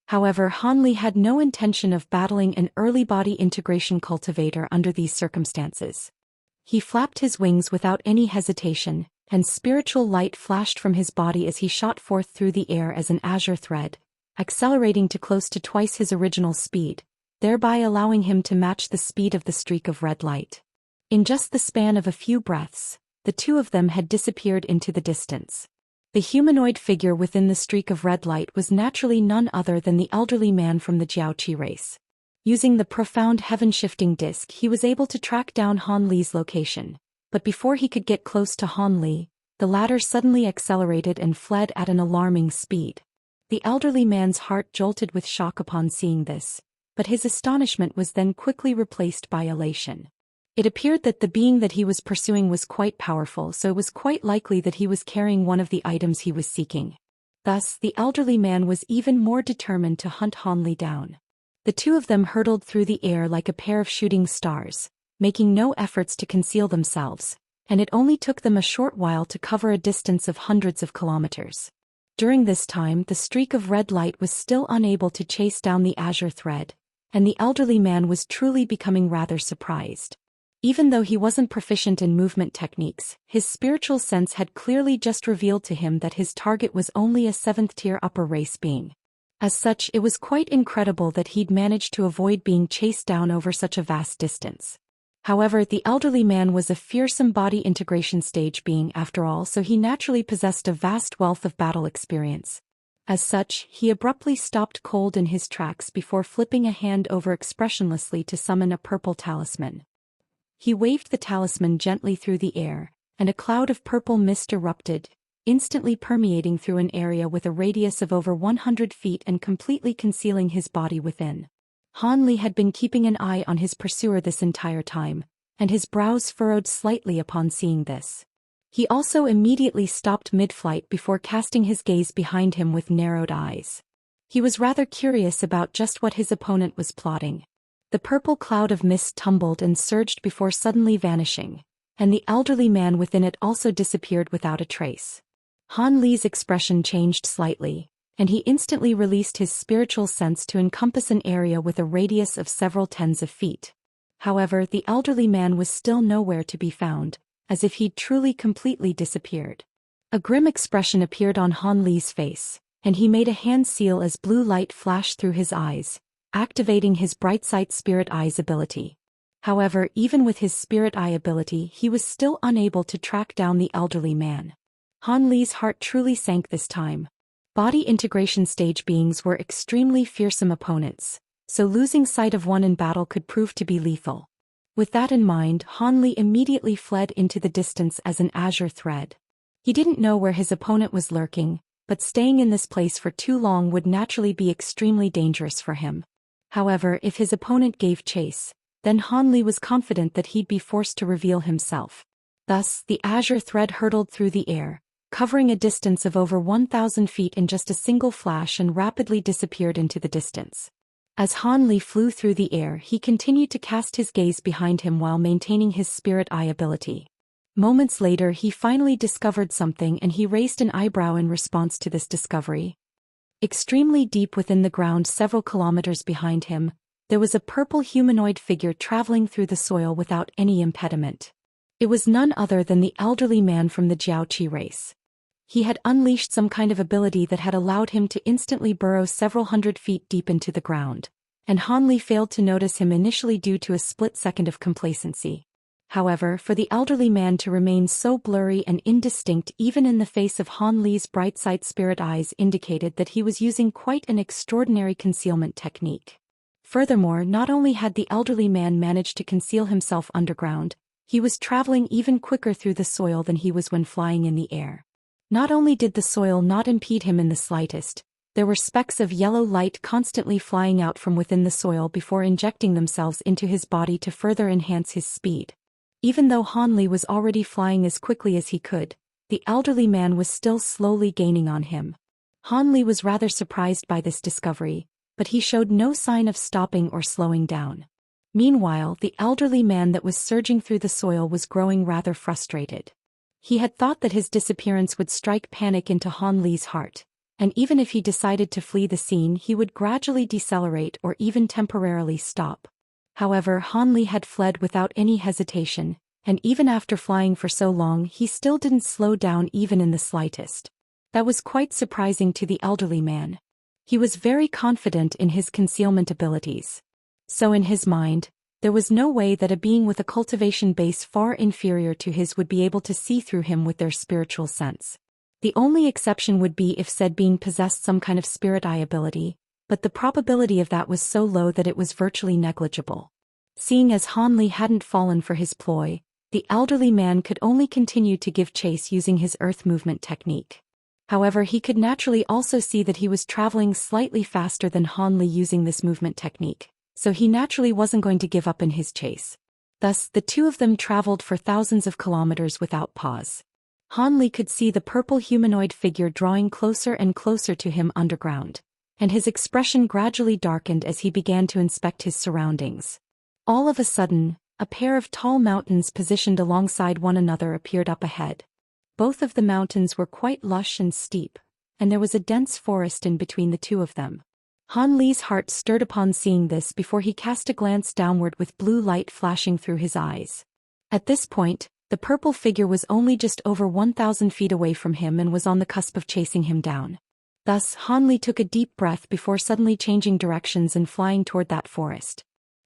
However, Han Li had no intention of battling an early body integration cultivator under these circumstances. He flapped his wings without any hesitation, and spiritual light flashed from his body as he shot forth through the air as an azure thread, accelerating to close to twice his original speed, thereby allowing him to match the speed of the streak of red light. In just the span of a few breaths, the two of them had disappeared into the distance. The humanoid figure within the streak of red light was naturally none other than the elderly man from the Jiaoqi race. Using the profound heaven-shifting disc, he was able to track down Han Li's location, but before he could get close to Han Li, the latter suddenly accelerated and fled at an alarming speed. The elderly man's heart jolted with shock upon seeing this, but his astonishment was then quickly replaced by elation. It appeared that the being that he was pursuing was quite powerful, so it was quite likely that he was carrying one of the items he was seeking. Thus, the elderly man was even more determined to hunt Han Li down. The two of them hurtled through the air like a pair of shooting stars, making no efforts to conceal themselves, and it only took them a short while to cover a distance of hundreds of kilometers. During this time, the streak of red light was still unable to chase down the azure thread, and the elderly man was truly becoming rather surprised. Even though he wasn't proficient in movement techniques, his spiritual sense had clearly just revealed to him that his target was only a 7th-tier upper race being. As such, it was quite incredible that he'd managed to avoid being chased down over such a vast distance. However, the elderly man was a fearsome body integration stage being after all, so he naturally possessed a vast wealth of battle experience. As such, he abruptly stopped cold in his tracks before flipping a hand over expressionlessly to summon a purple talisman. He waved the talisman gently through the air, and a cloud of purple mist erupted, instantly permeating through an area with a radius of over 100 feet and completely concealing his body within. Han Li had been keeping an eye on his pursuer this entire time, and his brows furrowed slightly upon seeing this. He also immediately stopped mid-flight before casting his gaze behind him with narrowed eyes. He was rather curious about just what his opponent was plotting. The purple cloud of mist tumbled and surged before suddenly vanishing, and the elderly man within it also disappeared without a trace. Han Li's expression changed slightly, and he instantly released his spiritual sense to encompass an area with a radius of several tens of feet. However, the elderly man was still nowhere to be found, as if he'd truly completely disappeared. A grim expression appeared on Han Li's face, and he made a hand seal as blue light flashed through his eyes, activating his Bright Sight Spirit Eyes ability. However, even with his Spirit Eye ability, he was still unable to track down the elderly man. Han Li's heart truly sank this time. Body integration stage beings were extremely fearsome opponents, so losing sight of one in battle could prove to be lethal. With that in mind, Han Li immediately fled into the distance as an azure thread. He didn't know where his opponent was lurking, but staying in this place for too long would naturally be extremely dangerous for him. However, if his opponent gave chase, then Han Li was confident that he'd be forced to reveal himself. Thus, the azure thread hurtled through the air, covering a distance of over 1,000 feet in just a single flash and rapidly disappeared into the distance. As Han Li flew through the air, he continued to cast his gaze behind him while maintaining his Spirit Eye ability. Moments later, he finally discovered something and he raised an eyebrow in response to this discovery. Extremely deep within the ground several kilometers behind him, there was a purple humanoid figure traveling through the soil without any impediment. It was none other than the elderly man from the Jiaoqi race. He had unleashed some kind of ability that had allowed him to instantly burrow several hundred feet deep into the ground, and Han Li failed to notice him initially due to a split second of complacency. However, for the elderly man to remain so blurry and indistinct even in the face of Han Li's bright sight spirit eyes indicated that he was using quite an extraordinary concealment technique. Furthermore, not only had the elderly man managed to conceal himself underground, he was traveling even quicker through the soil than he was when flying in the air. Not only did the soil not impede him in the slightest, there were specks of yellow light constantly flying out from within the soil before injecting themselves into his body to further enhance his speed. Even though Han Li was already flying as quickly as he could, the elderly man was still slowly gaining on him. Han Li was rather surprised by this discovery, but he showed no sign of stopping or slowing down. Meanwhile, the elderly man that was surging through the soil was growing rather frustrated. He had thought that his disappearance would strike panic into Han Li's heart, and even if he decided to flee the scene he would gradually decelerate or even temporarily stop. However, Han Li had fled without any hesitation, and even after flying for so long he still didn't slow down even in the slightest. That was quite surprising to the elderly man. He was very confident in his concealment abilities. So in his mind, there was no way that a being with a cultivation base far inferior to his would be able to see through him with their spiritual sense. The only exception would be if said being possessed some kind of spirit eye ability, but the probability of that was so low that it was virtually negligible. Seeing as Han Li hadn't fallen for his ploy, the elderly man could only continue to give chase using his earth movement technique. However, he could naturally also see that he was traveling slightly faster than Han Li using this movement technique, so he naturally wasn't going to give up in his chase. Thus, the two of them traveled for thousands of kilometers without pause. Han Li could see the purple humanoid figure drawing closer and closer to him underground, and his expression gradually darkened as he began to inspect his surroundings. All of a sudden, a pair of tall mountains positioned alongside one another appeared up ahead. Both of the mountains were quite lush and steep, and there was a dense forest in between the two of them. Han Li's heart stirred upon seeing this before he cast a glance downward with blue light flashing through his eyes. At this point, the purple figure was only just over 1,000 feet away from him and was on the cusp of chasing him down. Thus, Han Li took a deep breath before suddenly changing directions and flying toward that forest.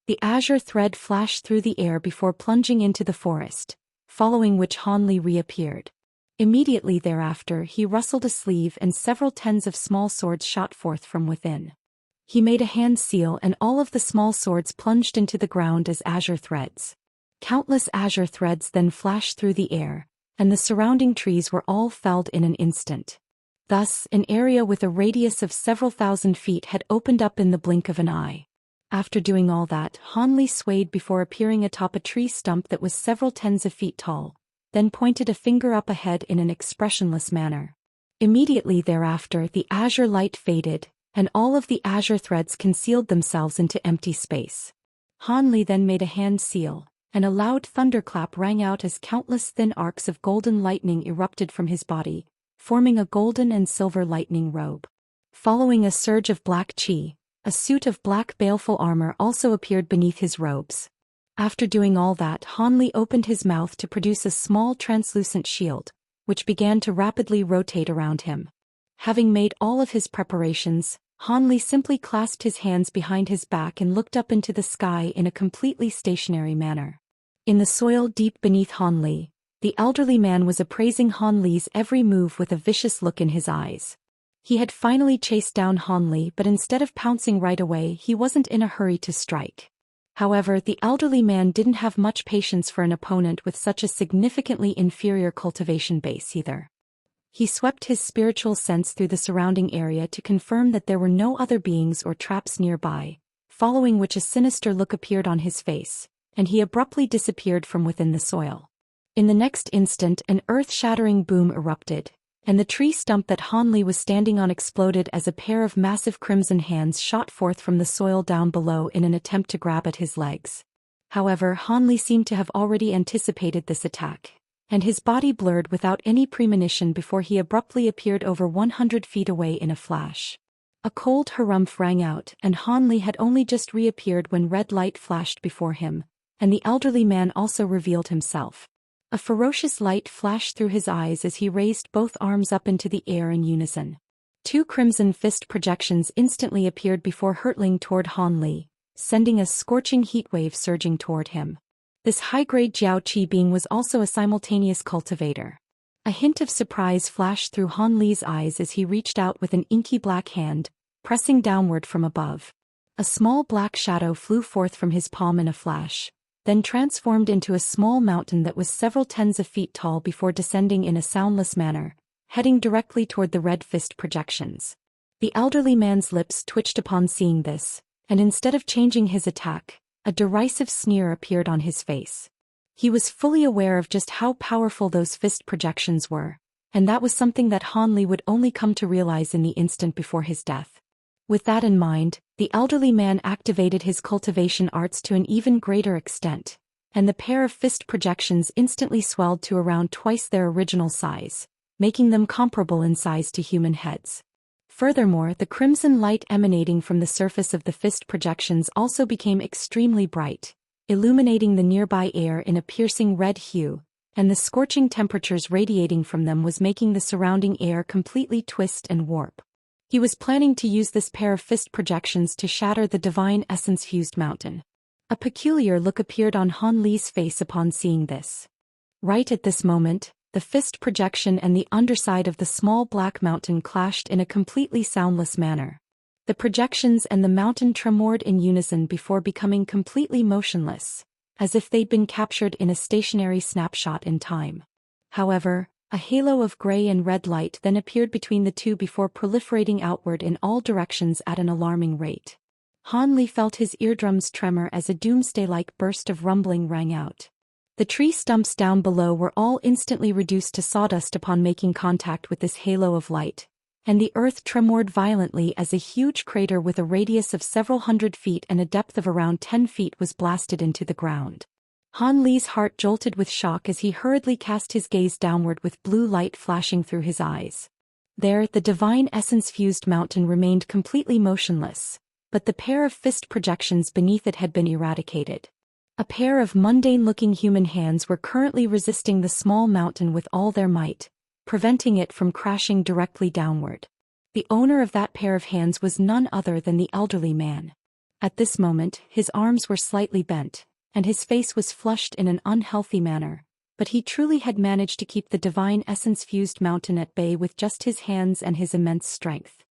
The azure thread flashed through the air before plunging into the forest, following which Han Li reappeared. Immediately thereafter he rustled a sleeve and several tens of small swords shot forth from within. He made a hand seal and all of the small swords plunged into the ground as azure threads. Countless azure threads then flashed through the air, and the surrounding trees were all felled in an instant. Thus, an area with a radius of several thousand feet had opened up in the blink of an eye. After doing all that, Han Li swayed before appearing atop a tree stump that was several tens of feet tall, then pointed a finger up ahead in an expressionless manner. Immediately thereafter the azure light faded, and all of the azure threads concealed themselves into empty space. Han Li then made a hand seal, and a loud thunderclap rang out as countless thin arcs of golden lightning erupted from his body, forming a golden and silver lightning robe. Following a surge of black chi, a suit of black baleful armor also appeared beneath his robes. After doing all that, Han Li opened his mouth to produce a small translucent shield, which began to rapidly rotate around him. Having made all of his preparations, Han Li simply clasped his hands behind his back and looked up into the sky in a completely stationary manner. In the soil deep beneath Han Li, the elderly man was appraising Han Li's every move with a vicious look in his eyes. He had finally chased down Han Li, but instead of pouncing right away he wasn't in a hurry to strike. However, the elderly man didn't have much patience for an opponent with such a significantly inferior cultivation base either. He swept his spiritual sense through the surrounding area to confirm that there were no other beings or traps nearby, following which a sinister look appeared on his face, and he abruptly disappeared from within the soil. In the next instant an earth-shattering boom erupted, and the tree stump that Han Li was standing on exploded as a pair of massive crimson hands shot forth from the soil down below in an attempt to grab at his legs. However, Han Li seemed to have already anticipated this attack, and his body blurred without any premonition before he abruptly appeared over 100 feet away in a flash. A cold harumph rang out, and Han Li had only just reappeared when red light flashed before him, and the elderly man also revealed himself. A ferocious light flashed through his eyes as he raised both arms up into the air in unison. Two crimson fist projections instantly appeared before hurtling toward Han Li, sending a scorching heatwave surging toward him. This high-grade Jiao Qi being was also a simultaneous cultivator. A hint of surprise flashed through Han Li's eyes as he reached out with an inky black hand, pressing downward from above. A small black shadow flew forth from his palm in a flash, then transformed into a small mountain that was several tens of feet tall before descending in a soundless manner, heading directly toward the red fist projections. The elderly man's lips twitched upon seeing this, and instead of changing his attack, a derisive sneer appeared on his face. He was fully aware of just how powerful those fist projections were, and that was something that Han Li would only come to realize in the instant before his death. With that in mind, the elderly man activated his cultivation arts to an even greater extent, and the pair of fist projections instantly swelled to around twice their original size, making them comparable in size to human heads. Furthermore, the crimson light emanating from the surface of the fist projections also became extremely bright, illuminating the nearby air in a piercing red hue, and the scorching temperatures radiating from them was making the surrounding air completely twist and warp. He was planning to use this pair of fist projections to shatter the divine essence-fused mountain. A peculiar look appeared on Han Li's face upon seeing this. Right at this moment, the fist projection and the underside of the small black mountain clashed in a completely soundless manner. The projections and the mountain tremored in unison before becoming completely motionless, as if they'd been captured in a stationary snapshot in time. However, a halo of gray and red light then appeared between the two before proliferating outward in all directions at an alarming rate. Han Li felt his eardrums tremor as a doomsday-like burst of rumbling rang out. The tree stumps down below were all instantly reduced to sawdust upon making contact with this halo of light, and the earth tremored violently as a huge crater with a radius of several hundred feet and a depth of around 10 feet was blasted into the ground. Han Li's heart jolted with shock as he hurriedly cast his gaze downward with blue light flashing through his eyes. There, the divine essence-fused mountain remained completely motionless, but the pair of fist projections beneath it had been eradicated. A pair of mundane-looking human hands were currently resisting the small mountain with all their might, preventing it from crashing directly downward. The owner of that pair of hands was none other than the elderly man. At this moment, his arms were slightly bent, and his face was flushed in an unhealthy manner, but he truly had managed to keep the divine essence-fused mountain at bay with just his hands and his immense strength.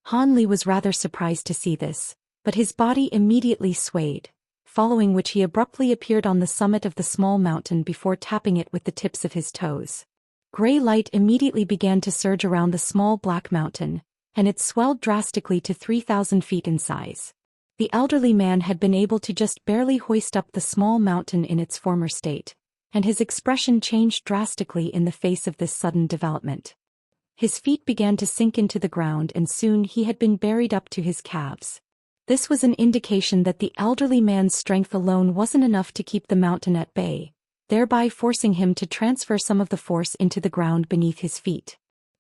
Han Li was rather surprised to see this, but his body immediately swayed, following which he abruptly appeared on the summit of the small mountain before tapping it with the tips of his toes. Gray light immediately began to surge around the small black mountain, and it swelled drastically to 3,000 feet in size. The elderly man had been able to just barely hoist up the small mountain in its former state, and his expression changed drastically in the face of this sudden development. His feet began to sink into the ground and soon he had been buried up to his calves. This was an indication that the elderly man's strength alone wasn't enough to keep the mountain at bay, thereby forcing him to transfer some of the force into the ground beneath his feet.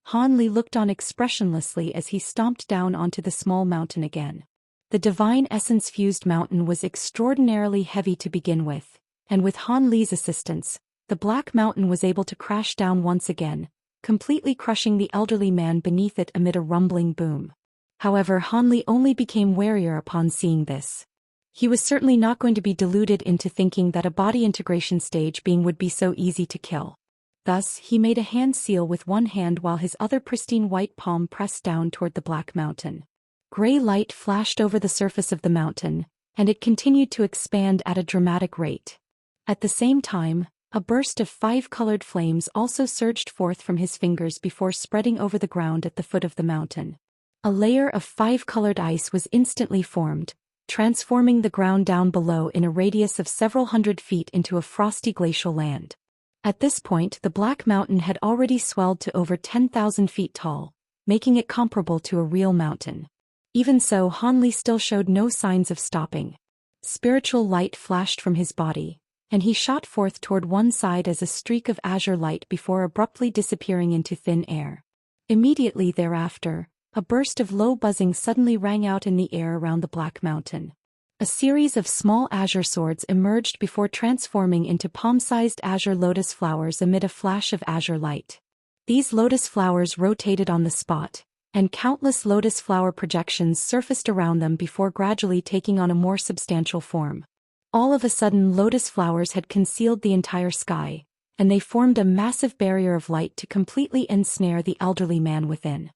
Han Li looked on expressionlessly as he stomped down onto the small mountain again. The divine essence-fused mountain was extraordinarily heavy to begin with, and with Han Li's assistance, the black mountain was able to crash down once again, completely crushing the elderly man beneath it amid a rumbling boom. However, Han Li only became warier upon seeing this. He was certainly not going to be deluded into thinking that a body integration stage being would be so easy to kill. Thus, he made a hand seal with one hand while his other pristine white palm pressed down toward the black mountain. Gray light flashed over the surface of the mountain, and it continued to expand at a dramatic rate. At the same time, a burst of 5 colored flames also surged forth from his fingers before spreading over the ground at the foot of the mountain. A layer of 5 colored ice was instantly formed, transforming the ground down below in a radius of several hundred feet into a frosty glacial land. At this point, the Black Mountain had already swelled to over 10,000 feet tall, making it comparable to a real mountain. Even so, Han Li still showed no signs of stopping. Spiritual light flashed from his body, and he shot forth toward one side as a streak of azure light before abruptly disappearing into thin air. Immediately thereafter, a burst of low buzzing suddenly rang out in the air around the Black Mountain. A series of small azure swords emerged before transforming into palm-sized azure lotus flowers amid a flash of azure light. These lotus flowers rotated on the spot, and countless lotus flower projections surfaced around them before gradually taking on a more substantial form. All of a sudden, lotus flowers had concealed the entire sky, and they formed a massive barrier of light to completely ensnare the elderly man within.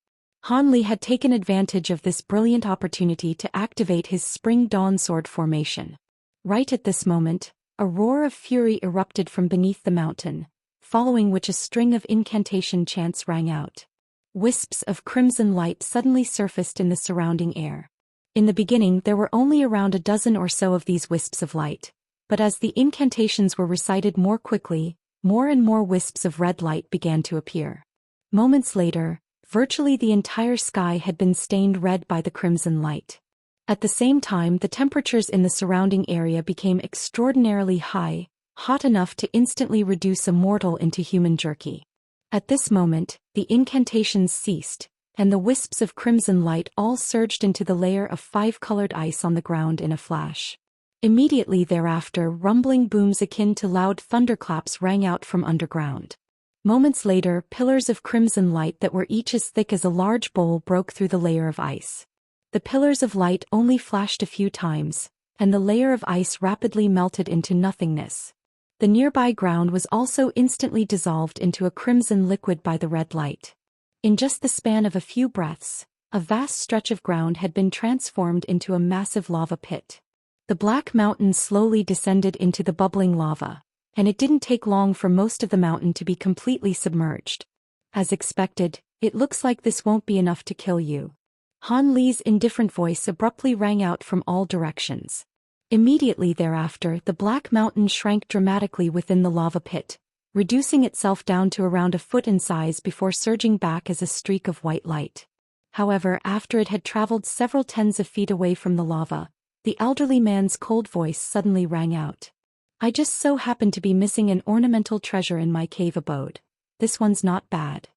Han Li had taken advantage of this brilliant opportunity to activate his Spring Dawn Sword formation. Right at this moment, a roar of fury erupted from beneath the mountain, following which a string of incantation chants rang out. Wisps of crimson light suddenly surfaced in the surrounding air. In the beginning there were only around a dozen or so of these wisps of light, but as the incantations were recited more quickly, more and more wisps of red light began to appear. Moments later, virtually the entire sky had been stained red by the crimson light. At the same time, the temperatures in the surrounding area became extraordinarily high, hot enough to instantly reduce a mortal into human jerky. At this moment, the incantations ceased, and the wisps of crimson light all surged into the layer of 5-colored ice on the ground in a flash. Immediately thereafter, rumbling booms akin to loud thunderclaps rang out from underground. Moments later, pillars of crimson light that were each as thick as a large bowl broke through the layer of ice. The pillars of light only flashed a few times, and the layer of ice rapidly melted into nothingness. The nearby ground was also instantly dissolved into a crimson liquid by the red light. In just the span of a few breaths, a vast stretch of ground had been transformed into a massive lava pit. The black mountain slowly descended into the bubbling lava, and it didn't take long for most of the mountain to be completely submerged. As expected, it looks like this won't be enough to kill you. Han Li's indifferent voice abruptly rang out from all directions. Immediately thereafter, the black mountain shrank dramatically within the lava pit, reducing itself down to around a foot in size before surging back as a streak of white light. However, after it had traveled several tens of feet away from the lava, the elderly man's cold voice suddenly rang out. I just so happen to be missing an ornamental treasure in my cave abode. This one's not bad.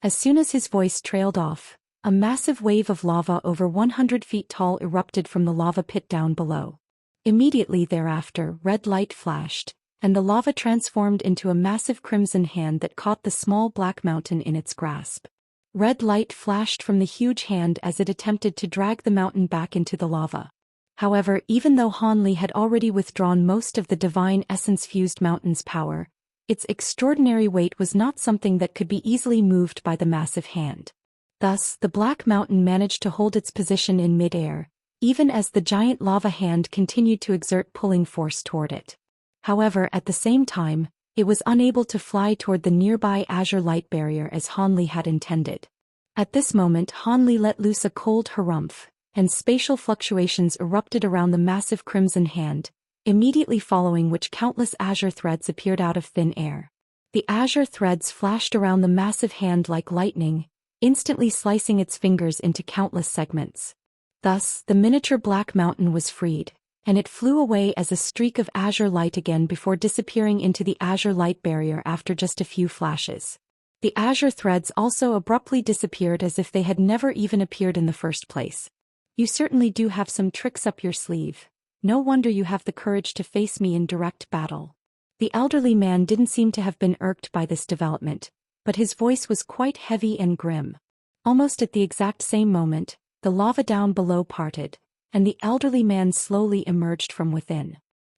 As soon as his voice trailed off, a massive wave of lava over 100 feet tall erupted from the lava pit down below. Immediately thereafter, red light flashed, and the lava transformed into a massive crimson hand that caught the small black mountain in its grasp. Red light flashed from the huge hand as it attempted to drag the mountain back into the lava. However, even though Han Li had already withdrawn most of the divine essence-fused mountain's power, its extraordinary weight was not something that could be easily moved by the massive hand. Thus, the black mountain managed to hold its position in mid-air, even as the giant lava hand continued to exert pulling force toward it. However, at the same time, it was unable to fly toward the nearby azure light barrier as Han Li had intended. At this moment, Han Li let loose a cold harumph, and spatial fluctuations erupted around the massive crimson hand, immediately following which countless azure threads appeared out of thin air. The azure threads flashed around the massive hand like lightning, instantly slicing its fingers into countless segments. Thus, the miniature black mountain was freed, and it flew away as a streak of azure light again before disappearing into the azure light barrier after just a few flashes. The azure threads also abruptly disappeared as if they had never even appeared in the first place. You certainly do have some tricks up your sleeve. No wonder you have the courage to face me in direct battle. The elderly man didn't seem to have been irked by this development, but his voice was quite heavy and grim. Almost at the exact same moment, the lava down below parted, and the elderly man slowly emerged from within.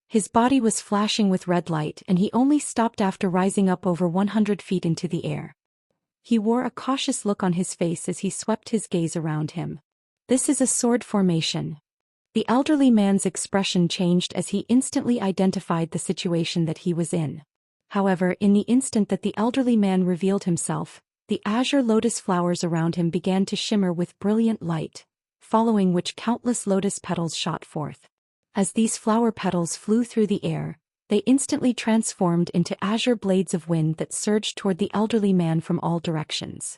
His body was flashing with red light, and he only stopped after rising up over 100 feet into the air. He wore a cautious look on his face as he swept his gaze around him. This is a sword formation. The elderly man's expression changed as he instantly identified the situation that he was in. However, in the instant that the elderly man revealed himself, the azure lotus flowers around him began to shimmer with brilliant light, following which countless lotus petals shot forth. As these flower petals flew through the air, they instantly transformed into azure blades of wind that surged toward the elderly man from all directions.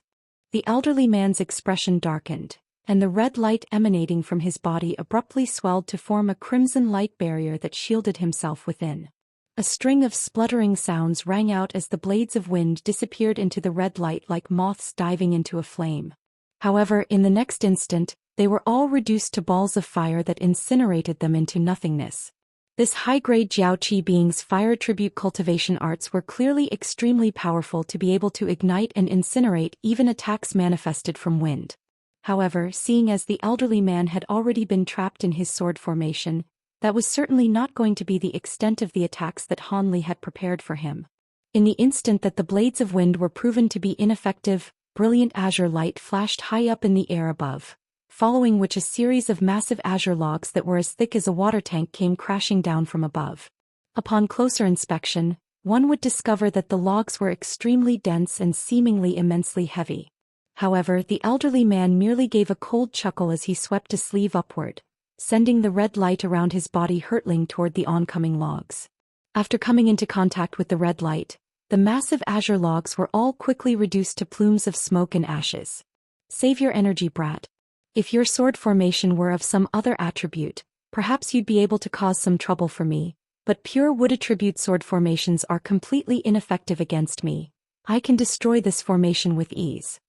The elderly man's expression darkened, and the red light emanating from his body abruptly swelled to form a crimson light barrier that shielded himself within. A string of spluttering sounds rang out as the blades of wind disappeared into the red light like moths diving into a flame. However, in the next instant, they were all reduced to balls of fire that incinerated them into nothingness. This high-grade Jiaoqi being's fire tribute cultivation arts were clearly extremely powerful to be able to ignite and incinerate even attacks manifested from wind. However, seeing as the elderly man had already been trapped in his sword formation, that was certainly not going to be the extent of the attacks that Han Li had prepared for him. In the instant that the blades of wind were proven to be ineffective, brilliant azure light flashed high up in the air above, following which a series of massive azure logs that were as thick as a water tank came crashing down from above. Upon closer inspection, one would discover that the logs were extremely dense and seemingly immensely heavy. However, the elderly man merely gave a cold chuckle as he swept a sleeve upward, sending the red light around his body hurtling toward the oncoming logs. After coming into contact with the red light, the massive azure logs were all quickly reduced to plumes of smoke and ashes. Save your energy, brat. If your sword formation were of some other attribute, perhaps you'd be able to cause some trouble for me, but pure wood attribute sword formations are completely ineffective against me. I can destroy this formation with ease.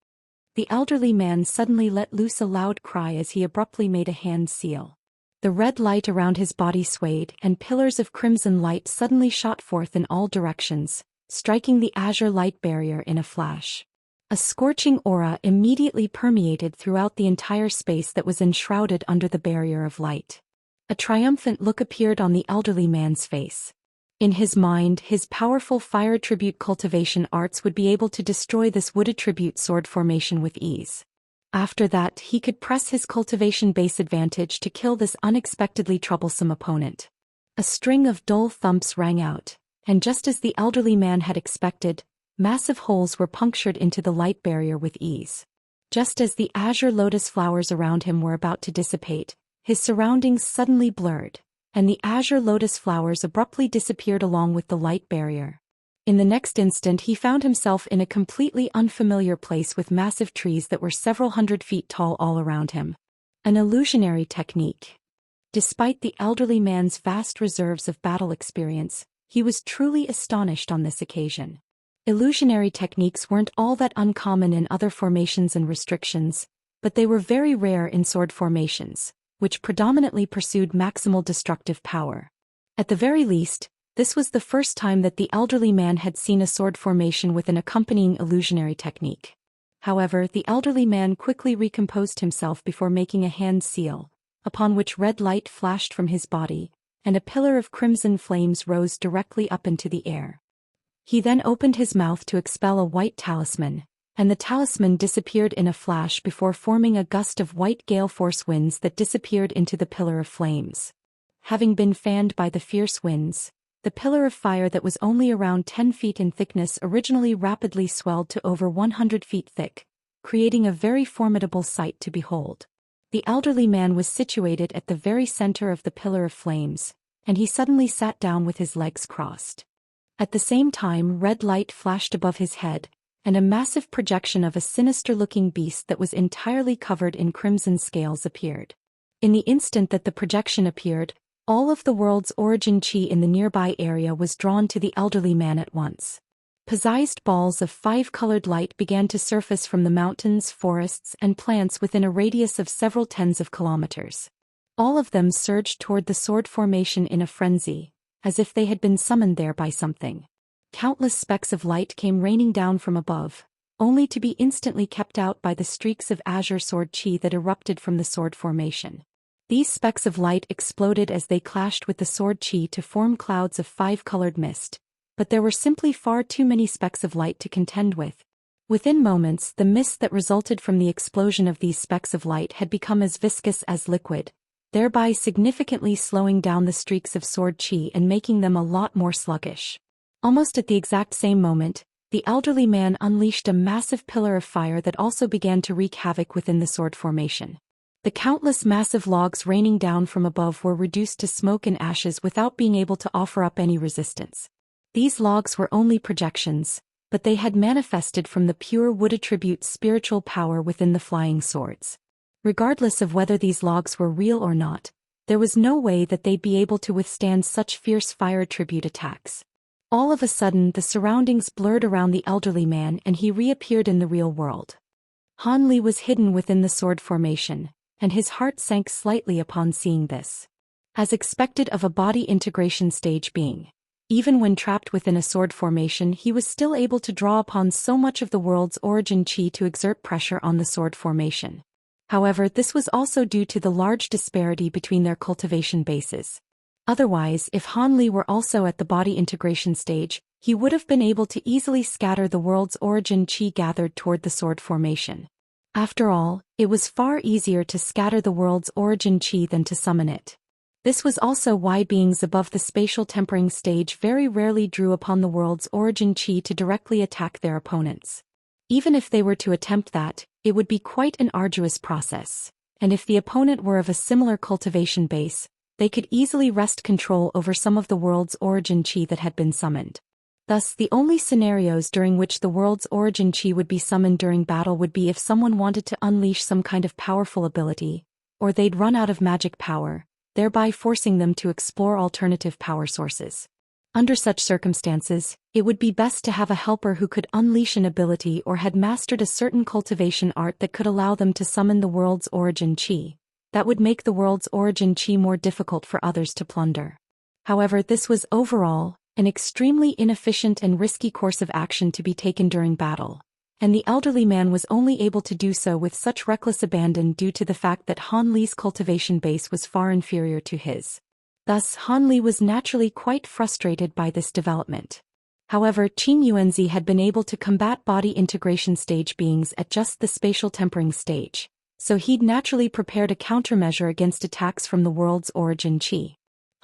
The elderly man suddenly let loose a loud cry as he abruptly made a hand seal. The red light around his body swayed, and pillars of crimson light suddenly shot forth in all directions, striking the azure light barrier in a flash. A scorching aura immediately permeated throughout the entire space that was enshrouded under the barrier of light. A triumphant look appeared on the elderly man's face. In his mind, his powerful fire tribute cultivation arts would be able to destroy this wood attribute sword formation with ease. After that, he could press his cultivation base advantage to kill this unexpectedly troublesome opponent. A string of dull thumps rang out, and just as the elderly man had expected, massive holes were punctured into the light barrier with ease. Just as the azure lotus flowers around him were about to dissipate, his surroundings suddenly blurred, and the azure lotus flowers abruptly disappeared along with the light barrier. In the next instant he found himself in a completely unfamiliar place with massive trees that were several hundred feet tall all around him. An illusionary technique. Despite the elderly man's vast reserves of battle experience, he was truly astonished on this occasion. Illusionary techniques weren't all that uncommon in other formations and restrictions, but they were very rare in sword formations, which predominantly pursued maximal destructive power. At the very least, this was the first time that the elderly man had seen a sword formation with an accompanying illusionary technique. However, the elderly man quickly recomposed himself before making a hand seal, upon which red light flashed from his body, and a pillar of crimson flames rose directly up into the air. He then opened his mouth to expel a white talisman, and the talisman disappeared in a flash before forming a gust of white gale force winds that disappeared into the pillar of flames. Having been fanned by the fierce winds, the pillar of fire that was only around 10 feet in thickness originally rapidly swelled to over 100 feet thick, creating a very formidable sight to behold. The elderly man was situated at the very center of the pillar of flames, and he suddenly sat down with his legs crossed. At the same time, red light flashed above his head, and a massive projection of a sinister-looking beast that was entirely covered in crimson scales appeared. In the instant that the projection appeared, all of the world's origin chi in the nearby area was drawn to the elderly man at once. Possessed balls of 5-colored light began to surface from the mountains, forests, and plants within a radius of several tens of kilometers. All of them surged toward the sword formation in a frenzy, as if they had been summoned there by something. Countless specks of light came raining down from above, only to be instantly kept out by the streaks of azure sword chi that erupted from the sword formation. These specks of light exploded as they clashed with the sword chi to form clouds of 5-colored mist, but there were simply far too many specks of light to contend with. Within moments, the mist that resulted from the explosion of these specks of light had become as viscous as liquid, thereby significantly slowing down the streaks of sword chi and making them a lot more sluggish. Almost at the exact same moment, the elderly man unleashed a massive pillar of fire that also began to wreak havoc within the sword formation. The countless massive logs raining down from above were reduced to smoke and ashes without being able to offer up any resistance. These logs were only projections, but they had manifested from the pure wood attribute spiritual power within the flying swords. Regardless of whether these logs were real or not, there was no way that they'd be able to withstand such fierce fire attribute attacks. All of a sudden, the surroundings blurred around the elderly man and he reappeared in the real world. Han Li was hidden within the sword formation, and his heart sank slightly upon seeing this. As expected of a body integration stage being, even when trapped within a sword formation, he was still able to draw upon so much of the world's origin chi to exert pressure on the sword formation. However, this was also due to the large disparity between their cultivation bases. Otherwise, if Han Li were also at the body integration stage, he would have been able to easily scatter the world's origin chi gathered toward the sword formation. After all, it was far easier to scatter the world's origin chi than to summon it. This was also why beings above the spatial tempering stage very rarely drew upon the world's origin chi to directly attack their opponents. Even if they were to attempt that, it would be quite an arduous process, and if the opponent were of a similar cultivation base, they could easily wrest control over some of the world's origin chi that had been summoned. Thus, the only scenarios during which the world's origin chi would be summoned during battle would be if someone wanted to unleash some kind of powerful ability, or they'd run out of magic power, thereby forcing them to explore alternative power sources. Under such circumstances, it would be best to have a helper who could unleash an ability or had mastered a certain cultivation art that could allow them to summon the world's origin chi. That would make the world's origin chi more difficult for others to plunder. However, this was overall an extremely inefficient and risky course of action to be taken during battle, and the elderly man was only able to do so with such reckless abandon due to the fact that Han Li's cultivation base was far inferior to his. Thus, Han Li was naturally quite frustrated by this development. However, Qin Yuanzi had been able to combat body integration stage beings at just the spatial tempering stage, so he'd naturally prepared a countermeasure against attacks from the world's origin chi.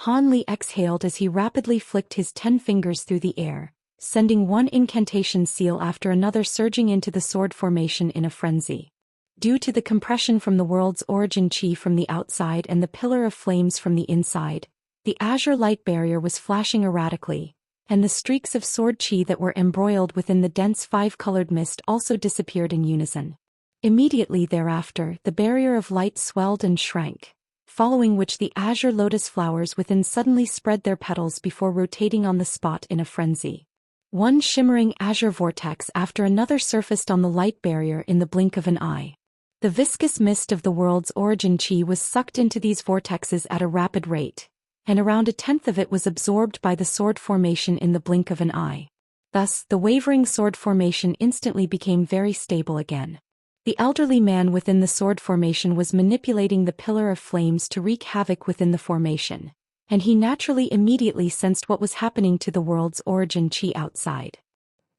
Han Li exhaled as he rapidly flicked his 10 fingers through the air, sending one incantation seal after another surging into the sword formation in a frenzy. Due to the compression from the world's origin chi from the outside and the pillar of flames from the inside, the azure light barrier was flashing erratically, and the streaks of sword chi that were embroiled within the dense 5-colored mist also disappeared in unison. Immediately thereafter, the barrier of light swelled and shrank, following which the azure lotus flowers within suddenly spread their petals before rotating on the spot in a frenzy. One shimmering azure vortex after another surfaced on the light barrier in the blink of an eye. The viscous mist of the world's origin chi was sucked into these vortexes at a rapid rate, and around 1/10 of it was absorbed by the sword formation in the blink of an eye. Thus, the wavering sword formation instantly became very stable again. The elderly man within the sword formation was manipulating the pillar of flames to wreak havoc within the formation, and he naturally immediately sensed what was happening to the world's origin chi outside.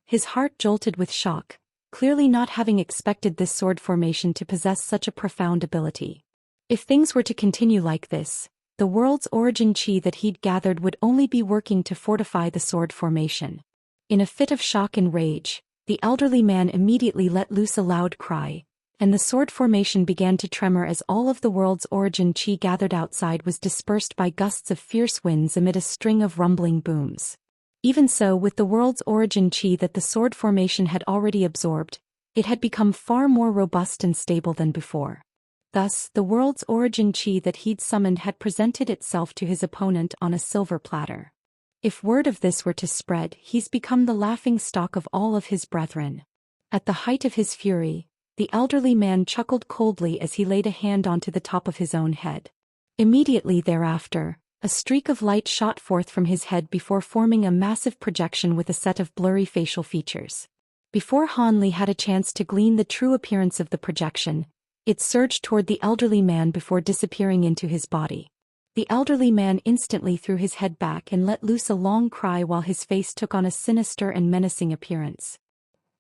His heart jolted with shock, clearly not having expected this sword formation to possess such a profound ability. If things were to continue like this, the world's origin chi that he'd gathered would only be working to fortify the sword formation. In a fit of shock and rage, the elderly man immediately let loose a loud cry, and the sword formation began to tremor as all of the world's origin chi gathered outside was dispersed by gusts of fierce winds amid a string of rumbling booms. Even so, with the world's origin chi that the sword formation had already absorbed, it had become far more robust and stable than before. Thus, the world's origin chi that he'd summoned had presented itself to his opponent on a silver platter. If word of this were to spread, he's become the laughing stock of all of his brethren. At the height of his fury, the elderly man chuckled coldly as he laid a hand onto the top of his own head. Immediately thereafter, a streak of light shot forth from his head before forming a massive projection with a set of blurry facial features. Before Han Li had a chance to glean the true appearance of the projection, it surged toward the elderly man before disappearing into his body. The elderly man instantly threw his head back and let loose a long cry while his face took on a sinister and menacing appearance.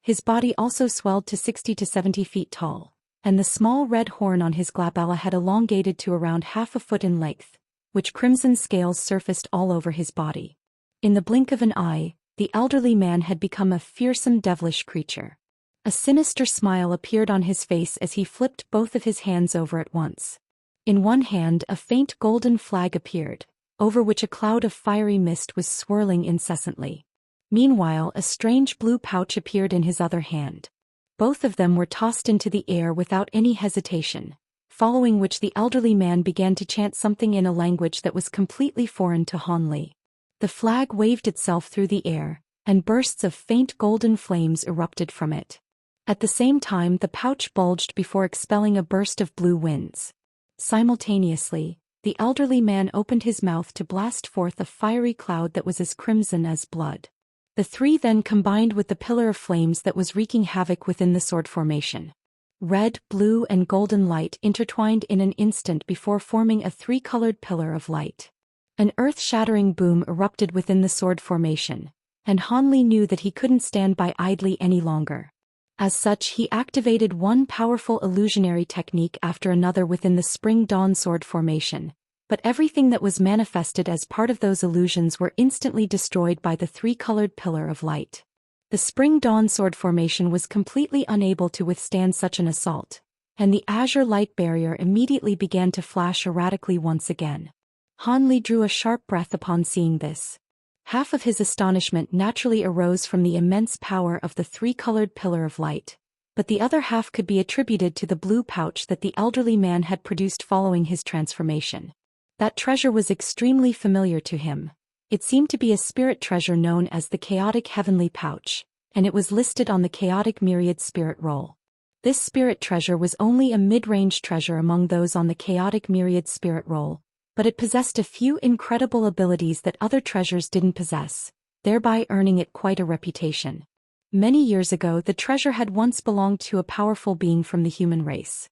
His body also swelled to 60 to 70 feet tall, and the small red horn on his glabella had elongated to around half a foot in length, which crimson scales surfaced all over his body. In the blink of an eye, the elderly man had become a fearsome devilish creature. A sinister smile appeared on his face as he flipped both of his hands over at once. In one hand, a faint golden flag appeared, over which a cloud of fiery mist was swirling incessantly. Meanwhile, a strange blue pouch appeared in his other hand. Both of them were tossed into the air without any hesitation, following which the elderly man began to chant something in a language that was completely foreign to Han Li. The flag waved itself through the air, and bursts of faint golden flames erupted from it. At the same time, the pouch bulged before expelling a burst of blue winds. Simultaneously, the elderly man opened his mouth to blast forth a fiery cloud that was as crimson as blood. The three then combined with the pillar of flames that was wreaking havoc within the sword formation. Red, blue, and golden light intertwined in an instant before forming a 3-colored pillar of light. An earth-shattering boom erupted within the sword formation, and Han Li knew that he couldn't stand by idly any longer. As such, he activated one powerful illusionary technique after another within the Spring Dawn sword formation, but everything that was manifested as part of those illusions were instantly destroyed by the 3-colored pillar of light. The Spring Dawn sword formation was completely unable to withstand such an assault, and the azure light barrier immediately began to flash erratically once again. Han Li drew a sharp breath upon seeing this. Half of his astonishment naturally arose from the immense power of the 3-colored pillar of light, but the other half could be attributed to the blue pouch that the elderly man had produced following his transformation. That treasure was extremely familiar to him, It seemed to be a spirit treasure known as the Chaotic Heavenly Pouch, and it was listed on the Chaotic Myriad Spirit Roll. This spirit treasure was only a mid-range treasure among those on the Chaotic Myriad Spirit Roll, but it possessed a few incredible abilities that other treasures didn't possess, thereby earning it quite a reputation. Many years ago, the treasure had once belonged to a powerful being from the human race.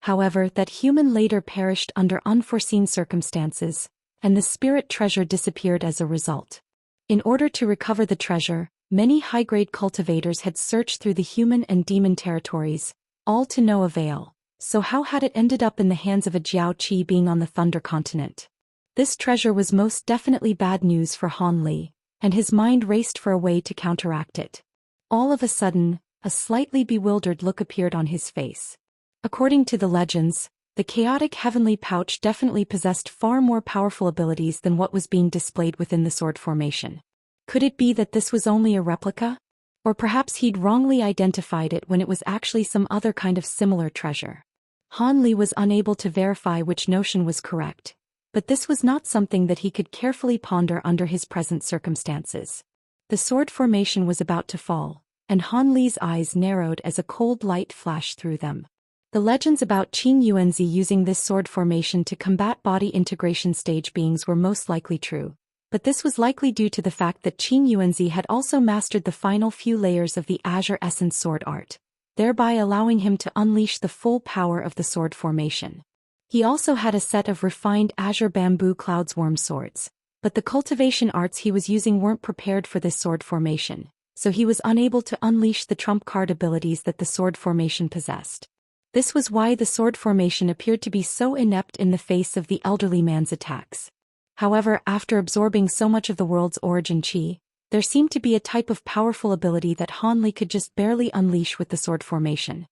However, that human later perished under unforeseen circumstances, and the spirit treasure disappeared as a result. In order to recover the treasure, many high-grade cultivators had searched through the human and demon territories, all to no avail. So how had it ended up in the hands of a Jiao Qi being on the Thunder Continent? This treasure was most definitely bad news for Han Li, and his mind raced for a way to counteract it. All of a sudden, a slightly bewildered look appeared on his face. According to the legends, the Chaotic Heavenly Pouch definitely possessed far more powerful abilities than what was being displayed within the sword formation. Could it be that this was only a replica? Or perhaps he'd wrongly identified it when it was actually some other kind of similar treasure. Han Li was unable to verify which notion was correct, but this was not something that he could carefully ponder under his present circumstances. The sword formation was about to fall, and Han Li's eyes narrowed as a cold light flashed through them. The legends about Qin Yuanzi using this sword formation to combat body integration stage beings were most likely true, but this was likely due to the fact that Qin Yuanzi had also mastered the final few layers of the Azure Essence sword art, thereby allowing him to unleash the full power of the sword formation. He also had a set of refined Azure Bamboo Clouds Worm swords, but the cultivation arts he was using weren't prepared for this sword formation, so he was unable to unleash the trump card abilities that the sword formation possessed. This was why the sword formation appeared to be so inept in the face of the elderly man's attacks. However, after absorbing so much of the world's origin chi, there seemed to be a type of powerful ability that Han Li could just barely unleash with the sword formation.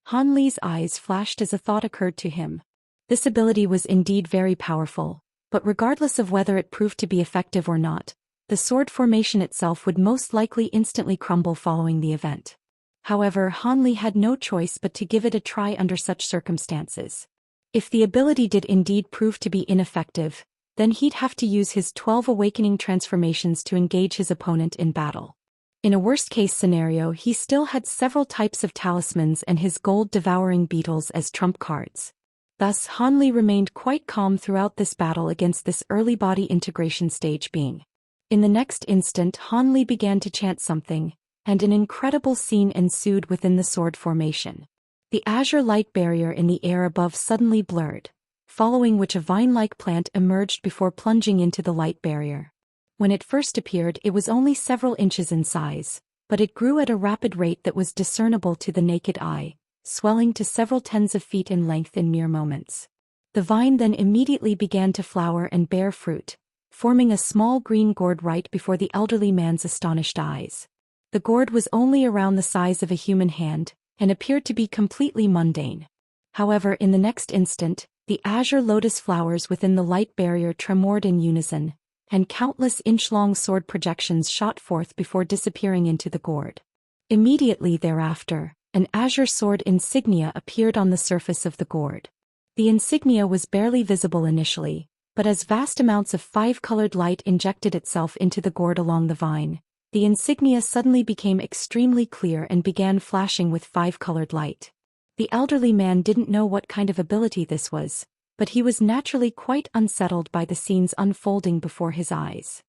Han Li's eyes flashed as a thought occurred to him. This ability was indeed very powerful, but regardless of whether it proved to be effective or not, the sword formation itself would most likely instantly crumble following the event. However, Han Li had no choice but to give it a try under such circumstances. If the ability did indeed prove to be ineffective, then he'd have to use his 12 awakening transformations to engage his opponent in battle. In a worst-case scenario, he still had several types of talismans and his gold-devouring beetles as trump cards. Thus, Han Li remained quite calm throughout this battle against this early body integration stage being. In the next instant, Han Li began to chant something, and an incredible scene ensued within the sword formation. The azure light barrier in the air above suddenly blurred, following which a vine-like plant emerged before plunging into the light barrier. When it first appeared, it was only several inches in size, but it grew at a rapid rate that was discernible to the naked eye, swelling to several tens of feet in length in mere moments. The vine then immediately began to flower and bear fruit, forming a small green gourd right before the elderly man's astonished eyes. The gourd was only around the size of a human hand, and appeared to be completely mundane. However, in the next instant, the azure lotus flowers within the light barrier tremored in unison, and countless inch-long sword projections shot forth before disappearing into the gourd. Immediately thereafter, an azure sword insignia appeared on the surface of the gourd. The insignia was barely visible initially, but as vast amounts of five-colored light injected itself into the gourd along the vine, the insignia suddenly became extremely clear and began flashing with five-colored light. The elderly man didn't know what kind of ability this was, but he was naturally quite unsettled by the scenes unfolding before his eyes.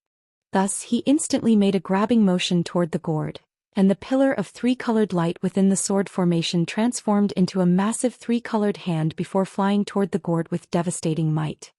Thus he instantly made a grabbing motion toward the gourd, and the pillar of three-colored light within the sword formation transformed into a massive three-colored hand before flying toward the gourd with devastating might.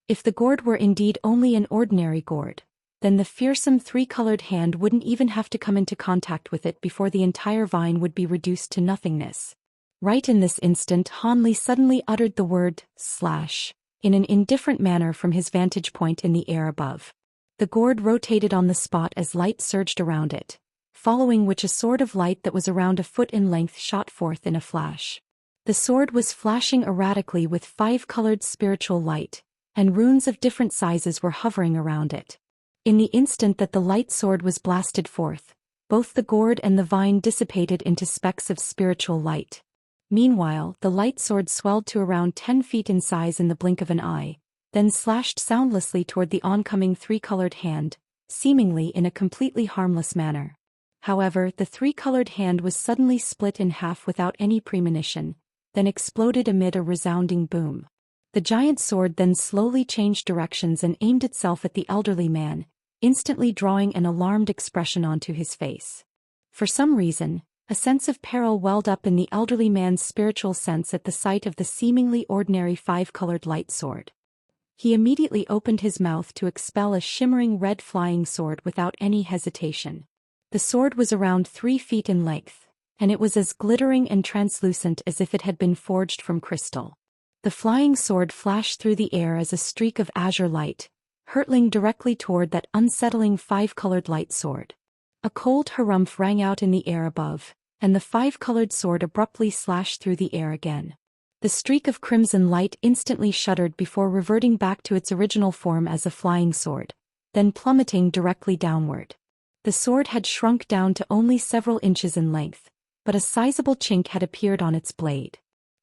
If the gourd were indeed only an ordinary gourd, then the fearsome three-colored hand wouldn't even have to come into contact with it before the entire vine would be reduced to nothingness. Right in this instant, Han Li suddenly uttered the word, slash, in an indifferent manner from his vantage point in the air above. The gourd rotated on the spot as light surged around it, following which a sword of light that was around a foot in length shot forth in a flash. The sword was flashing erratically with five-colored spiritual light, and runes of different sizes were hovering around it. In the instant that the light sword was blasted forth, both the gourd and the vine dissipated into specks of spiritual light. Meanwhile, the light sword swelled to around 10 feet in size in the blink of an eye, then slashed soundlessly toward the oncoming three-colored hand, seemingly in a completely harmless manner. However, the three-colored hand was suddenly split in half without any premonition, then exploded amid a resounding boom. The giant sword then slowly changed directions and aimed itself at the elderly man, instantly drawing an alarmed expression onto his face. For some reason, a sense of peril welled up in the elderly man's spiritual sense at the sight of the seemingly ordinary five-colored light sword. He immediately opened his mouth to expel a shimmering red flying sword without any hesitation. The sword was around 3 feet in length, and it was as glittering and translucent as if it had been forged from crystal. The flying sword flashed through the air as a streak of azure light, hurtling directly toward that unsettling five-colored light sword. A cold harumph rang out in the air above, and the five-colored sword abruptly slashed through the air again. The streak of crimson light instantly shuddered before reverting back to its original form as a flying sword, then plummeting directly downward. The sword had shrunk down to only several inches in length, but a sizable chink had appeared on its blade.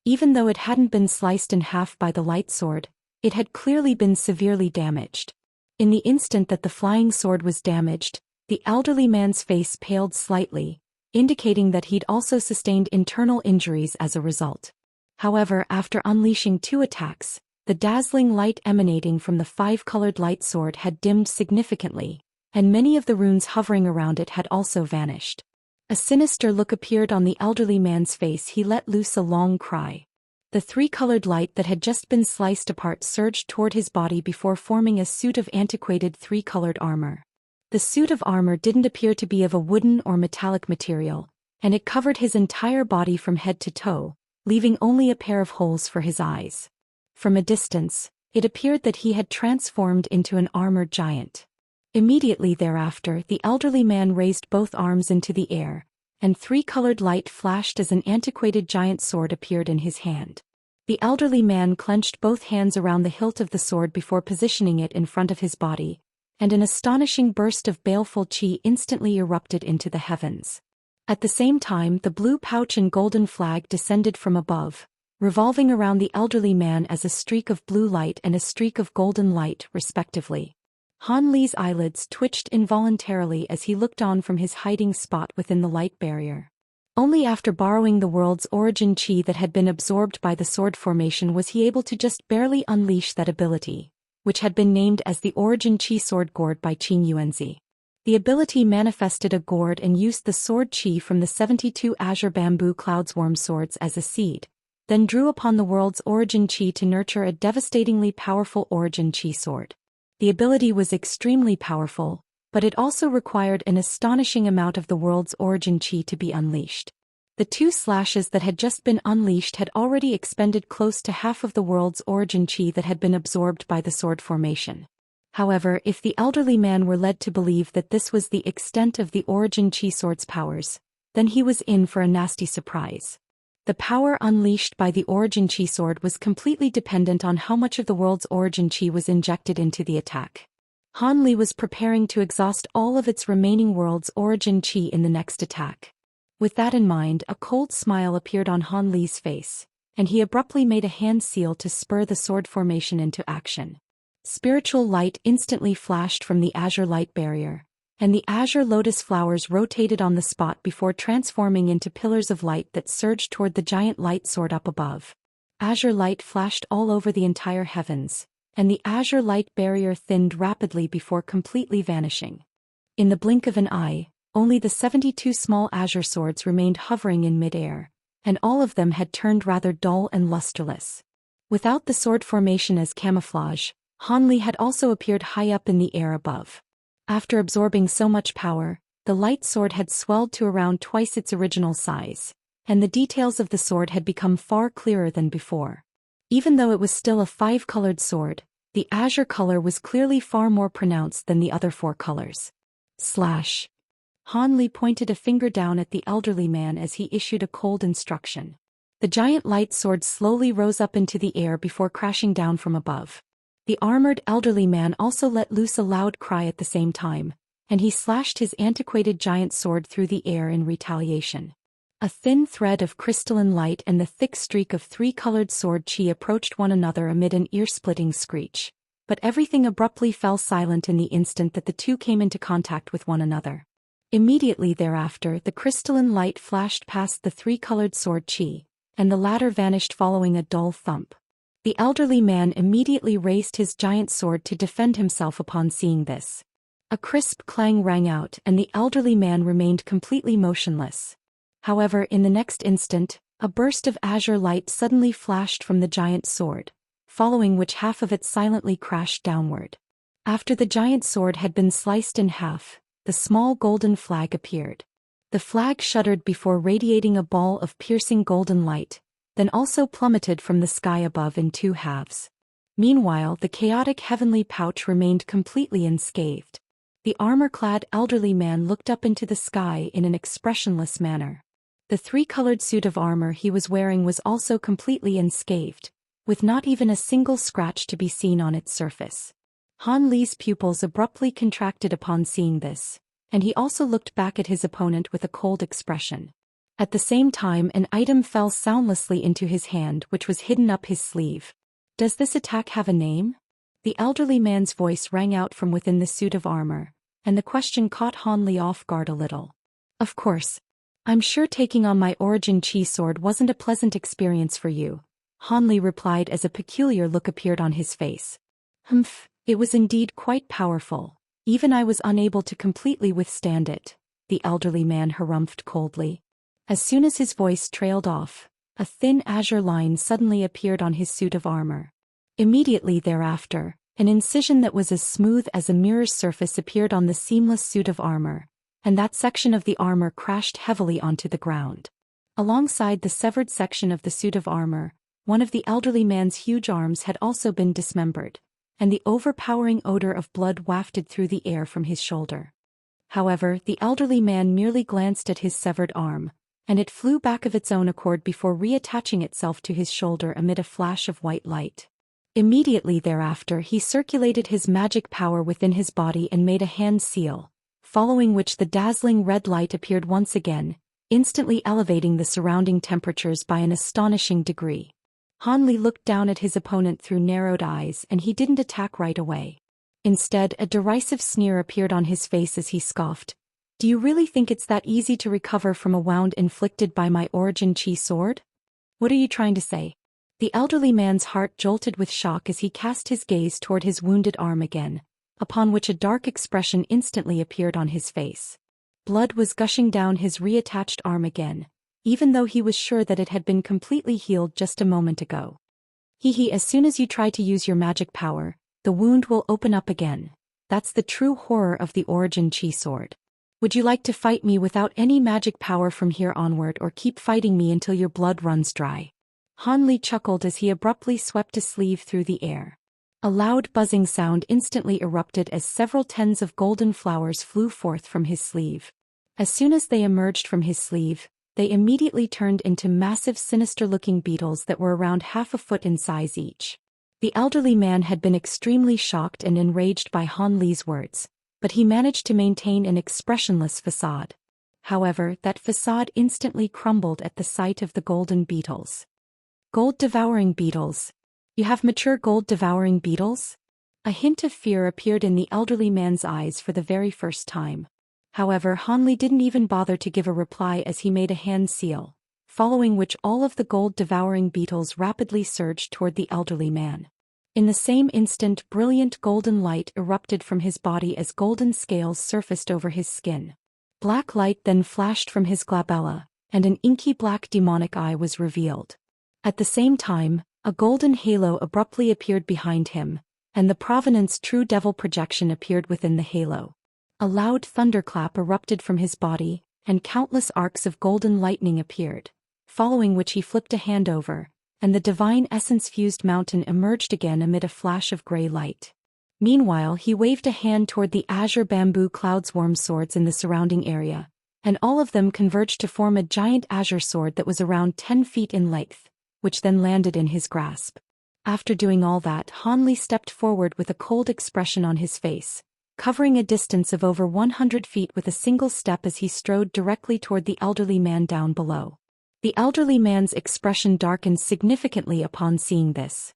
Even though it hadn't been sliced in half by the light sword, it had clearly been severely damaged. In the instant that the flying sword was damaged, the elderly man's face paled slightly, indicating that he'd also sustained internal injuries as a result. However, after unleashing 2 attacks, the dazzling light emanating from the five-colored light sword had dimmed significantly, and many of the runes hovering around it had also vanished. A sinister look appeared on the elderly man's face. He let loose a long cry. The three-colored light that had just been sliced apart surged toward his body before forming a suit of antiquated three-colored armor. The suit of armor didn't appear to be of a wooden or metallic material, and it covered his entire body from head to toe, leaving only a pair of holes for his eyes. From a distance, it appeared that he had transformed into an armored giant. Immediately thereafter, the elderly man raised both arms into the air, and three-colored light flashed as an antiquated giant sword appeared in his hand. The elderly man clenched both hands around the hilt of the sword before positioning it in front of his body, and an astonishing burst of baleful chi instantly erupted into the heavens. At the same time, the blue pouch and golden flag descended from above, revolving around the elderly man as a streak of blue light and a streak of golden light, respectively. Han Li's eyelids twitched involuntarily as he looked on from his hiding spot within the light barrier. Only after borrowing the world's origin chi that had been absorbed by the sword formation was he able to just barely unleash that ability, which had been named as the Origin Chi Sword Gourd by Qing Yuanzi. The ability manifested a gourd and used the sword chi from the 72 azure bamboo cloudswarm swords as a seed, then drew upon the world's origin chi to nurture a devastatingly powerful origin chi sword. The ability was extremely powerful, but it also required an astonishing amount of the world's origin chi to be unleashed. The 2 slashes that had just been unleashed had already expended close to half of the world's origin chi that had been absorbed by the sword formation. However, if the elderly man were led to believe that this was the extent of the origin chi sword's powers, then he was in for a nasty surprise. The power unleashed by the origin chi sword was completely dependent on how much of the world's origin chi was injected into the attack. Han Li was preparing to exhaust all of its remaining world's origin chi in the next attack. With that in mind, a cold smile appeared on Han Li's face, and he abruptly made a hand seal to spur the sword formation into action. Spiritual light instantly flashed from the azure light barrier, and the azure lotus flowers rotated on the spot before transforming into pillars of light that surged toward the giant light sword up above. Azure light flashed all over the entire heavens, and the azure light barrier thinned rapidly before completely vanishing. In the blink of an eye, only the 72 small azure swords remained hovering in midair, and all of them had turned rather dull and lusterless. Without the sword formation as camouflage, Han Li had also appeared high up in the air above. After absorbing so much power, the light sword had swelled to around twice its original size, and the details of the sword had become far clearer than before. Even though it was still a 5-colored sword, the azure color was clearly far more pronounced than the other 4 colors. Slash. Han Li pointed a finger down at the elderly man as he issued a cold instruction. The giant light sword slowly rose up into the air before crashing down from above. The armored elderly man also let loose a loud cry at the same time, and he slashed his antiquated giant sword through the air in retaliation. A thin thread of crystalline light and the thick streak of three-colored sword chi approached one another amid an ear-splitting screech. But everything abruptly fell silent in the instant that the two came into contact with one another. Immediately thereafter, the crystalline light flashed past the three-colored sword chi, and the latter vanished following a dull thump. The elderly man immediately raised his giant sword to defend himself upon seeing this. A crisp clang rang out and the elderly man remained completely motionless. However, in the next instant, a burst of azure light suddenly flashed from the giant sword, following which half of it silently crashed downward. After the giant sword had been sliced in half, the small golden flag appeared. The flag shuddered before radiating a ball of piercing golden light, then also plummeted from the sky above in two halves. Meanwhile, the chaotic heavenly pouch remained completely unscathed. The armor-clad elderly man looked up into the sky in an expressionless manner. The three-colored suit of armor he was wearing was also completely unscathed, with not even a single scratch to be seen on its surface. Han Li's pupils abruptly contracted upon seeing this, and he also looked back at his opponent with a cold expression. At the same time, an item fell soundlessly into his hand which was hidden up his sleeve. "Does this attack have a name?" The elderly man's voice rang out from within the suit of armor, and the question caught Han Li off guard a little. "Of course. I'm sure taking on my origin chi sword wasn't a pleasant experience for you," Han Li replied as a peculiar look appeared on his face. "Humph, it was indeed quite powerful. Even I was unable to completely withstand it," the elderly man harumphed coldly. As soon as his voice trailed off, a thin azure line suddenly appeared on his suit of armor. Immediately thereafter, an incision that was as smooth as a mirror's surface appeared on the seamless suit of armor, and that section of the armor crashed heavily onto the ground. Alongside the severed section of the suit of armor, one of the elderly man's huge arms had also been dismembered, and the overpowering odor of blood wafted through the air from his shoulder. However, the elderly man merely glanced at his severed arm, and it flew back of its own accord before reattaching itself to his shoulder amid a flash of white light. Immediately thereafter he circulated his magic power within his body and made a hand seal, following which the dazzling red light appeared once again, instantly elevating the surrounding temperatures by an astonishing degree. Han Li looked down at his opponent through narrowed eyes and he didn't attack right away. Instead, a derisive sneer appeared on his face as he scoffed. "Do you really think it's that easy to recover from a wound inflicted by my origin chi sword? What are you trying to say?" The elderly man's heart jolted with shock as he cast his gaze toward his wounded arm again, upon which a dark expression instantly appeared on his face. Blood was gushing down his reattached arm again, even though he was sure that it had been completely healed just a moment ago. As soon as you try to use your magic power, the wound will open up again. That's the true horror of the origin chi sword. Would you like to fight me without any magic power from here onward or keep fighting me until your blood runs dry?" Han Li chuckled as he abruptly swept a sleeve through the air. A loud buzzing sound instantly erupted as several tens of golden flowers flew forth from his sleeve. As soon as they emerged from his sleeve, they immediately turned into massive sinister-looking beetles that were around half a foot in size each. The elderly man had been extremely shocked and enraged by Han Li's words, but he managed to maintain an expressionless facade. However, that facade instantly crumbled at the sight of the golden beetles. "Gold-devouring beetles. You have mature gold-devouring beetles?" A hint of fear appeared in the elderly man's eyes for the very first time. However, Han Li didn't even bother to give a reply as he made a hand seal, following which all of the gold-devouring beetles rapidly surged toward the elderly man. In the same instant, brilliant golden light erupted from his body as golden scales surfaced over his skin. Black light then flashed from his glabella, and an inky black demonic eye was revealed. At the same time, a golden halo abruptly appeared behind him, and the Provenance True Devil projection appeared within the halo. A loud thunderclap erupted from his body, and countless arcs of golden lightning appeared, following which he flipped a hand over, and the divine essence-fused mountain emerged again amid a flash of gray light. Meanwhile, he waved a hand toward the azure bamboo cloudswarm swords in the surrounding area, and all of them converged to form a giant azure sword that was around 10 feet in length, which then landed in his grasp. After doing all that, Han Li stepped forward with a cold expression on his face, covering a distance of over 100 feet with a single step as he strode directly toward the elderly man down below. The elderly man's expression darkened significantly upon seeing this.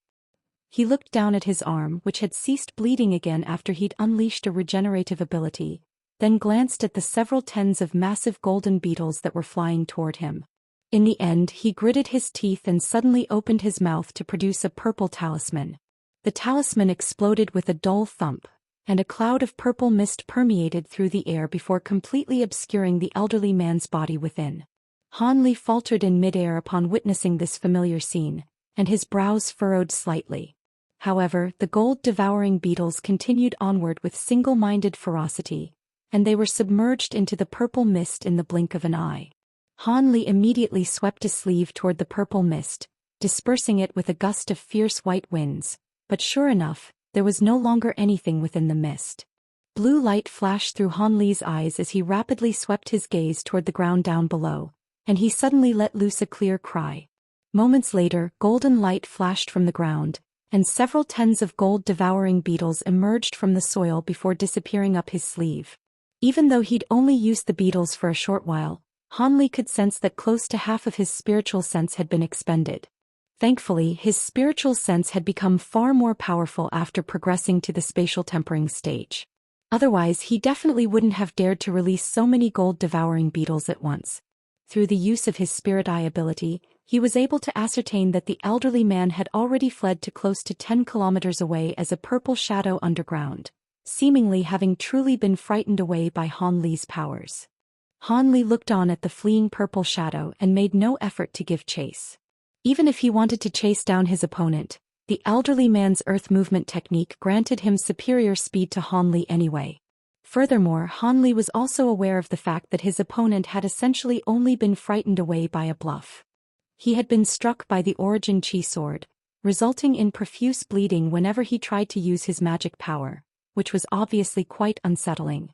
He looked down at his arm, which had ceased bleeding again after he'd unleashed a regenerative ability, then glanced at the several tens of massive golden beetles that were flying toward him. In the end, he gritted his teeth and suddenly opened his mouth to produce a purple talisman. The talisman exploded with a dull thump, and a cloud of purple mist permeated through the air before completely obscuring the elderly man's body within. Han Li faltered in midair upon witnessing this familiar scene, and his brows furrowed slightly. However, the gold-devouring beetles continued onward with single-minded ferocity, and they were submerged into the purple mist in the blink of an eye. Han Li immediately swept a sleeve toward the purple mist, dispersing it with a gust of fierce white winds, but sure enough, there was no longer anything within the mist. Blue light flashed through Han Li's eyes as he rapidly swept his gaze toward the ground down below, and he suddenly let loose a clear cry. Moments later, golden light flashed from the ground, and several tens of gold-devouring beetles emerged from the soil before disappearing up his sleeve. Even though he'd only used the beetles for a short while, Han Li could sense that close to half of his spiritual sense had been expended. Thankfully, his spiritual sense had become far more powerful after progressing to the spatial tempering stage. Otherwise, he definitely wouldn't have dared to release so many gold-devouring beetles at once. Through the use of his spirit eye ability, he was able to ascertain that the elderly man had already fled to close to 10 kilometers away as a purple shadow underground, seemingly having truly been frightened away by Han Li's powers. Han Li looked on at the fleeing purple shadow and made no effort to give chase. Even if he wanted to chase down his opponent, the elderly man's earth movement technique granted him superior speed to Han Li anyway. Furthermore, Han Li was also aware of the fact that his opponent had essentially only been frightened away by a bluff. He had been struck by the Origin Chi sword, resulting in profuse bleeding whenever he tried to use his magic power, which was obviously quite unsettling.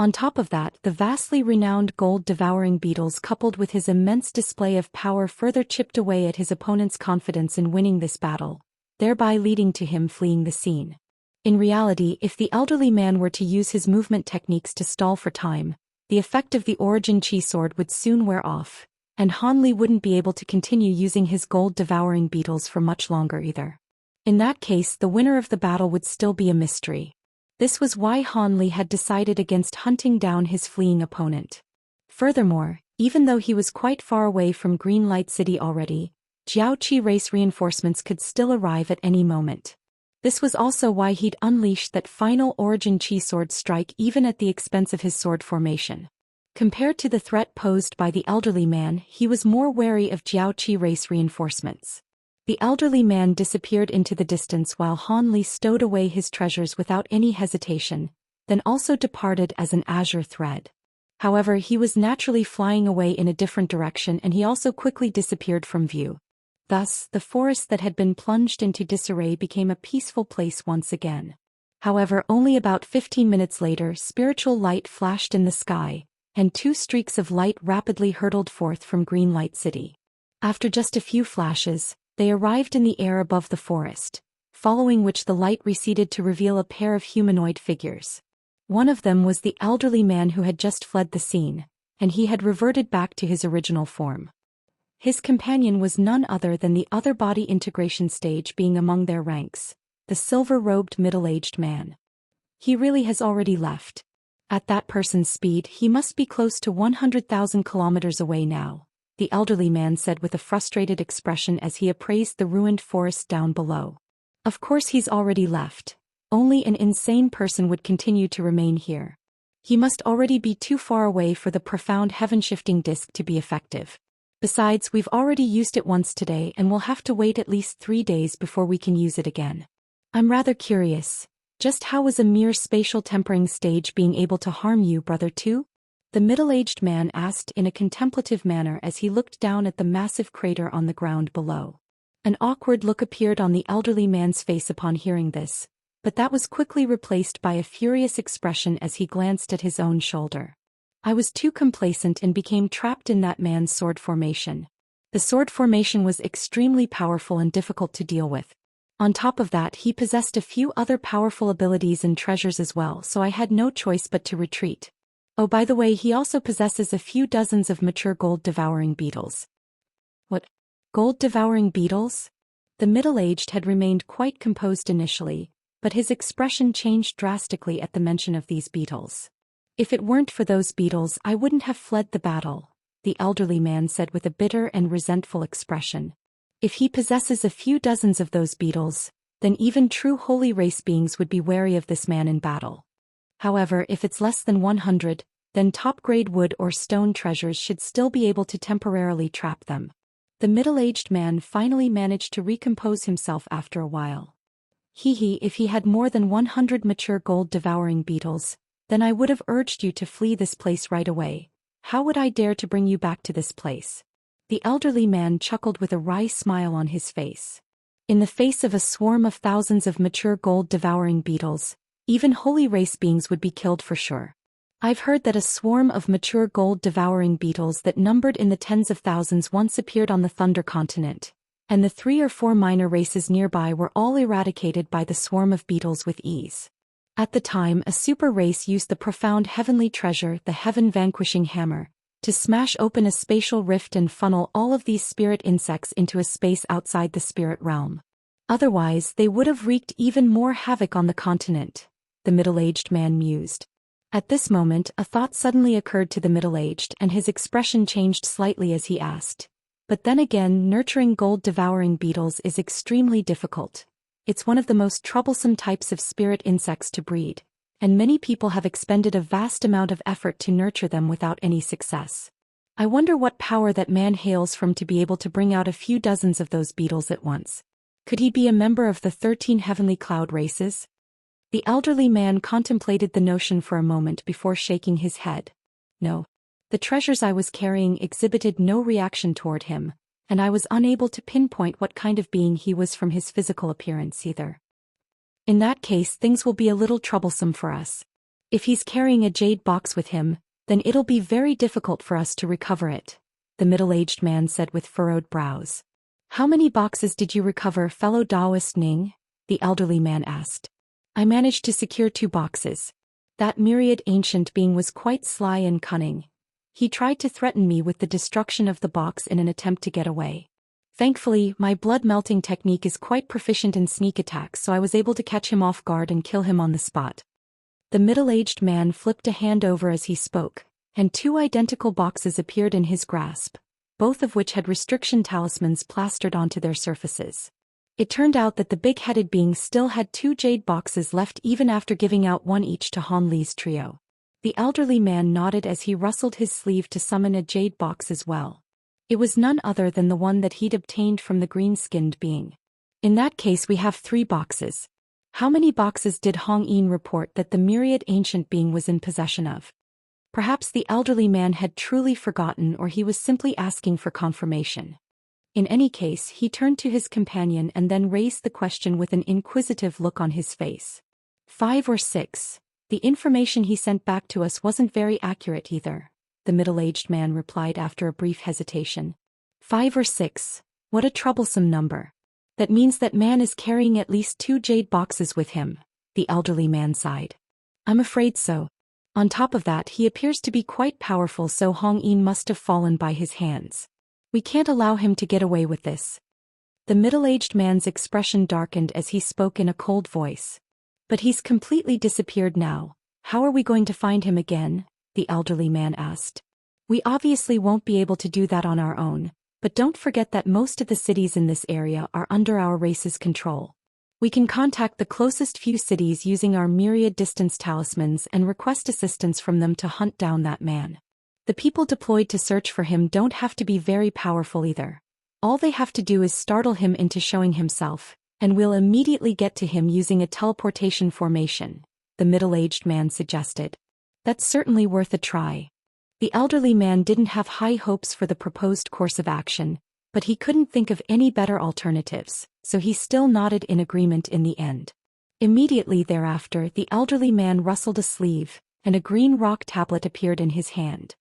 On top of that, the vastly renowned gold-devouring beetles coupled with his immense display of power further chipped away at his opponent's confidence in winning this battle, thereby leading to him fleeing the scene. In reality, if the elderly man were to use his movement techniques to stall for time, the effect of the Origin Chi sword would soon wear off, and Han Li wouldn't be able to continue using his gold-devouring beetles for much longer either. In that case, the winner of the battle would still be a mystery. This was why Han Li had decided against hunting down his fleeing opponent. Furthermore, even though he was quite far away from Green Light City already, Jiaoqi race reinforcements could still arrive at any moment. This was also why he'd unleashed that final Origin Chi sword strike even at the expense of his sword formation. Compared to the threat posed by the elderly man, he was more wary of Jiaoqi race reinforcements. The elderly man disappeared into the distance while Han Li stowed away his treasures without any hesitation, then also departed as an azure thread. However, he was naturally flying away in a different direction and he also quickly disappeared from view. Thus, the forest that had been plunged into disarray became a peaceful place once again. However, only about 15 minutes later, spiritual light flashed in the sky, and 2 streaks of light rapidly hurtled forth from Green Light City. After just a few flashes, they arrived in the air above the forest, following which the light receded to reveal a pair of humanoid figures. One of them was the elderly man who had just fled the scene, and he had reverted back to his original form. His companion was none other than the other body integration stage being among their ranks, the silver-robed middle-aged man. He really has already left. At that person's speed, he must be close to 100,000 kilometers away now, the elderly man said with a frustrated expression as he appraised the ruined forest down below. Of course he's already left. Only an insane person would continue to remain here. He must already be too far away for the profound heaven-shifting disc to be effective. Besides, we've already used it once today and we'll have to wait at least 3 days before we can use it again. I'm rather curious. Just how was a mere spatial tempering stage being able to harm you, brother too? The middle-aged man asked in a contemplative manner as he looked down at the massive crater on the ground below. An awkward look appeared on the elderly man's face upon hearing this, but that was quickly replaced by a furious expression as he glanced at his own shoulder. I was too complacent and became trapped in that man's sword formation. The sword formation was extremely powerful and difficult to deal with. On top of that, he possessed a few other powerful abilities and treasures as well, so I had no choice but to retreat. Oh, by the way, he also possesses a few dozens of mature gold-devouring beetles. What? Gold-devouring beetles? The middle-aged had remained quite composed initially, but his expression changed drastically at the mention of these beetles. If it weren't for those beetles, I wouldn't have fled the battle, the elderly man said with a bitter and resentful expression. If he possesses a few dozens of those beetles, then even true holy race beings would be wary of this man in battle. However, if it's less than 100, then top-grade wood or stone treasures should still be able to temporarily trap them. The middle-aged man finally managed to recompose himself after a while. If he had more than 100 mature gold-devouring beetles, then I would have urged you to flee this place right away. How would I dare to bring you back to this place? The elderly man chuckled with a wry smile on his face. In the face of a swarm of thousands of mature gold-devouring beetles, even holy race beings would be killed for sure. I've heard that a swarm of mature gold-devouring beetles that numbered in the tens of thousands once appeared on the Thunder Continent, and the 3 or 4 minor races nearby were all eradicated by the swarm of beetles with ease. At the time, a super race used the profound heavenly treasure, the heaven-vanquishing hammer, to smash open a spatial rift and funnel all of these spirit insects into a space outside the spirit realm. Otherwise, they would have wreaked even more havoc on the continent, the middle-aged man mused. At this moment, a thought suddenly occurred to the middle-aged, and his expression changed slightly as he asked. But then again, nurturing gold-devouring beetles is extremely difficult. It's one of the most troublesome types of spirit insects to breed, and many people have expended a vast amount of effort to nurture them without any success. I wonder what power that man hails from to be able to bring out a few dozens of those beetles at once. Could he be a member of the 13 heavenly cloud races? The elderly man contemplated the notion for a moment before shaking his head. No. The treasures I was carrying exhibited no reaction toward him, and I was unable to pinpoint what kind of being he was from his physical appearance either. In that case, things will be a little troublesome for us. If he's carrying a jade box with him, then it'll be very difficult for us to recover it, the middle-aged man said with furrowed brows. How many boxes did you recover, fellow Daoist Ning? The elderly man asked. I managed to secure 2 boxes. That myriad ancient being was quite sly and cunning. He tried to threaten me with the destruction of the box in an attempt to get away. Thankfully, my blood-melting technique is quite proficient in sneak attacks, so I was able to catch him off guard and kill him on the spot. The middle-aged man flipped a hand over as he spoke, and 2 identical boxes appeared in his grasp, both of which had restriction talismans plastered onto their surfaces. It turned out that the big-headed being still had 2 jade boxes left even after giving out 1 each to Han Li's trio. The elderly man nodded as he rustled his sleeve to summon a jade box as well. It was none other than the one that he'd obtained from the green-skinned being. In that case, we have 3 boxes. How many boxes did Hong Yin report that the myriad ancient being was in possession of? Perhaps the elderly man had truly forgotten, or he was simply asking for confirmation. In any case, he turned to his companion and then raised the question with an inquisitive look on his face. 5 or 6. The information he sent back to us wasn't very accurate either, the middle-aged man replied after a brief hesitation. 5 or 6. What a troublesome number. That means that man is carrying at least 2 jade boxes with him, the elderly man sighed. I'm afraid so. On top of that, he appears to be quite powerful, so Hong Yin must have fallen by his hands. We can't allow him to get away with this. The middle-aged man's expression darkened as he spoke in a cold voice. But he's completely disappeared now. How are we going to find him again? The elderly man asked. We obviously won't be able to do that on our own, but don't forget that most of the cities in this area are under our race's control. We can contact the closest few cities using our myriad distance talismans and request assistance from them to hunt down that man. The people deployed to search for him don't have to be very powerful either. All they have to do is startle him into showing himself, and we'll immediately get to him using a teleportation formation, the middle-aged man suggested. That's certainly worth a try. The elderly man didn't have high hopes for the proposed course of action, but he couldn't think of any better alternatives, so he still nodded in agreement in the end. Immediately thereafter, the elderly man rustled a sleeve, and a green rock tablet appeared in his hand.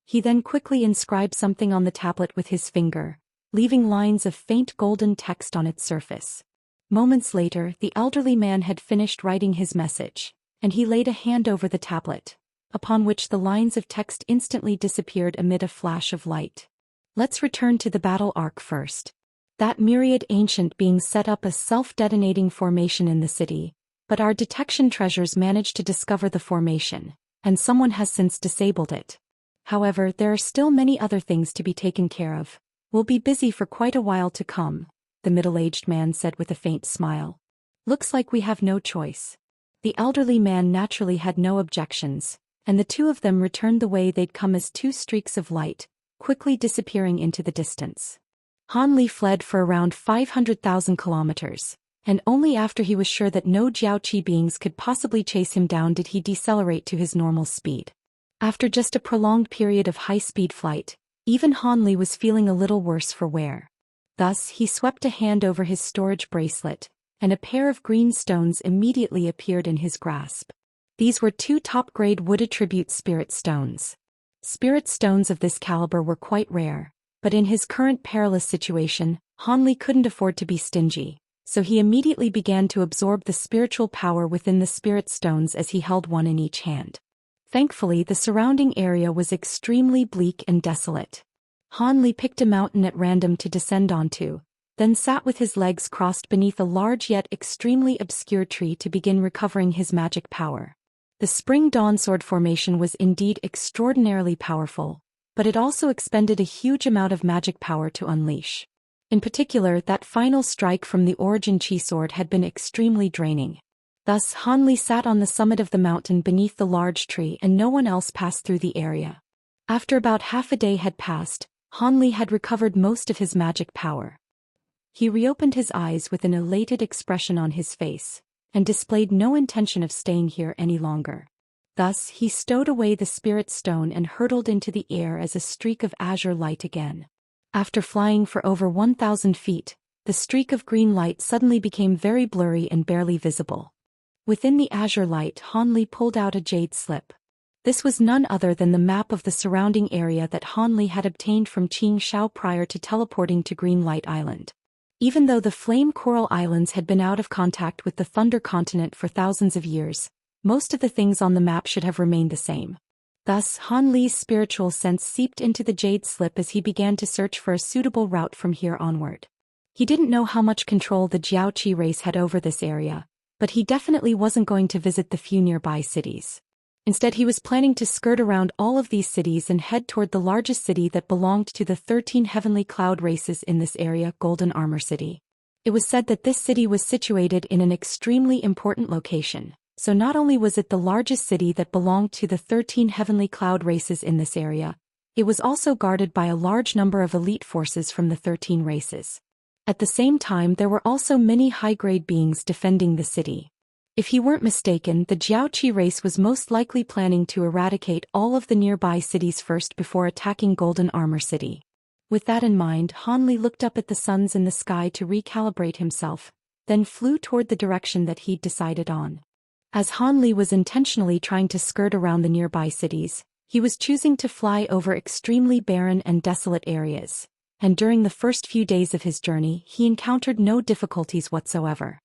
He then quickly inscribed something on the tablet with his finger, leaving lines of faint golden text on its surface. Moments later, the elderly man had finished writing his message, and he laid a hand over the tablet, upon which the lines of text instantly disappeared amid a flash of light. Let's return to the battle arc first. That myriad ancient beings set up a self-detonating formation in the city, but our detection treasures managed to discover the formation, and someone has since disabled it. However, there are still many other things to be taken care of. We'll be busy for quite a while to come, the middle-aged man said with a faint smile. Looks like we have no choice. The elderly man naturally had no objections, and the two of them returned the way they'd come as two streaks of light, quickly disappearing into the distance. Han Li fled for around 500,000 kilometers, and only after he was sure that no Jiaoqi beings could possibly chase him down did he decelerate to his normal speed. After just a prolonged period of high-speed flight, even Han Li was feeling a little worse for wear. Thus, he swept a hand over his storage bracelet, and a pair of green stones immediately appeared in his grasp. These were two top-grade wood attribute spirit stones. Spirit stones of this caliber were quite rare, but in his current perilous situation, Han Li couldn't afford to be stingy, so he immediately began to absorb the spiritual power within the spirit stones as he held one in each hand. Thankfully, the surrounding area was extremely bleak and desolate. Han Li picked a mountain at random to descend onto, then sat with his legs crossed beneath a large yet extremely obscure tree to begin recovering his magic power. The Spring Dawn Sword formation was indeed extraordinarily powerful, but it also expended a huge amount of magic power to unleash. In particular, that final strike from the Origin Chi sword had been extremely draining. Thus, Han Li sat on the summit of the mountain beneath the large tree and no one else passed through the area. After about half a day had passed, Han Li had recovered most of his magic power. He reopened his eyes with an elated expression on his face, and displayed no intention of staying here any longer. Thus, he stowed away the spirit stone and hurtled into the air as a streak of azure light again. After flying for over 1,000 feet, the streak of green light suddenly became very blurry and barely visible. Within the azure light, Han Li pulled out a jade slip. This was none other than the map of the surrounding area that Han Li had obtained from Xianxia prior to teleporting to Green Light Island. Even though the Flame Coral Islands had been out of contact with the Thunder Continent for thousands of years, most of the things on the map should have remained the same. Thus, Han Li's spiritual sense seeped into the jade slip as he began to search for a suitable route from here onward. He didn't know how much control the Jiaoqi race had over this area, but he definitely wasn't going to visit the few nearby cities. Instead, he was planning to skirt around all of these cities and head toward the largest city that belonged to the 13 heavenly cloud races in this area, Golden Armor City. It was said that this city was situated in an extremely important location, so not only was it the largest city that belonged to the 13 heavenly cloud races in this area, it was also guarded by a large number of elite forces from the 13 races. At the same time, there were also many high-grade beings defending the city. If he weren't mistaken, the Jiaoqi race was most likely planning to eradicate all of the nearby cities first before attacking Golden Armor City. With that in mind, Han Li looked up at the suns in the sky to recalibrate himself, then flew toward the direction that he'd decided on. As Han Li was intentionally trying to skirt around the nearby cities, he was choosing to fly over extremely barren and desolate areas, and during the first few days of his journey he encountered no difficulties whatsoever.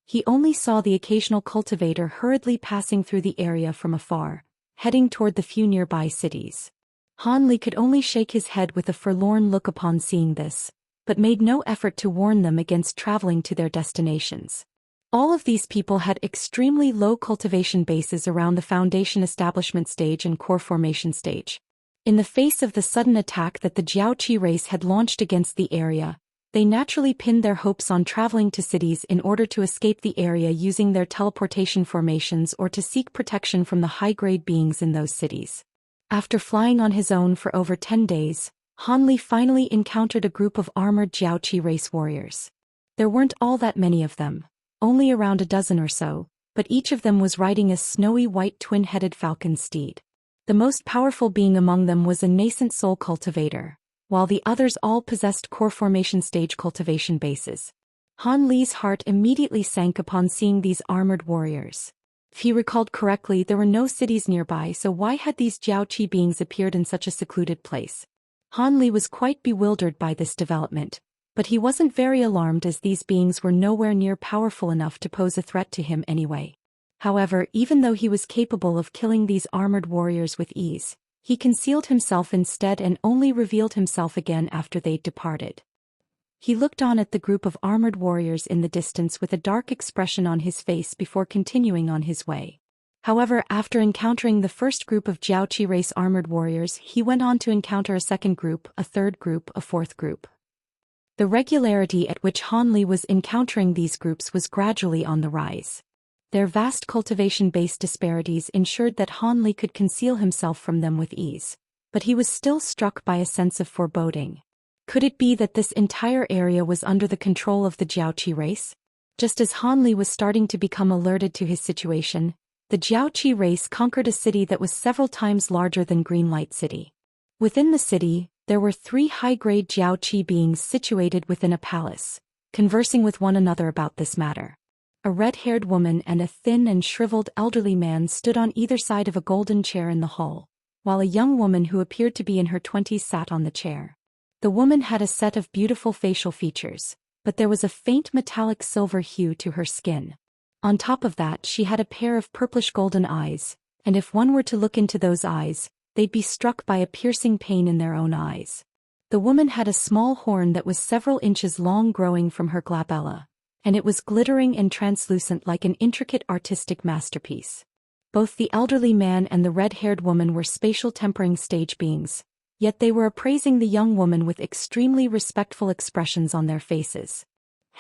He only saw the occasional cultivator hurriedly passing through the area from afar, heading toward the few nearby cities. Han Li could only shake his head with a forlorn look upon seeing this, but made no effort to warn them against traveling to their destinations. All of these people had extremely low cultivation bases around the foundation establishment stage and core formation stage. In the face of the sudden attack that the Jiaoqi race had launched against the area, they naturally pinned their hopes on traveling to cities in order to escape the area using their teleportation formations or to seek protection from the high-grade beings in those cities. After flying on his own for over 10 days, Han Li finally encountered a group of armored Jiaoqi race warriors. There weren't all that many of them, only around a dozen or so, but each of them was riding a snowy white twin-headed falcon steed. The most powerful being among them was a nascent soul cultivator, while the others all possessed core formation stage cultivation bases. Han Li's heart immediately sank upon seeing these armored warriors. If he recalled correctly, there were no cities nearby, so why had these Jiaoqi beings appeared in such a secluded place? Han Li was quite bewildered by this development, But he wasn't very alarmed as these beings were nowhere near powerful enough to pose a threat to him anyway. However, even though he was capable of killing these armored warriors with ease, he concealed himself instead and only revealed himself again after they'd departed. He looked on at the group of armored warriors in the distance with a dark expression on his face before continuing on his way. However, after encountering the first group of Jiaoqi race armored warriors, he went on to encounter a second group, a third group, a fourth group. The regularity at which Han Li was encountering these groups was gradually on the rise. Their vast cultivation-based disparities ensured that Han Li could conceal himself from them with ease, but he was still struck by a sense of foreboding. Could it be that this entire area was under the control of the Jiaoqi race? Just as Han Li was starting to become alerted to his situation, the Jiaoqi race conquered a city that was several times larger than Greenlight City. Within the city, there were 3 high-grade Jiaoqi beings situated within a palace, conversing with one another about this matter. A red-haired woman and a thin and shriveled elderly man stood on either side of a golden chair in the hall, while a young woman who appeared to be in her 20s sat on the chair. The woman had a set of beautiful facial features, but there was a faint metallic silver hue to her skin. On top of that, she had a pair of purplish-golden eyes, and if one were to look into those eyes, they'd be struck by a piercing pain in their own eyes. The woman had a small horn that was several inches long growing from her glabella, and it was glittering and translucent like an intricate artistic masterpiece. Both the elderly man and the red-haired woman were spatial tempering stage beings, yet they were appraising the young woman with extremely respectful expressions on their faces.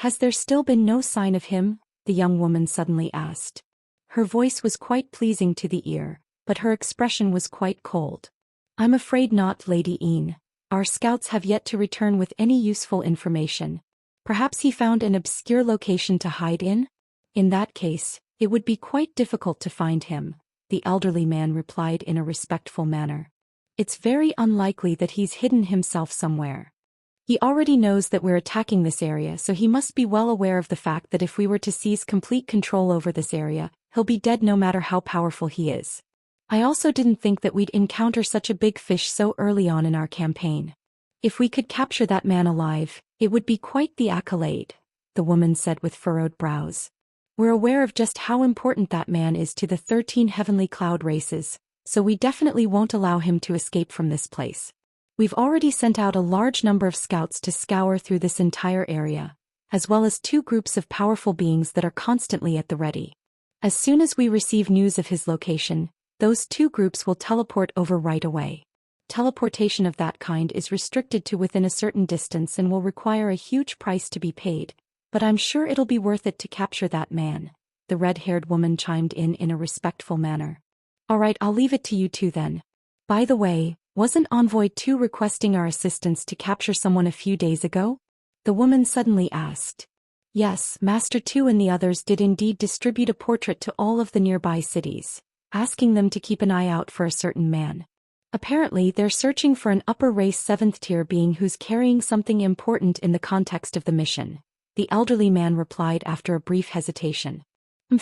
"Has there still been no sign of him?" the young woman suddenly asked. Her voice was quite pleasing to the ear, but her expression was quite cold. "I'm afraid not, Lady Yin. Our scouts have yet to return with any useful information. Perhaps he found an obscure location to hide in? In that case, it would be quite difficult to find him," the elderly man replied in a respectful manner. "It's very unlikely that he's hidden himself somewhere. He already knows that we're attacking this area, so he must be well aware of the fact that if we were to seize complete control over this area, he'll be dead no matter how powerful he is. I also didn't think that we'd encounter such a big fish so early on in our campaign. If we could capture that man alive, it would be quite the accolade," the woman said with furrowed brows. "We're aware of just how important that man is to the 13 heavenly cloud races, so we definitely won't allow him to escape from this place. We've already sent out a large number of scouts to scour through this entire area, as well as 2 groups of powerful beings that are constantly at the ready. As soon as we receive news of his location, those 2 groups will teleport over right away. Teleportation of that kind is restricted to within a certain distance and will require a huge price to be paid, but I'm sure it'll be worth it to capture that man," the red-haired woman chimed in a respectful manner. "Alright, I'll leave it to you 2 then. By the way, wasn't Envoy 2 requesting our assistance to capture someone a few days ago?" the woman suddenly asked. "Yes, Master 2 and the others did indeed distribute a portrait to all of the nearby cities, asking them to keep an eye out for a certain man. Apparently they're searching for an upper race 7th tier being who's carrying something important in the context of the mission," the elderly man replied after a brief hesitation.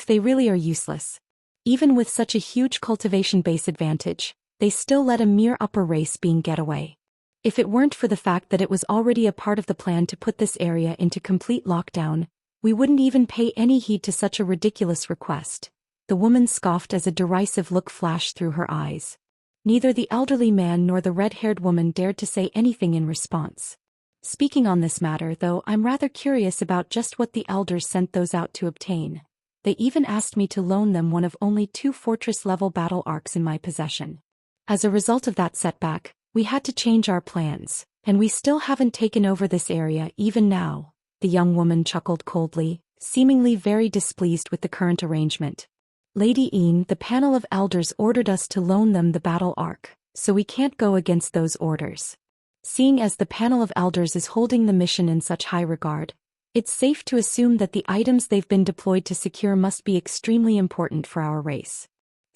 They really are useless. Even with such a huge cultivation base advantage, they still let a mere upper race being get away. If it weren't for the fact that it was already a part of the plan to put this area into complete lockdown, we wouldn't even pay any heed to such a ridiculous request," the woman scoffed as a derisive look flashed through her eyes. Neither the elderly man nor the red-haired woman dared to say anything in response. "Speaking on this matter, though, I'm rather curious about just what the elders sent those out to obtain. They even asked me to loan them one of only 2 fortress-level battle arcs in my possession. As a result of that setback, we had to change our plans, and we still haven't taken over this area even now," the young woman chuckled coldly, seemingly very displeased with the current arrangement. "Lady Yin, the panel of elders ordered us to loan them the battle arc, so we can't go against those orders. Seeing as the panel of elders is holding the mission in such high regard, it's safe to assume that the items they've been deployed to secure must be extremely important for our race.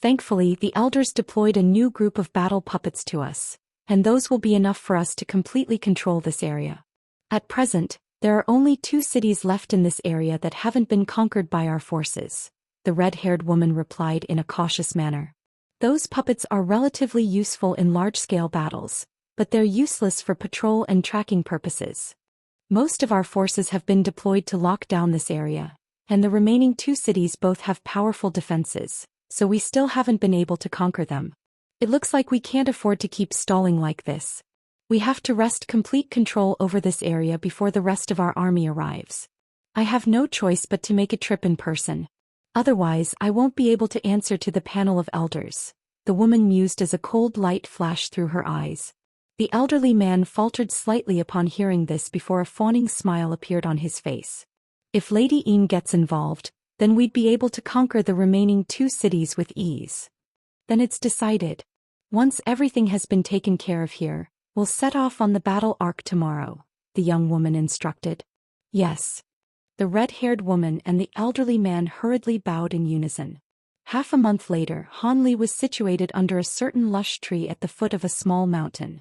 Thankfully, the elders deployed a new group of battle puppets to us, and those will be enough for us to completely control this area. At present, there are only 2 cities left in this area that haven't been conquered by our forces," the red-haired woman replied in a cautious manner. "Those puppets are relatively useful in large-scale battles, but they're useless for patrol and tracking purposes. Most of our forces have been deployed to lock down this area, and the remaining two cities both have powerful defenses, so we still haven't been able to conquer them. It looks like we can't afford to keep stalling like this. We have to wrest complete control over this area before the rest of our army arrives. I have no choice but to make a trip in person. Otherwise, I won't be able to answer to the panel of elders, the woman mused as a cold light flashed through her eyes. The elderly man faltered slightly upon hearing this before a fawning smile appeared on his face. If Lady Yin gets involved, then we'd be able to conquer the remaining two cities with ease. Then it's decided. Once everything has been taken care of here, we'll set off on the battle arc tomorrow, the young woman instructed. Yes. The red-haired woman and the elderly man hurriedly bowed in unison. Half a month later, Han Li was situated under a certain lush tree at the foot of a small mountain.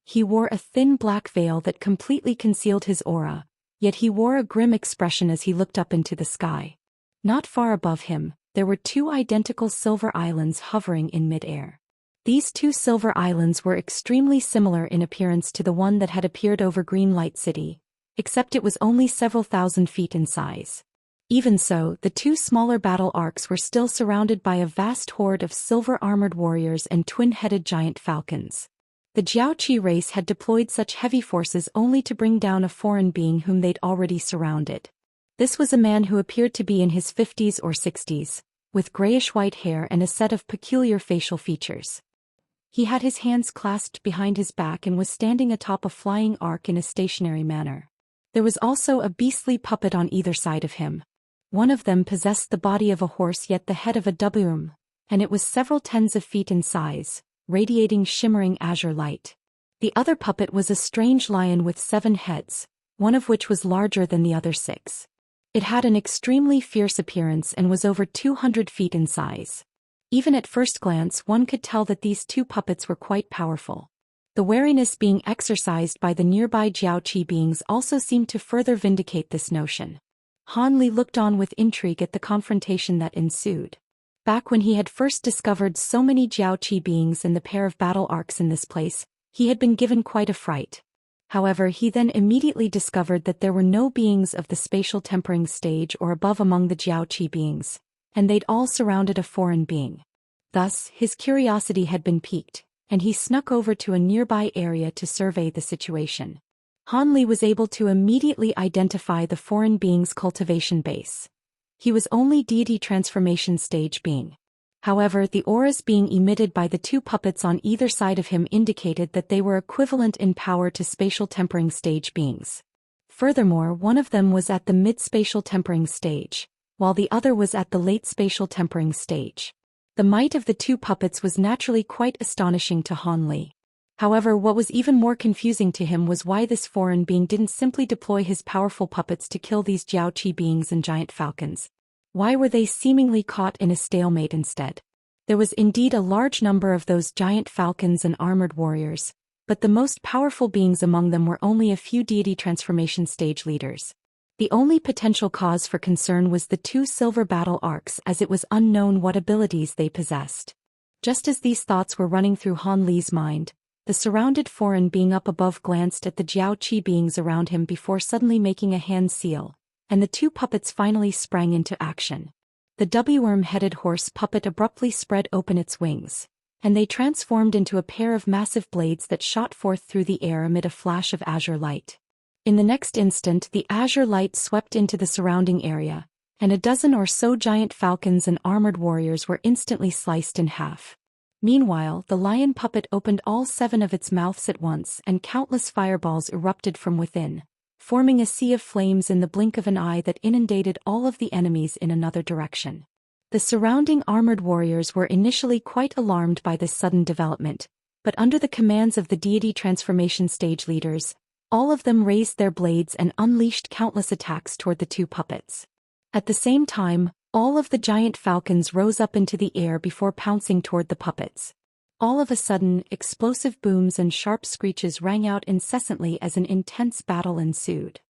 He wore a thin black veil that completely concealed his aura, yet he wore a grim expression as he looked up into the sky. Not far above him, there were two identical silver islands hovering in mid-air. These two silver islands were extremely similar in appearance to the one that had appeared over Green Light City, except it was only several thousand feet in size. Even so, the two smaller battle arcs were still surrounded by a vast horde of silver-armored warriors and twin-headed giant falcons. The Jiaoqi race had deployed such heavy forces only to bring down a foreign being whom they'd already surrounded. This was a man who appeared to be in his 50s or 60s, with grayish-white hair and a set of peculiar facial features. He had his hands clasped behind his back and was standing atop a flying arc in a stationary manner. There was also a beastly puppet on either side of him. One of them possessed the body of a horse yet the head of a double, and it was several tens of feet in size, radiating shimmering azure light. The other puppet was a strange lion with 7 heads, one of which was larger than the other 6. It had an extremely fierce appearance and was over 200 feet in size. Even at first glance one could tell that these two puppets were quite powerful. The wariness being exercised by the nearby Jiaoqi beings also seemed to further vindicate this notion. Han Li looked on with intrigue at the confrontation that ensued. Back when he had first discovered so many Jiaoqi beings and the pair of battle arcs in this place, he had been given quite a fright. However, he then immediately discovered that there were no beings of the spatial tempering stage or above among the Jiaoqi beings, and they'd all surrounded a foreign being. Thus, his curiosity had been piqued, and he snuck over to a nearby area to survey the situation. Han Li was able to immediately identify the foreign being's cultivation base. He was only deity transformation stage being. However, the auras being emitted by the two puppets on either side of him indicated that they were equivalent in power to spatial tempering stage beings. Furthermore, one of them was at the mid-spatial tempering stage, while the other was at the late spatial tempering stage. The might of the two puppets was naturally quite astonishing to Han Li. However, what was even more confusing to him was why this foreign being didn't simply deploy his powerful puppets to kill these Jiaoqi beings and giant falcons. Why were they seemingly caught in a stalemate instead? There was indeed a large number of those giant falcons and armored warriors, but the most powerful beings among them were only a few deity transformation stage leaders. The only potential cause for concern was the two silver battle arcs, as it was unknown what abilities they possessed. Just as these thoughts were running through Han Li's mind, the surrounded foreign being up above glanced at the Jiaoqi beings around him before suddenly making a hand seal, and the two puppets finally sprang into action. The W-worm-headed horse puppet abruptly spread open its wings, and they transformed into a pair of massive blades that shot forth through the air amid a flash of azure light. In the next instant, the azure light swept into the surrounding area, and a dozen or so giant falcons and armored warriors were instantly sliced in half. Meanwhile, the lion puppet opened all 7 of its mouths at once and countless fireballs erupted from within, forming a sea of flames in the blink of an eye that inundated all of the enemies in another direction. The surrounding armored warriors were initially quite alarmed by this sudden development, but under the commands of the deity transformation stage leaders, all of them raised their blades and unleashed countless attacks toward the two puppets. At the same time, all of the giant falcons rose up into the air before pouncing toward the puppets. All of a sudden, explosive booms and sharp screeches rang out incessantly as an intense battle ensued.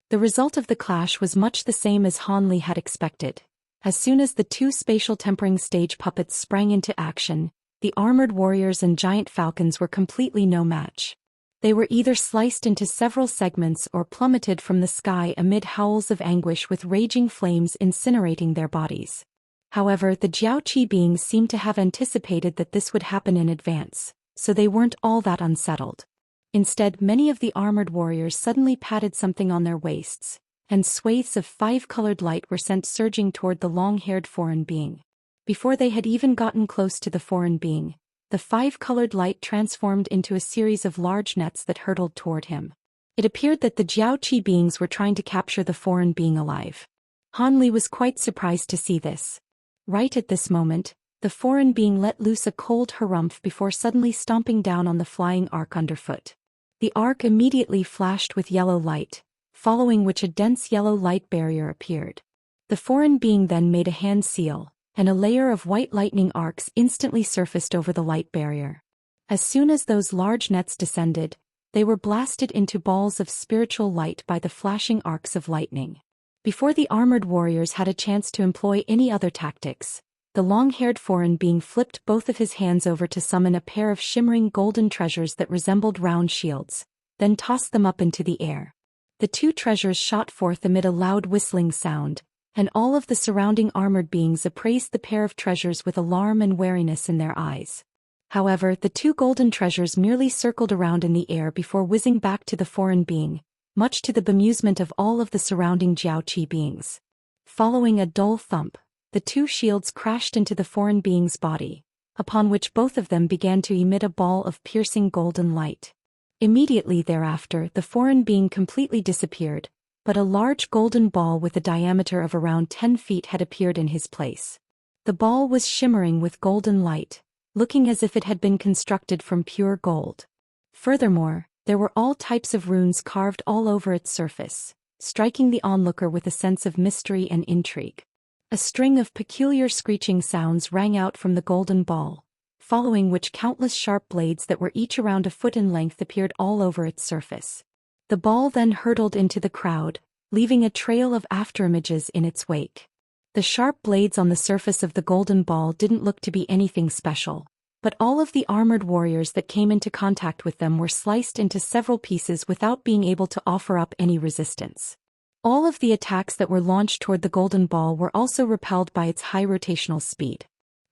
The result of the clash was much the same as Han Li had expected. As soon as the two spatial tempering stage puppets sprang into action, the armored warriors and giant falcons were completely no match. They were either sliced into several segments or plummeted from the sky amid howls of anguish with raging flames incinerating their bodies. However, the Jiaoqi beings seemed to have anticipated that this would happen in advance, so they weren't all that unsettled. Instead, many of the armored warriors suddenly patted something on their waists, and swathes of five-colored light were sent surging toward the long-haired foreign being. Before they had even gotten close to the foreign being, the five-colored light transformed into a series of large nets that hurtled toward him. It appeared that the Jiaoqi beings were trying to capture the foreign being alive. Han Li was quite surprised to see this. Right at this moment, the foreign being let loose a cold harumph before suddenly stomping down on the flying ark underfoot. The ark immediately flashed with yellow light, following which a dense yellow light barrier appeared. The foreign being then made a hand seal, and a layer of white lightning arcs instantly surfaced over the light barrier. As soon as those large nets descended, they were blasted into balls of spiritual light by the flashing arcs of lightning. Before the armored warriors had a chance to employ any other tactics, the long-haired foreign being flipped both of his hands over to summon a pair of shimmering golden treasures that resembled round shields, then tossed them up into the air. The two treasures shot forth amid a loud whistling sound, and all of the surrounding armored beings appraised the pair of treasures with alarm and wariness in their eyes. However, the two golden treasures merely circled around in the air before whizzing back to the foreign being, much to the bemusement of all of the surrounding Jiaoqi beings. Following a dull thump, the two shields crashed into the foreign being's body, upon which both of them began to emit a ball of piercing golden light. Immediately thereafter, the foreign being completely disappeared, but a large golden ball with a diameter of around 10 feet had appeared in his place. The ball was shimmering with golden light, looking as if it had been constructed from pure gold. Furthermore, there were all types of runes carved all over its surface, striking the onlooker with a sense of mystery and intrigue. A string of peculiar screeching sounds rang out from the golden ball, following which countless sharp blades that were each around a foot in length appeared all over its surface. The ball then hurtled into the crowd, leaving a trail of afterimages in its wake. The sharp blades on the surface of the golden ball didn't look to be anything special, but all of the armored warriors that came into contact with them were sliced into several pieces without being able to offer up any resistance. All of the attacks that were launched toward the golden ball were also repelled by its high rotational speed.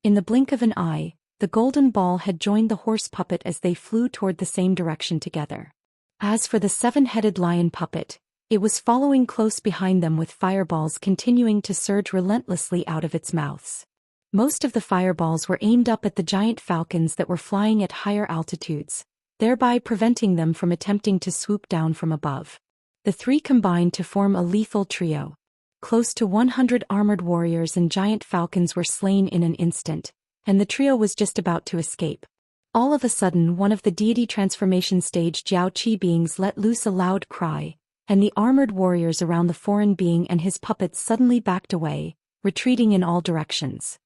In the blink of an eye, the golden ball had joined the horse puppet as they flew toward the same direction together. As for the seven-headed lion puppet, it was following close behind them with fireballs continuing to surge relentlessly out of its mouths. Most of the fireballs were aimed up at the giant falcons that were flying at higher altitudes, thereby preventing them from attempting to swoop down from above. The three combined to form a lethal trio. Close to 100 armored warriors and giant falcons were slain in an instant, and the trio was just about to escape. All of a sudden, one of the deity transformation stage Jiaoqi beings let loose a loud cry, and the armored warriors around the foreign being and his puppets suddenly backed away, retreating in all directions.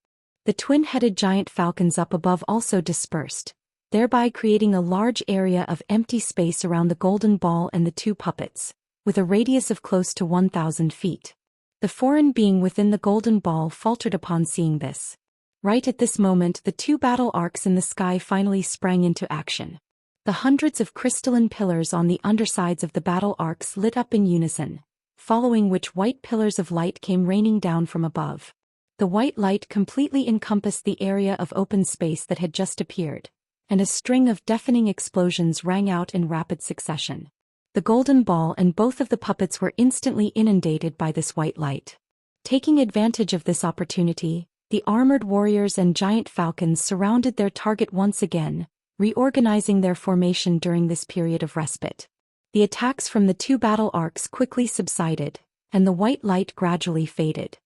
The twin-headed giant falcons up above also dispersed, thereby creating a large area of empty space around the golden ball and the two puppets, with a radius of close to 1,000 feet. The foreign being within the golden ball faltered upon seeing this. Right at this moment, the two battle arcs in the sky finally sprang into action. The hundreds of crystalline pillars on the undersides of the battle arcs lit up in unison, following which white pillars of light came raining down from above. The white light completely encompassed the area of open space that had just appeared, and a string of deafening explosions rang out in rapid succession. The golden ball and both of the puppets were instantly inundated by this white light. Taking advantage of this opportunity, the armored warriors and giant falcons surrounded their target once again, reorganizing their formation during this period of respite. The attacks from the two battle arcs quickly subsided, and the white light gradually faded.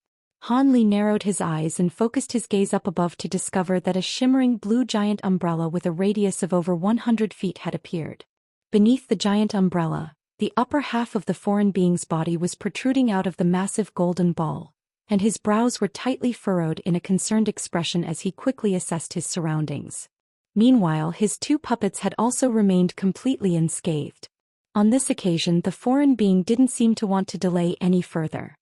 Han Li narrowed his eyes and focused his gaze up above to discover that a shimmering blue giant umbrella with a radius of over 100 feet had appeared. Beneath the giant umbrella, the upper half of the foreign being's body was protruding out of the massive golden ball, and his brows were tightly furrowed in a concerned expression as he quickly assessed his surroundings. Meanwhile, his two puppets had also remained completely unscathed. On this occasion, the foreign being didn't seem to want to delay any further.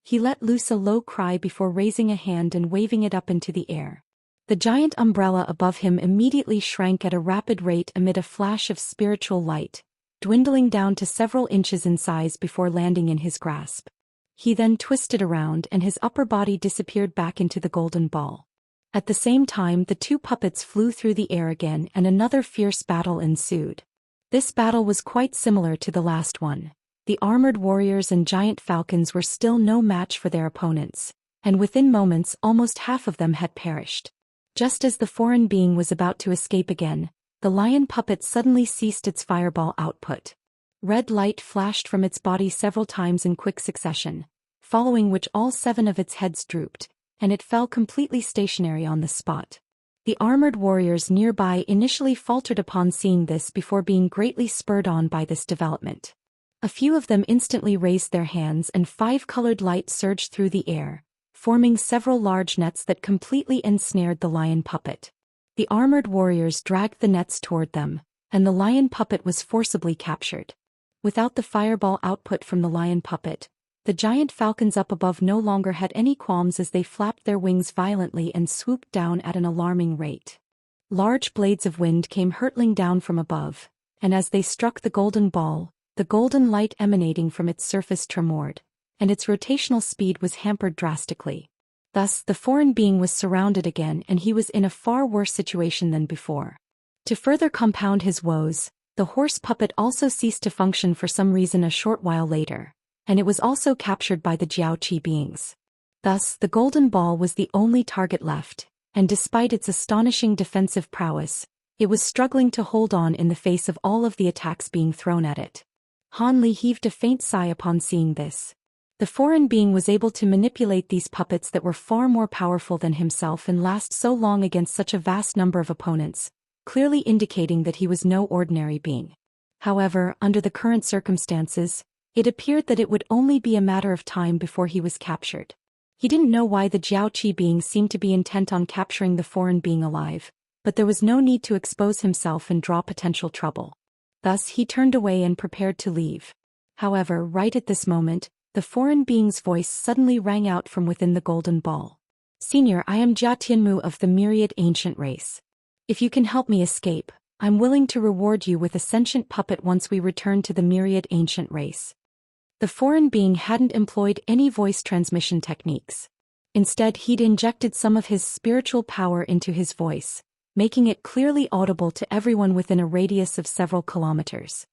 He let loose a low cry before raising a hand and waving it up into the air. The giant umbrella above him immediately shrank at a rapid rate amid a flash of spiritual light, dwindling down to several inches in size before landing in his grasp. He then twisted around and his upper body disappeared back into the golden ball. At the same time, the two puppets flew through the air again and another fierce battle ensued. This battle was quite similar to the last one. The armored warriors and giant falcons were still no match for their opponents, and within moments almost half of them had perished. Just as the foreign being was about to escape again, the lion puppet suddenly ceased its fireball output. Red light flashed from its body several times in quick succession, following which all 7 of its heads drooped, and it fell completely stationary on the spot. The armored warriors nearby initially faltered upon seeing this before being greatly spurred on by this development. A few of them instantly raised their hands and 5-colored light surged through the air, forming several large nets that completely ensnared the lion puppet. The armored warriors dragged the nets toward them, and the lion puppet was forcibly captured. Without the fireball output from the lion puppet, the giant falcons up above no longer had any qualms as they flapped their wings violently and swooped down at an alarming rate. Large blades of wind came hurtling down from above, and as they struck the golden ball, the golden light emanating from its surface tremored, and its rotational speed was hampered drastically. Thus, the foreign being was surrounded again and he was in a far worse situation than before. To further compound his woes, the horse puppet also ceased to function for some reason a short while later, and it was also captured by the Jiaoqi beings. Thus, the golden ball was the only target left, and despite its astonishing defensive prowess, it was struggling to hold on in the face of all of the attacks being thrown at it. Han Li heaved a faint sigh upon seeing this. The foreign being was able to manipulate these puppets that were far more powerful than himself and last so long against such a vast number of opponents, clearly indicating that he was no ordinary being. However, under the current circumstances, it appeared that it would only be a matter of time before he was captured. He didn't know why the Jiaoqi beings seemed to be intent on capturing the foreign being alive, but there was no need to expose himself and draw potential trouble. Thus he turned away and prepared to leave. However, right at this moment, the foreign being's voice suddenly rang out from within the golden ball. "Senior, I am Jia Tianmu of the Myriad Ancient Race. If you can help me escape, I'm willing to reward you with a sentient puppet once we return to the Myriad Ancient Race." The foreign being hadn't employed any voice transmission techniques. Instead, he'd injected some of his spiritual power into his voice, making it clearly audible to everyone within a radius of several kilometers.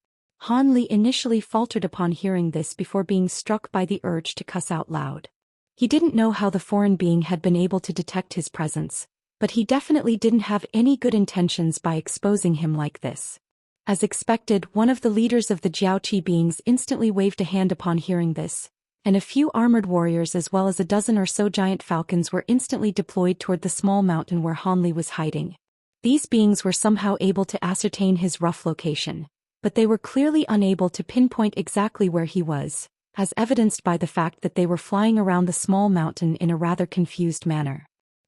Han Li initially faltered upon hearing this before being struck by the urge to cuss out loud. He didn't know how the foreign being had been able to detect his presence, but he definitely didn't have any good intentions by exposing him like this. As expected, one of the leaders of the Jiaoqi beings instantly waved a hand upon hearing this, and a few armored warriors as well as a dozen or so giant falcons were instantly deployed toward the small mountain where Han Li was hiding. These beings were somehow able to ascertain his rough location, but they were clearly unable to pinpoint exactly where he was, as evidenced by the fact that they were flying around the small mountain in a rather confused manner.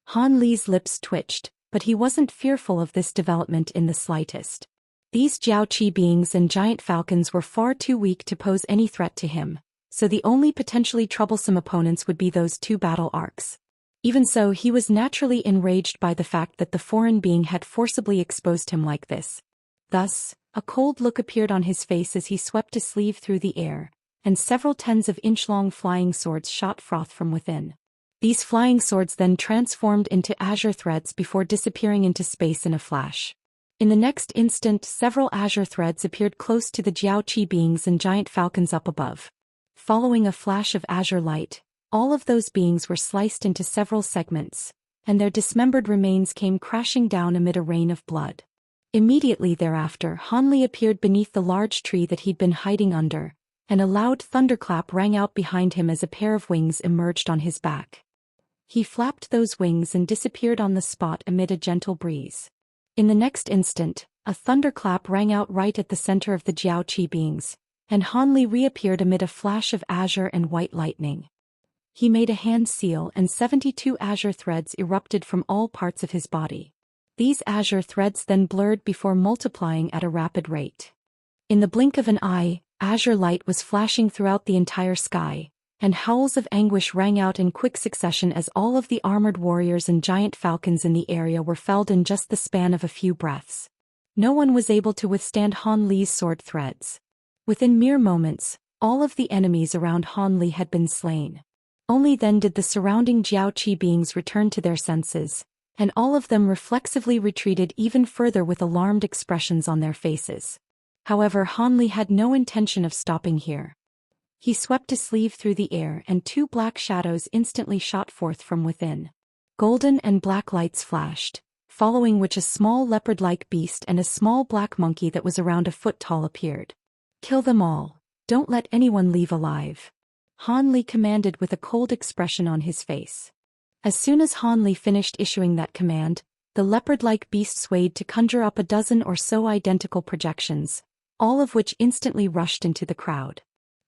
Han Li's lips twitched, but he wasn't fearful of this development in the slightest. These Jiaoqi beings and giant falcons were far too weak to pose any threat to him, so the only potentially troublesome opponents would be those 2 battle arcs. Even so, he was naturally enraged by the fact that the foreign being had forcibly exposed him like this. Thus, a cold look appeared on his face as he swept a sleeve through the air, and several tens of inch-long flying swords shot froth from within. These flying swords then transformed into azure threads before disappearing into space in a flash. In the next instant, several azure threads appeared close to the Jiaoqi beings and giant falcons up above. Following a flash of azure light, all of those beings were sliced into several segments, and their dismembered remains came crashing down amid a rain of blood. Immediately thereafter, Han Li appeared beneath the large tree that he'd been hiding under, and a loud thunderclap rang out behind him as a pair of wings emerged on his back. He flapped those wings and disappeared on the spot amid a gentle breeze. In the next instant, a thunderclap rang out right at the center of the Jiaoqi beings, and Han Li reappeared amid a flash of azure and white lightning. He made a hand seal and 72 azure threads erupted from all parts of his body. These azure threads then blurred before multiplying at a rapid rate. In the blink of an eye, azure light was flashing throughout the entire sky, and howls of anguish rang out in quick succession as all of the armored warriors and giant falcons in the area were felled in just the span of a few breaths. No one was able to withstand Han Li's sword threads. Within mere moments, all of the enemies around Han Li had been slain. Only then did the surrounding Jiaoqi beings return to their senses, and all of them reflexively retreated even further with alarmed expressions on their faces. However, Han Li had no intention of stopping here. He swept his sleeve through the air and two black shadows instantly shot forth from within. Golden and black lights flashed, following which a small leopard-like beast and a small black monkey that was around a foot tall appeared. "Kill them all. Don't let anyone leave alive," Han Li commanded with a cold expression on his face. As soon as Han Li finished issuing that command, the leopard-like beast swayed to conjure up a dozen or so identical projections, all of which instantly rushed into the crowd.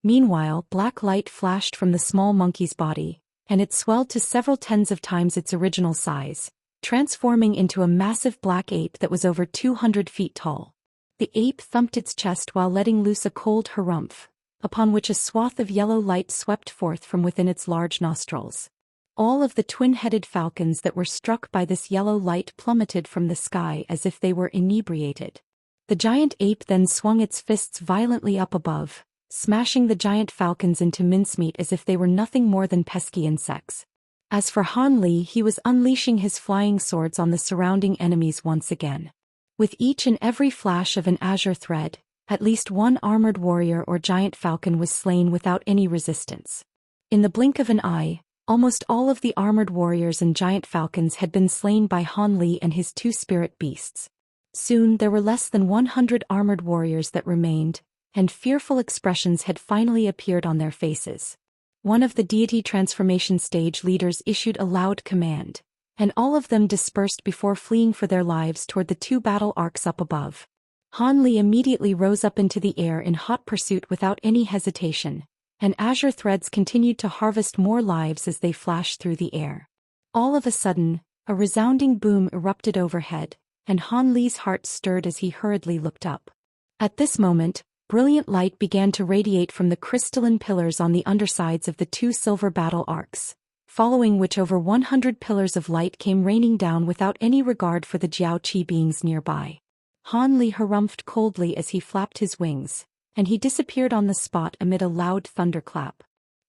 Meanwhile, black light flashed from the small monkey's body, and it swelled to several tens of times its original size, transforming into a massive black ape that was over 200 feet tall. The ape thumped its chest while letting loose a cold harumph, upon which a swath of yellow light swept forth from within its large nostrils. All of the twin-headed falcons that were struck by this yellow light plummeted from the sky as if they were inebriated. The giant ape then swung its fists violently up above, smashing the giant falcons into mincemeat as if they were nothing more than pesky insects. As for Han Li, he was unleashing his flying swords on the surrounding enemies once again. With each and every flash of an azure thread, at least one armored warrior or giant falcon was slain without any resistance. In the blink of an eye, almost all of the armored warriors and giant falcons had been slain by Han Li and his two spirit beasts. Soon there were less than 100 armored warriors that remained, and fearful expressions had finally appeared on their faces. One of the deity transformation stage leaders issued a loud command, and all of them dispersed before fleeing for their lives toward the two battle arcs up above. Han Li immediately rose up into the air in hot pursuit without any hesitation, and azure threads continued to harvest more lives as they flashed through the air. All of a sudden, a resounding boom erupted overhead, and Han Li's heart stirred as he hurriedly looked up. At this moment, brilliant light began to radiate from the crystalline pillars on the undersides of the two silver battle arcs, following which over 100 pillars of light came raining down without any regard for the Jiaoqi beings nearby. Han Li harumphed coldly as he flapped his wings, and he disappeared on the spot amid a loud thunderclap.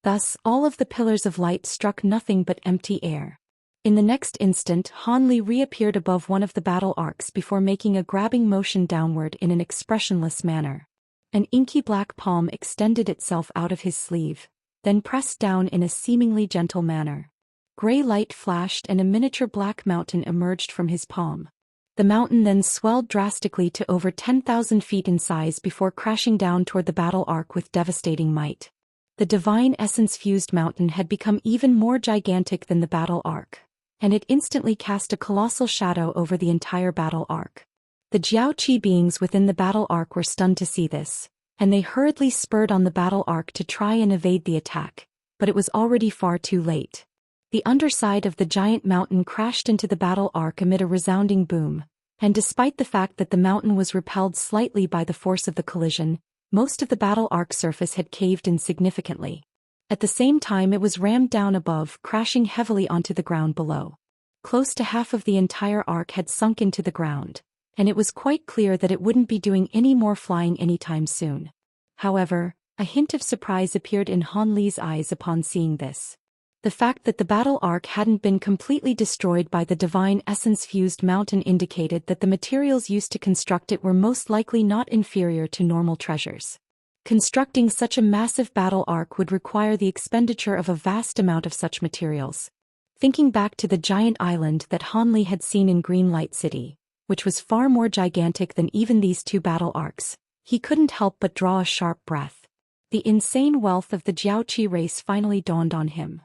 Thus, all of the pillars of light struck nothing but empty air. In the next instant, Han Li reappeared above one of the battle arcs before making a grabbing motion downward in an expressionless manner. An inky black palm extended itself out of his sleeve, then pressed down in a seemingly gentle manner. Gray light flashed and a miniature black mountain emerged from his palm. The mountain then swelled drastically to over 10,000 feet in size before crashing down toward the battle arc with devastating might. The divine essence-fused mountain had become even more gigantic than the battle arc, and it instantly cast a colossal shadow over the entire battle arc. The Jiaoqi beings within the battle arc were stunned to see this, and they hurriedly spurred on the battle arc to try and evade the attack, but it was already far too late. The underside of the giant mountain crashed into the battle arc amid a resounding boom, and despite the fact that the mountain was repelled slightly by the force of the collision, most of the battle arc surface had caved in significantly. At the same time, it was rammed down above, crashing heavily onto the ground below. Close to half of the entire arc had sunk into the ground, and it was quite clear that it wouldn't be doing any more flying anytime soon. However, a hint of surprise appeared in Han Li's eyes upon seeing this. The fact that the battle arc hadn't been completely destroyed by the divine essence-fused mountain indicated that the materials used to construct it were most likely not inferior to normal treasures. Constructing such a massive battle arc would require the expenditure of a vast amount of such materials. Thinking back to the giant island that Han Li had seen in Greenlight City, which was far more gigantic than even these two battle arcs, he couldn't help but draw a sharp breath. The insane wealth of the Jiaoqi race finally dawned on him.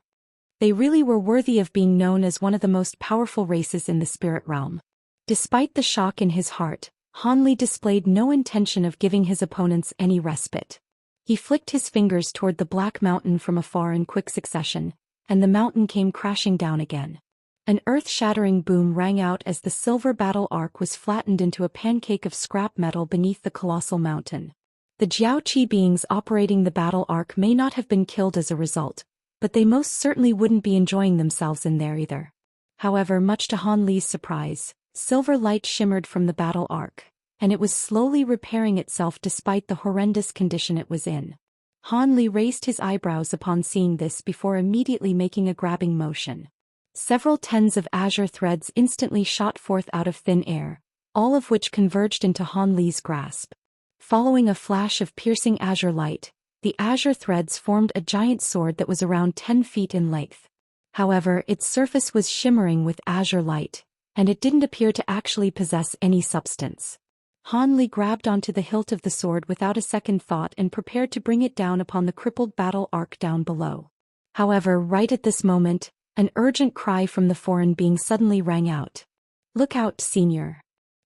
They really were worthy of being known as one of the most powerful races in the spirit realm. Despite the shock in his heart, Han Li displayed no intention of giving his opponents any respite. He flicked his fingers toward the black mountain from afar in quick succession, and the mountain came crashing down again. An earth-shattering boom rang out as the silver battle arc was flattened into a pancake of scrap metal beneath the colossal mountain. The Jiaoqi beings operating the battle arc may not have been killed as a result, but they most certainly wouldn't be enjoying themselves in there either. However, much to Han Li's surprise, silver light shimmered from the battle arc, and it was slowly repairing itself despite the horrendous condition it was in. Han Li raised his eyebrows upon seeing this before immediately making a grabbing motion. Several tens of azure threads instantly shot forth out of thin air, all of which converged into Han Li's grasp. Following a flash of piercing azure light, the azure threads formed a giant sword that was around 10 feet in length. However, its surface was shimmering with azure light, and it didn't appear to actually possess any substance. Han Li grabbed onto the hilt of the sword without a second thought and prepared to bring it down upon the crippled battle arc down below. However, right at this moment, an urgent cry from the foreign being suddenly rang out. "Look out, senior."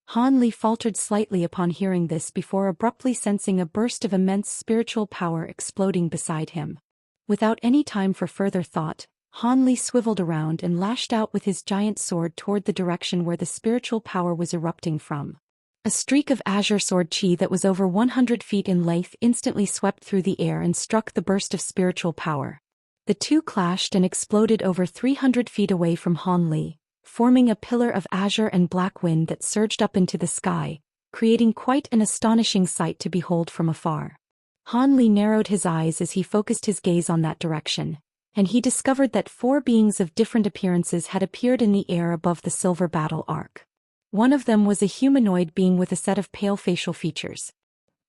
Han Li faltered slightly upon hearing this before abruptly sensing a burst of immense spiritual power exploding beside him. Without any time for further thought, Han Li swiveled around and lashed out with his giant sword toward the direction where the spiritual power was erupting from. A streak of azure sword chi that was over 100 feet in length instantly swept through the air and struck the burst of spiritual power. The two clashed and exploded over 300 feet away from Han Li, forming a pillar of azure and black wind that surged up into the sky, creating quite an astonishing sight to behold from afar. Han Li narrowed his eyes as he focused his gaze on that direction, and he discovered that 4 beings of different appearances had appeared in the air above the silver battle arc. One of them was a humanoid being with a set of pale facial features.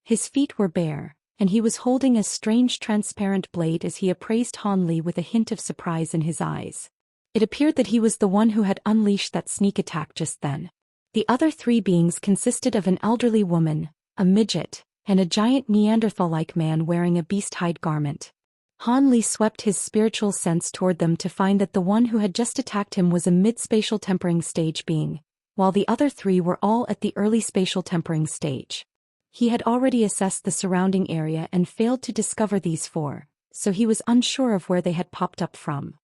His feet were bare, and he was holding a strange transparent blade as he appraised Han Li with a hint of surprise in his eyes. It appeared that he was the one who had unleashed that sneak attack just then. The other 3 beings consisted of an elderly woman, a midget, and a giant Neanderthal-like man wearing a beast-hide garment. Han Li swept his spiritual sense toward them to find that the one who had just attacked him was a mid-spatial tempering stage being, while the other 3 were all at the early spatial tempering stage. He had already assessed the surrounding area and failed to discover these 4, so he was unsure of where they had popped up from.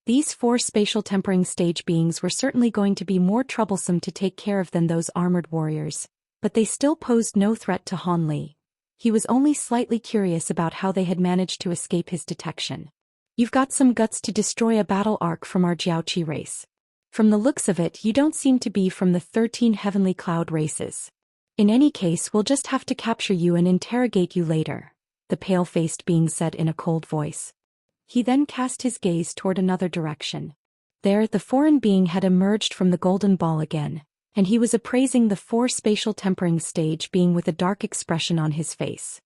These 4 spatial tempering stage beings were certainly going to be more troublesome to take care of than those armored warriors, but they still posed no threat to Han Li. He was only slightly curious about how they had managed to escape his detection. "You've got some guts to destroy a battle arc from our Jiaoqi race. From the looks of it, you don't seem to be from the 13 heavenly cloud races. In any case, we'll just have to capture you and interrogate you later," the pale-faced being said in a cold voice. He then cast his gaze toward another direction. There, the foreign being had emerged from the golden ball again, and he was appraising the 4 spatial tempering stage being with a dark expression on his face.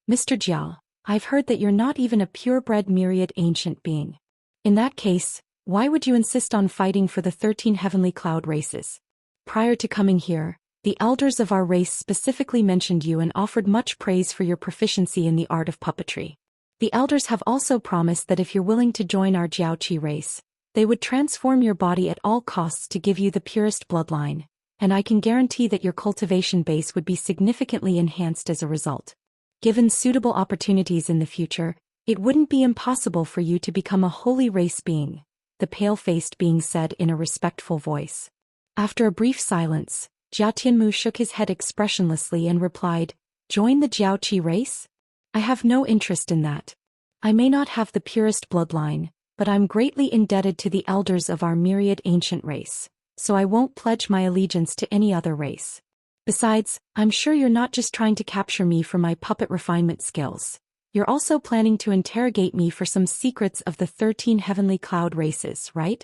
"Mr. Jia, I've heard that you're not even a purebred myriad ancient being. In that case, why would you insist on fighting for the 13 heavenly cloud races? Prior to coming here, the elders of our race specifically mentioned you and offered much praise for your proficiency in the art of puppetry. The elders have also promised that if you're willing to join our Jiaoqi race, they would transform your body at all costs to give you the purest bloodline, and I can guarantee that your cultivation base would be significantly enhanced as a result. Given suitable opportunities in the future, it wouldn't be impossible for you to become a holy race being," the pale-faced being said in a respectful voice. After a brief silence, Jia Tianmu shook his head expressionlessly and replied, "Join the Jiaoqi race? I have no interest in that. I may not have the purest bloodline, but I'm greatly indebted to the elders of our myriad ancient race, so I won't pledge my allegiance to any other race. Besides, I'm sure you're not just trying to capture me for my puppet refinement skills. You're also planning to interrogate me for some secrets of the 13 heavenly cloud races, right?"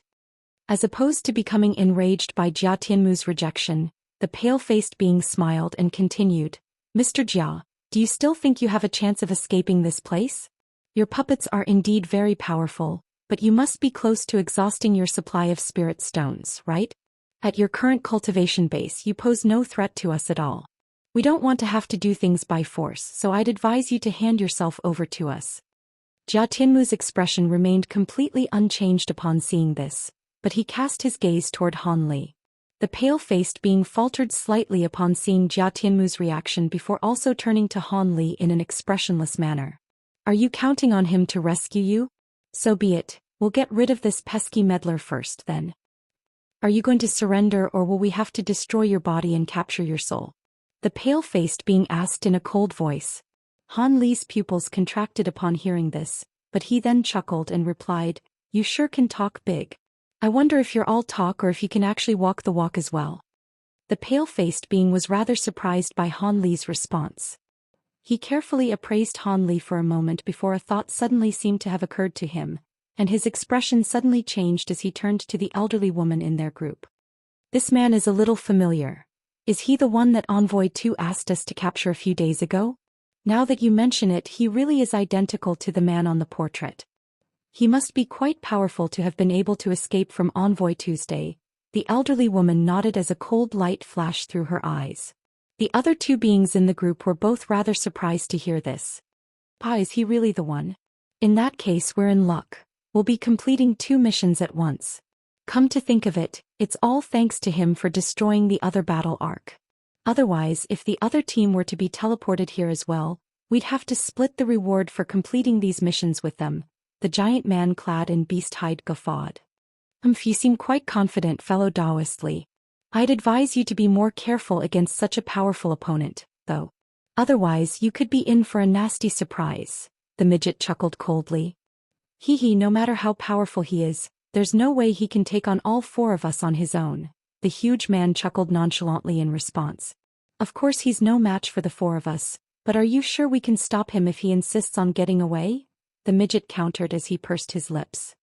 As opposed to becoming enraged by Jia Tianmu's rejection, the pale-faced being smiled and continued, "Mr. Jia, do you still think you have a chance of escaping this place? Your puppets are indeed very powerful, but you must be close to exhausting your supply of spirit stones, right? At your current cultivation base, you pose no threat to us at all. We don't want to have to do things by force, so I'd advise you to hand yourself over to us." Jia Tianmu's expression remained completely unchanged upon seeing this, but he cast his gaze toward Han Li. The pale-faced being faltered slightly upon seeing Jia Tianmu's reaction before also turning to Han Li in an expressionless manner. "Are you counting on him to rescue you? So be it, we'll get rid of this pesky meddler first, then. Are you going to surrender, or will we have to destroy your body and capture your soul?" the pale-faced being asked in a cold voice. Han Li's pupils contracted upon hearing this, but he then chuckled and replied, "You sure can talk big. I wonder if you're all talk or if you can actually walk the walk as well." The pale-faced being was rather surprised by Han Li's response. He carefully appraised Han Li for a moment before a thought suddenly seemed to have occurred to him, and his expression suddenly changed as he turned to the elderly woman in their group. "This man is a little familiar. Is he the one that Envoy 2 asked us to capture a few days ago? Now that you mention it, he really is identical to the man on the portrait. He must be quite powerful to have been able to escape from Envoy Tuesday." The elderly woman nodded as a cold light flashed through her eyes. The other two beings in the group were both rather surprised to hear this. Is he really the one? In that case, we're in luck. We'll be completing 2 missions at once. Come to think of it, it's all thanks to him for destroying the other battle arc. Otherwise, if the other team were to be teleported here as well, we'd have to split the reward for completing these missions with them. The giant man clad in beast hide guffawed. You seem quite confident, fellow Daoist Li. I'd advise you to be more careful against such a powerful opponent, though. Otherwise, you could be in for a nasty surprise. The midget chuckled coldly. No matter how powerful he is, there's no way he can take on all 4 of us on his own. The huge man chuckled nonchalantly in response. Of course he's no match for the 4 of us, but are you sure we can stop him if he insists on getting away? The midget countered as he pursed his lips.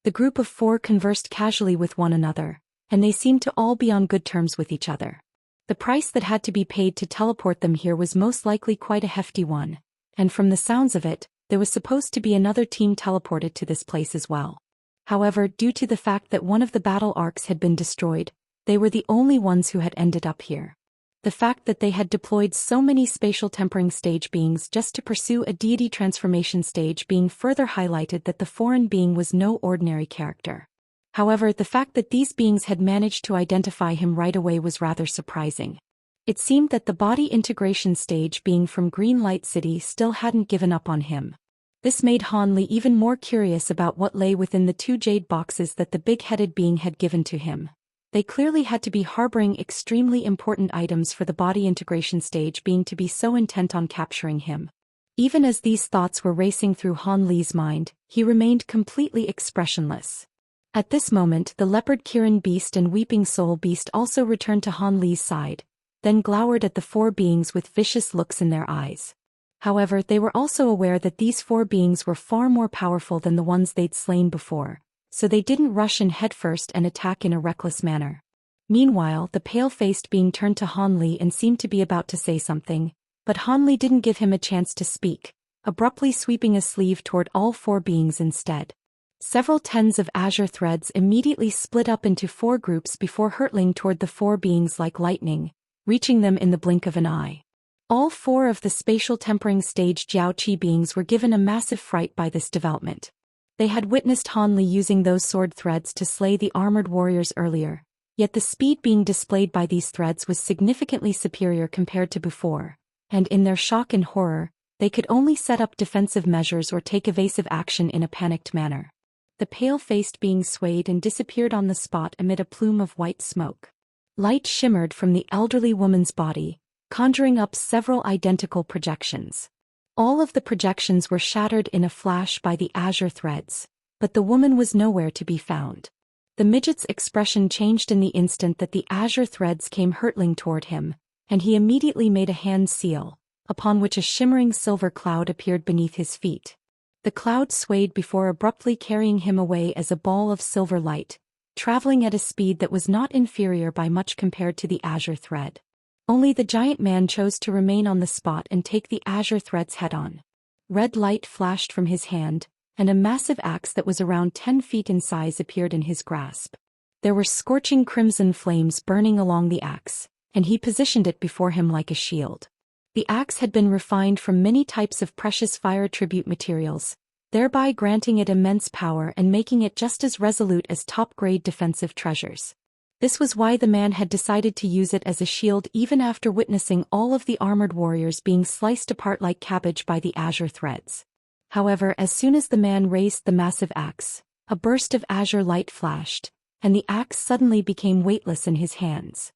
The group of 4 conversed casually with one another, and they seemed to all be on good terms with each other. The price that had to be paid to teleport them here was most likely quite a hefty one, and from the sounds of it, there was supposed to be another team teleported to this place as well. However, due to the fact that one of the battle arcs had been destroyed, they were the only ones who had ended up here. The fact that they had deployed so many spatial tempering stage beings just to pursue a deity transformation stage being further highlighted that the foreign being was no ordinary character. However, the fact that these beings had managed to identify him right away was rather surprising. It seemed that the body integration stage being from Green Light City still hadn't given up on him. This made Han Li even more curious about what lay within the 2 jade boxes that the big-headed being had given to him. They clearly had to be harboring extremely important items for the body integration stage being to be so intent on capturing him. Even as these thoughts were racing through Han Li's mind, he remained completely expressionless. At this moment, the leopard Kirin beast and weeping soul beast also returned to Han Li's side, then glowered at the 4 beings with vicious looks in their eyes. However, they were also aware that these 4 beings were far more powerful than the ones they'd slain before, so they didn't rush in headfirst and attack in a reckless manner. Meanwhile, the pale-faced being turned to Han Li and seemed to be about to say something, but Han Li didn't give him a chance to speak, abruptly sweeping a sleeve toward all 4 beings instead. Several tens of azure threads immediately split up into 4 groups before hurtling toward the 4 beings like lightning, reaching them in the blink of an eye. All 4 of the spatial tempering stage Jiaoqi beings were given a massive fright by this development. They had witnessed Han Li using those sword threads to slay the armored warriors earlier, yet the speed being displayed by these threads was significantly superior compared to before, and in their shock and horror, they could only set up defensive measures or take evasive action in a panicked manner. The pale-faced being swayed and disappeared on the spot amid a plume of white smoke. Light shimmered from the elderly woman's body, conjuring up several identical projections. All of the projections were shattered in a flash by the azure threads, but the woman was nowhere to be found. The midget's expression changed in the instant that the azure threads came hurtling toward him, and he immediately made a hand seal, upon which a shimmering silver cloud appeared beneath his feet. The cloud swayed before abruptly carrying him away as a ball of silver light, traveling at a speed that was not inferior by much compared to the azure thread. Only the giant man chose to remain on the spot and take the azure threads head-on. Red light flashed from his hand, and a massive axe that was around 10 feet in size appeared in his grasp. There were scorching crimson flames burning along the axe, and he positioned it before him like a shield. The axe had been refined from many types of precious fire tribute materials, thereby granting it immense power and making it just as resolute as top-grade defensive treasures. This was why the man had decided to use it as a shield even after witnessing all of the armored warriors being sliced apart like cabbage by the azure threads. However, as soon as the man raised the massive axe, a burst of azure light flashed, and the axe suddenly became weightless in his hands.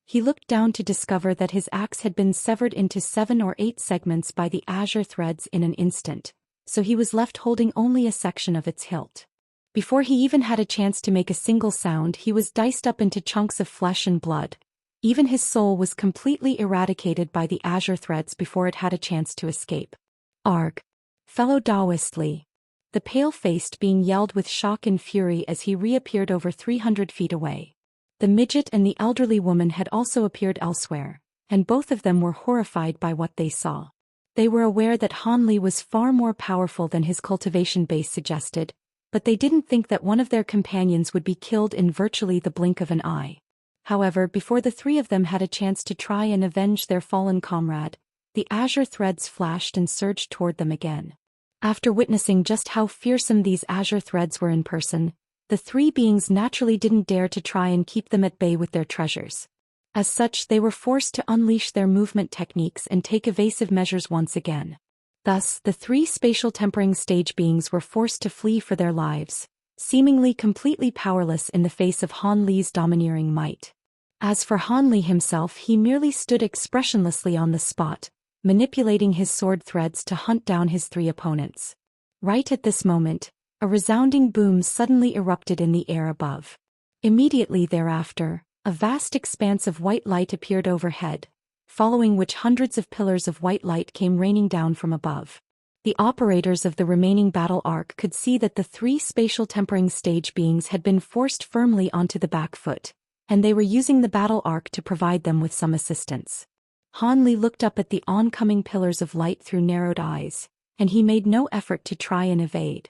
He looked down to discover that his axe had been severed into 7 or 8 segments by the azure threads in an instant, so he was left holding only a section of its hilt. Before he even had a chance to make a single sound, he was diced up into chunks of flesh and blood. Even his soul was completely eradicated by the azure threads before it had a chance to escape. Arg! Fellow Daoist Li! The pale-faced being yelled with shock and fury as he reappeared over 300 feet away. The midget and the elderly woman had also appeared elsewhere, and both of them were horrified by what they saw. They were aware that Han Li was far more powerful than his cultivation base suggested, but they didn't think that one of their companions would be killed in virtually the blink of an eye. However, before the three of them had a chance to try and avenge their fallen comrade, the azure threads flashed and surged toward them again. After witnessing just how fearsome these azure threads were in person, the three beings naturally didn't dare to try and keep them at bay with their treasures. As such, they were forced to unleash their movement techniques and take evasive measures once again. Thus, the three spatial tempering stage beings were forced to flee for their lives, seemingly completely powerless in the face of Han Li's domineering might. As for Han Li himself, he merely stood expressionlessly on the spot, manipulating his sword threads to hunt down his three opponents. Right at this moment, a resounding boom suddenly erupted in the air above. Immediately thereafter, a vast expanse of white light appeared overhead, following which hundreds of pillars of white light came raining down from above. The operators of the remaining battle arc could see that the three spatial tempering stage beings had been forced firmly onto the back foot, and they were using the battle arc to provide them with some assistance. Han Li looked up at the oncoming pillars of light through narrowed eyes, and he made no effort to try and evade.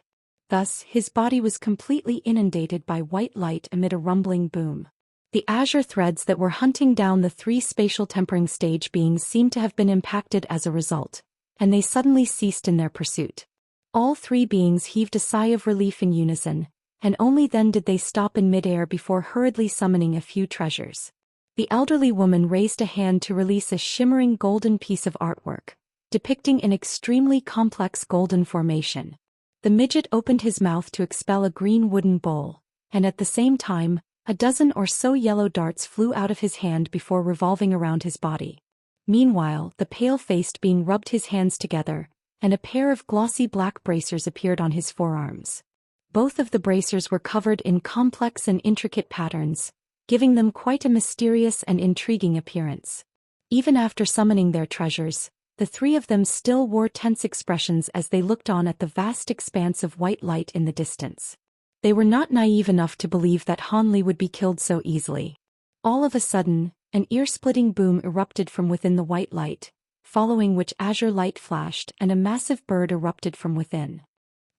Thus, his body was completely inundated by white light amid a rumbling boom. The azure threads that were hunting down the three spatial tempering stage beings seemed to have been impacted as a result, and they suddenly ceased in their pursuit. All three beings heaved a sigh of relief in unison, and only then did they stop in midair before hurriedly summoning a few treasures. The elderly woman raised a hand to release a shimmering golden piece of artwork, depicting an extremely complex golden formation. The midget opened his mouth to expel a green wooden bowl, and at the same time, a dozen or so yellow darts flew out of his hand before revolving around his body. Meanwhile, the pale-faced being rubbed his hands together, and a pair of glossy black bracers appeared on his forearms. Both of the bracers were covered in complex and intricate patterns, giving them quite a mysterious and intriguing appearance. Even after summoning their treasures, the three of them still wore tense expressions as they looked on at the vast expanse of white light in the distance. They were not naive enough to believe that Han Li would be killed so easily. All of a sudden, an ear-splitting boom erupted from within the white light, following which azure light flashed and a massive bird erupted from within.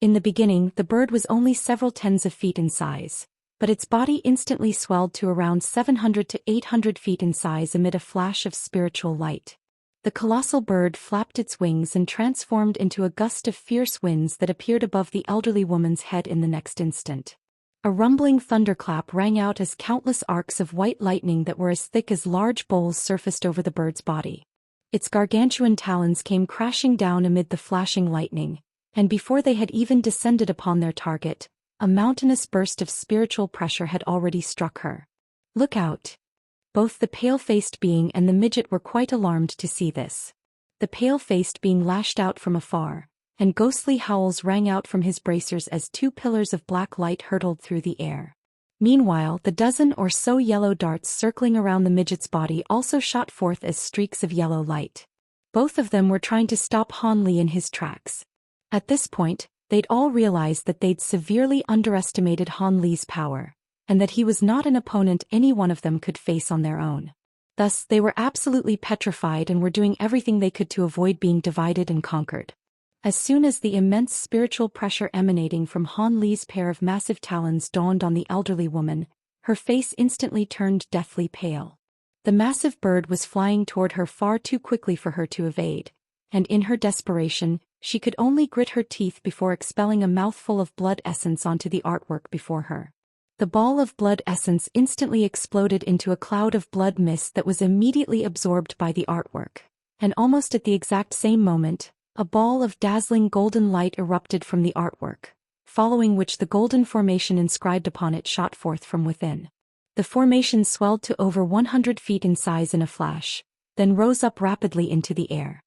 In the beginning, the bird was only several tens of feet in size, but its body instantly swelled to around 700 to 800 feet in size amid a flash of spiritual light. The colossal bird flapped its wings and transformed into a gust of fierce winds that appeared above the elderly woman's head in the next instant. A rumbling thunderclap rang out as countless arcs of white lightning that were as thick as large bowls surfaced over the bird's body. Its gargantuan talons came crashing down amid the flashing lightning, and before they had even descended upon their target, a mountainous burst of spiritual pressure had already struck her. "Look out!" Both the pale-faced being and the midget were quite alarmed to see this. The pale-faced being lashed out from afar, and ghostly howls rang out from his bracers as two pillars of black light hurtled through the air. Meanwhile, the dozen or so yellow darts circling around the midget's body also shot forth as streaks of yellow light. Both of them were trying to stop Han Li in his tracks. At this point, they'd all realized that they'd severely underestimated Han Li's power, and that he was not an opponent any one of them could face on their own. Thus, they were absolutely petrified and were doing everything they could to avoid being divided and conquered. As soon as the immense spiritual pressure emanating from Han Li's pair of massive talons dawned on the elderly woman, her face instantly turned deathly pale. The massive bird was flying toward her far too quickly for her to evade, and in her desperation, she could only grit her teeth before expelling a mouthful of blood essence onto the artwork before her. The ball of blood essence instantly exploded into a cloud of blood mist that was immediately absorbed by the artwork, and almost at the exact same moment, a ball of dazzling golden light erupted from the artwork, following which the golden formation inscribed upon it shot forth from within. The formation swelled to over 100 feet in size in a flash, then rose up rapidly into the air.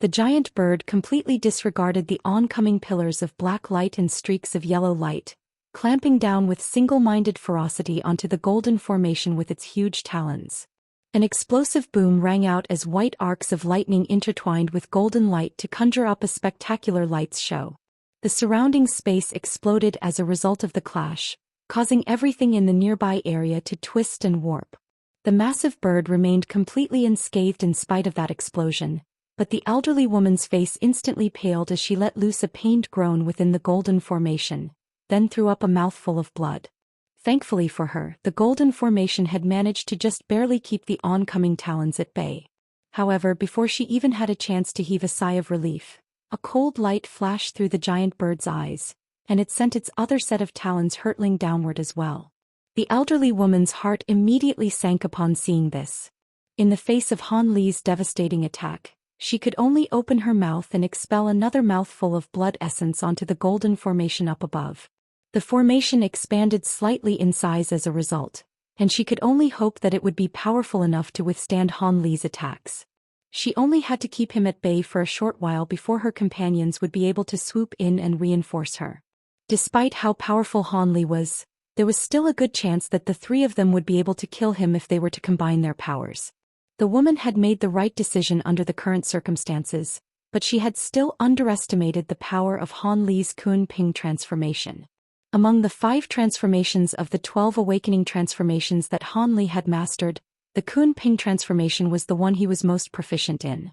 The giant bird completely disregarded the oncoming pillars of black light and streaks of yellow light, clamping down with single-minded ferocity onto the golden formation with its huge talons. An explosive boom rang out as white arcs of lightning intertwined with golden light to conjure up a spectacular lights show. The surrounding space exploded as a result of the clash, causing everything in the nearby area to twist and warp. The massive bird remained completely unscathed in spite of that explosion, but the elderly woman's face instantly paled as she let loose a pained groan within the golden formation, then threw up a mouthful of blood. Thankfully for her, the golden formation had managed to just barely keep the oncoming talons at bay. However, before she even had a chance to heave a sigh of relief, a cold light flashed through the giant bird's eyes, and it sent its other set of talons hurtling downward as well. The elderly woman's heart immediately sank upon seeing this. In the face of Han Li's devastating attack, she could only open her mouth and expel another mouthful of blood essence onto the golden formation up above. The formation expanded slightly in size as a result, and she could only hope that it would be powerful enough to withstand Han Li's attacks. She only had to keep him at bay for a short while before her companions would be able to swoop in and reinforce her. Despite how powerful Han Li was, there was still a good chance that the three of them would be able to kill him if they were to combine their powers. The woman had made the right decision under the current circumstances, but she had still underestimated the power of Han Li's Kun Ping transformation. Among the 5 transformations of the 12 awakening transformations that Han Li had mastered, the Kun Ping transformation was the one he was most proficient in.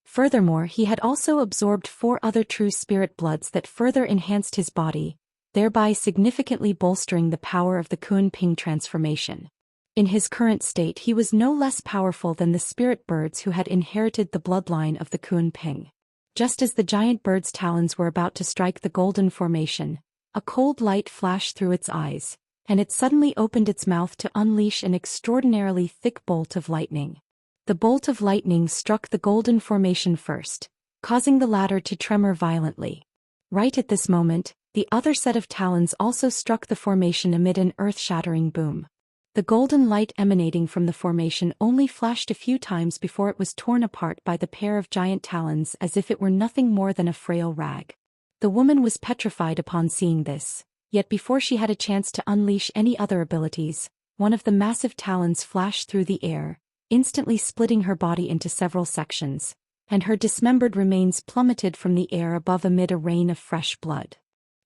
Furthermore, he had also absorbed 4 other true spirit bloods that further enhanced his body, thereby significantly bolstering the power of the Kun Ping transformation. In his current state, he was no less powerful than the spirit birds who had inherited the bloodline of the Kun Ping. Just as the giant bird's talons were about to strike the golden formation, a cold light flashed through its eyes, and it suddenly opened its mouth to unleash an extraordinarily thick bolt of lightning. The bolt of lightning struck the golden formation first, causing the latter to tremor violently. Right at this moment, the other set of talons also struck the formation amid an earth-shattering boom. The golden light emanating from the formation only flashed a few times before it was torn apart by the pair of giant talons as if it were nothing more than a frail rag. The woman was petrified upon seeing this, yet before she had a chance to unleash any other abilities, one of the massive talons flashed through the air, instantly splitting her body into several sections, and her dismembered remains plummeted from the air above amid a rain of fresh blood.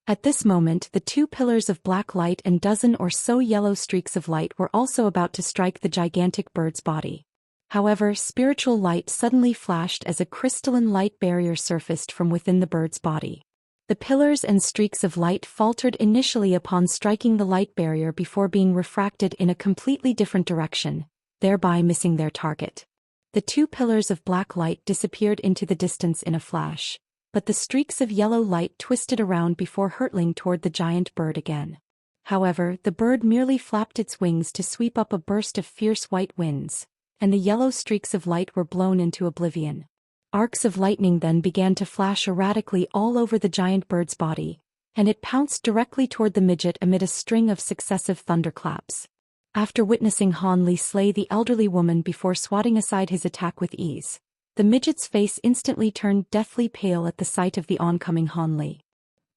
At this moment, the 2 pillars of black light and dozen or so yellow streaks of light were also about to strike the gigantic bird's body. However, spiritual light suddenly flashed as a crystalline light barrier surfaced from within the bird's body. The pillars and streaks of light faltered initially upon striking the light barrier before being refracted in a completely different direction, thereby missing their target. The 2 pillars of black light disappeared into the distance in a flash, but the streaks of yellow light twisted around before hurtling toward the giant bird again. However, the bird merely flapped its wings to sweep up a burst of fierce white winds, and the yellow streaks of light were blown into oblivion. Arcs of lightning then began to flash erratically all over the giant bird's body, and it pounced directly toward the midget amid a string of successive thunderclaps. After witnessing Han Li slay the elderly woman before swatting aside his attack with ease, the midget's face instantly turned deathly pale at the sight of the oncoming Han Li.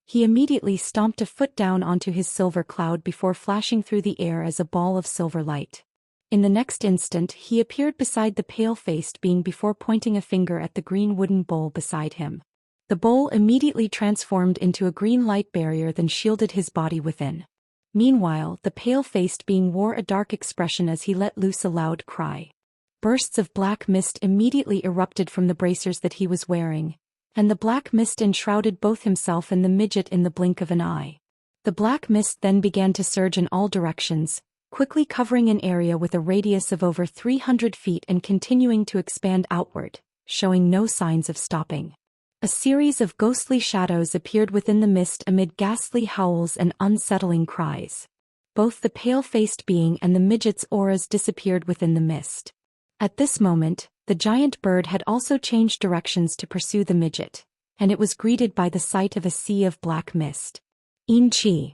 He immediately stomped a foot down onto his silver cloud before flashing through the air as a ball of silver light. In the next instant, he appeared beside the pale-faced being before pointing a finger at the green wooden bowl beside him. The bowl immediately transformed into a green light barrier then shielded his body within. Meanwhile, the pale-faced being wore a dark expression as he let loose a loud cry. Bursts of black mist immediately erupted from the bracers that he was wearing, and the black mist enshrouded both himself and the midget in the blink of an eye. The black mist then began to surge in all directions, quickly covering an area with a radius of over 300 feet and continuing to expand outward, showing no signs of stopping. A series of ghostly shadows appeared within the mist amid ghastly howls and unsettling cries. Both the pale-faced being and the midget's auras disappeared within the mist. At this moment, the giant bird had also changed directions to pursue the midget, and it was greeted by the sight of a sea of black mist. Yin Qi.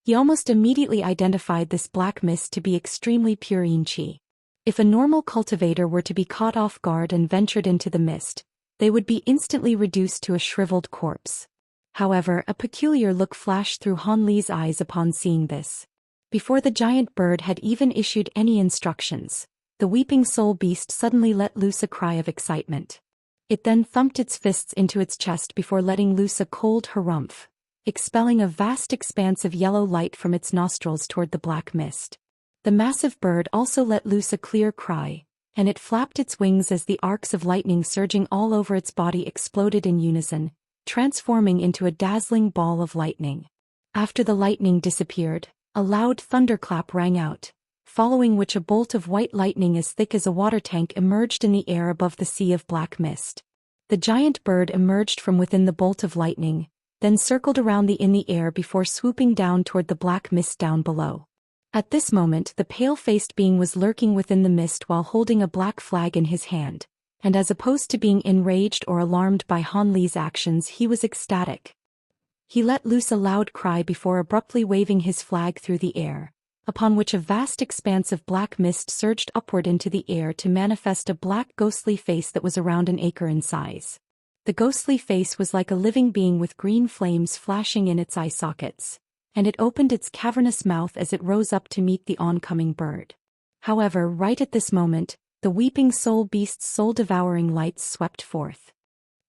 He almost immediately identified this black mist to be extremely pure Yin Qi. If a normal cultivator were to be caught off guard and ventured into the mist, they would be instantly reduced to a shriveled corpse. However, a peculiar look flashed through Han Li's eyes upon seeing this. Before the giant bird had even issued any instructions, the weeping soul beast suddenly let loose a cry of excitement. It then thumped its fists into its chest before letting loose a cold harumph, expelling a vast expanse of yellow light from its nostrils toward the black mist. The massive bird also let loose a clear cry, and it flapped its wings as the arcs of lightning surging all over its body exploded in unison, transforming into a dazzling ball of lightning. After the lightning disappeared, a loud thunderclap rang out, following which a bolt of white lightning as thick as a water tank emerged in the air above the sea of black mist. The giant bird emerged from within the bolt of lightning, then circled around in the air before swooping down toward the black mist down below. At this moment the pale-faced being was lurking within the mist while holding a black flag in his hand, and as opposed to being enraged or alarmed by Han Li's actions, he was ecstatic. He let loose a loud cry before abruptly waving his flag through the air, upon which a vast expanse of black mist surged upward into the air to manifest a black ghostly face that was around an acre in size. The ghostly face was like a living being with green flames flashing in its eye sockets, and it opened its cavernous mouth as it rose up to meet the oncoming bird. However, right at this moment, the weeping soul beast's soul-devouring lights swept forth.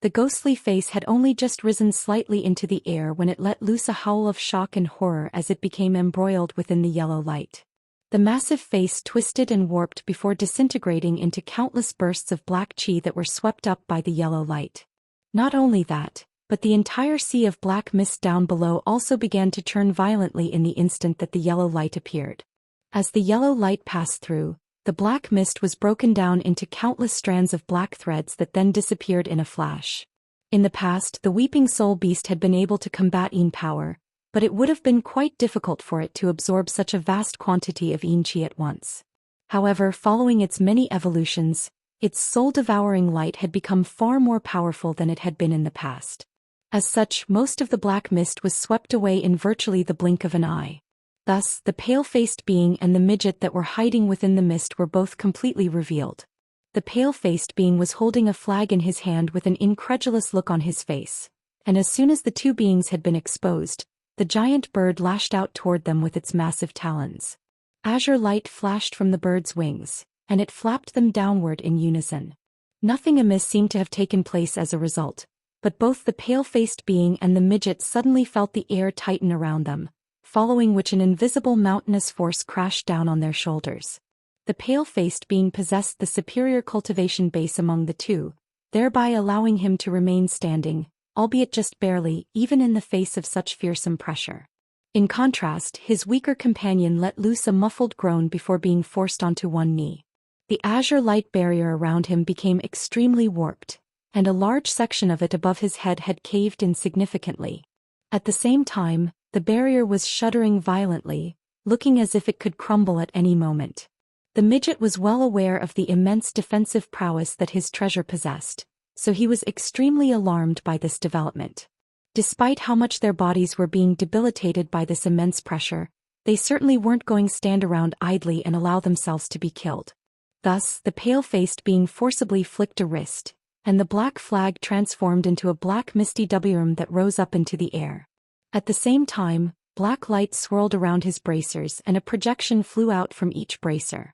The ghostly face had only just risen slightly into the air when it let loose a howl of shock and horror as it became embroiled within the yellow light. The massive face twisted and warped before disintegrating into countless bursts of black chi that were swept up by the yellow light. Not only that, but the entire sea of black mist down below also began to churn violently in the instant that the yellow light appeared. As the yellow light passed through, the black mist was broken down into countless strands of black threads that then disappeared in a flash. In the past, the weeping soul beast had been able to combat Yin power, but it would have been quite difficult for it to absorb such a vast quantity of Yin chi at once. However, following its many evolutions, its soul-devouring light had become far more powerful than it had been in the past. As such, most of the black mist was swept away in virtually the blink of an eye. Thus, the pale-faced being and the midget that were hiding within the mist were both completely revealed. The pale-faced being was holding a flag in his hand with an incredulous look on his face, and as soon as the two beings had been exposed, the giant bird lashed out toward them with its massive talons. Azure light flashed from the bird's wings, and it flapped them downward in unison. Nothing amiss seemed to have taken place as a result, but both the pale-faced being and the midget suddenly felt the air tighten around them, following which an invisible mountainous force crashed down on their shoulders. The pale-faced being possessed the superior cultivation base among the two, thereby allowing him to remain standing, albeit just barely, even in the face of such fearsome pressure. In contrast, his weaker companion let loose a muffled groan before being forced onto one knee. The azure light barrier around him became extremely warped, and a large section of it above his head had caved in significantly. At the same time, the barrier was shuddering violently, looking as if it could crumble at any moment. The midget was well aware of the immense defensive prowess that his treasure possessed, so he was extremely alarmed by this development. Despite how much their bodies were being debilitated by this immense pressure, they certainly weren't going to stand around idly and allow themselves to be killed. Thus, the pale-faced being forcibly flicked a wrist, and the black flag transformed into a black misty wurm that rose up into the air. At the same time, black light swirled around his bracers and a projection flew out from each bracer.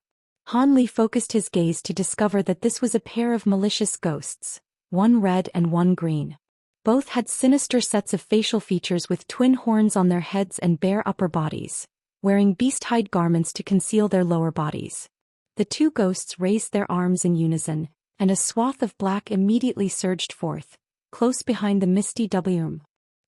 Han Li focused his gaze to discover that this was a pair of malicious ghosts, one red and one green. Both had sinister sets of facial features with twin horns on their heads and bare upper bodies, wearing beast-hide garments to conceal their lower bodies. The two ghosts raised their arms in unison, and a swath of black immediately surged forth, close behind the misty wurm.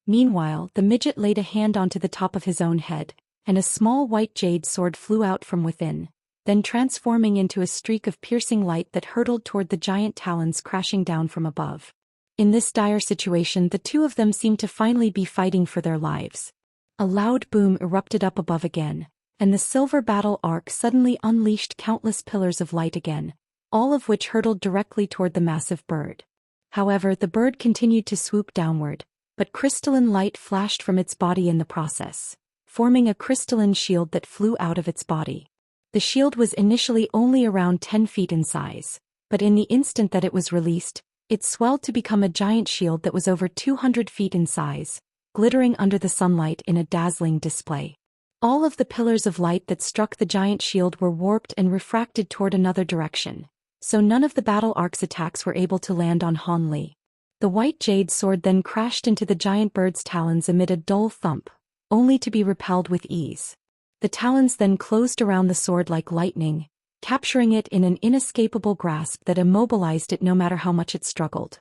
Meanwhile, the midget laid a hand onto the top of his own head, and a small white jade sword flew out from within, then transforming into a streak of piercing light that hurtled toward the giant talons crashing down from above. In this dire situation, the two of them seemed to finally be fighting for their lives. A loud boom erupted up above again, and the silver battle arc suddenly unleashed countless pillars of light again, all of which hurtled directly toward the massive bird. However, the bird continued to swoop downward, but crystalline light flashed from its body in the process, forming a crystalline shield that flew out of its body. The shield was initially only around 10 feet in size, but in the instant that it was released, It swelled to become a giant shield that was over 200 feet in size, glittering under the sunlight in a dazzling display. All of the pillars of light that struck the giant shield were warped and refracted toward another direction, so none of the battle arc's attacks were able to land on Han Li. The white jade sword then crashed into the giant bird's talons amid a dull thump, only to be repelled with ease. The talons then closed around the sword like lightning, capturing it in an inescapable grasp that immobilized it no matter how much it struggled.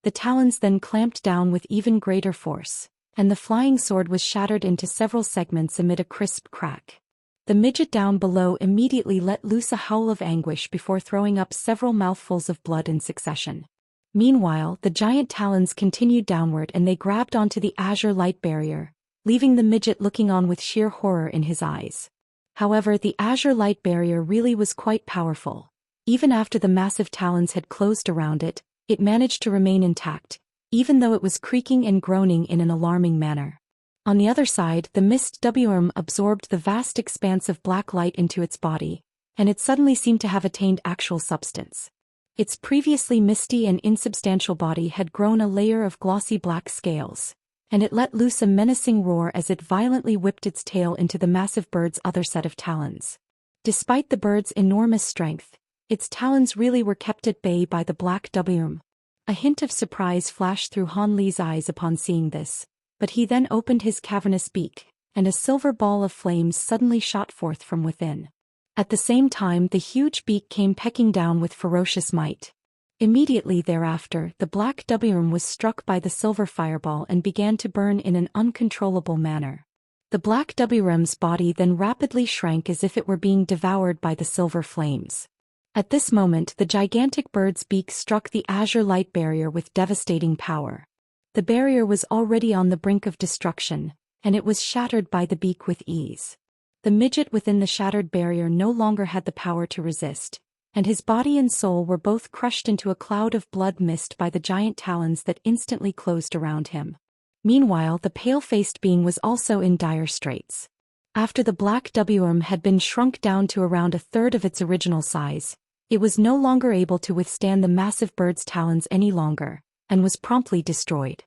The talons then clamped down with even greater force, and the flying sword was shattered into several segments amid a crisp crack. The midget down below immediately let loose a howl of anguish before throwing up several mouthfuls of blood in succession. Meanwhile, the giant talons continued downward and they grabbed onto the azure light barrier, leaving the midget looking on with sheer horror in his eyes. However, the azure light barrier really was quite powerful. Even after the massive talons had closed around it, it managed to remain intact, even though it was creaking and groaning in an alarming manner. On the other side, the mist WM absorbed the vast expanse of black light into its body, and it suddenly seemed to have attained actual substance. Its previously misty and insubstantial body had grown a layer of glossy black scales, and it let loose a menacing roar as it violently whipped its tail into the massive bird's other set of talons. Despite the bird's enormous strength, its talons really were kept at bay by the black WM. A hint of surprise flashed through Han Li's eyes upon seeing this, but he then opened his cavernous beak, and a silver ball of flames suddenly shot forth from within. At the same time, the huge beak came pecking down with ferocious might. Immediately thereafter, the black WM was struck by the silver fireball and began to burn in an uncontrollable manner. The black WM's body then rapidly shrank as if it were being devoured by the silver flames. At this moment, the gigantic bird's beak struck the azure light barrier with devastating power. The barrier was already on the brink of destruction, and it was shattered by the beak with ease. The midget within the shattered barrier no longer had the power to resist, and his body and soul were both crushed into a cloud of blood mist by the giant talons that instantly closed around him. Meanwhile, the pale-faced being was also in dire straits. After the black WM had been shrunk down to around a third of its original size, it was no longer able to withstand the massive bird's talons any longer, and was promptly destroyed.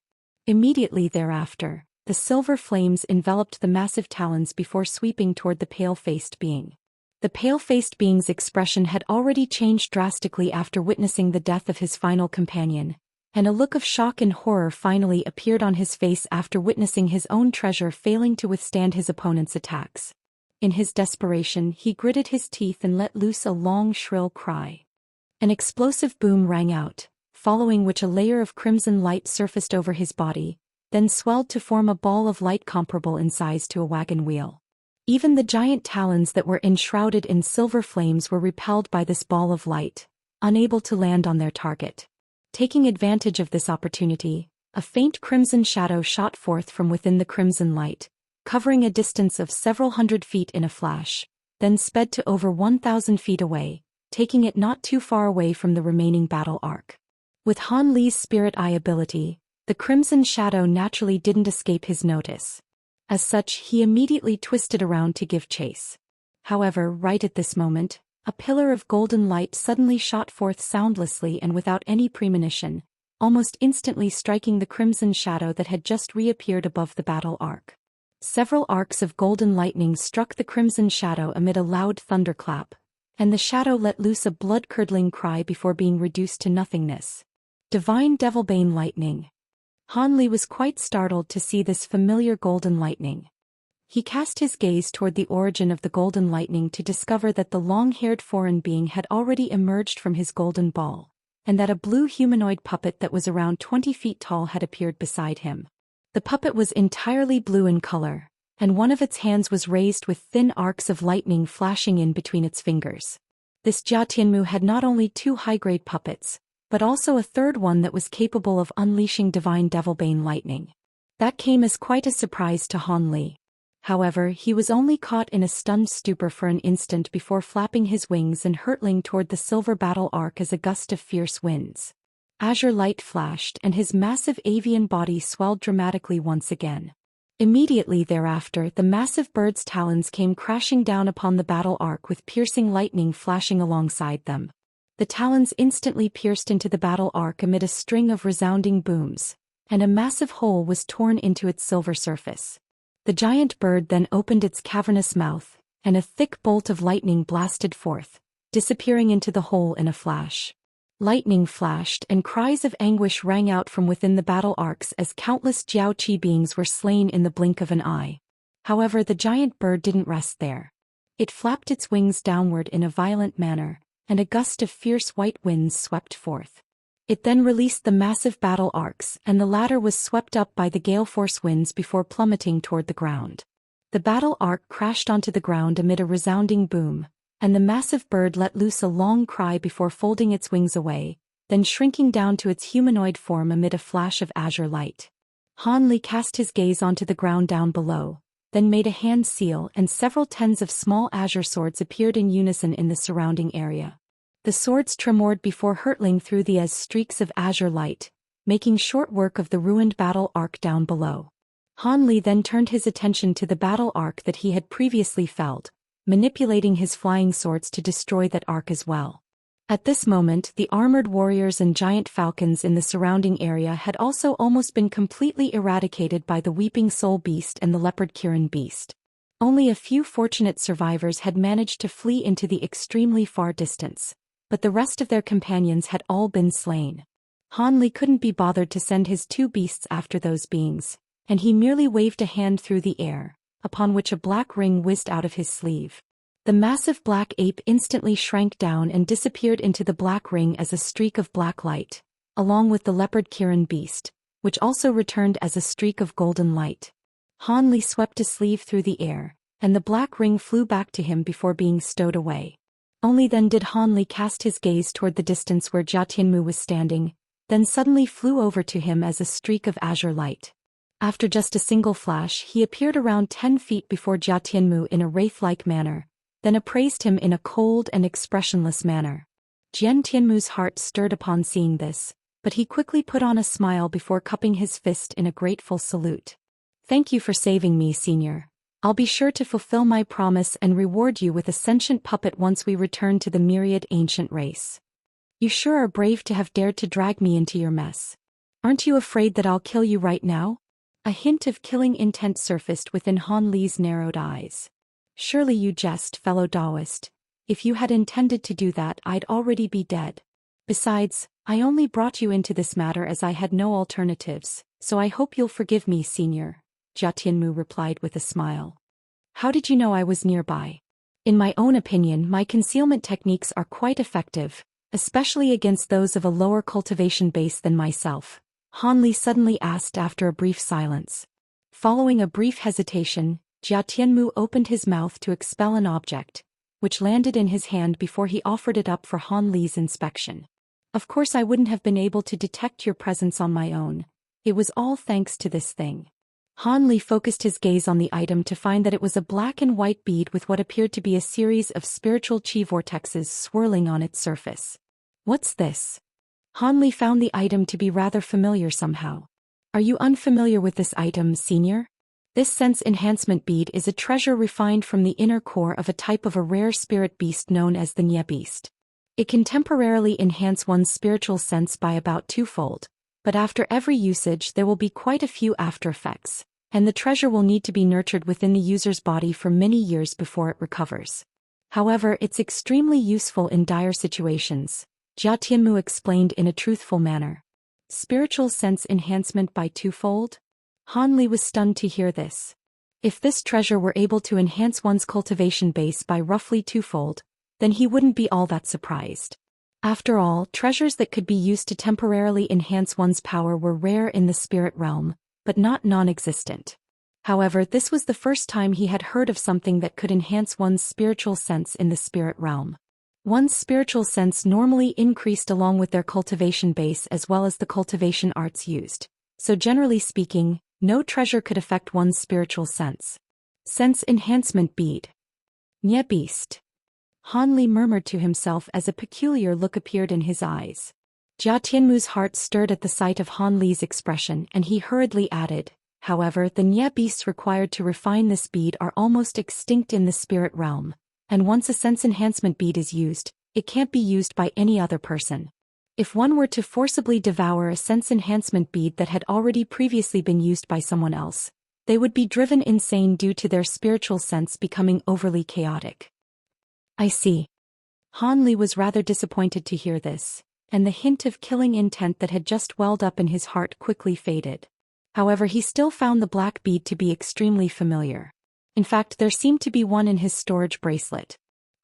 Immediately thereafter, the silver flames enveloped the massive talons before sweeping toward the pale-faced being. The pale-faced being's expression had already changed drastically after witnessing the death of his final companion, and a look of shock and horror finally appeared on his face after witnessing his own treasure failing to withstand his opponent's attacks. In his desperation, he gritted his teeth and let loose a long, shrill cry. An explosive boom rang out, following which a layer of crimson light surfaced over his body, then swelled to form a ball of light comparable in size to a wagon wheel. Even the giant talons that were enshrouded in silver flames were repelled by this ball of light, unable to land on their target. Taking advantage of this opportunity, a faint crimson shadow shot forth from within the crimson light, covering a distance of several hundred feet in a flash, then sped to over 1,000 feet away, taking it not too far away from the remaining battle arc. With Han Li's spirit eye ability, the crimson shadow naturally didn't escape his notice. As such, he immediately twisted around to give chase. However, right at this moment, a pillar of golden light suddenly shot forth soundlessly and without any premonition, almost instantly striking the crimson shadow that had just reappeared above the battle arc. Several arcs of golden lightning struck the crimson shadow amid a loud thunderclap, and the shadow let loose a blood-curdling cry before being reduced to nothingness. Divine Devilbane lightning. Han Li was quite startled to see this familiar golden lightning. He cast his gaze toward the origin of the golden lightning to discover that the long-haired foreign being had already emerged from his golden ball, and that a blue humanoid puppet that was around 20 feet tall had appeared beside him. The puppet was entirely blue in color, and one of its hands was raised with thin arcs of lightning flashing in between its fingers. This Jia Tianmu had not only two high-grade puppets, but also a third one that was capable of unleashing divine Devilbane lightning. That came as quite a surprise to Han Li. However, he was only caught in a stunned stupor for an instant before flapping his wings and hurtling toward the silver battle arc as a gust of fierce winds. Azure light flashed and his massive avian body swelled dramatically once again. Immediately thereafter, the massive bird's talons came crashing down upon the battle arc with piercing lightning flashing alongside them. The talons instantly pierced into the battle arc amid a string of resounding booms, and a massive hole was torn into its silver surface. The giant bird then opened its cavernous mouth, and a thick bolt of lightning blasted forth, disappearing into the hole in a flash. Lightning flashed and cries of anguish rang out from within the battle arcs as countless Jiaoqi beings were slain in the blink of an eye. However, the giant bird didn't rest there. It flapped its wings downward in a violent manner, and a gust of fierce white winds swept forth. It then released the massive battle arcs, and the latter was swept up by the gale force winds before plummeting toward the ground. The battle arc crashed onto the ground amid a resounding boom, and the massive bird let loose a long cry before folding its wings away, then shrinking down to its humanoid form amid a flash of azure light. Han Li cast his gaze onto the ground down below, then made a hand seal, and several tens of small azure swords appeared in unison in the surrounding area. The swords tremored before hurtling through the air as streaks of azure light, making short work of the ruined battle arc down below. Han Li then turned his attention to the battle arc that he had previously felled, manipulating his flying swords to destroy that arc as well. At this moment, the armored warriors and giant falcons in the surrounding area had also almost been completely eradicated by the Weeping Soul Beast and the Leopard Kirin Beast. Only a few fortunate survivors had managed to flee into the extremely far distance, but the rest of their companions had all been slain. Han Li couldn't be bothered to send his two beasts after those beings, and he merely waved a hand through the air, upon which a black ring whizzed out of his sleeve. The massive black ape instantly shrank down and disappeared into the black ring as a streak of black light, along with the Leopard Kirin Beast, which also returned as a streak of golden light. Han Li swept a sleeve through the air, and the black ring flew back to him before being stowed away. Only then did Han Li cast his gaze toward the distance where Jia Tianmu was standing, then suddenly flew over to him as a streak of azure light. After just a single flash, he appeared around 10 feet before Jia Tianmu in a wraith-like manner, then appraised him in a cold and expressionless manner. Jian Tianmu's heart stirred upon seeing this, but he quickly put on a smile before cupping his fist in a grateful salute. "Thank you for saving me, Senior. I'll be sure to fulfill my promise and reward you with a sentient puppet once we return to the myriad ancient race. You sure are brave to have dared to drag me into your mess. Aren't you afraid that I'll kill you right now?" A hint of killing intent surfaced within Han Li's narrowed eyes. "Surely you jest, fellow Daoist. If you had intended to do that, I'd already be dead. Besides, I only brought you into this matter as I had no alternatives, so I hope you'll forgive me, Senior," Jia Tianmu replied with a smile. "How did you know I was nearby?" "In my own opinion, my concealment techniques are quite effective, especially against those of a lower cultivation base than myself," Han Li suddenly asked after a brief silence. Following a brief hesitation, Jia Tianmu opened his mouth to expel an object, which landed in his hand before he offered it up for Han Li's inspection. "Of course I wouldn't have been able to detect your presence on my own. It was all thanks to this thing." Han Li focused his gaze on the item to find that it was a black and white bead with what appeared to be a series of spiritual chi vortexes swirling on its surface. "What's this?" Han Li found the item to be rather familiar somehow. "Are you unfamiliar with this item, Senior? This sense enhancement bead is a treasure refined from the inner core of a type of a rare spirit beast known as the Nye beast. It can temporarily enhance one's spiritual sense by about twofold, but after every usage there will be quite a few after effects, and the treasure will need to be nurtured within the user's body for many years before it recovers. However, it's extremely useful in dire situations," Jia Tianmu explained in a truthful manner. "Spiritual sense enhancement by twofold?" Han Li was stunned to hear this. If this treasure were able to enhance one's cultivation base by roughly twofold, then he wouldn't be all that surprised. After all, treasures that could be used to temporarily enhance one's power were rare in the spirit realm, but not non-existent. However, this was the first time he had heard of something that could enhance one's spiritual sense in the spirit realm. One's spiritual sense normally increased along with their cultivation base as well as the cultivation arts used, so generally speaking, no treasure could affect one's spiritual sense. Sense enhancement bead. Nye beast. Han Li murmured to himself as a peculiar look appeared in his eyes. Jia Tianmu's heart stirred at the sight of Han Li's expression and he hurriedly added, "However, the Nye beasts required to refine this bead are almost extinct in the spirit realm, and once a sense enhancement bead is used, it can't be used by any other person. If one were to forcibly devour a sense enhancement bead that had already previously been used by someone else, they would be driven insane due to their spiritual sense becoming overly chaotic. I see. Han Li was rather disappointed to hear this, and the hint of killing intent that had just welled up in his heart quickly faded. However, he still found the black bead to be extremely familiar. In fact, there seemed to be one in his storage bracelet.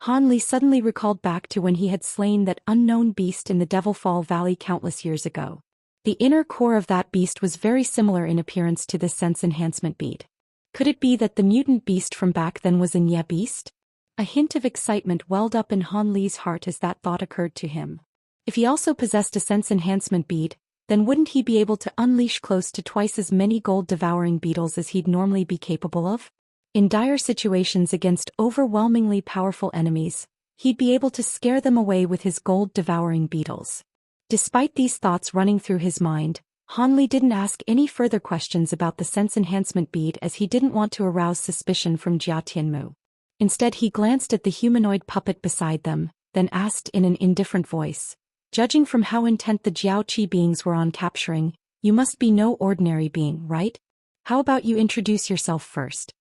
Han Li suddenly recalled back to when he had slain that unknown beast in the Devilfall Valley countless years ago. The inner core of that beast was very similar in appearance to this sense enhancement bead. Could it be that the mutant beast from back then was a Nye beast? A hint of excitement welled up in Han Li's heart as that thought occurred to him. If he also possessed a sense enhancement bead, then wouldn't he be able to unleash close to twice as many gold-devouring beetles as he'd normally be capable of? In dire situations against overwhelmingly powerful enemies, he'd be able to scare them away with his gold-devouring beetles. Despite these thoughts running through his mind, Han Li didn't ask any further questions about the sense enhancement bead as he didn't want to arouse suspicion from Jia Tianmu. Instead, he glanced at the humanoid puppet beside them, then asked in an indifferent voice, "Judging from how intent the Jiaoqi beings were on capturing, you must be no ordinary being, right? How about you introduce yourself first?"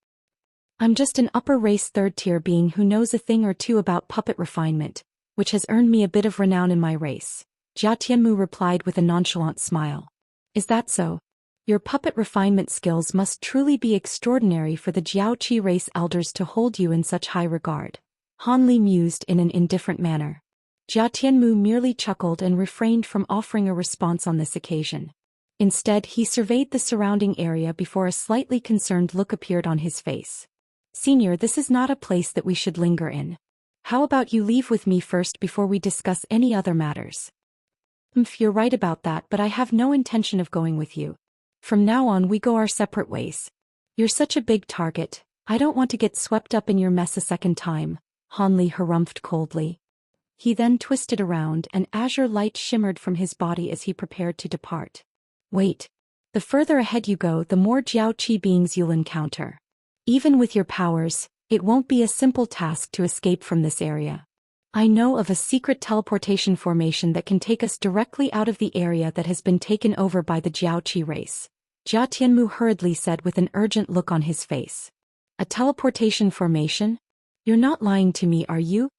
"I'm just an upper-race third-tier being who knows a thing or two about puppet refinement, which has earned me a bit of renown in my race," Jia Tianmu replied with a nonchalant smile. "Is that so? Your puppet refinement skills must truly be extraordinary for the Jiaoqi race elders to hold you in such high regard," Han Li mused in an indifferent manner. Jia Tianmu merely chuckled and refrained from offering a response on this occasion. Instead, he surveyed the surrounding area before a slightly concerned look appeared on his face. "Senior, this is not a place that we should linger in. How about you leave with me first before we discuss any other matters?" You're right about that, but I have no intention of going with you. From now on we go our separate ways. You're such a big target, I don't want to get swept up in your mess a second time," Han Li harumphed coldly. He then twisted around and azure light shimmered from his body as he prepared to depart. "Wait. The further ahead you go, the more Jiaoqi beings you'll encounter. Even with your powers, it won't be a simple task to escape from this area. I know of a secret teleportation formation that can take us directly out of the area that has been taken over by the Jiaoqi race," Jia Tianmu hurriedly said with an urgent look on his face. "A teleportation formation? You're not lying to me, are you?"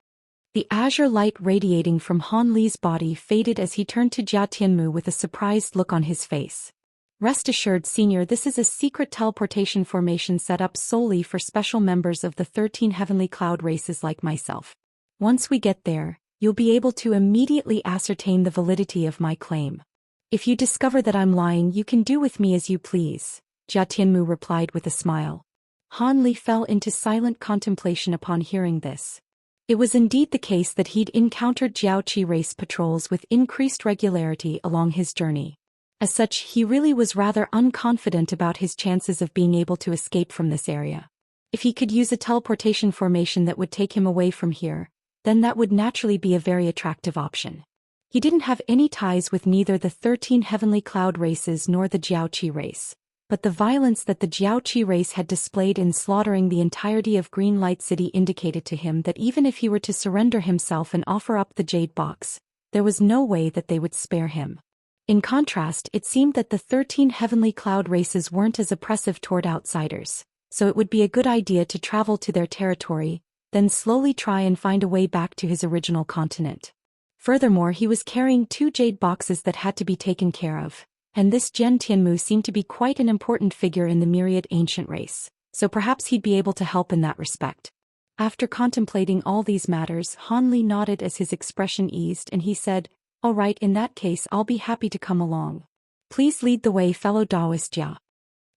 The azure light radiating from Han Li's body faded as he turned to Jia Tianmu with a surprised look on his face. "Rest assured, Senior, this is a secret teleportation formation set up solely for special members of the 13 heavenly cloud races like myself. Once we get there, you'll be able to immediately ascertain the validity of my claim. If you discover that I'm lying, you can do with me as you please," Jia Tianmu replied with a smile. Han Li fell into silent contemplation upon hearing this. It was indeed the case that he'd encountered Jiaoqi race patrols with increased regularity along his journey. As such, he really was rather unconfident about his chances of being able to escape from this area. If he could use a teleportation formation that would take him away from here, then that would naturally be a very attractive option. He didn't have any ties with neither the 13 heavenly cloud races nor the Jiaoqi race, but the violence that the Jiaoqi race had displayed in slaughtering the entirety of Green Light City indicated to him that even if he were to surrender himself and offer up the Jade Box, there was no way that they would spare him. In contrast, it seemed that the 13 heavenly cloud races weren't as oppressive toward outsiders, so it would be a good idea to travel to their territory, then slowly try and find a way back to his original continent. Furthermore, he was carrying 2 jade boxes that had to be taken care of, and this Jian Tianmu seemed to be quite an important figure in the myriad ancient race, so perhaps he'd be able to help in that respect. After contemplating all these matters, Han Li nodded as his expression eased and he said, "All right, in that case I'll be happy to come along. Please lead the way, fellow Daoist Jia."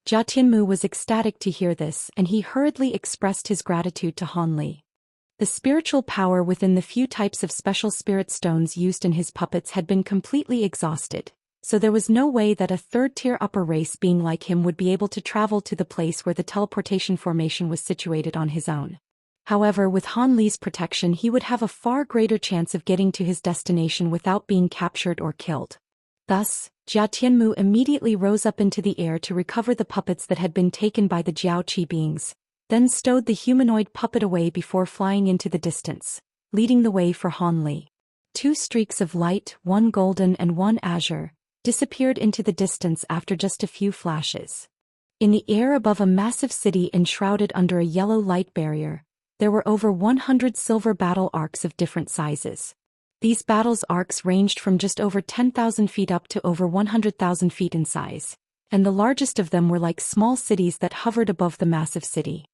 Jia Tianmu was ecstatic to hear this and he hurriedly expressed his gratitude to Han Li. The spiritual power within the few types of special spirit stones used in his puppets had been completely exhausted, so there was no way that a third-tier upper race being like him would be able to travel to the place where the teleportation formation was situated on his own. However, with Han Li's protection he would have a far greater chance of getting to his destination without being captured or killed. Thus, Jia Tianmu immediately rose up into the air to recover the puppets that had been taken by the Jiaoqi beings, then stowed the humanoid puppet away before flying into the distance, leading the way for Hanli. Two streaks of light, one golden and one azure, disappeared into the distance after just a few flashes. In the air above a massive city enshrouded under a yellow light barrier, there were over 100 silver battle arcs of different sizes. These battles arcs ranged from just over 10,000 feet up to over 100,000 feet in size, and the largest of them were like small cities that hovered above the massive city.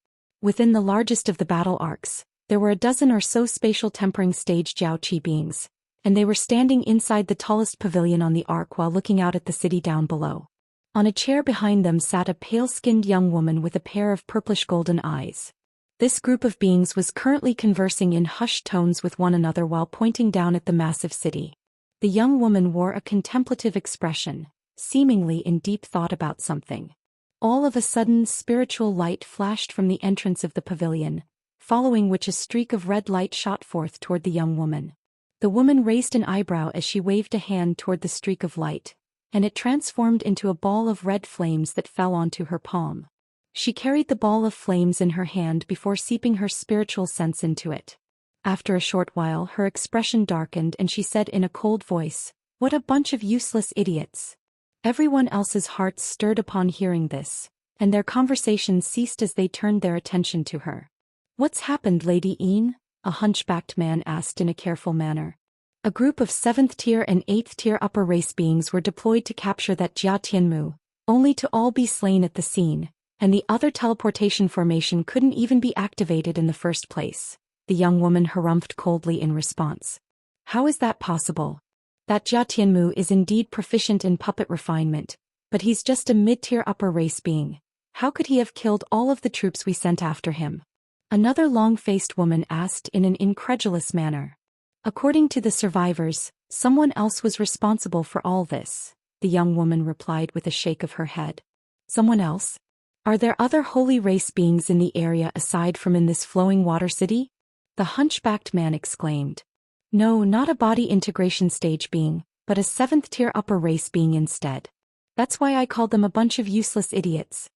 Within the largest of the battle arcs, there were a dozen or so spatial tempering stage Jiaoqi beings, and they were standing inside the tallest pavilion on the arc while looking out at the city down below. On a chair behind them sat a pale-skinned young woman with a pair of purplish-golden eyes. This group of beings was currently conversing in hushed tones with one another while pointing down at the massive city. The young woman wore a contemplative expression, seemingly in deep thought about something. All of a sudden, spiritual light flashed from the entrance of the pavilion, following which a streak of red light shot forth toward the young woman. The woman raised an eyebrow as she waved a hand toward the streak of light, and it transformed into a ball of red flames that fell onto her palm. She carried the ball of flames in her hand before seeping her spiritual sense into it. After a short while, her expression darkened and she said in a cold voice, "What a bunch of useless idiots." Everyone else's hearts stirred upon hearing this, and their conversation ceased as they turned their attention to her. "What's happened, Lady Een?" a hunchbacked man asked in a careful manner. A group of 7th-tier and 8th-tier upper race beings were deployed to capture that Jia Tianmu, only to all be slain at the scene, and the other teleportation formation couldn't even be activated in the first place. The young woman harumphed coldly in response. "How is that possible? That Jia Tianmu is indeed proficient in puppet refinement, but he's just a mid-tier upper race being. How could he have killed all of the troops we sent after him?" Another long-faced woman asked in an incredulous manner. "According to the survivors, someone else was responsible for all this," the young woman replied with a shake of her head. "Someone else? Are there other holy race beings in the area aside from in this flowing water city?" the hunchbacked man exclaimed. "No, not a body integration stage being, but a 7th-tier upper race being instead. That's why I called them a bunch of useless idiots.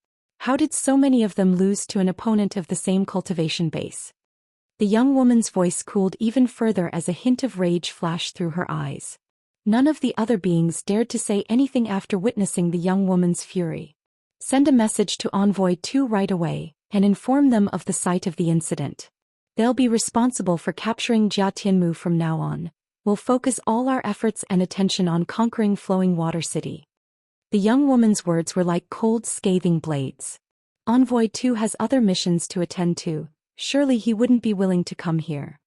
How did so many of them lose to an opponent of the same cultivation base?" The young woman's voice cooled even further as a hint of rage flashed through her eyes. None of the other beings dared to say anything after witnessing the young woman's fury. "Send a message to Envoy 2 right away, and inform them of the site of the incident. They'll be responsible for capturing Jia Tianmu from now on. We'll focus all our efforts and attention on conquering Flowing Water City." The young woman's words were like cold, scathing blades. "Envoy 2 has other missions to attend to. Surely he wouldn't be willing to come here,"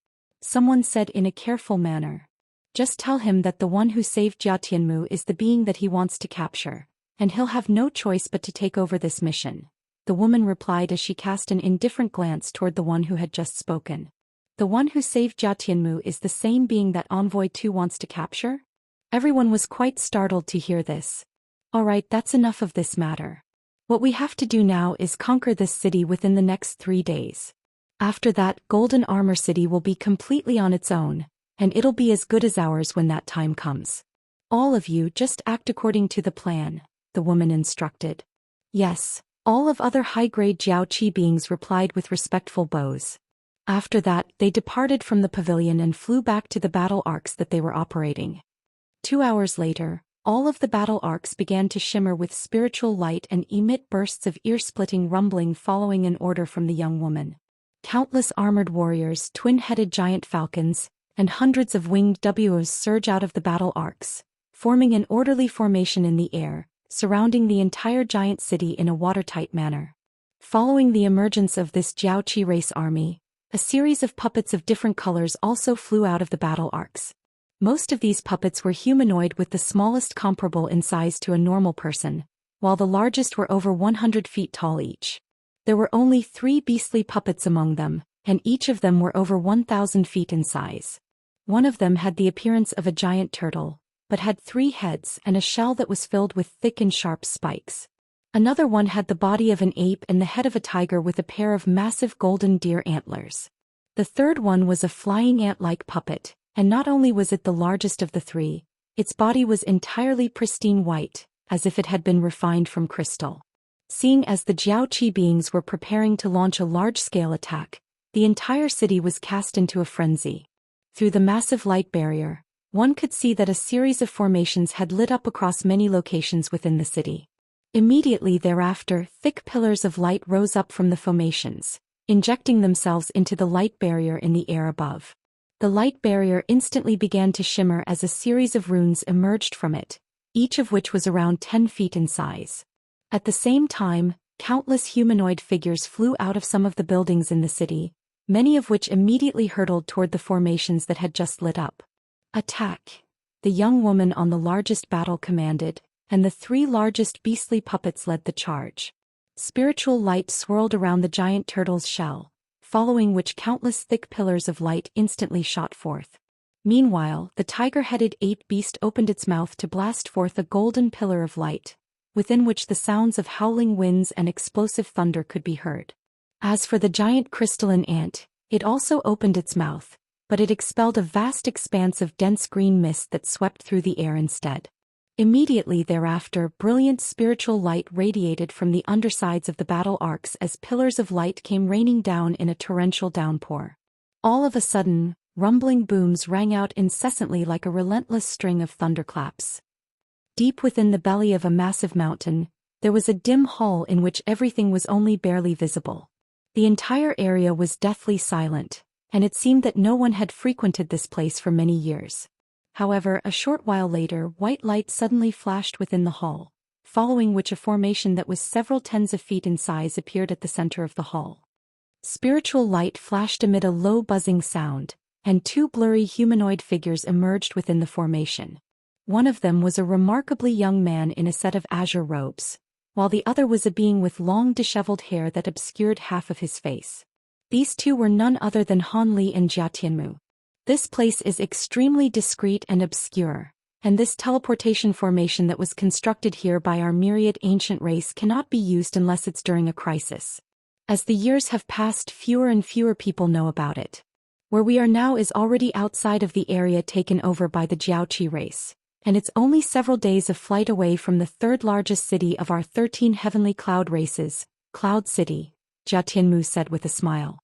someone said in a careful manner. "Just tell him that the one who saved Jia Tianmu is the being that he wants to capture, and he'll have no choice but to take over this mission," the woman replied as she cast an indifferent glance toward the one who had just spoken. "The one who saved Jia Tianmu is the same being that Envoy 2 wants to capture?" Everyone was quite startled to hear this. "All right, that's enough of this matter. What we have to do now is conquer this city within the next 3 days. After that, Golden Armor City will be completely on its own, and it'll be as good as ours when that time comes. All of you just act according to the plan," the woman instructed. "Yes," all of other high-grade Jiaoqi beings replied with respectful bows. After that, they departed from the pavilion and flew back to the battle arcs that they were operating. 2 hours later, all of the battle arcs began to shimmer with spiritual light and emit bursts of ear-splitting rumbling following an order from the young woman. Countless armored warriors, twin-headed giant falcons, and hundreds of winged WOs surge out of the battle arcs, forming an orderly formation in the air, surrounding the entire giant city in a watertight manner. Following the emergence of this Jiaoqi race army, a series of puppets of different colors also flew out of the battle arcs. Most of these puppets were humanoid, with the smallest comparable in size to a normal person, while the largest were over 100 feet tall each. There were only 3 beastly puppets among them, and each of them were over 1,000 feet in size. One of them had the appearance of a giant turtle, but had 3 heads and a shell that was filled with thick and sharp spikes. Another one had the body of an ape and the head of a tiger with a pair of massive golden deer antlers. The third one was a flying ant-like puppet, and not only was it the largest of the 3, its body was entirely pristine white, as if it had been refined from crystal. Seeing as the Jiaoqi beings were preparing to launch a large-scale attack, the entire city was cast into a frenzy. Through the massive light barrier, one could see that a series of formations had lit up across many locations within the city. Immediately thereafter, thick pillars of light rose up from the formations, injecting themselves into the light barrier in the air above. The light barrier instantly began to shimmer as a series of runes emerged from it, each of which was around 10 feet in size. At the same time, countless humanoid figures flew out of some of the buildings in the city, many of which immediately hurtled toward the formations that had just lit up. "Attack!" the young woman on the largest battle commanded, and the 3 largest beastly puppets led the charge. Spiritual light swirled around the giant turtle's shell, following which countless thick pillars of light instantly shot forth. Meanwhile, the tiger-headed ape beast opened its mouth to blast forth a golden pillar of light, within which the sounds of howling winds and explosive thunder could be heard. As for the giant crystalline ant, it also opened its mouth, but it expelled a vast expanse of dense green mist that swept through the air instead. Immediately thereafter, brilliant spiritual light radiated from the undersides of the battle arcs as pillars of light came raining down in a torrential downpour. All of a sudden, rumbling booms rang out incessantly like a relentless string of thunderclaps. Deep within the belly of a massive mountain, there was a dim hall in which everything was only barely visible. The entire area was deathly silent, and it seemed that no one had frequented this place for many years. However, a short while later, white light suddenly flashed within the hall, following which a formation that was several tens of feet in size appeared at the center of the hall. Spiritual light flashed amid a low buzzing sound, and 2 blurry humanoid figures emerged within the formation. One of them was a remarkably young man in a set of azure robes, while the other was a being with long disheveled hair that obscured half of his face. These 2 were none other than Han Li and Jia Tianmu. This place is extremely discreet and obscure, and this teleportation formation that was constructed here by our myriad ancient race cannot be used unless it's during a crisis. As the years have passed, fewer and fewer people know about it. Where we are now is already outside of the area taken over by the Jiaoqi race, and it's only several days of flight away from the 3rd largest city of our 13 heavenly cloud races, Cloud City, Jia Tianmu said with a smile.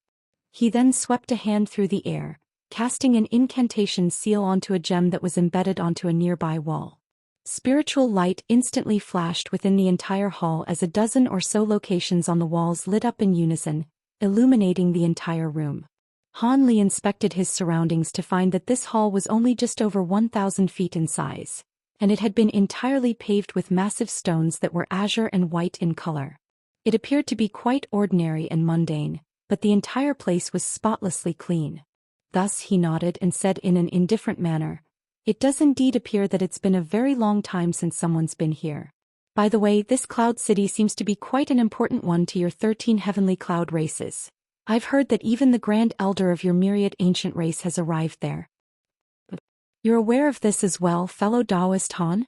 He then swept a hand through the air, casting an incantation seal onto a gem that was embedded onto a nearby wall. Spiritual light instantly flashed within the entire hall as a dozen or so locations on the walls lit up in unison, illuminating the entire room. Han Li inspected his surroundings to find that this hall was only just over 1,000 feet in size, and it had been entirely paved with massive stones that were azure and white in color. It appeared to be quite ordinary and mundane, but the entire place was spotlessly clean. Thus he nodded and said in an indifferent manner, "It does indeed appear that it's been a very long time since someone's been here. By the way, this cloud city seems to be quite an important one to your 13 heavenly cloud races. I've heard that even the Grand Elder of your myriad ancient race has arrived there." "You're aware of this as well, fellow Daoist Han?"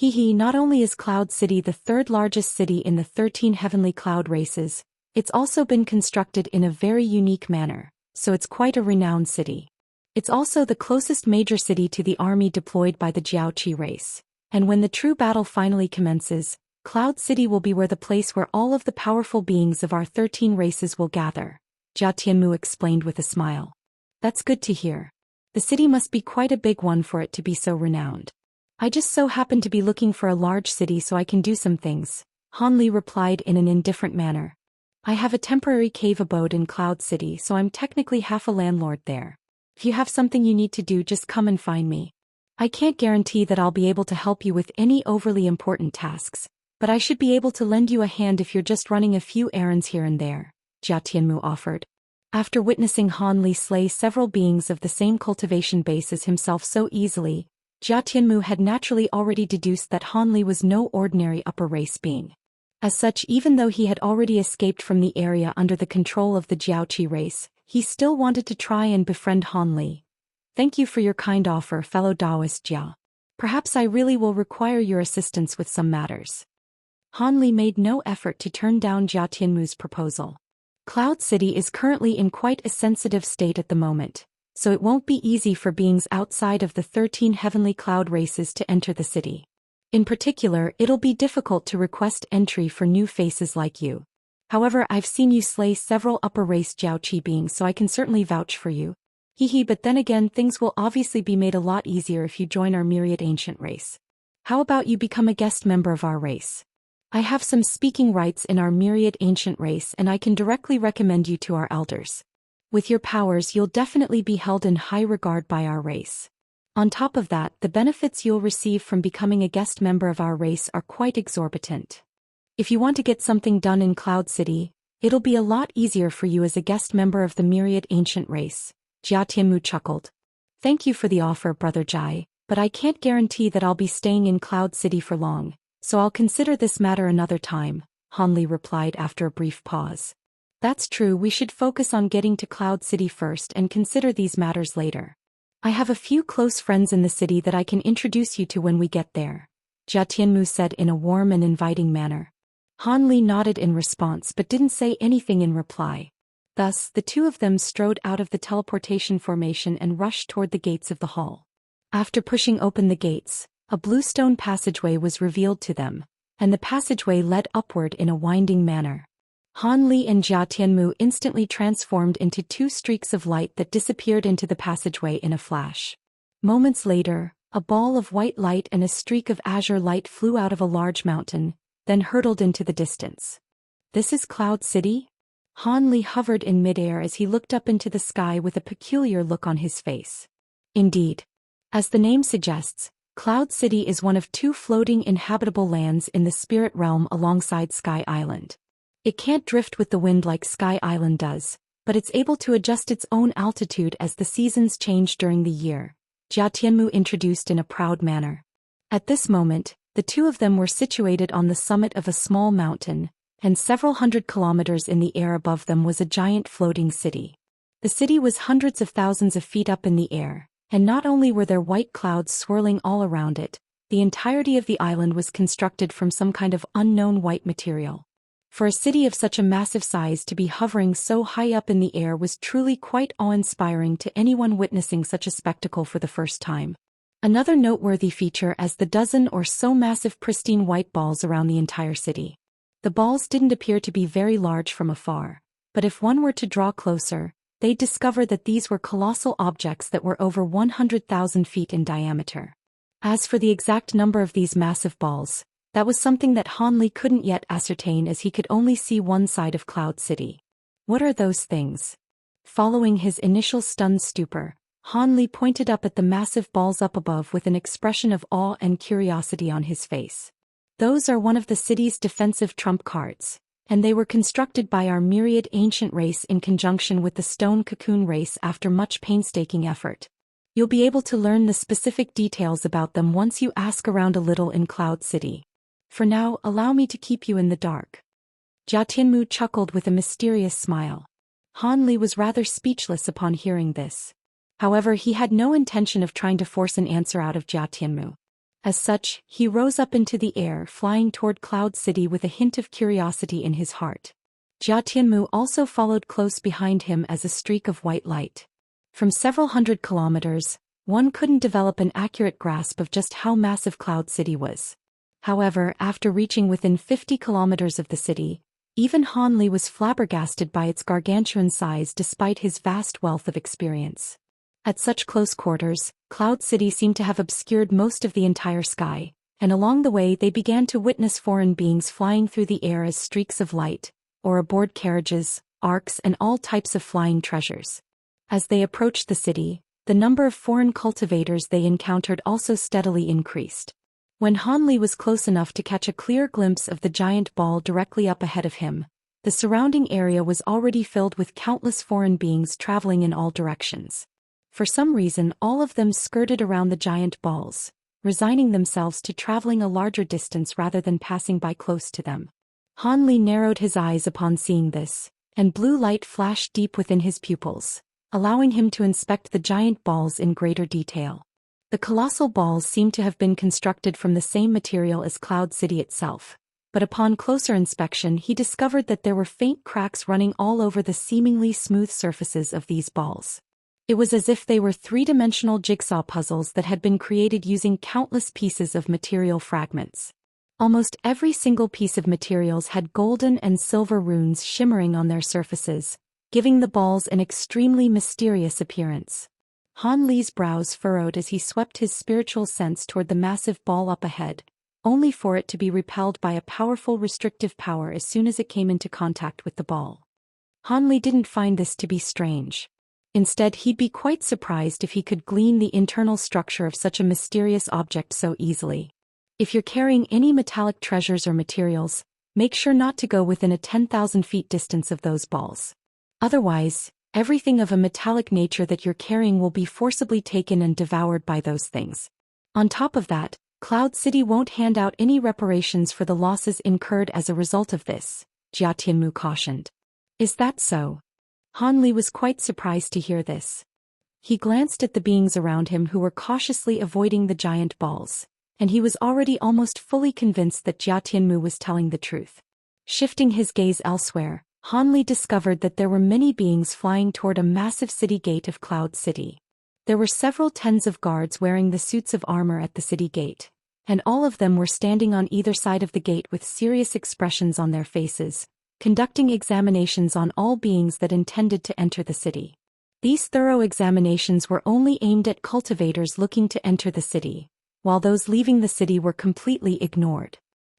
Not only is Cloud City the 3rd largest city in the 13 heavenly cloud races, it's also been constructed in a very unique manner, so it's quite a renowned city. It's also the closest major city to the army deployed by the Jiaoqi race, and when the true battle finally commences, Cloud City will be the place where all of the powerful beings of our 13 races will gather, Jia Tianmu explained with a smile. "That's good to hear. The city must be quite a big one for it to be so renowned. I just so happen to be looking for a large city so I can do some things," Han Li replied in an indifferent manner. "I have a temporary cave abode in Cloud City, so I'm technically half a landlord there. If you have something you need to do, just come and find me. I can't guarantee that I'll be able to help you with any overly important tasks, but I should be able to lend you a hand if you're just running a few errands here and there," Jia Tianmu offered. After witnessing Han Li slay several beings of the same cultivation base as himself so easily, Jia Tianmu had naturally already deduced that Han Li was no ordinary upper race being. As such, even though he had already escaped from the area under the control of the Jiaoqi race, he still wanted to try and befriend Han Li. "Thank you for your kind offer, fellow Daoist Jia. Perhaps I really will require your assistance with some matters." Han Li made no effort to turn down Jia Tianmu's proposal. Cloud City is currently in quite a sensitive state at the moment, so it won't be easy for beings outside of the 13 heavenly cloud races to enter the city. In particular, it'll be difficult to request entry for new faces like you. However, I've seen you slay several upper race Jiaoqi beings, so I can certainly vouch for you. Hehe, but then again things will obviously be made a lot easier if you join our myriad ancient race. How about you become a guest member of our race? I have some speaking rights in our myriad ancient race and I can directly recommend you to our elders. With your powers you'll definitely be held in high regard by our race. On top of that, the benefits you'll receive from becoming a guest member of our race are quite exorbitant. If you want to get something done in Cloud City, it'll be a lot easier for you as a guest member of the myriad ancient race. Jia Tianmu chuckled. Thank you for the offer, Brother Jai, but I can't guarantee that I'll be staying in Cloud City for long, so I'll consider this matter another time, Han Li replied after a brief pause. That's true, we should focus on getting to Cloud City first and consider these matters later. I have a few close friends in the city that I can introduce you to when we get there, Jia Tianmu said in a warm and inviting manner. Han Li nodded in response but didn't say anything in reply. Thus, the two of them strode out of the teleportation formation and rushed toward the gates of the hall. After pushing open the gates, a blue stone passageway was revealed to them, and the passageway led upward in a winding manner. Han Li and Jia Tianmu instantly transformed into two streaks of light that disappeared into the passageway in a flash. Moments later, a ball of white light and a streak of azure light flew out of a large mountain, then hurtled into the distance. This is Cloud City? Han Li hovered in midair as he looked up into the sky with a peculiar look on his face. Indeed. As the name suggests, Cloud City is one of two floating inhabitable lands in the spirit realm alongside Sky Island. It can't drift with the wind like Sky Island does, but it's able to adjust its own altitude as the seasons change during the year, Jia Tianmu introduced in a proud manner. At this moment, the two of them were situated on the summit of a small mountain, and several hundred kilometers in the air above them was a giant floating city. The city was hundreds of thousands of feet up in the air, and not only were there white clouds swirling all around it, the entirety of the island was constructed from some kind of unknown white material. For a city of such a massive size to be hovering so high up in the air was truly quite awe-inspiring to anyone witnessing such a spectacle for the first time. Another noteworthy feature as the dozen or so massive pristine white balls around the entire city. The balls didn't appear to be very large from afar, but if one were to draw closer, they'd discover that these were colossal objects that were over 100,000 feet in diameter. As for the exact number of these massive balls, that was something that Han Li couldn't yet ascertain as he could only see one side of Cloud City. What are those things? Following his initial stunned stupor, Han Li pointed up at the massive balls up above with an expression of awe and curiosity on his face. Those are one of the city's defensive trump cards, and they were constructed by our myriad ancient race in conjunction with the stone cocoon race after much painstaking effort. You'll be able to learn the specific details about them once you ask around a little in Cloud City. For now, allow me to keep you in the dark. Jia Tianmu chuckled with a mysterious smile. Han Li was rather speechless upon hearing this. However, he had no intention of trying to force an answer out of Jia Tianmu. As such, he rose up into the air, flying toward Cloud City with a hint of curiosity in his heart. Jia Tianmu also followed close behind him as a streak of white light. From several hundred kilometers, one couldn't develop an accurate grasp of just how massive Cloud City was. However, after reaching within 50 kilometers of the city, even Han Li was flabbergasted by its gargantuan size despite his vast wealth of experience. At such close quarters, Cloud City seemed to have obscured most of the entire sky, and along the way they began to witness foreign beings flying through the air as streaks of light, or aboard carriages, arcs and all types of flying treasures. As they approached the city, the number of foreign cultivators they encountered also steadily increased. When Han Li was close enough to catch a clear glimpse of the giant ball directly up ahead of him, the surrounding area was already filled with countless foreign beings traveling in all directions. For some reason, all of them skirted around the giant balls, resigning themselves to traveling a larger distance rather than passing by close to them. Han Li narrowed his eyes upon seeing this, and blue light flashed deep within his pupils, allowing him to inspect the giant balls in greater detail. The colossal balls seemed to have been constructed from the same material as Cloud City itself, but upon closer inspection he discovered that there were faint cracks running all over the seemingly smooth surfaces of these balls. It was as if they were three-dimensional jigsaw puzzles that had been created using countless pieces of material fragments. Almost every single piece of materials had golden and silver runes shimmering on their surfaces, giving the balls an extremely mysterious appearance. Han Li's brows furrowed as he swept his spiritual sense toward the massive ball up ahead, only for it to be repelled by a powerful restrictive power as soon as it came into contact with the ball. Han Li didn't find this to be strange. Instead, he'd be quite surprised if he could glean the internal structure of such a mysterious object so easily. If you're carrying any metallic treasures or materials, make sure not to go within a 10,000 feet distance of those balls. Otherwise, everything of a metallic nature that you're carrying will be forcibly taken and devoured by those things. On top of that, Cloud City won't hand out any reparations for the losses incurred as a result of this, Jia Tianmu cautioned. Is that so? Han Li was quite surprised to hear this. He glanced at the beings around him who were cautiously avoiding the giant balls, and he was already almost fully convinced that Jia Tianmu was telling the truth. Shifting his gaze elsewhere, Han Li discovered that there were many beings flying toward a massive city gate of Cloud City. There were several tens of guards wearing the suits of armor at the city gate, and all of them were standing on either side of the gate with serious expressions on their faces, conducting examinations on all beings that intended to enter the city. These thorough examinations were only aimed at cultivators looking to enter the city, while those leaving the city were completely ignored.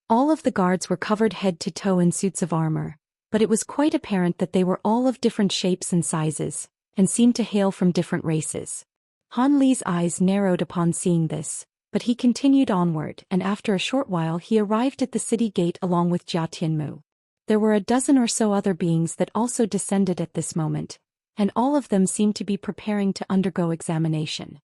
All of the guards were covered head to toe in suits of armor, but it was quite apparent that they were all of different shapes and sizes, and seemed to hail from different races. Han Li's eyes narrowed upon seeing this, but he continued onward, and after a short while he arrived at the city gate along with Jia Tianmu. There were a dozen or so other beings that also descended at this moment, and all of them seemed to be preparing to undergo examination.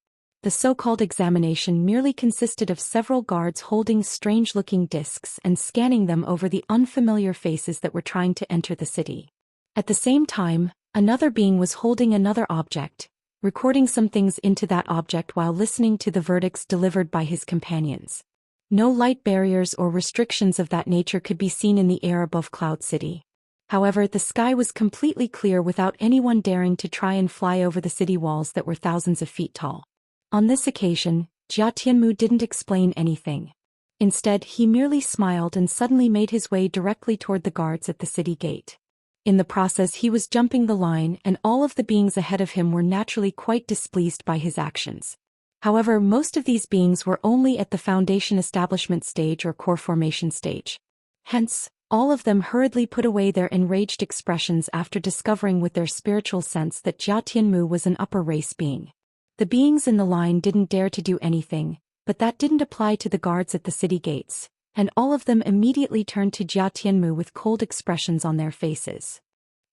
The so-called examination merely consisted of several guards holding strange-looking discs and scanning them over the unfamiliar faces that were trying to enter the city. At the same time, another being was holding another object, recording some things into that object while listening to the verdicts delivered by his companions. No light barriers or restrictions of that nature could be seen in the air above Cloud City. However, the sky was completely clear without anyone daring to try and fly over the city walls that were thousands of feet tall. On this occasion, Jia Tianmu didn't explain anything. Instead, he merely smiled and suddenly made his way directly toward the guards at the city gate. In the process, he was jumping the line, and all of the beings ahead of him were naturally quite displeased by his actions. However, most of these beings were only at the foundation establishment stage or core formation stage. Hence, all of them hurriedly put away their enraged expressions after discovering with their spiritual sense that Jia Tianmu was an upper race being. The beings in the line didn't dare to do anything, but that didn't apply to the guards at the city gates, and all of them immediately turned to Jia Tianmu with cold expressions on their faces.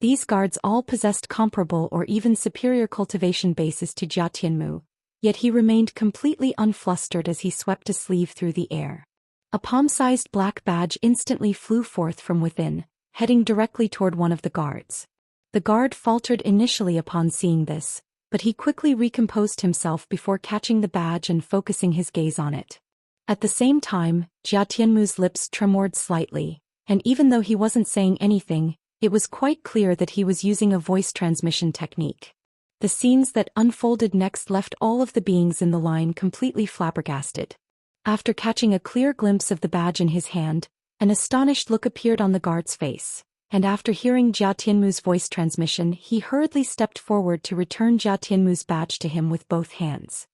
These guards all possessed comparable or even superior cultivation bases to Jia Tianmu, yet he remained completely unflustered as he swept a sleeve through the air. A palm-sized black badge instantly flew forth from within, heading directly toward one of the guards. The guard faltered initially upon seeing this, but he quickly recomposed himself before catching the badge and focusing his gaze on it. At the same time, Jia Tianmu's lips tremored slightly, and even though he wasn't saying anything, it was quite clear that he was using a voice transmission technique. The scenes that unfolded next left all of the beings in the line completely flabbergasted. After catching a clear glimpse of the badge in his hand, an astonished look appeared on the guard's face, and after hearing Jia Tianmu's voice transmission, he hurriedly stepped forward to return Jia Tianmu's badge to him with both hands.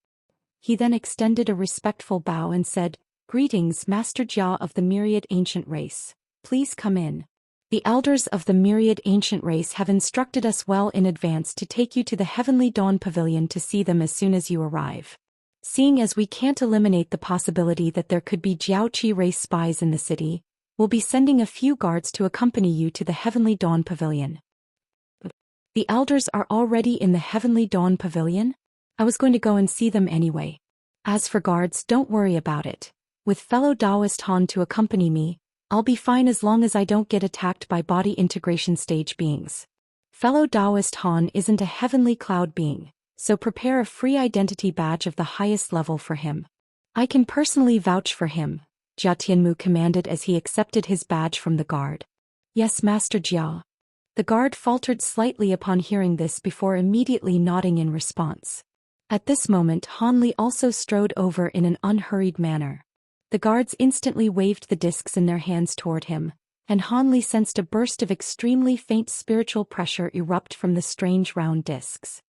He then extended a respectful bow and said, "Greetings, Master Jia of the Myriad Ancient Race. Please come in. The elders of the Myriad Ancient Race have instructed us well in advance to take you to the Heavenly Dawn Pavilion to see them as soon as you arrive. Seeing as we can't eliminate the possibility that there could be Jiaoqi race spies in the city, we'll be sending a few guards to accompany you to the Heavenly Dawn Pavilion." The elders are already in the Heavenly Dawn Pavilion? I was going to go and see them anyway. As for guards, don't worry about it. With fellow Daoist Han to accompany me, I'll be fine as long as I don't get attacked by body integration stage beings. Fellow Daoist Han isn't a heavenly cloud being, so prepare a free identity badge of the highest level for him. I can personally vouch for him, Jia Tianmu commanded as he accepted his badge from the guard. Yes, Master Jia. The guard faltered slightly upon hearing this before immediately nodding in response. At this moment, Han Li also strode over in an unhurried manner. The guards instantly waved the discs in their hands toward him, and Han Li sensed a burst of extremely faint spiritual pressure erupt from the strange round discs.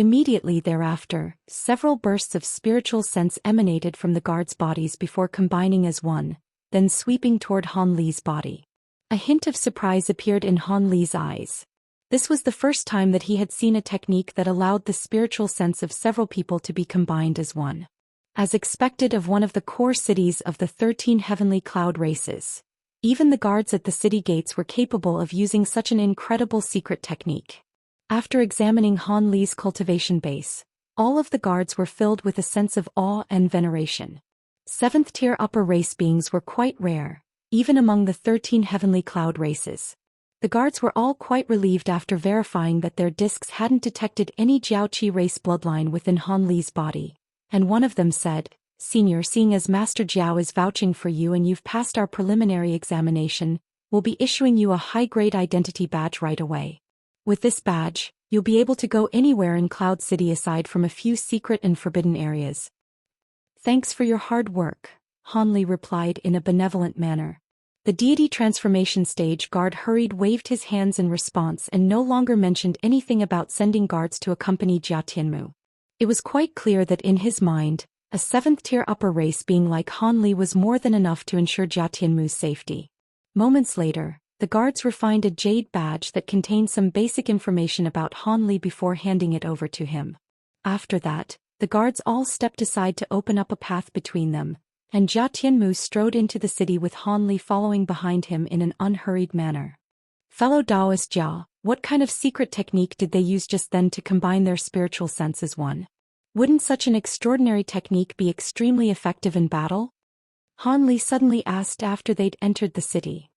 Immediately thereafter, several bursts of spiritual sense emanated from the guards' bodies before combining as one, then sweeping toward Han Li's body. A hint of surprise appeared in Han Li's eyes. This was the first time that he had seen a technique that allowed the spiritual sense of several people to be combined as one. As expected of one of the core cities of the 13 heavenly cloud races, even the guards at the city gates were capable of using such an incredible secret technique. After examining Han Li's cultivation base, all of the guards were filled with a sense of awe and veneration. 7th-tier upper race beings were quite rare, even among the 13 heavenly cloud races. The guards were all quite relieved after verifying that their discs hadn't detected any Jiaoqi race bloodline within Han Li's body, and one of them said, "Senior, seeing as Master Jiao is vouching for you and you've passed our preliminary examination, we'll be issuing you a high-grade identity badge right away. With this badge, you'll be able to go anywhere in Cloud City aside from a few secret and forbidden areas." "Thanks for your hard work," Han Li replied in a benevolent manner. The deity transformation stage guard waved his hands in response and no longer mentioned anything about sending guards to accompany Jia Tianmu. It was quite clear that in his mind, a 7th-tier upper race being like Han Li was more than enough to ensure Jia Tianmu's safety. Moments later, the guards refined a jade badge that contained some basic information about Han Li before handing it over to him. After that, the guards all stepped aside to open up a path between them, and Jia Tianmu strode into the city with Han Li following behind him in an unhurried manner. "Fellow Daoist Jia, what kind of secret technique did they use just then to combine their spiritual sense as one? Wouldn't such an extraordinary technique be extremely effective in battle?" Han Li suddenly asked after they'd entered the city.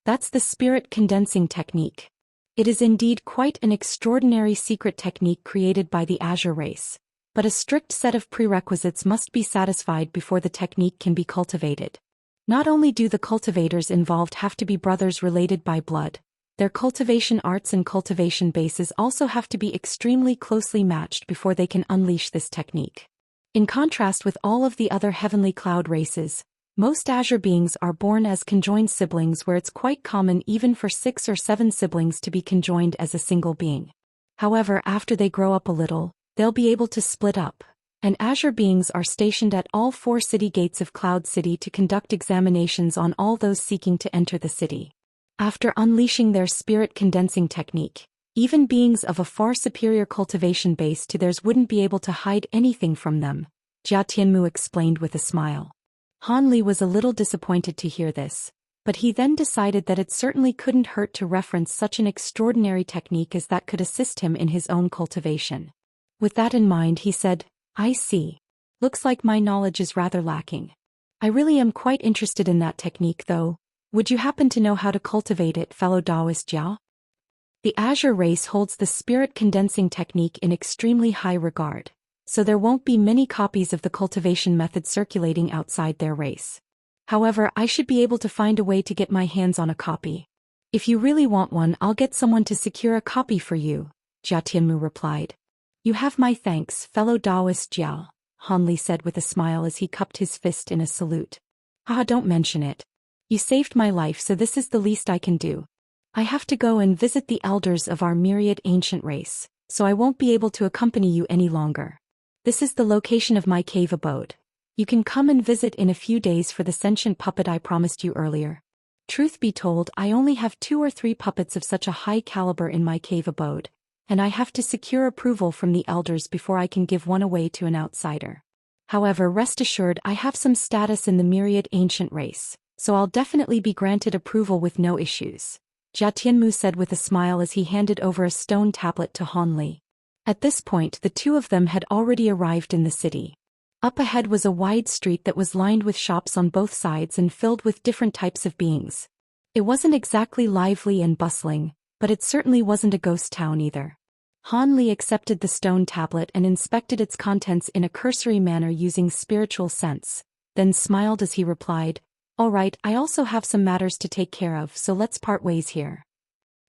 "That's the spirit condensing technique. It is indeed quite an extraordinary secret technique created by the Azure race, but a strict set of prerequisites must be satisfied before the technique can be cultivated. Not only do the cultivators involved have to be brothers related by blood, their cultivation arts and cultivation bases also have to be extremely closely matched before they can unleash this technique. In contrast with all of the other heavenly cloud races, most Azure beings are born as conjoined siblings, where it's quite common even for 6 or 7 siblings to be conjoined as a single being. However, after they grow up a little, they'll be able to split up, and Azure beings are stationed at all 4 city gates of Cloud City to conduct examinations on all those seeking to enter the city. After unleashing their spirit condensing technique, even beings of a far superior cultivation base to theirs wouldn't be able to hide anything from them," Jia Tianmu explained with a smile. Han Li was a little disappointed to hear this, but he then decided that it certainly couldn't hurt to reference such an extraordinary technique as that could assist him in his own cultivation. With that in mind, he said, "I see. Looks like my knowledge is rather lacking. I really am quite interested in that technique though. Would you happen to know how to cultivate it, fellow Daoist Jia?" The Azure race holds the spirit condensing technique in extremely high regard, so there won't be many copies of the cultivation method circulating outside their race. However, I should be able to find a way to get my hands on a copy. If you really want one, I'll get someone to secure a copy for you," Jia Tianmu replied. "You have my thanks, fellow Daoist Jia," Han Li said with a smile as he cupped his fist in a salute. "Ah, don't mention it. You saved my life, so this is the least I can do. I have to go and visit the elders of our myriad ancient race, so I won't be able to accompany you any longer. This is the location of my cave abode. You can come and visit in a few days for the sentient puppet I promised you earlier. Truth be told, I only have 2 or 3 puppets of such a high caliber in my cave abode, and I have to secure approval from the elders before I can give one away to an outsider. However, rest assured I have some status in the myriad ancient race, so I'll definitely be granted approval with no issues," Jia Tianmu said with a smile as he handed over a stone tablet to Han Li. At this point, the 2 of them had already arrived in the city. Up ahead was a wide street that was lined with shops on both sides and filled with different types of beings. It wasn't exactly lively and bustling, but it certainly wasn't a ghost town either. Han Li accepted the stone tablet and inspected its contents in a cursory manner using spiritual sense, then smiled as he replied, "All right, I also have some matters to take care of, so let's part ways here."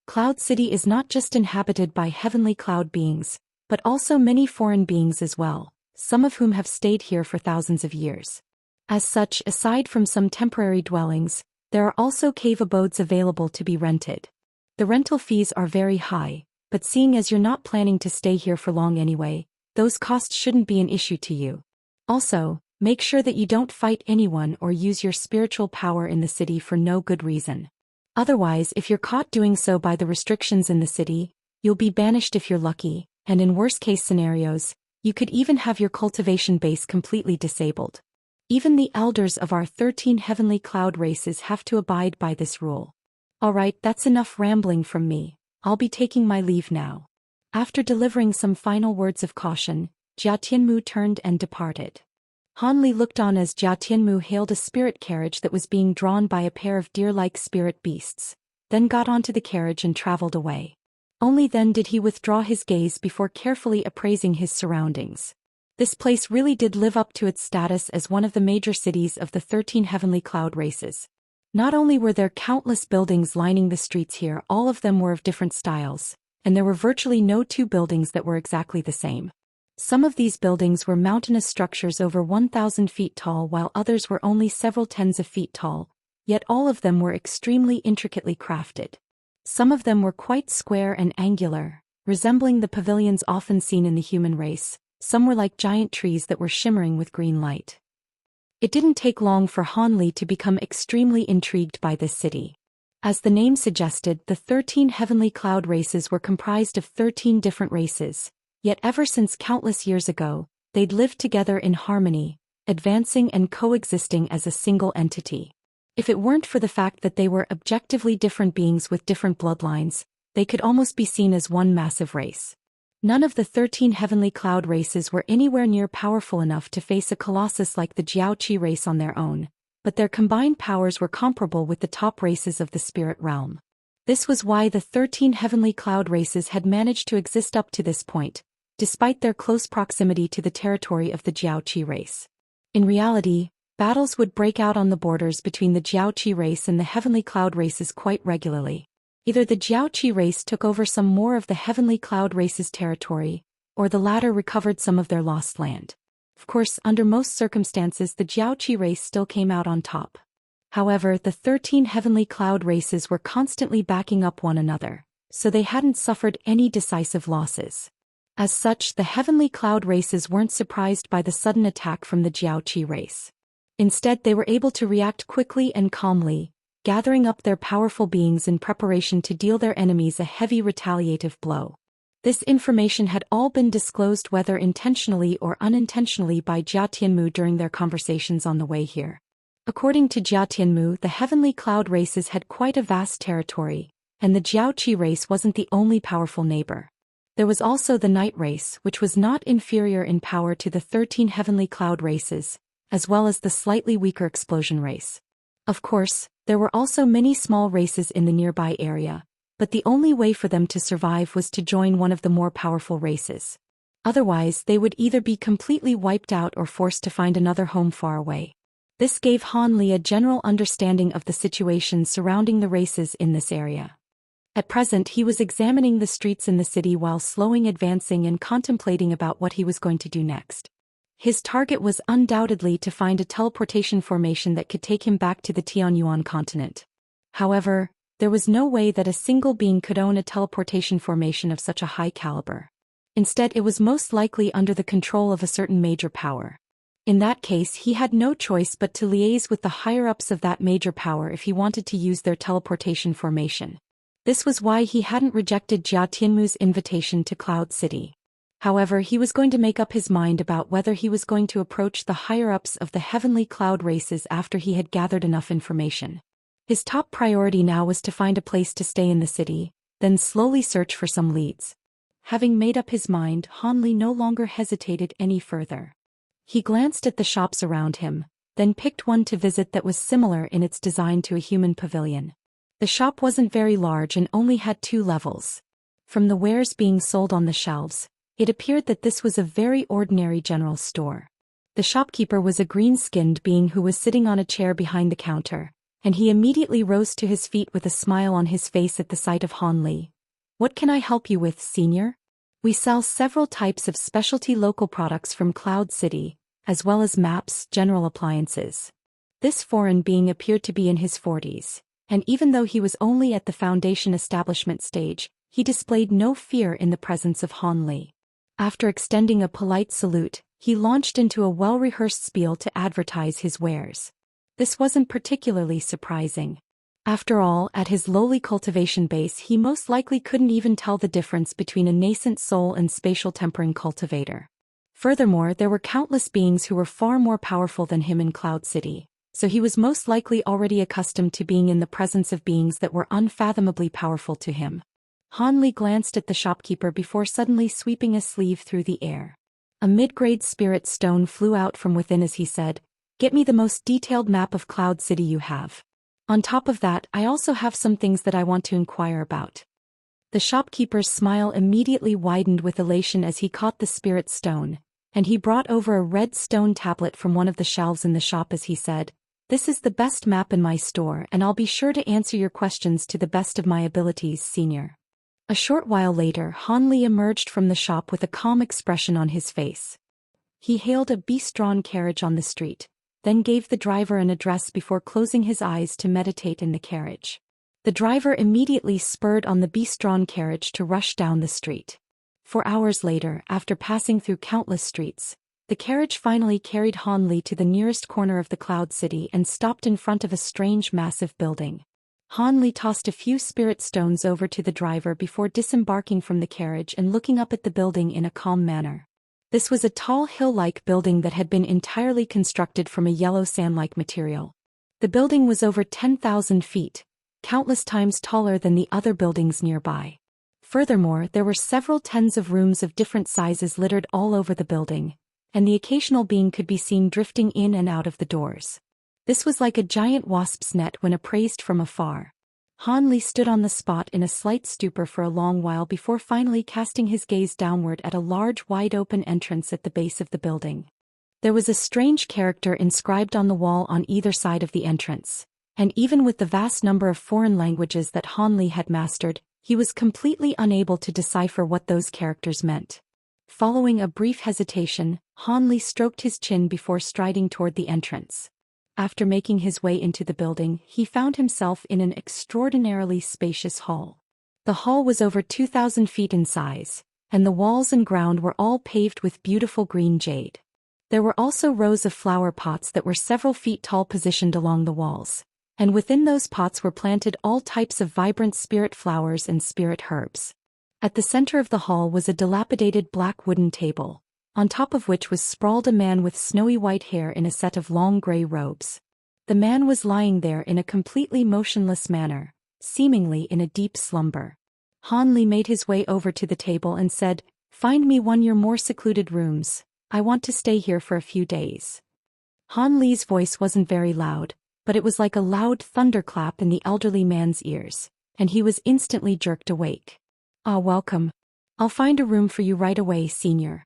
Cloud City is not just inhabited by heavenly cloud beings, but also many foreign beings as well, some of whom have stayed here for thousands of years. As such, aside from some temporary dwellings, there are also cave abodes available to be rented. The rental fees are very high, but seeing as you're not planning to stay here for long anyway, those costs shouldn't be an issue to you. Also, make sure that you don't fight anyone or use your spiritual power in the city for no good reason. Otherwise, if you're caught doing so by the restrictions in the city, you'll be banished if you're lucky, and in worst-case scenarios, you could even have your cultivation base completely disabled. Even the elders of our 13 heavenly cloud races have to abide by this rule. Alright, that's enough rambling from me. I'll be taking my leave now. After delivering some final words of caution, Jia Tianmu turned and departed. Han Li looked on as Jia Tianmu hailed a spirit carriage that was being drawn by a pair of deer-like spirit beasts, then got onto the carriage and traveled away. Only then did he withdraw his gaze before carefully appraising his surroundings. This place really did live up to its status as one of the major cities of the 13 heavenly cloud races. Not only were there countless buildings lining the streets here, all of them were of different styles, and there were virtually no two buildings that were exactly the same. Some of these buildings were mountainous structures over 1,000 feet tall, while others were only several tens of feet tall, yet all of them were extremely intricately crafted. Some of them were quite square and angular, resembling the pavilions often seen in the human race. Some were like giant trees that were shimmering with green light. It didn't take long for Han Li to become extremely intrigued by this city. As the name suggested, the 13 heavenly cloud races were comprised of 13 different races, yet ever since countless years ago, they'd lived together in harmony, advancing and coexisting as a single entity. If it weren't for the fact that they were objectively different beings with different bloodlines, they could almost be seen as one massive race. None of the 13 heavenly cloud races were anywhere near powerful enough to face a colossus like the Jiaoqi race on their own, but their combined powers were comparable with the top races of the spirit realm. This was why the 13 heavenly cloud races had managed to exist up to this point, despite their close proximity to the territory of the Jiaoqi race. In reality, battles would break out on the borders between the Jiaoqi race and the heavenly cloud races quite regularly. Either the Jiaoqi race took over some more of the heavenly cloud race's territory, or the latter recovered some of their lost land. Of course, under most circumstances the Jiaoqi race still came out on top. However, the 13 heavenly cloud races were constantly backing up one another, so they hadn't suffered any decisive losses. As such, the heavenly cloud races weren't surprised by the sudden attack from the Jiaoqi race. Instead, they were able to react quickly and calmly, gathering up their powerful beings in preparation to deal their enemies a heavy retaliative blow. This information had all been disclosed whether intentionally or unintentionally by Jia Tianmu during their conversations on the way here. According to Jia Tianmu, the heavenly cloud races had quite a vast territory, and the Jiaoqi race wasn't the only powerful neighbor. There was also the night race, which was not inferior in power to the 13 heavenly cloud races, as well as the slightly weaker explosion race. Of course, there were also many small races in the nearby area, but the only way for them to survive was to join one of the more powerful races. Otherwise, they would either be completely wiped out or forced to find another home far away. This gave Han Li a general understanding of the situation surrounding the races in this area. At present, he was examining the streets in the city while slowly advancing and contemplating about what he was going to do next. His target was undoubtedly to find a teleportation formation that could take him back to the Tianyuan continent. However, there was no way that a single being could own a teleportation formation of such a high caliber. Instead, it was most likely under the control of a certain major power. In that case, he had no choice but to liaise with the higher-ups of that major power if he wanted to use their teleportation formation. This was why he hadn't rejected Jia Tianmu's invitation to Cloud City. However, he was going to make up his mind about whether he was going to approach the higher-ups of the heavenly cloud races after he had gathered enough information. His top priority now was to find a place to stay in the city, then slowly search for some leads. Having made up his mind, Han Li no longer hesitated any further. He glanced at the shops around him, then picked one to visit that was similar in its design to a human pavilion. The shop wasn't very large and only had 2 levels. From the wares being sold on the shelves, it appeared that this was a very ordinary general store. The shopkeeper was a green-skinned being who was sitting on a chair behind the counter, and he immediately rose to his feet with a smile on his face at the sight of Han Li. "What can I help you with, senior? We sell several types of specialty local products from Cloud City, as well as maps, general appliances." This foreign being appeared to be in his 40s, and even though he was only at the foundation establishment stage, he displayed no fear in the presence of Han Li. After extending a polite salute, he launched into a well-rehearsed spiel to advertise his wares. This wasn't particularly surprising. After all, at his lowly cultivation base he most likely couldn't even tell the difference between a nascent soul and spatial tempering cultivator. Furthermore, there were countless beings who were far more powerful than him in Cloud City, so he was most likely already accustomed to being in the presence of beings that were unfathomably powerful to him. Han Li glanced at the shopkeeper before suddenly sweeping a sleeve through the air. A mid-grade spirit stone flew out from within as he said, "Get me the most detailed map of Cloud City you have. On top of that, I also have some things that I want to inquire about." The shopkeeper's smile immediately widened with elation as he caught the spirit stone, and he brought over a red stone tablet from one of the shelves in the shop as he said, "This is the best map in my store and I'll be sure to answer your questions to the best of my abilities, senior." A short while later, Han Li emerged from the shop with a calm expression on his face. He hailed a beast-drawn carriage on the street, then gave the driver an address before closing his eyes to meditate in the carriage. The driver immediately spurred on the beast-drawn carriage to rush down the street. 4 hours later, after passing through countless streets, the carriage finally carried Han Li to the nearest corner of the Cloud City and stopped in front of a strange massive building. Han Li tossed a few spirit stones over to the driver before disembarking from the carriage and looking up at the building in a calm manner. This was a tall hill-like building that had been entirely constructed from a yellow sand-like material. The building was over 10,000 feet, countless times taller than the other buildings nearby. Furthermore, there were several tens of rooms of different sizes littered all over the building, and the occasional being could be seen drifting in and out of the doors. This was like a giant wasp's net when appraised from afar. Han Li stood on the spot in a slight stupor for a long while before finally casting his gaze downward at a large wide-open entrance at the base of the building. There was a strange character inscribed on the wall on either side of the entrance, and even with the vast number of foreign languages that Han Li had mastered, he was completely unable to decipher what those characters meant. Following a brief hesitation, Han Li stroked his chin before striding toward the entrance. After making his way into the building, he found himself in an extraordinarily spacious hall. The hall was over 2,000 feet in size, and the walls and ground were all paved with beautiful green jade. There were also rows of flower pots that were several feet tall positioned along the walls, and within those pots were planted all types of vibrant spirit flowers and spirit herbs. At the center of the hall was a dilapidated black wooden table, on top of which was sprawled a man with snowy white hair in a set of long gray robes. The man was lying there in a completely motionless manner, seemingly in a deep slumber. Han Li made his way over to the table and said, "Find me one of your more secluded rooms. I want to stay here for a few days." Han Li's voice wasn't very loud, but it was like a loud thunderclap in the elderly man's ears, and he was instantly jerked awake. "Ah, welcome. I'll find a room for you right away, senior."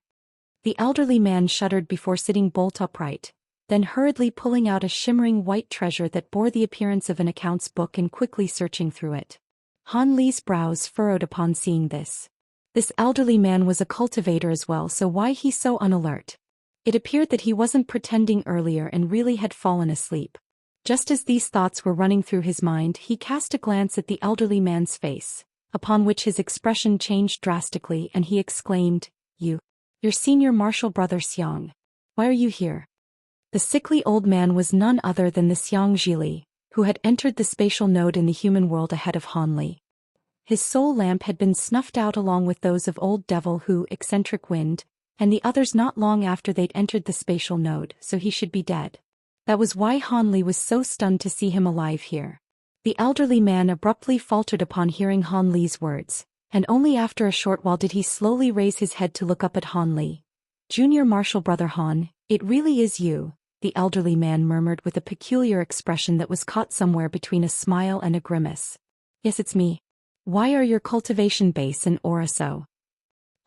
The elderly man shuddered before sitting bolt upright, then hurriedly pulling out a shimmering white treasure that bore the appearance of an accounts book and quickly searching through it. Han Li's brows furrowed upon seeing this. This elderly man was a cultivator as well, so why he so unalert? It appeared that he wasn't pretending earlier and really had fallen asleep. Just as these thoughts were running through his mind, he cast a glance at the elderly man's face, upon which his expression changed drastically and he exclaimed, Your senior martial brother Xiang. Why are you here?" The sickly old man was none other than the Xianxia, who had entered the spatial node in the human world ahead of Han Li. His soul lamp had been snuffed out along with those of Old Devil Who, Eccentric Wind, and the others not long after they'd entered the spatial node, so he should be dead. That was why Han Li was so stunned to see him alive here. The elderly man abruptly faltered upon hearing Han Li's words, and only after a short while did he slowly raise his head to look up at Han Li. "Junior Martial Brother Han, it really is you," the elderly man murmured with a peculiar expression that was caught somewhere between a smile and a grimace. "Yes, it's me. Why are your cultivation base and aura so?"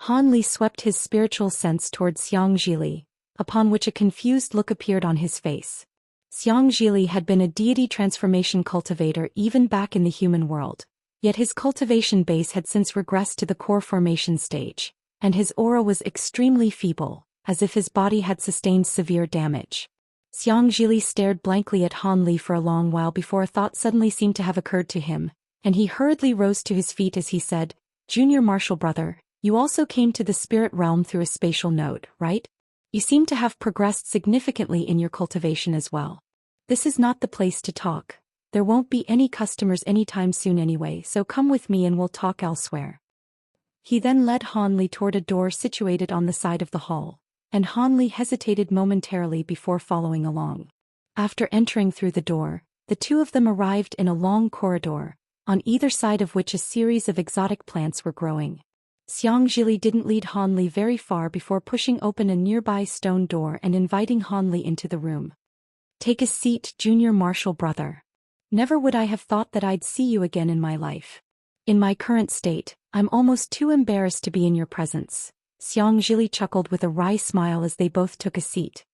Han Li swept his spiritual sense towards Xianxia, upon which a confused look appeared on his face. Xianxia had been a deity transformation cultivator even back in the human world. Yet his cultivation base had since regressed to the core formation stage, and his aura was extremely feeble, as if his body had sustained severe damage. Xianxia stared blankly at Han Li for a long while before a thought suddenly seemed to have occurred to him, and he hurriedly rose to his feet as he said, Junior Martial Brother, you also came to the spirit realm through a spatial node, right? You seem to have progressed significantly in your cultivation as well. This is not the place to talk. There won't be any customers anytime soon anyway, so come with me and we'll talk elsewhere. He then led Han Li toward a door situated on the side of the hall, and Han Li hesitated momentarily before following along. After entering through the door, the two of them arrived in a long corridor, on either side of which a series of exotic plants were growing. Xianxia didn't lead Han Li very far before pushing open a nearby stone door and inviting Han Li into the room. Take a seat, Junior Martial Brother. Never would I have thought that I'd see you again in my life. In my current state, I'm almost too embarrassed to be in your presence. Xianxia chuckled with a wry smile as they both took a seat.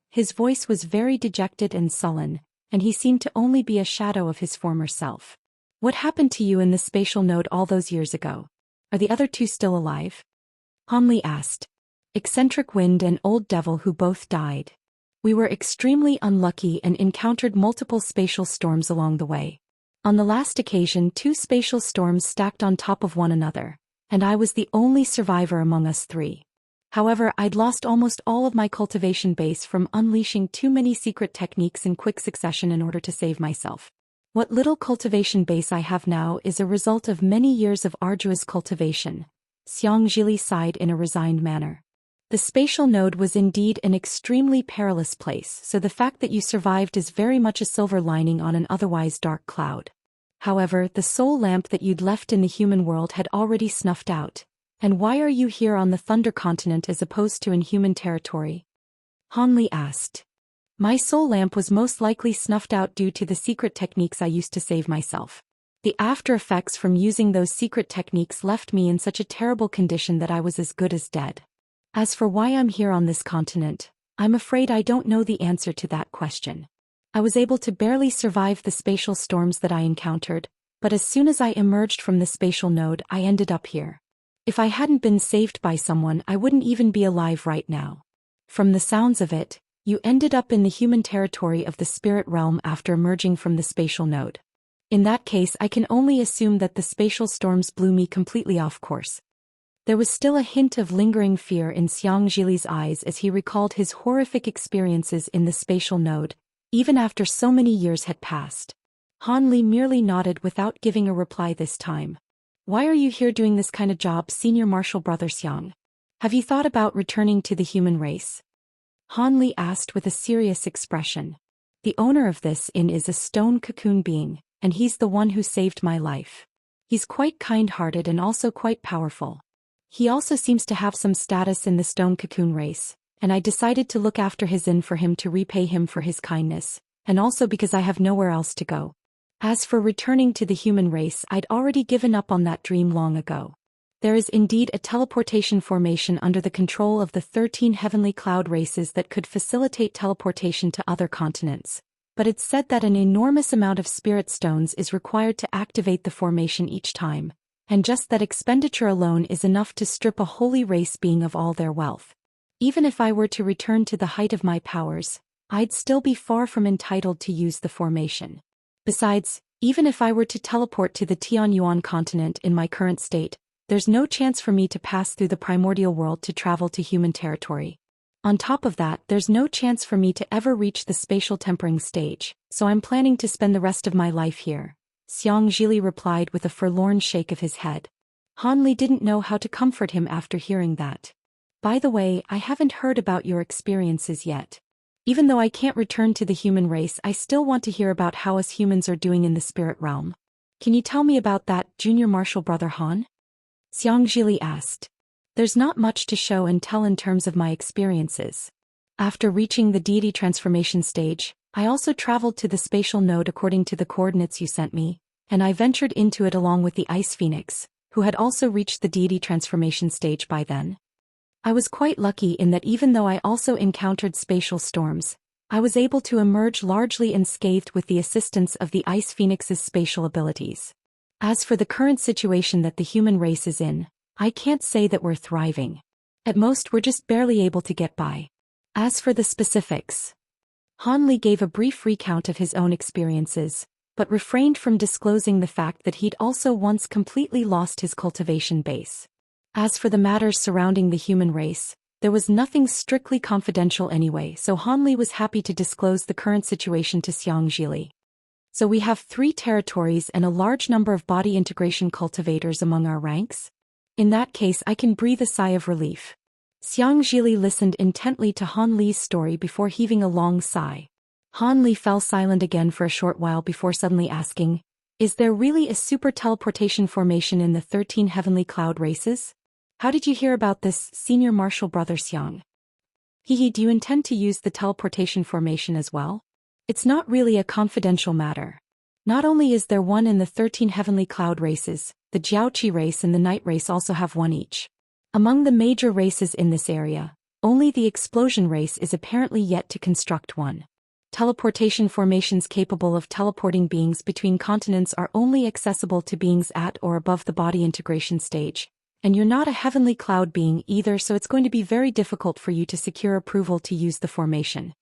His voice was very dejected and sullen, and he seemed to only be a shadow of his former self. What happened to you in the spatial node all those years ago? Are the other two still alive? Han Li asked. Eccentric Wind and Old Devil who both died. We were extremely unlucky and encountered multiple spatial storms along the way. On the last occasion, two spatial storms stacked on top of one another, and I was the only survivor among us three. However, I'd lost almost all of my cultivation base from unleashing too many secret techniques in quick succession in order to save myself. What little cultivation base I have now is a result of many years of arduous cultivation. Xianxia sighed in a resigned manner. The spatial node was indeed an extremely perilous place, so the fact that you survived is very much a silver lining on an otherwise dark cloud. However, the soul lamp that you'd left in the human world had already snuffed out. And why are you here on the Thunder Continent as opposed to in human territory? Han Li asked. My soul lamp was most likely snuffed out due to the secret techniques I used to save myself. The after effects from using those secret techniques left me in such a terrible condition that I was as good as dead. As for why I'm here on this continent, I'm afraid I don't know the answer to that question. I was able to barely survive the spatial storms that I encountered, but as soon as I emerged from the spatial node, I ended up here. If I hadn't been saved by someone, I wouldn't even be alive right now. From the sounds of it, you ended up in the human territory of the spirit realm after emerging from the spatial node. In that case, I can only assume that the spatial storms blew me completely off course. There was still a hint of lingering fear in Xianxia's eyes as he recalled his horrific experiences in the spatial node, even after so many years had passed. Han Li merely nodded without giving a reply this time. Why are you here doing this kind of job, Senior Martial Brother Xiang? Have you thought about returning to the human race? Han Li asked with a serious expression. The owner of this inn is a stone cocoon being, and he's the one who saved my life. He's quite kind-hearted and also quite powerful. He also seems to have some status in the stone cocoon race, and I decided to look after his inn for him to repay him for his kindness, and also because I have nowhere else to go. As for returning to the human race, I'd already given up on that dream long ago. There is indeed a teleportation formation under the control of the 13 heavenly cloud races that could facilitate teleportation to other continents, but it's said that an enormous amount of spirit stones is required to activate the formation each time. And just that expenditure alone is enough to strip a holy race being of all their wealth. Even if I were to return to the height of my powers, I'd still be far from entitled to use the formation. Besides, even if I were to teleport to the Tianyuan continent in my current state, there's no chance for me to pass through the primordial world to travel to human territory. On top of that, there's no chance for me to ever reach the spatial tempering stage, so I'm planning to spend the rest of my life here. Xianxia replied with a forlorn shake of his head. Han Li didn't know how to comfort him after hearing that. By the way, I haven't heard about your experiences yet. Even though I can't return to the human race, I still want to hear about how us humans are doing in the spirit realm. Can you tell me about that, Junior Martial Brother Han? Xianxia asked. There's not much to show and tell in terms of my experiences. After reaching the deity transformation stage, I also traveled to the spatial node according to the coordinates you sent me, and I ventured into it along with the Ice Phoenix, who had also reached the deity transformation stage by then. I was quite lucky in that even though I also encountered spatial storms, I was able to emerge largely unscathed with the assistance of the Ice Phoenix's spatial abilities. As for the current situation that the human race is in, I can't say that we're thriving. At most, we're just barely able to get by. As for the specifics, Han Li gave a brief recount of his own experiences, but refrained from disclosing the fact that he'd also once completely lost his cultivation base. As for the matters surrounding the human race, there was nothing strictly confidential anyway, so Hanli was happy to disclose the current situation to Xianxia. So we have 3 territories and a large number of body integration cultivators among our ranks? In that case I can breathe a sigh of relief. Xianxia listened intently to Han Li's story before heaving a long sigh. Han Li fell silent again for a short while before suddenly asking, "Is there really a super teleportation formation in the 13 heavenly cloud races? How did you hear about this, senior martial brother Xiang? Hehe, do you intend to use the teleportation formation as well? It's not really a confidential matter. Not only is there one in the 13 heavenly cloud races, the Jiaoqi race and the night race also have one each. Among the major races in this area, only the explosion race is apparently yet to construct one. Teleportation formations capable of teleporting beings between continents are only accessible to beings at or above the body integration stage, and you're not a heavenly cloud being either, so it's going to be very difficult for you to secure approval to use the formation.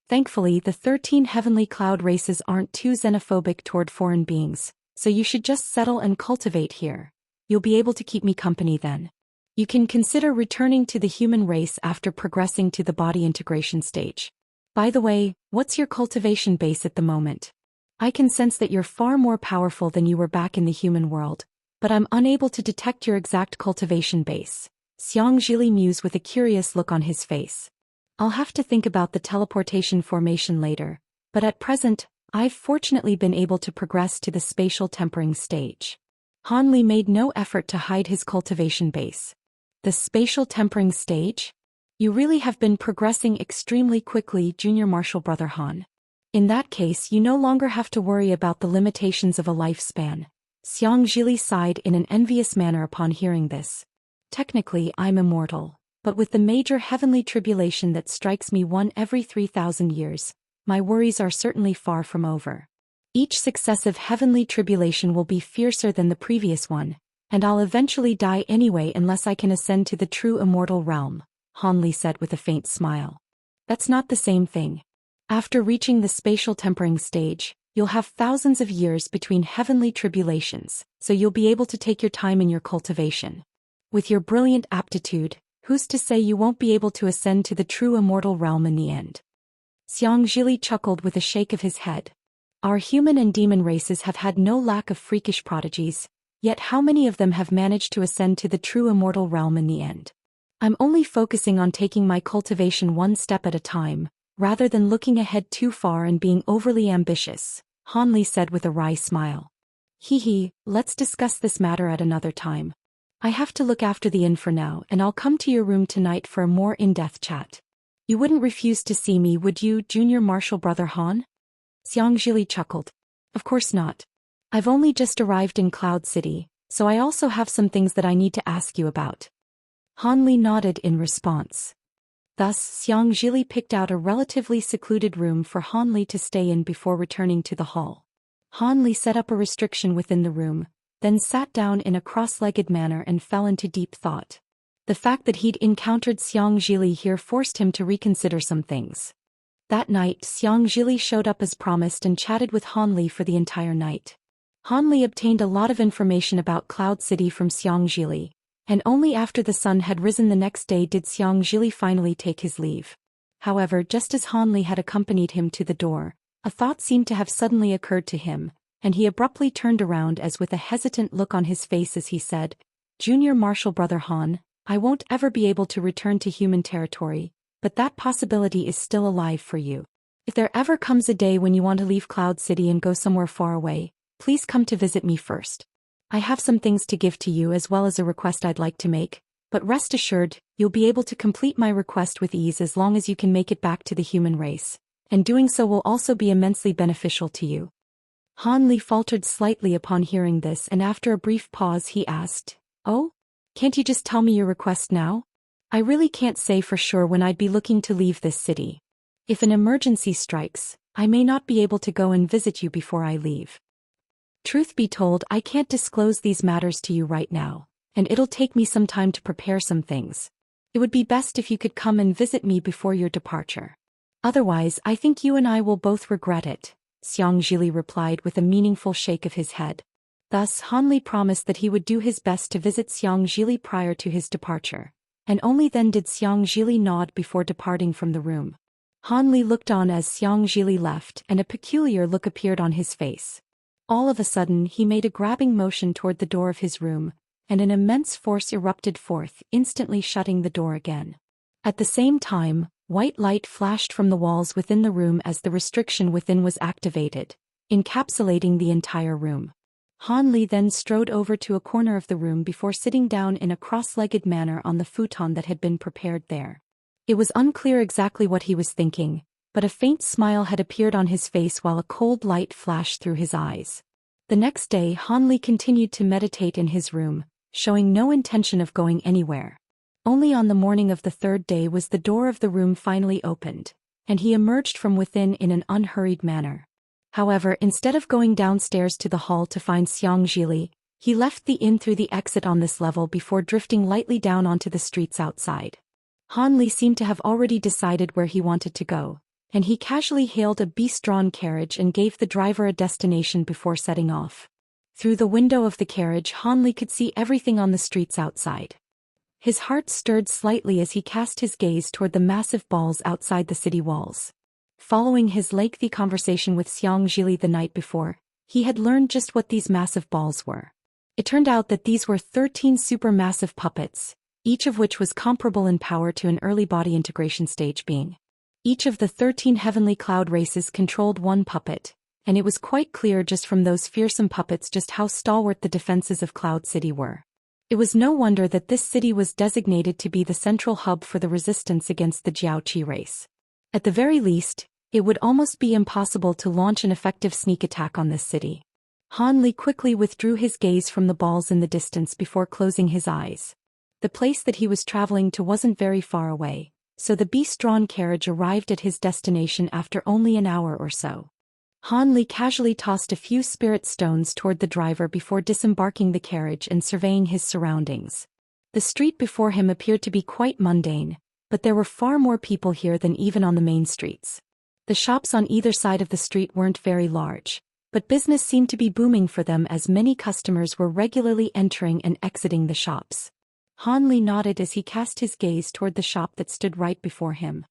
Thankfully, the 13 heavenly cloud races aren't too xenophobic toward foreign beings, so you should just settle and cultivate here. You'll be able to keep me company then. You can consider returning to the human race after progressing to the body integration stage. By the way, what's your cultivation base at the moment? I can sense that you're far more powerful than you were back in the human world, but I'm unable to detect your exact cultivation base. Xianxia mused with a curious look on his face. I'll have to think about the teleportation formation later, but at present, I've fortunately been able to progress to the spatial tempering stage. Han Li made no effort to hide his cultivation base. The spatial tempering stage? You really have been progressing extremely quickly, junior martial brother Han. In that case, you no longer have to worry about the limitations of a lifespan. Xianxia sighed in an envious manner upon hearing this. Technically, I'm immortal, but with the major heavenly tribulation that strikes me one every 3,000 years, my worries are certainly far from over. Each successive heavenly tribulation will be fiercer than the previous one, and I'll eventually die anyway unless I can ascend to the true immortal realm, Han Li said with a faint smile. That's not the same thing. After reaching the spatial tempering stage, you'll have thousands of years between heavenly tribulations, so you'll be able to take your time in your cultivation. With your brilliant aptitude, who's to say you won't be able to ascend to the true immortal realm in the end? Xianxia chuckled with a shake of his head. Our human and demon races have had no lack of freakish prodigies, yet how many of them have managed to ascend to the true immortal realm in the end? I'm only focusing on taking my cultivation one step at a time, rather than looking ahead too far and being overly ambitious, Han Li said with a wry smile. Hehe, let's discuss this matter at another time. I have to look after the inn for now, and I'll come to your room tonight for a more in-depth chat. You wouldn't refuse to see me, would you, junior martial brother Han? Xianxia chuckled. Of course not. I've only just arrived in Cloud City, so I also have some things that I need to ask you about. Han Li nodded in response. Thus, Xianxia picked out a relatively secluded room for Han Li to stay in before returning to the hall. Han Li set up a restriction within the room, then sat down in a cross-legged manner and fell into deep thought. The fact that he'd encountered Xianxia here forced him to reconsider some things. That night, Xianxia showed up as promised and chatted with Han Li for the entire night. Han Li obtained a lot of information about Cloud City from Xianxia, and only after the sun had risen the next day did Xianxia finally take his leave. However, just as Han Li had accompanied him to the door, a thought seemed to have suddenly occurred to him, and he abruptly turned around as with a hesitant look on his face as he said, "Junior martial brother Han, I won't ever be able to return to human territory, but that possibility is still alive for you. If there ever comes a day when you want to leave Cloud City and go somewhere far away, please come to visit me first. I have some things to give to you as well as a request I'd like to make, but rest assured, you'll be able to complete my request with ease as long as you can make it back to the human race, and doing so will also be immensely beneficial to you." Han Li faltered slightly upon hearing this, and after a brief pause he asked, "Oh? Can't you just tell me your request now? I really can't say for sure when I'd be looking to leave this city. If an emergency strikes, I may not be able to go and visit you before I leave. Truth be told, I can't disclose these matters to you right now, and it'll take me some time to prepare some things. It would be best if you could come and visit me before your departure. Otherwise, I think you and I will both regret it," Xianxia replied with a meaningful shake of his head. Thus Han Li promised that he would do his best to visit Xianxia prior to his departure, and only then did Xianxia nod before departing from the room. Han Li looked on as Xianxia left and a peculiar look appeared on his face. All of a sudden he made a grabbing motion toward the door of his room, and an immense force erupted forth, instantly shutting the door again. At the same time, white light flashed from the walls within the room as the restriction within was activated, encapsulating the entire room. Han Li then strode over to a corner of the room before sitting down in a cross-legged manner on the futon that had been prepared there. It was unclear exactly what he was thinking, but a faint smile had appeared on his face while a cold light flashed through his eyes. The next day Han Li continued to meditate in his room, showing no intention of going anywhere. Only on the morning of the third day was the door of the room finally opened, and he emerged from within in an unhurried manner. However, instead of going downstairs to the hall to find Xianxia, he left the inn through the exit on this level before drifting lightly down onto the streets outside. Han Li seemed to have already decided where he wanted to go, and he casually hailed a beast-drawn carriage and gave the driver a destination before setting off. Through the window of the carriage Han Li could see everything on the streets outside. His heart stirred slightly as he cast his gaze toward the massive balls outside the city walls. Following his lengthy conversation with Xianxia the night before, he had learned just what these massive balls were. It turned out that these were 13 supermassive puppets, each of which was comparable in power to an early body integration stage being. Each of the 13 heavenly cloud races controlled one puppet, and it was quite clear just from those fearsome puppets just how stalwart the defenses of Cloud City were. It was no wonder that this city was designated to be the central hub for the resistance against the Jiaoqi race. At the very least, it would almost be impossible to launch an effective sneak attack on this city. Han Li quickly withdrew his gaze from the balls in the distance before closing his eyes. The place that he was traveling to wasn't very far away, so the beast-drawn carriage arrived at his destination after only an hour or so. Han Li casually tossed a few spirit stones toward the driver before disembarking the carriage and surveying his surroundings. The street before him appeared to be quite mundane, but there were far more people here than even on the main streets. The shops on either side of the street weren't very large, but business seemed to be booming for them as many customers were regularly entering and exiting the shops. Han Li nodded as he cast his gaze toward the shop that stood right before him.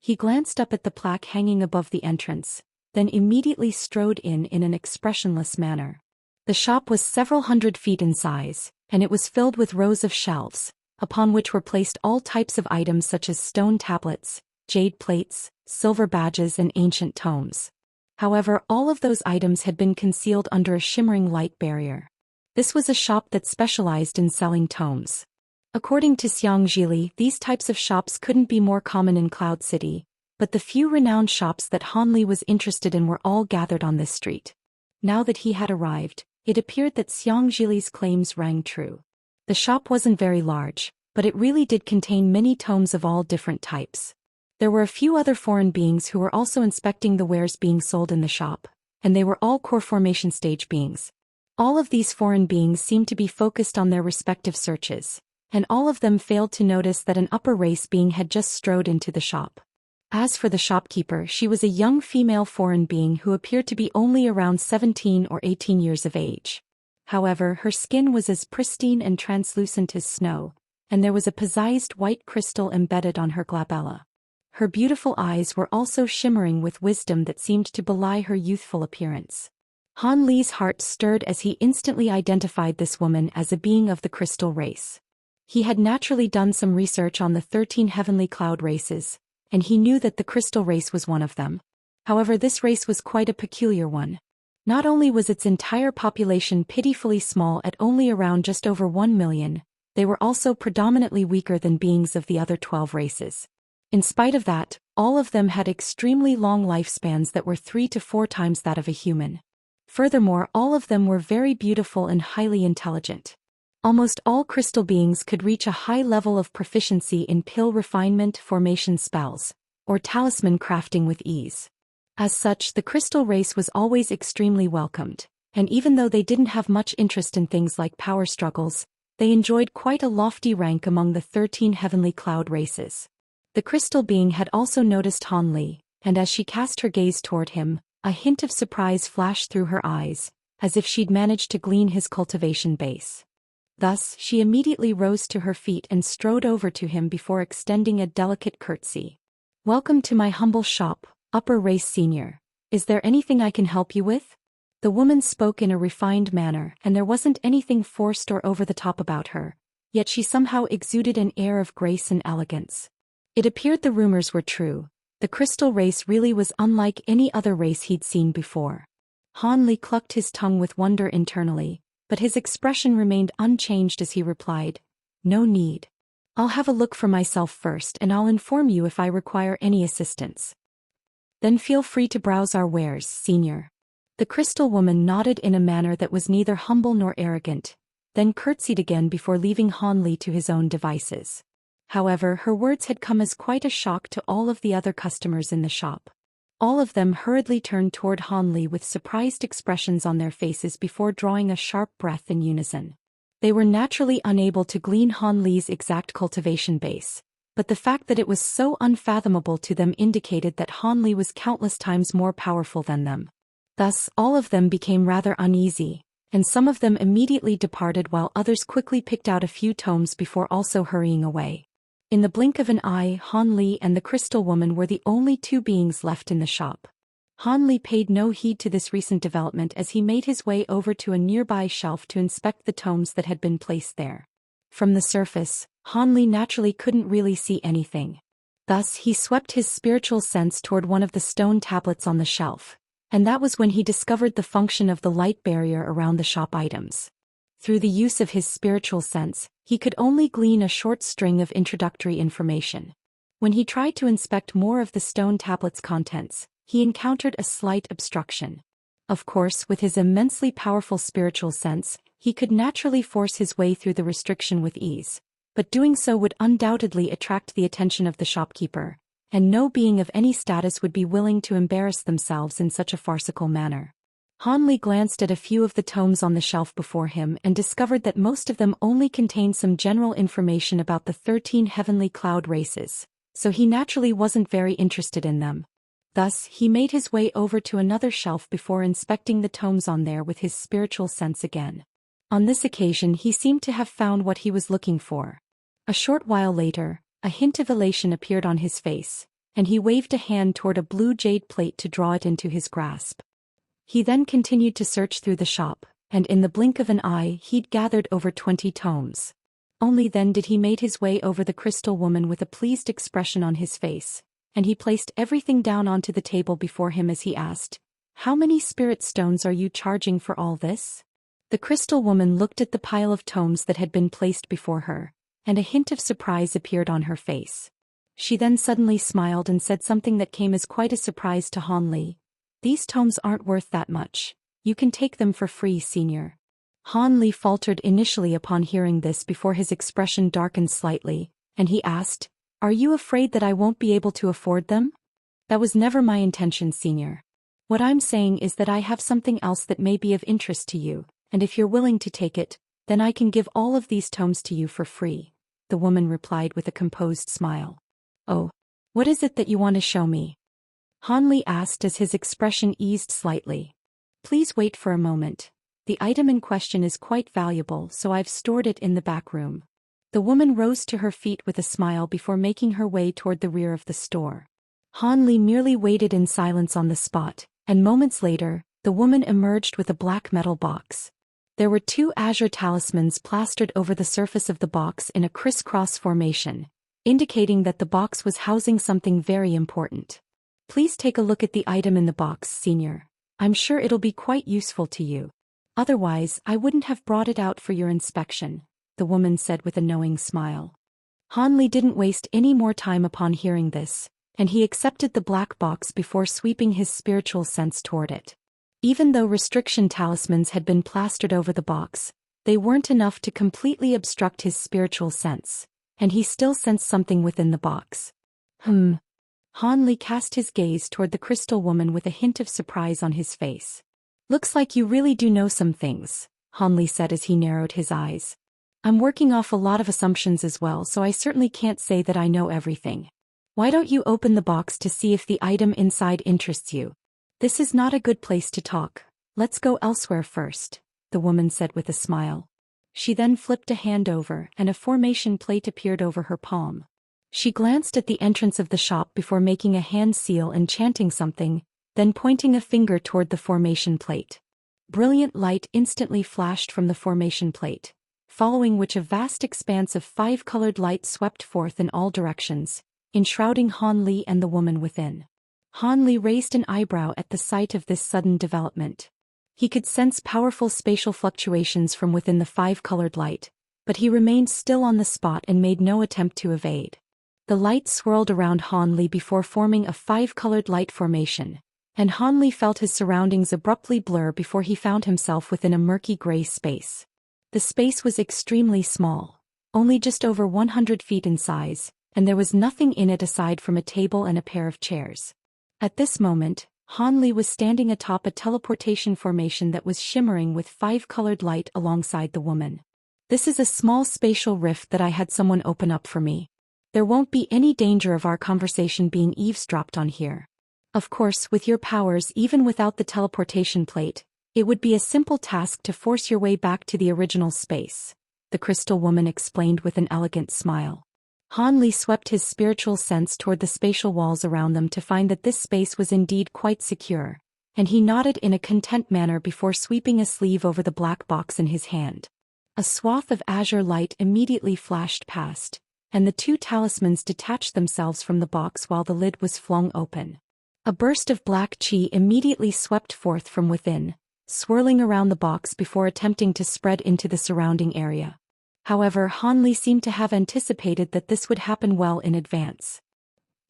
He glanced up at the plaque hanging above the entrance, then immediately strode in an expressionless manner. The shop was several hundred feet in size, and it was filled with rows of shelves, upon which were placed all types of items such as stone tablets, jade plates, silver badges and ancient tomes. However, all of those items had been concealed under a shimmering light barrier. This was a shop that specialized in selling tomes. According to Xianxia, these types of shops couldn't be more common in Cloud City, but the few renowned shops that Han Li was interested in were all gathered on this street. Now that he had arrived, it appeared that Xianxia's claims rang true. The shop wasn't very large, but it really did contain many tomes of all different types. There were a few other foreign beings who were also inspecting the wares being sold in the shop, and they were all core formation stage beings. All of these foreign beings seemed to be focused on their respective searches, and all of them failed to notice that an upper race being had just strode into the shop. As for the shopkeeper, she was a young female foreign being who appeared to be only around 17 or 18 years of age. However, her skin was as pristine and translucent as snow, and there was a precise white crystal embedded on her glabella. Her beautiful eyes were also shimmering with wisdom that seemed to belie her youthful appearance. Han Li's heart stirred as he instantly identified this woman as a being of the crystal race. He had naturally done some research on the 13 heavenly cloud races, and he knew that the crystal race was one of them. However, this race was quite a peculiar one. Not only was its entire population pitifully small at only around just over 1 million, they were also predominantly weaker than beings of the other 12 races. In spite of that, all of them had extremely long lifespans that were 3 to 4 times that of a human. Furthermore, all of them were very beautiful and highly intelligent. Almost all crystal beings could reach a high level of proficiency in pill refinement formation spells, or talisman crafting with ease. As such, the crystal race was always extremely welcomed, and even though they didn't have much interest in things like power struggles, they enjoyed quite a lofty rank among the 13 heavenly cloud races. The crystal being had also noticed Han Li, and as she cast her gaze toward him, A hint of surprise flashed through her eyes, as if she'd managed to glean his cultivation base. Thus, she immediately rose to her feet and strode over to him before extending a delicate curtsy. "Welcome to my humble shop, Upper Race Senior. Is there anything I can help you with?" The woman spoke in a refined manner, and there wasn't anything forced or over the top about her, yet she somehow exuded an air of grace and elegance. It appeared the rumors were true. The crystal race really was unlike any other race he'd seen before. Han Li clucked his tongue with wonder internally, but his expression remained unchanged as he replied, "No need. I'll have a look for myself first and I'll inform you if I require any assistance. Then feel free to browse our wares, Senior." The crystal woman nodded in a manner that was neither humble nor arrogant, then curtsied again before leaving Han Li to his own devices. However, her words had come as quite a shock to all of the other customers in the shop. All of them hurriedly turned toward Han Li with surprised expressions on their faces before drawing a sharp breath in unison. They were naturally unable to glean Han Li's exact cultivation base, but the fact that it was so unfathomable to them indicated that Han Li was countless times more powerful than them. Thus, all of them became rather uneasy, and some of them immediately departed while others quickly picked out a few tomes before also hurrying away. In the blink of an eye, Han Li and the crystal woman were the only two beings left in the shop. Han Li paid no heed to this recent development as he made his way over to a nearby shelf to inspect the tomes that had been placed there. From the surface, Han Li naturally couldn't really see anything. Thus, he swept his spiritual sense toward one of the stone tablets on the shelf, and that was when he discovered the function of the light barrier around the shop items. Through the use of his spiritual sense, he could only glean a short string of introductory information. When he tried to inspect more of the stone tablet's contents, he encountered a slight obstruction. Of course, with his immensely powerful spiritual sense, he could naturally force his way through the restriction with ease, but doing so would undoubtedly attract the attention of the shopkeeper, and no being of any status would be willing to embarrass themselves in such a farcical manner. Han Li glanced at a few of the tomes on the shelf before him and discovered that most of them only contained some general information about the 13 heavenly cloud races, so he naturally wasn't very interested in them. Thus, he made his way over to another shelf before inspecting the tomes on there with his spiritual sense again. On this occasion he seemed to have found what he was looking for. A short while later, a hint of elation appeared on his face, and he waved a hand toward a blue jade plate to draw it into his grasp. He then continued to search through the shop, and in the blink of an eye he'd gathered over 20 tomes. Only then did he make his way over the crystal woman with a pleased expression on his face, and he placed everything down onto the table before him as he asked, "How many spirit stones are you charging for all this?" The crystal woman looked at the pile of tomes that had been placed before her, and a hint of surprise appeared on her face. She then suddenly smiled and said something that came as quite a surprise to Han Li. "These tomes aren't worth that much. You can take them for free, Senior." Han Li faltered initially upon hearing this before his expression darkened slightly, and he asked, "Are you afraid that I won't be able to afford them?" "That was never my intention, Senior. What I'm saying is that I have something else that may be of interest to you, and if you're willing to take it, then I can give all of these tomes to you for free," the woman replied with a composed smile. "Oh, what is it that you want to show me?" Han Li asked as his expression eased slightly. "Please wait for a moment. The item in question is quite valuable, so I've stored it in the back room." The woman rose to her feet with a smile before making her way toward the rear of the store. Han Li merely waited in silence on the spot, and moments later, the woman emerged with a black metal box. There were 2 azure talismans plastered over the surface of the box in a crisscross formation, indicating that the box was housing something very important. "Please take a look at the item in the box, Senior. I'm sure it'll be quite useful to you. Otherwise, I wouldn't have brought it out for your inspection," the woman said with a knowing smile. Han Li didn't waste any more time upon hearing this, and he accepted the black box before sweeping his spiritual sense toward it. Even though restriction talismans had been plastered over the box, they weren't enough to completely obstruct his spiritual sense, and he still sensed something within the box. Han Li cast his gaze toward the crystal woman with a hint of surprise on his face. "Looks like you really do know some things," Han Li said as he narrowed his eyes. "I'm working off a lot of assumptions as well, so I certainly can't say that I know everything. Why don't you open the box to see if the item inside interests you?" "This is not a good place to talk. Let's go elsewhere first," the woman said with a smile. She then flipped a hand over and a formation plate appeared over her palm. She glanced at the entrance of the shop before making a hand seal and chanting something, then pointing a finger toward the formation plate. Brilliant light instantly flashed from the formation plate, following which a vast expanse of 5-colored light swept forth in all directions, enshrouding Han Li and the woman within. Han Li raised an eyebrow at the sight of this sudden development. He could sense powerful spatial fluctuations from within the 5-colored light, but he remained still on the spot and made no attempt to evade. The light swirled around Han Li before forming a 5-colored light formation, and Han Li felt his surroundings abruptly blur before he found himself within a murky gray space. The space was extremely small, only just over 100 feet in size, and there was nothing in it aside from a table and a pair of chairs. At this moment, Han Li was standing atop a teleportation formation that was shimmering with 5-colored light alongside the woman. "This is a small spatial rift that I had someone open up for me. There won't be any danger of our conversation being eavesdropped on here. Of course, with your powers, even without the teleportation plate, it would be a simple task to force your way back to the original space," the crystal woman explained with an elegant smile. Han Li swept his spiritual sense toward the spatial walls around them to find that this space was indeed quite secure, and he nodded in a content manner before sweeping a sleeve over the black box in his hand. A swath of azure light immediately flashed past, and the 2 talismans detached themselves from the box while the lid was flung open. A burst of black chi immediately swept forth from within, swirling around the box before attempting to spread into the surrounding area. However, Han Li seemed to have anticipated that this would happen well in advance.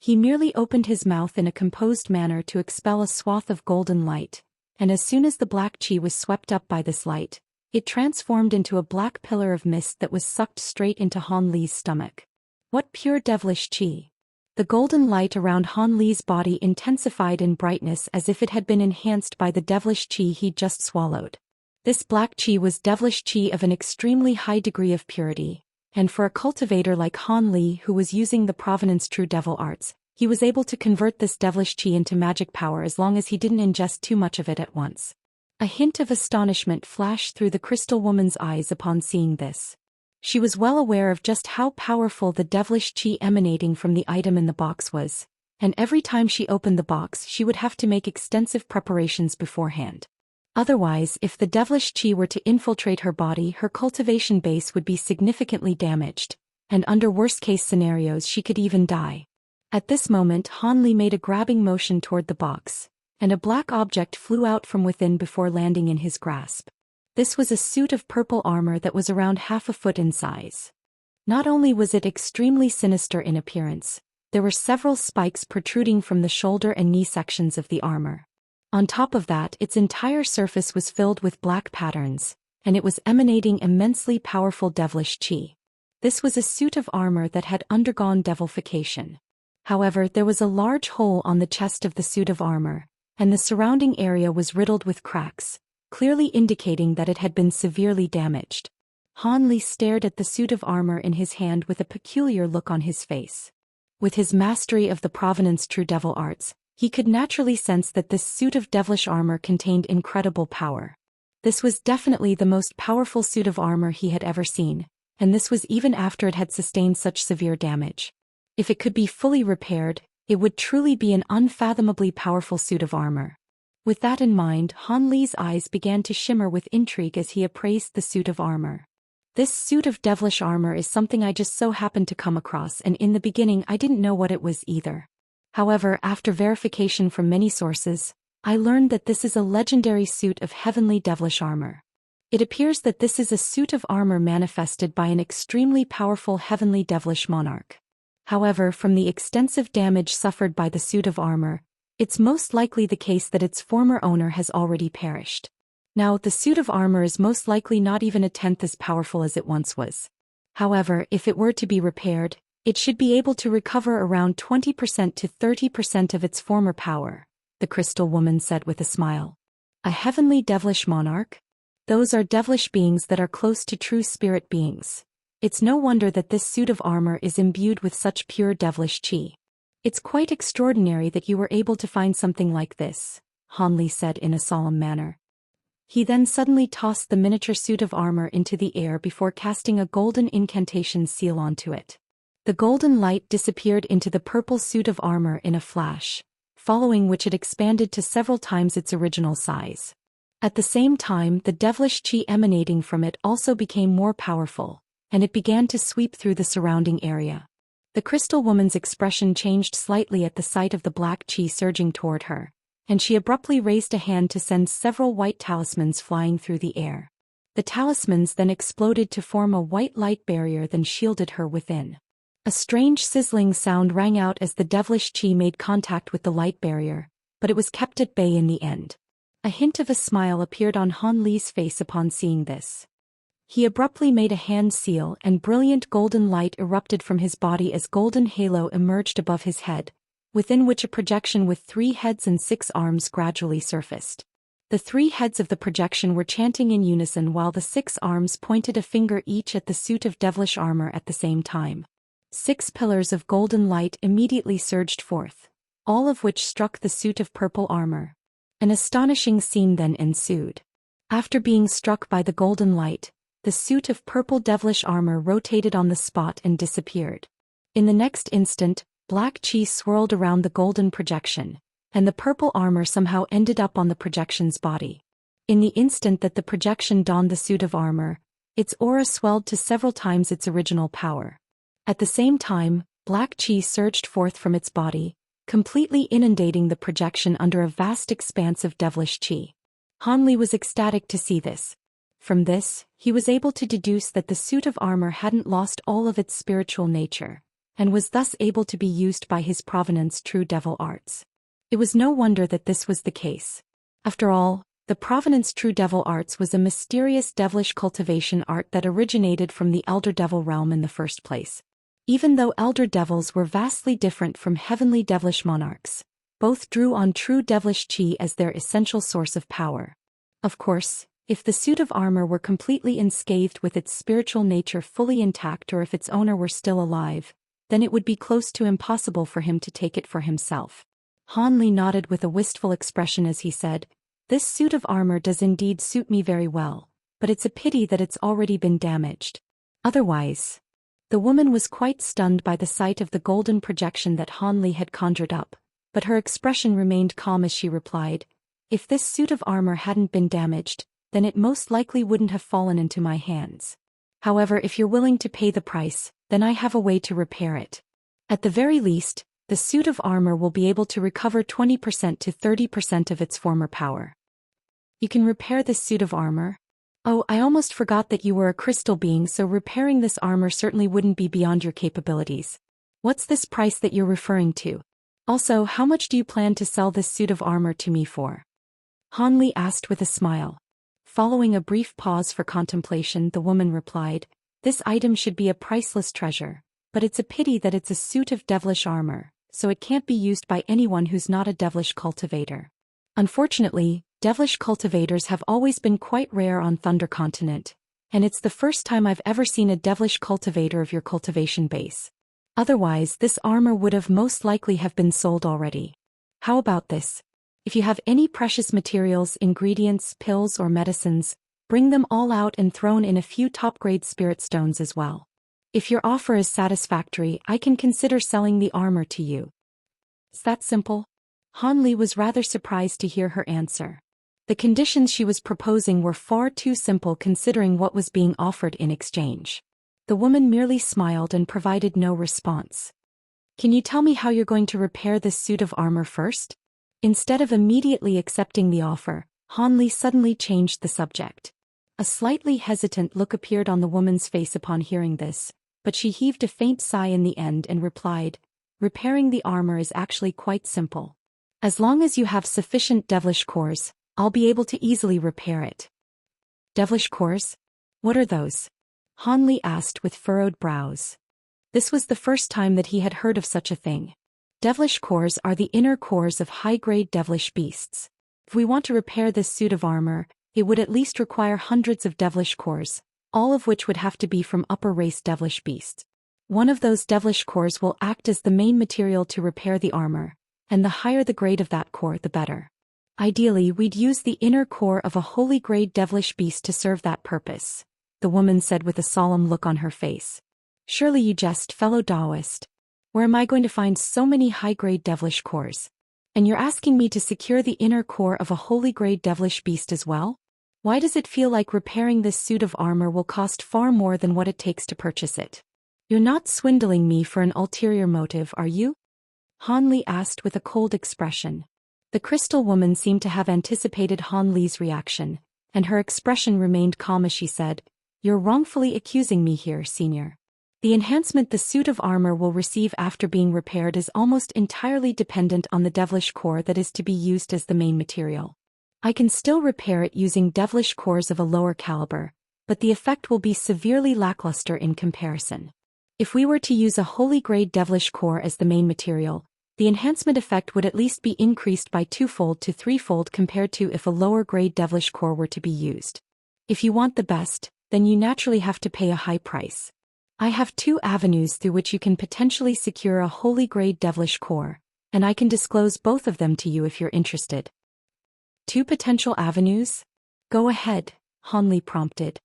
He merely opened his mouth in a composed manner to expel a swath of golden light, and as soon as the black chi was swept up by this light, it transformed into a black pillar of mist that was sucked straight into Han Li's stomach. What pure devilish chi! The golden light around Han Li's body intensified in brightness as if it had been enhanced by the devilish chi he'd just swallowed. This black chi was devilish chi of an extremely high degree of purity, and for a cultivator like Han Li who was using the Provenance True Devil Arts, he was able to convert this devilish chi into magic power as long as he didn't ingest too much of it at once. A hint of astonishment flashed through the crystal woman's eyes upon seeing this. She was well aware of just how powerful the devilish chi emanating from the item in the box was, and every time she opened the box she would have to make extensive preparations beforehand. Otherwise, if the devilish chi were to infiltrate her body, her cultivation base would be significantly damaged, and under worst-case scenarios she could even die. At this moment Han Li made a grabbing motion toward the box, and a black object flew out from within before landing in his grasp. This was a suit of purple armor that was around half a foot in size. Not only was it extremely sinister in appearance, there were several spikes protruding from the shoulder and knee sections of the armor. On top of that, its entire surface was filled with black patterns, and it was emanating immensely powerful devilish chi. This was a suit of armor that had undergone devilification. However, there was a large hole on the chest of the suit of armor, and the surrounding area was riddled with cracks, clearly indicating that it had been severely damaged. Han Li stared at the suit of armor in his hand with a peculiar look on his face. With his mastery of the Provenance True Devil Arts, he could naturally sense that this suit of devilish armor contained incredible power. This was definitely the most powerful suit of armor he had ever seen, and this was even after it had sustained such severe damage. If it could be fully repaired, it would truly be an unfathomably powerful suit of armor. With that in mind, Han Li's eyes began to shimmer with intrigue as he appraised the suit of armor. This suit of devilish armor is something I just so happened to come across, and in the beginning I didn't know what it was either. However, after verification from many sources, I learned that this is a legendary suit of heavenly devilish armor. It appears that this is a suit of armor manifested by an extremely powerful heavenly devilish monarch. However, from the extensive damage suffered by the suit of armor, it's most likely the case that its former owner has already perished. Now, the suit of armor is most likely not even a tenth as powerful as it once was. However, if it were to be repaired, it should be able to recover around 20% to 30% of its former power, the crystal woman said with a smile. A heavenly devilish monarch? Those are devilish beings that are close to true spirit beings. It's no wonder that this suit of armor is imbued with such pure devilish chi. It's quite extraordinary that you were able to find something like this, Han Li said in a solemn manner. He then suddenly tossed the miniature suit of armor into the air before casting a golden incantation seal onto it. The golden light disappeared into the purple suit of armor in a flash, following which it expanded to several times its original size. At the same time, the devilish qi emanating from it also became more powerful, and it began to sweep through the surrounding area. The crystal woman's expression changed slightly at the sight of the black qi surging toward her, and she abruptly raised a hand to send several white talismans flying through the air. The talismans then exploded to form a white light barrier that shielded her within. A strange sizzling sound rang out as the devilish qi made contact with the light barrier, but it was kept at bay in the end. A hint of a smile appeared on Han Li's face upon seeing this. He abruptly made a hand seal and brilliant golden light erupted from his body as golden halo emerged above his head, within which a projection with 3 heads and 6 arms gradually surfaced. The 3 heads of the projection were chanting in unison while the 6 arms pointed a finger each at the suit of devilish armor at the same time. 6 pillars of golden light immediately surged forth, all of which struck the suit of purple armor. An astonishing scene then ensued. After being struck by the golden light, the suit of purple devilish armor rotated on the spot and disappeared. In the next instant, black qi swirled around the golden projection, and the purple armor somehow ended up on the projection's body. In the instant that the projection donned the suit of armor, its aura swelled to several times its original power. At the same time, black qi surged forth from its body, completely inundating the projection under a vast expanse of devilish qi. Han Li was ecstatic to see this. From this, he was able to deduce that the suit of armor hadn't lost all of its spiritual nature, and was thus able to be used by his provenance true devil arts. It was no wonder that this was the case. After all, the provenance true devil arts was a mysterious devilish cultivation art that originated from the elder devil realm in the first place. Even though elder devils were vastly different from heavenly devilish monarchs, both drew on true devilish qi as their essential source of power. Of course, if the suit of armor were completely unscathed with its spiritual nature fully intact or if its owner were still alive, then it would be close to impossible for him to take it for himself. Han Li nodded with a wistful expression as he said, "This suit of armor does indeed suit me very well, but it's a pity that it's already been damaged. Otherwise..." The woman was quite stunned by the sight of the golden projection that Han Li had conjured up, but her expression remained calm as she replied, "If this suit of armor hadn't been damaged, then it most likely wouldn't have fallen into my hands. However, if you're willing to pay the price, then I have a way to repair it. At the very least, the suit of armor will be able to recover 20% to 30% of its former power." "You can repair this suit of armor? Oh, I almost forgot that you were a crystal being, so repairing this armor certainly wouldn't be beyond your capabilities. What's this price that you're referring to? Also, how much do you plan to sell this suit of armor to me for?" Han Li asked with a smile. Following a brief pause for contemplation, the woman replied, "This item should be a priceless treasure, but it's a pity that it's a suit of devilish armor, so it can't be used by anyone who's not a devilish cultivator. Unfortunately, devilish cultivators have always been quite rare on Thunder Continent, and it's the first time I've ever seen a devilish cultivator of your cultivation base. Otherwise, this armor would have most likely have been sold already. How about this? If you have any precious materials, ingredients, pills or medicines, bring them all out and thrown in a few top-grade spirit stones as well. If your offer is satisfactory, I can consider selling the armor to you." "It's that simple?" Han Li was rather surprised to hear her answer. The conditions she was proposing were far too simple considering what was being offered in exchange. The woman merely smiled and provided no response. "Can you tell me how you're going to repair this suit of armor first?" Instead of immediately accepting the offer, Han Li suddenly changed the subject. A slightly hesitant look appeared on the woman's face upon hearing this, but she heaved a faint sigh in the end and replied, "Repairing the armor is actually quite simple. As long as you have sufficient devilish cores, I'll be able to easily repair it." "Devilish cores? What are those?" Han Li asked with furrowed brows. This was the first time that he had heard of such a thing. Devilish cores are the inner cores of high-grade devilish beasts. If we want to repair this suit of armor, it would at least require hundreds of devilish cores, all of which would have to be from upper-race devilish beasts. One of those devilish cores will act as the main material to repair the armor, and the higher the grade of that core, the better. Ideally, we'd use the inner core of a holy grade devilish beast to serve that purpose, the woman said with a solemn look on her face. Surely you jest, fellow Daoist. Where am I going to find so many high-grade devilish cores? And you're asking me to secure the inner core of a holy grade devilish beast as well? Why does it feel like repairing this suit of armor will cost far more than what it takes to purchase it? You're not swindling me for an ulterior motive, are you? Han Li asked with a cold expression. The crystal woman seemed to have anticipated Han Li's reaction, and her expression remained calm as she said, "You're wrongfully accusing me here, senior. The enhancement the suit of armor will receive after being repaired is almost entirely dependent on the devilish core that is to be used as the main material. I can still repair it using devilish cores of a lower caliber, but the effect will be severely lackluster in comparison. If we were to use a holy grade devilish core as the main material, the enhancement effect would at least be increased by 2-fold to 3-fold compared to if a lower grade devilish core were to be used. If you want the best, then you naturally have to pay a high price. I have 2 avenues through which you can potentially secure a holy grade devilish core, and I can disclose both of them to you if you're interested." 2 potential avenues? Go ahead, Han Li prompted.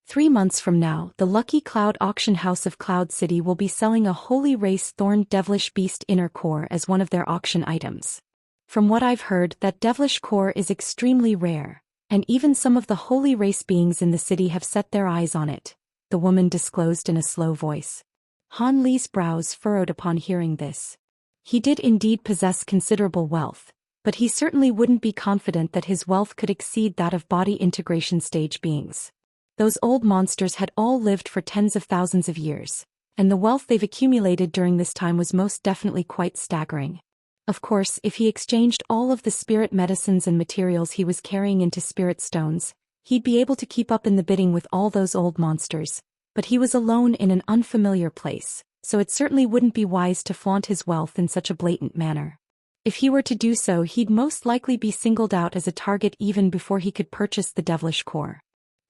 3 months from now, the Lucky Cloud auction house of Cloud City will be selling a holy race thorned devilish beast inner core as one of their auction items. From what I've heard, that devilish core is extremely rare, and even some of the holy race beings in the city have set their eyes on it, the woman disclosed in a slow voice. Han Li's brows furrowed upon hearing this. He did indeed possess considerable wealth, but he certainly wouldn't be confident that his wealth could exceed that of body integration stage beings. Those old monsters had all lived for tens of thousands of years, and the wealth they've accumulated during this time was most definitely quite staggering. Of course, if he exchanged all of the spirit medicines and materials he was carrying into spirit stones, he'd be able to keep up in the bidding with all those old monsters, but he was alone in an unfamiliar place, so it certainly wouldn't be wise to flaunt his wealth in such a blatant manner. If he were to do so, he'd most likely be singled out as a target even before he could purchase the devilish core.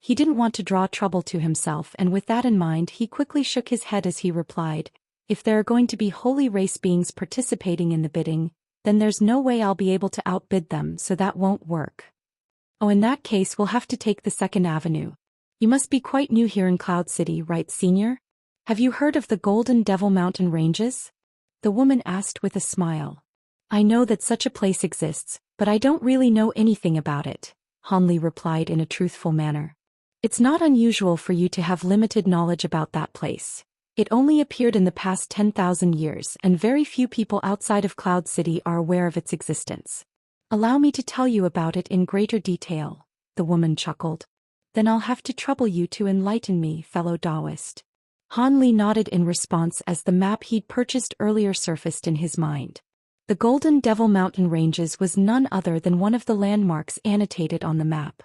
He didn't want to draw trouble to himself, and with that in mind he quickly shook his head as he replied, "If there are going to be holy race beings participating in the bidding, then there's no way I'll be able to outbid them, so that won't work. Oh, in that case we'll have to take the second avenue. You must be quite new here in Cloud City, right, senior? Have you heard of the Golden Devil Mountain Ranges?" the woman asked with a smile. "I know that such a place exists, but I don't really know anything about it," Han Li replied in a truthful manner. "It's not unusual for you to have limited knowledge about that place. It only appeared in the past 10,000 years, and very few people outside of Cloud City are aware of its existence. Allow me to tell you about it in greater detail," the woman chuckled. "Then I'll have to trouble you to enlighten me, fellow Daoist." Han Li nodded in response as the map he'd purchased earlier surfaced in his mind. The Golden Devil Mountain Ranges was none other than one of the landmarks annotated on the map.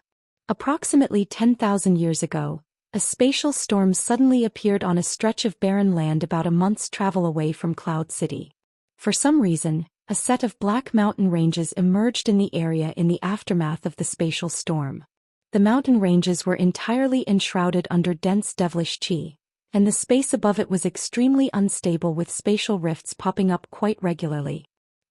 Approximately 10,000 years ago, a spatial storm suddenly appeared on a stretch of barren land about a month's travel away from Cloud City. For some reason, a set of black mountain ranges emerged in the area in the aftermath of the spatial storm. The mountain ranges were entirely enshrouded under dense devilish qi, and the space above it was extremely unstable with spatial rifts popping up quite regularly.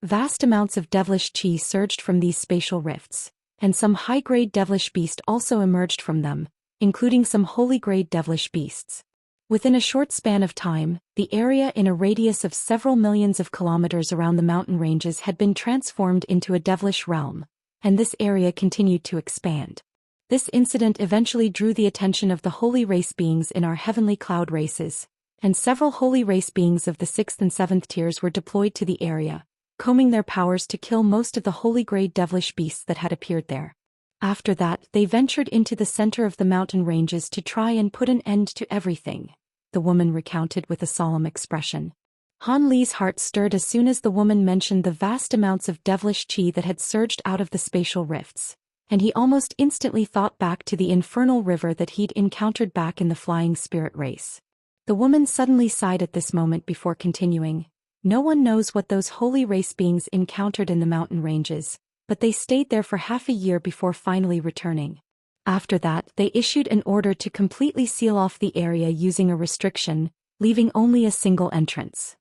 Vast amounts of devilish qi surged from these spatial rifts, and some high-grade devilish beast also emerged from them, including some holy-grade devilish beasts. Within a short span of time, the area in a radius of several millions of kilometers around the mountain ranges had been transformed into a devilish realm, and this area continued to expand. This incident eventually drew the attention of the holy race beings in our heavenly cloud races, and several holy race beings of the 6th and 7th tiers were deployed to the area, combing their powers to kill most of the holy-grade devilish beasts that had appeared there. After that, they ventured into the center of the mountain ranges to try and put an end to everything, the woman recounted with a solemn expression. Han Li's heart stirred as soon as the woman mentioned the vast amounts of devilish qi that had surged out of the spatial rifts, and he almost instantly thought back to the infernal river that he'd encountered back in the flying spirit race. The woman suddenly sighed at this moment before continuing, "No one knows what those holy race beings encountered in the mountain ranges, but they stayed there for half a year before finally returning. After that, they issued an order to completely seal off the area using a restriction, leaving only a single entrance.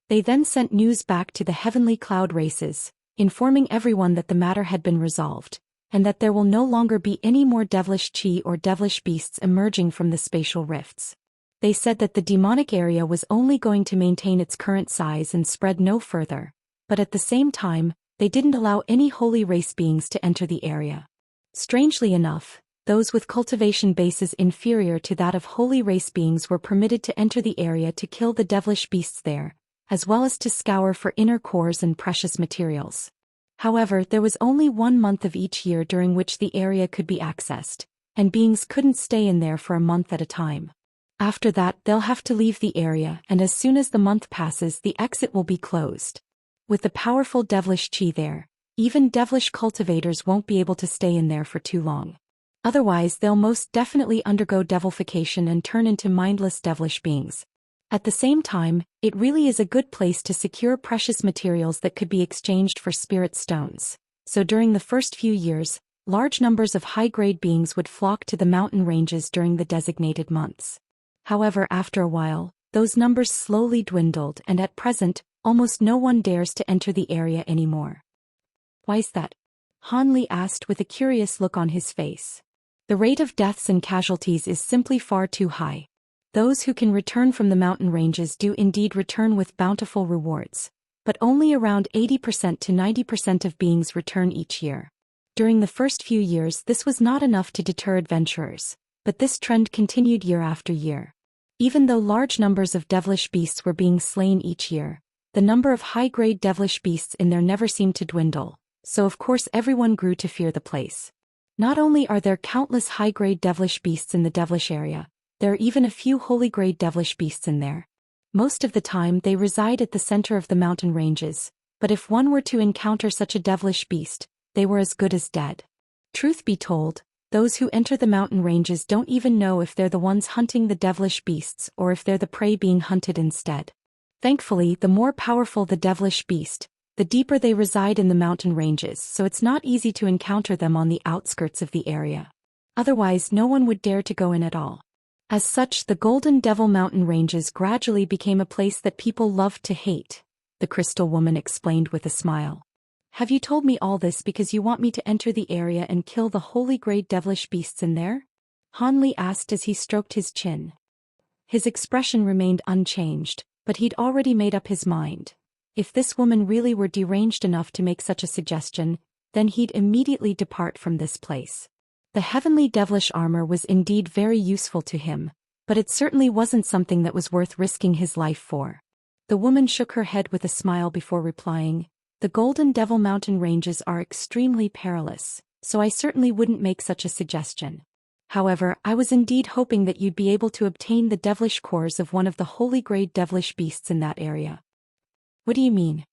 They then sent news back to the heavenly cloud races, informing everyone that the matter had been resolved, and that there will no longer be any more devilish chi or devilish beasts emerging from the spatial rifts. They said that the demonic area was only going to maintain its current size and spread no further, but at the same time, they didn't allow any holy race beings to enter the area. Strangely enough, those with cultivation bases inferior to that of holy race beings were permitted to enter the area to kill the devilish beasts there, as well as to scour for inner cores and precious materials. However, there was only 1 month of each year during which the area could be accessed, and beings couldn't stay in there for a month at a time. After that, they'll have to leave the area, and as soon as the month passes, the exit will be closed. With the powerful devilish chi there, even devilish cultivators won't be able to stay in there for too long. Otherwise, they'll most definitely undergo devilification and turn into mindless devilish beings. At the same time, it really is a good place to secure precious materials that could be exchanged for spirit stones. So during the first few years, large numbers of high-grade beings would flock to the mountain ranges during the designated months. However, after a while, those numbers slowly dwindled, and at present, almost no one dares to enter the area anymore. Why's that? Han Li asked with a curious look on his face. The rate of deaths and casualties is simply far too high. Those who can return from the mountain ranges do indeed return with bountiful rewards, but only around 80% to 90% of beings return each year. During the first few years, this was not enough to deter adventurers, but this trend continued year after year. Even though large numbers of devilish beasts were being slain each year, the number of high-grade devilish beasts in there never seemed to dwindle, so of course everyone grew to fear the place. Not only are there countless high-grade devilish beasts in the devilish area, there are even a few holy-grade devilish beasts in there. Most of the time they reside at the center of the mountain ranges, but if one were to encounter such a devilish beast, they were as good as dead. Truth be told, those who enter the mountain ranges don't even know if they're the ones hunting the devilish beasts or if they're the prey being hunted instead. Thankfully, the more powerful the devilish beast, the deeper they reside in the mountain ranges, so it's not easy to encounter them on the outskirts of the area. Otherwise, no one would dare to go in at all. As such, the Golden Devil Mountain ranges gradually became a place that people loved to hate, the Crystal Woman explained with a smile. Have you told me all this because you want me to enter the area and kill the holy-grade devilish beasts in there? Han Li asked as he stroked his chin. His expression remained unchanged, but he'd already made up his mind. If this woman really were deranged enough to make such a suggestion, then he'd immediately depart from this place. The heavenly devilish armor was indeed very useful to him, but it certainly wasn't something that was worth risking his life for. The woman shook her head with a smile before replying, "The Golden Devil Mountain ranges are extremely perilous, so I certainly wouldn't make such a suggestion. However, I was indeed hoping that you'd be able to obtain the devilish cores of one of the holy-grade devilish beasts in that area." "What do you mean?"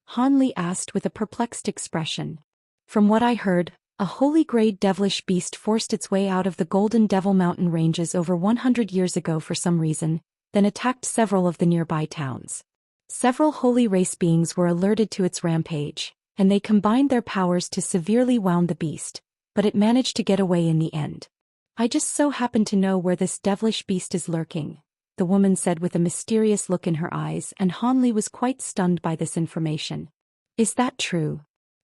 Han Li asked with a perplexed expression. "From what I heard, a holy-grade devilish beast forced its way out of the Golden Devil Mountain ranges over 100 years ago for some reason, then attacked several of the nearby towns. Several holy race beings were alerted to its rampage, and they combined their powers to severely wound the beast, but it managed to get away in the end. I just so happen to know where this devilish beast is lurking," the woman said with a mysterious look in her eyes, and Han Li was quite stunned by this information. "Is that true?"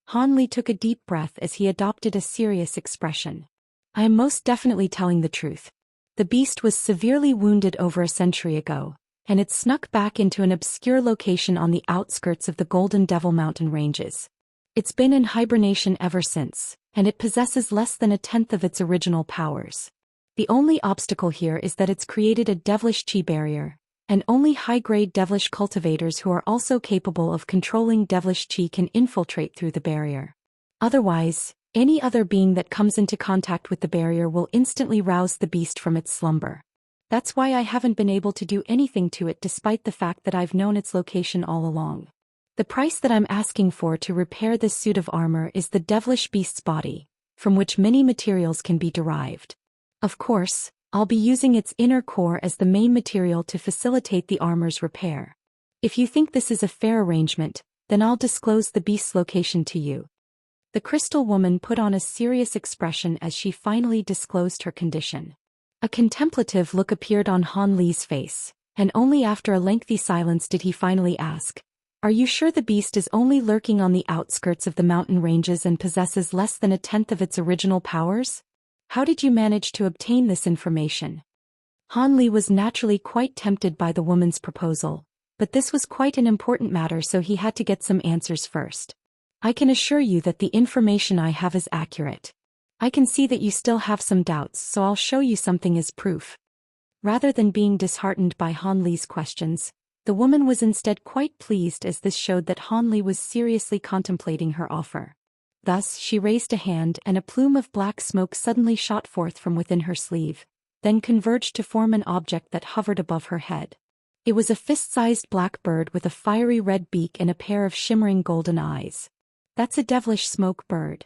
Han Li took a deep breath as he adopted a serious expression. "I am most definitely telling the truth. The beast was severely wounded over a century ago, and it snuck back into an obscure location on the outskirts of the Golden Devil Mountain ranges. It's been in hibernation ever since, and it possesses less than a tenth of its original powers. The only obstacle here is that it's created a devilish chi barrier, and only high-grade devilish cultivators who are also capable of controlling devilish chi can infiltrate through the barrier. Otherwise, any other being that comes into contact with the barrier will instantly rouse the beast from its slumber. That's why I haven't been able to do anything to it despite the fact that I've known its location all along. The price that I'm asking for to repair this suit of armor is the devilish beast's body, from which many materials can be derived. Of course, I'll be using its inner core as the main material to facilitate the armor's repair. If you think this is a fair arrangement, then I'll disclose the beast's location to you." The Crystal Woman put on a serious expression as she finally disclosed her condition. A contemplative look appeared on Han Li's face, and only after a lengthy silence did he finally ask, Are you sure the beast is only lurking on the outskirts of the mountain ranges and possesses less than a tenth of its original powers? How did you manage to obtain this information? Han Li was naturally quite tempted by the woman's proposal, but this was quite an important matter, so he had to get some answers first. I can assure you that the information I have is accurate. I can see that you still have some doubts, so I'll show you something as proof. Rather than being disheartened by Han Li's questions, the woman was instead quite pleased, as this showed that Han Li was seriously contemplating her offer. Thus she raised a hand and a plume of black smoke suddenly shot forth from within her sleeve, then converged to form an object that hovered above her head. It was a fist-sized black bird with a fiery red beak and a pair of shimmering golden eyes. That's a devilish smoke bird.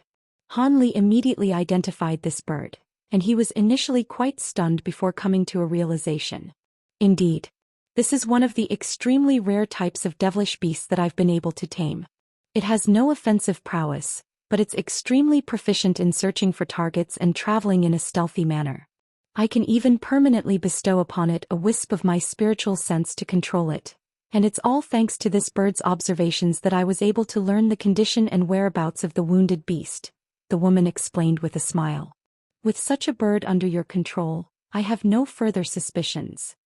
Han Li immediately identified this bird, and he was initially quite stunned before coming to a realization. Indeed, this is one of the extremely rare types of devilish beasts that I've been able to tame. It has no offensive prowess, but it's extremely proficient in searching for targets and traveling in a stealthy manner. I can even permanently bestow upon it a wisp of my spiritual sense to control it, and it's all thanks to this bird's observations that I was able to learn the condition and whereabouts of the wounded beast, the woman explained with a smile. With such a bird under your control, I have no further suspicions.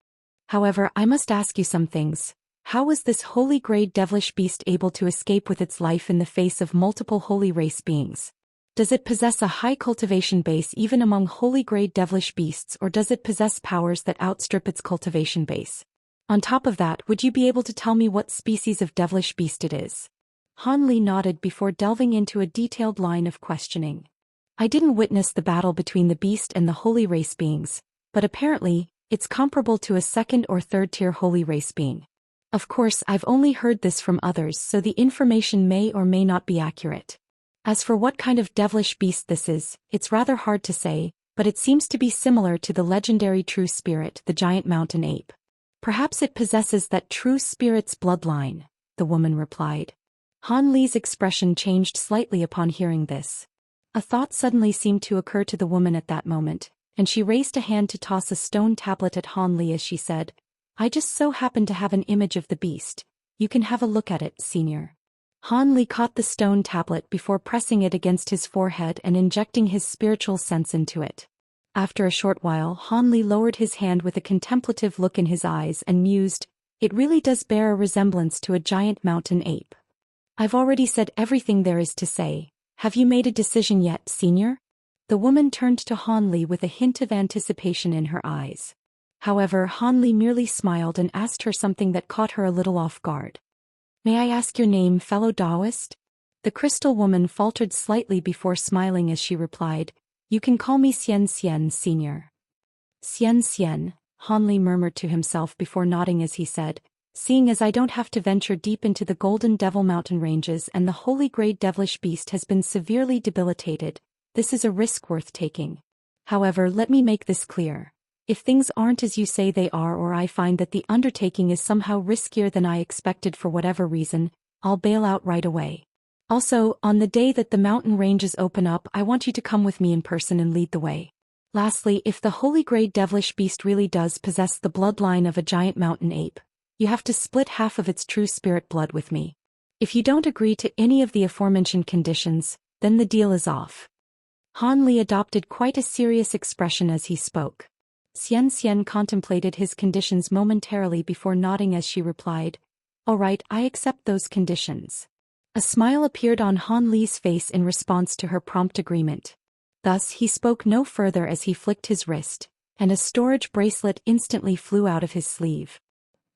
However, I must ask you some things. How was this holy grade devilish beast able to escape with its life in the face of multiple holy race beings? Does it possess a high cultivation base even among holy grade devilish beasts, or does it possess powers that outstrip its cultivation base? On top of that, would you be able to tell me what species of devilish beast it is? Han Li nodded before delving into a detailed line of questioning. I didn't witness the battle between the beast and the holy race beings, but apparently, it's comparable to a second or third tier holy race being. Of course, I've only heard this from others, so the information may or may not be accurate. As for what kind of devilish beast this is, it's rather hard to say, but it seems to be similar to the legendary true spirit, the giant mountain ape. Perhaps it possesses that true spirit's bloodline, the woman replied. Han Li's expression changed slightly upon hearing this. A thought suddenly seemed to occur to the woman at that moment, and she raised a hand to toss a stone tablet at Han Li as she said, I just so happen to have an image of the beast. You can have a look at it, senior. Han Li caught the stone tablet before pressing it against his forehead and injecting his spiritual sense into it. After a short while, Han Li lowered his hand with a contemplative look in his eyes and mused, it really does bear a resemblance to a giant mountain ape. I've already said everything there is to say. Have you made a decision yet, senior? The woman turned to Han Li with a hint of anticipation in her eyes. However, Han Li merely smiled and asked her something that caught her a little off guard. May I ask your name, fellow Daoist? The crystal woman faltered slightly before smiling as she replied, You can call me Xianxia, senior. Xianxia, Han Li murmured to himself before nodding as he said, Seeing as I don't have to venture deep into the Golden Devil Mountain ranges and the holy grade devilish beast has been severely debilitated, this is a risk worth taking. However, let me make this clear. If things aren't as you say they are, or I find that the undertaking is somehow riskier than I expected for whatever reason, I'll bail out right away. Also, on the day that the mountain ranges open up, I want you to come with me in person and lead the way. Lastly, if the holy grade devilish beast really does possess the bloodline of a giant mountain ape, you have to split half of its true spirit blood with me. If you don't agree to any of the aforementioned conditions, then the deal is off. Han Li adopted quite a serious expression as he spoke. Xianxia contemplated his conditions momentarily before nodding as she replied, All right, I accept those conditions. A smile appeared on Han Li's face in response to her prompt agreement. Thus he spoke no further as he flicked his wrist, and a storage bracelet instantly flew out of his sleeve.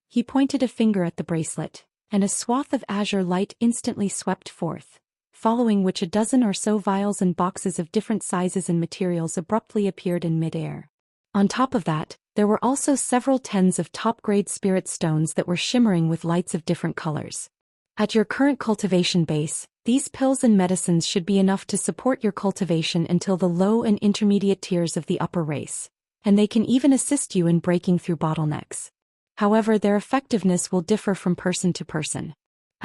He pointed a finger at the bracelet, and a swath of azure light instantly swept forth, following which a dozen or so vials and boxes of different sizes and materials abruptly appeared in midair. On top of that, there were also several tens of top-grade spirit stones that were shimmering with lights of different colors. At your current cultivation base, these pills and medicines should be enough to support your cultivation until the low and intermediate tiers of the upper race, and they can even assist you in breaking through bottlenecks. However, their effectiveness will differ from person to person.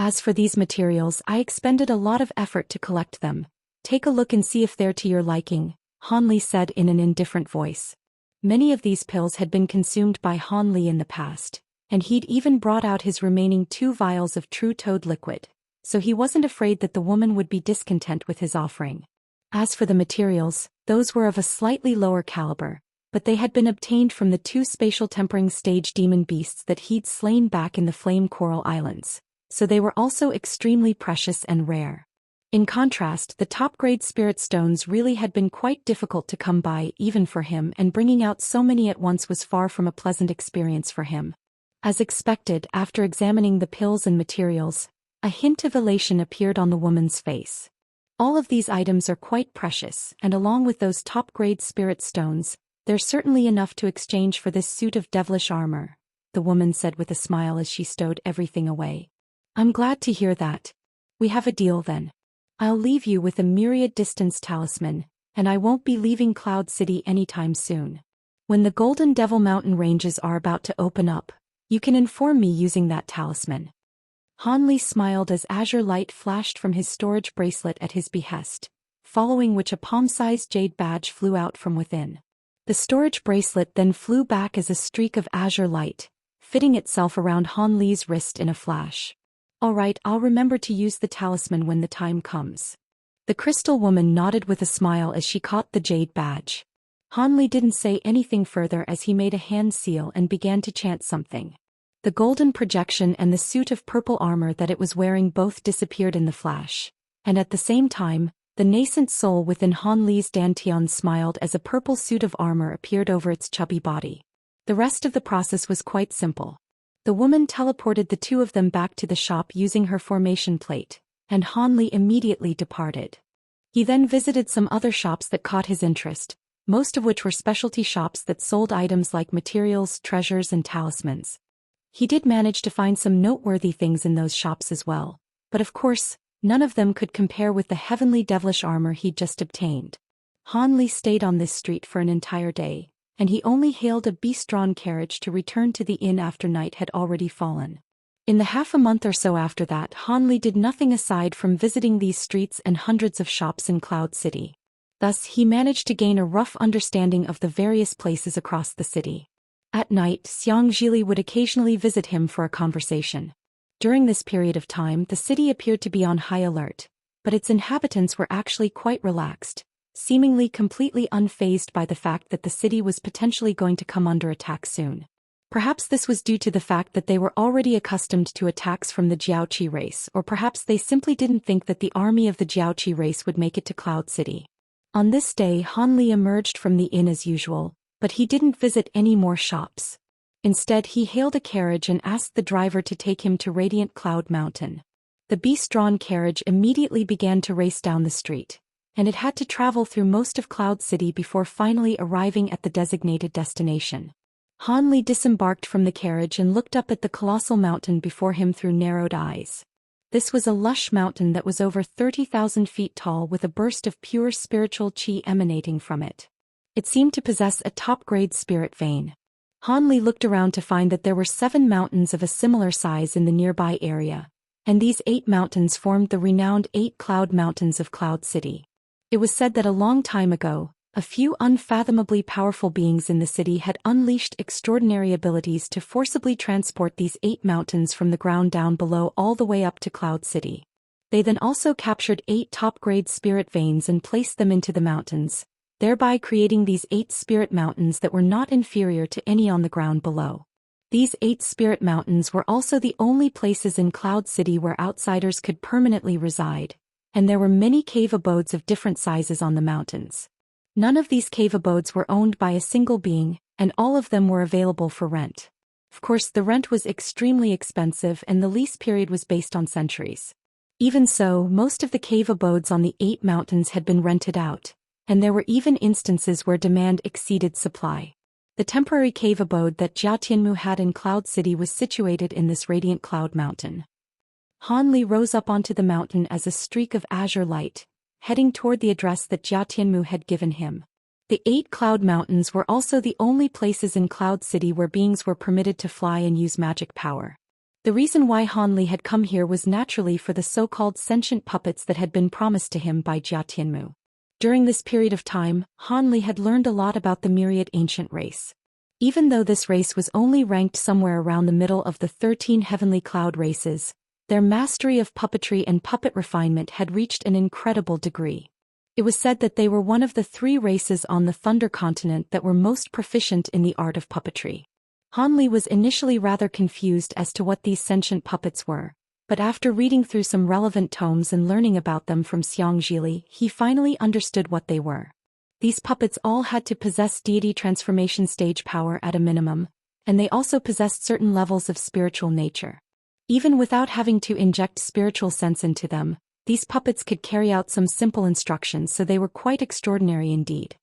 As for these materials, I expended a lot of effort to collect them. Take a look and see if they're to your liking, Han Li said in an indifferent voice. Many of these pills had been consumed by Han Li in the past, and he'd even brought out his remaining 2 vials of true toad liquid, so he wasn't afraid that the woman would be discontent with his offering. As for the materials, those were of a slightly lower caliber, but they had been obtained from the 2 spatial tempering stage demon beasts that he'd slain back in the Flame Coral Islands, so they were also extremely precious and rare. In contrast, the top-grade spirit stones really had been quite difficult to come by even for him, and bringing out so many at once was far from a pleasant experience for him. As expected, after examining the pills and materials, a hint of elation appeared on the woman's face. All of these items are quite precious, and along with those top-grade spirit stones, there's certainly enough to exchange for this suit of devilish armor, the woman said with a smile as she stowed everything away. I'm glad to hear that. We have a deal then. I'll leave you with a myriad distance talisman, and I won't be leaving Cloud City anytime soon. When the Golden Devil Mountain ranges are about to open up, you can inform me using that talisman. Han Li smiled as azure light flashed from his storage bracelet at his behest, following which a palm-sized jade badge flew out from within. The storage bracelet then flew back as a streak of azure light, fitting itself around Han Li's wrist in a flash. All right, I'll remember to use the talisman when the time comes. The crystal woman nodded with a smile as she caught the jade badge. Han Li didn't say anything further as he made a hand seal and began to chant something. The golden projection and the suit of purple armor that it was wearing both disappeared in the flash, and at the same time, the nascent soul within Han Li's dantian smiled as a purple suit of armor appeared over its chubby body. The rest of the process was quite simple. The woman teleported the 2 of them back to the shop using her formation plate, and Han Li immediately departed. He then visited some other shops that caught his interest, most of which were specialty shops that sold items like materials, treasures, and talismans. He did manage to find some noteworthy things in those shops as well, but of course, none of them could compare with the heavenly devilish armor he'd just obtained. Han Li stayed on this street for an entire day, and he only hailed a beast-drawn carriage to return to the inn after night had already fallen. In the half a month or so after that, Han Li did nothing aside from visiting these streets and hundreds of shops in Cloud City. Thus, he managed to gain a rough understanding of the various places across the city. At night, Xianxia would occasionally visit him for a conversation. During this period of time, the city appeared to be on high alert, but its inhabitants were actually quite relaxed, seemingly completely unfazed by the fact that the city was potentially going to come under attack soon. Perhaps this was due to the fact that they were already accustomed to attacks from the Jiaoqi race, or perhaps they simply didn't think that the army of the Jiaoqi race would make it to Cloud City. On this day, Han Li emerged from the inn as usual, but he didn't visit any more shops. Instead, he hailed a carriage and asked the driver to take him to Radiant Cloud Mountain. The beast-drawn carriage immediately began to race down the street, and it had to travel through most of Cloud City before finally arriving at the designated destination. Han Li disembarked from the carriage and looked up at the colossal mountain before him through narrowed eyes. This was a lush mountain that was over 30,000 feet tall with a burst of pure spiritual qi emanating from it. It seemed to possess a top-grade spirit vein. Han Li looked around to find that there were 7 mountains of a similar size in the nearby area, and these 8 mountains formed the renowned 8 Cloud Mountains of Cloud City. It was said that a long time ago, a few unfathomably powerful beings in the city had unleashed extraordinary abilities to forcibly transport these 8 mountains from the ground down below all the way up to Cloud City. They then also captured 8 top-grade spirit veins and placed them into the mountains, thereby creating these 8 spirit mountains that were not inferior to any on the ground below. These 8 spirit mountains were also the only places in Cloud City where outsiders could permanently reside, and there were many cave abodes of different sizes on the mountains. None of these cave abodes were owned by a single being, and all of them were available for rent. Of course, the rent was extremely expensive and the lease period was based on centuries. Even so, most of the cave abodes on the 8 mountains had been rented out, and there were even instances where demand exceeded supply. The temporary cave abode that Jia Tianmu had in Cloud City was situated in this radiant cloud mountain. Han Li rose up onto the mountain as a streak of azure light, heading toward the address that Jia Tianmu had given him. The 8 cloud mountains were also the only places in Cloud City where beings were permitted to fly and use magic power. The reason why Han Li had come here was naturally for the so-called sentient puppets that had been promised to him by Jia Tianmu. During this period of time, Han Li had learned a lot about the myriad ancient race. Even though this race was only ranked somewhere around the middle of the 13 heavenly cloud races, their mastery of puppetry and puppet refinement had reached an incredible degree. It was said that they were one of the 3 races on the Thunder Continent that were most proficient in the art of puppetry. Han Li was initially rather confused as to what these sentient puppets were, but after reading through some relevant tomes and learning about them from Xianxia, he finally understood what they were. These puppets all had to possess deity transformation stage power at a minimum, and they also possessed certain levels of spiritual nature. Even without having to inject spiritual sense into them, these puppets could carry out some simple instructions, so they were quite extraordinary indeed.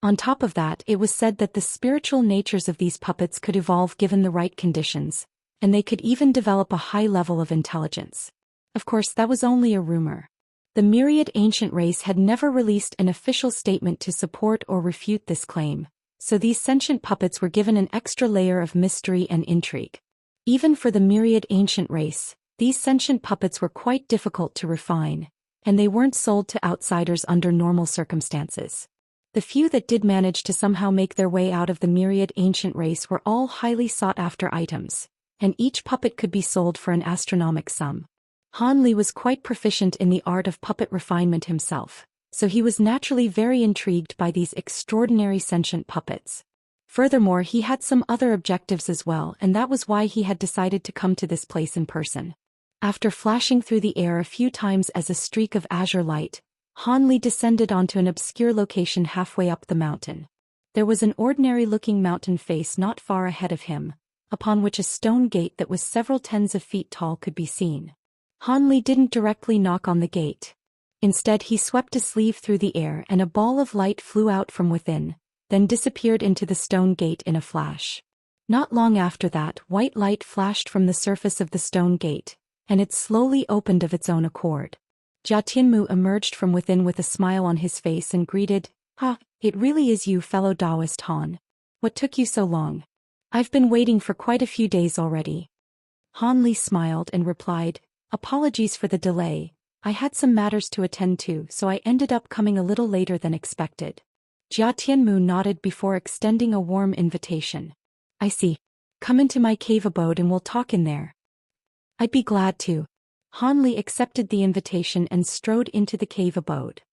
On top of that, it was said that the spiritual natures of these puppets could evolve given the right conditions, and they could even develop a high level of intelligence. Of course, that was only a rumor. The myriad ancient race had never released an official statement to support or refute this claim, so these sentient puppets were given an extra layer of mystery and intrigue. Even for the myriad ancient race, these sentient puppets were quite difficult to refine, and they weren't sold to outsiders under normal circumstances. The few that did manage to somehow make their way out of the myriad ancient race were all highly sought-after items, and each puppet could be sold for an astronomical sum. Han Li was quite proficient in the art of puppet refinement himself, so he was naturally very intrigued by these extraordinary sentient puppets. Furthermore, he had some other objectives as well, and that was why he had decided to come to this place in person. After flashing through the air a few times as a streak of azure light, Han Li descended onto an obscure location halfway up the mountain. There was an ordinary-looking mountain face not far ahead of him, upon which a stone gate that was several tens of feet tall could be seen. Han Li didn't directly knock on the gate. Instead, he swept a sleeve through the air and a ball of light flew out from within, then disappeared into the stone gate in a flash. Not long after that, white light flashed from the surface of the stone gate, and it slowly opened of its own accord. Jia Tianmu emerged from within with a smile on his face and greeted, "Ha, it really is you, fellow Daoist Han. What took you so long? I've been waiting for quite a few days already." Han Li smiled and replied, "Apologies for the delay, I had some matters to attend to, so I ended up coming a little later than expected." Jia Tianmu nodded before extending a warm invitation. "I see. Come into my cave abode and we'll talk in there." "I'd be glad to." Han Li accepted the invitation and strode into the cave abode.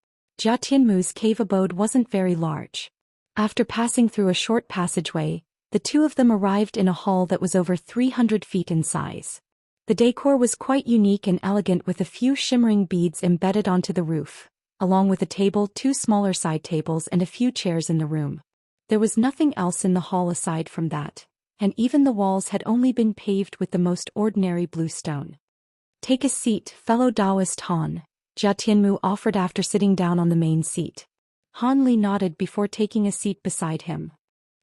Jia Tianmu's cave abode wasn't very large. After passing through a short passageway, the two of them arrived in a hall that was over 300 feet in size. The decor was quite unique and elegant, with a few shimmering beads embedded onto the roof, along with a table, 2 smaller side tables and a few chairs in the room. There was nothing else in the hall aside from that, and even the walls had only been paved with the most ordinary blue stone. "Take a seat, fellow Daoist Han," Jia Tianmu offered after sitting down on the main seat. Han Li nodded before taking a seat beside him.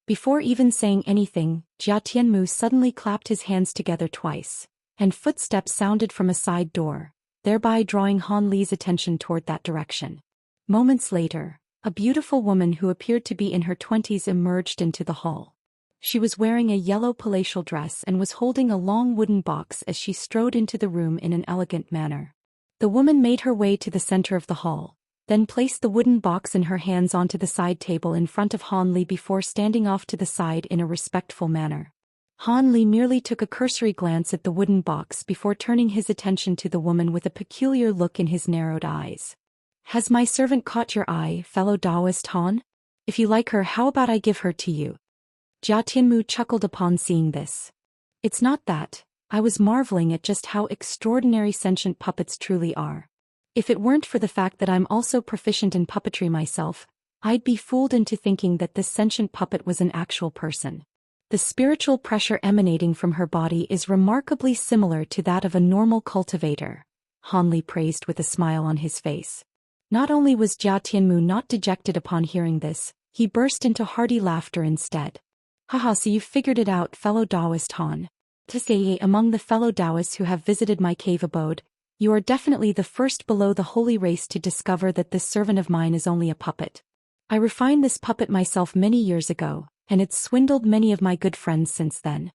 Before even saying anything, Jia Tianmu suddenly clapped his hands together twice, and footsteps sounded from a side door, thereby drawing Han Li's attention toward that direction. Moments later, a beautiful woman who appeared to be in her 20s emerged into the hall. She was wearing a yellow palatial dress and was holding a long wooden box as she strode into the room in an elegant manner. The woman made her way to the center of the hall, then placed the wooden box in her hands onto the side table in front of Han Li before standing off to the side in a respectful manner. Han Li merely took a cursory glance at the wooden box before turning his attention to the woman with a peculiar look in his narrowed eyes. "Has my servant caught your eye, fellow Daoist Han? If you like her, how about I give her to you?" Jia Tianmu chuckled upon seeing this. "It's not that, I was marveling at just how extraordinary sentient puppets truly are. If it weren't for the fact that I'm also proficient in puppetry myself, I'd be fooled into thinking that this sentient puppet was an actual person. The spiritual pressure emanating from her body is remarkably similar to that of a normal cultivator," Han Li praised with a smile on his face. Not only was Jia Tianmu not dejected upon hearing this, he burst into hearty laughter instead. "Haha, so you've figured it out, fellow Daoist Han. To say, among the fellow Daoists who have visited my cave abode, you are definitely the first below the holy race to discover that this servant of mine is only a puppet. I refined this puppet myself many years ago, and it's swindled many of my good friends since then."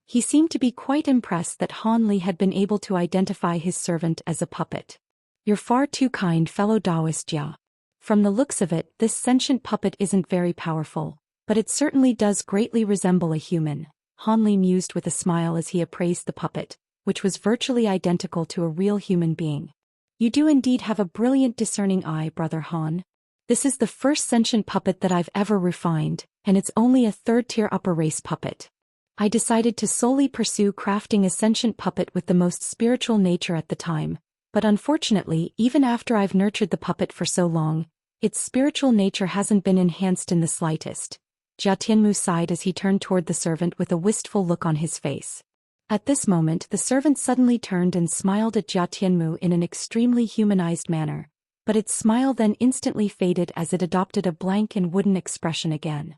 He seemed to be quite impressed that Han Li had been able to identify his servant as a puppet. "You're far too kind, fellow Daoist Jia. From the looks of it, this sentient puppet isn't very powerful, but it certainly does greatly resemble a human, Han Li mused with a smile as he appraised the puppet, which was virtually identical to a real human being. You do indeed have a brilliant discerning eye, Brother Han. This is the first sentient puppet that I've ever refined, and it's only a third-tier upper race puppet. I decided to solely pursue crafting a sentient puppet with the most spiritual nature at the time, but unfortunately, even after I've nurtured the puppet for so long, its spiritual nature hasn't been enhanced in the slightest. Jia Tianmu sighed as he turned toward the servant with a wistful look on his face. At this moment, the servant suddenly turned and smiled at Jia Tianmu in an extremely humanized manner, but its smile then instantly faded as it adopted a blank and wooden expression again.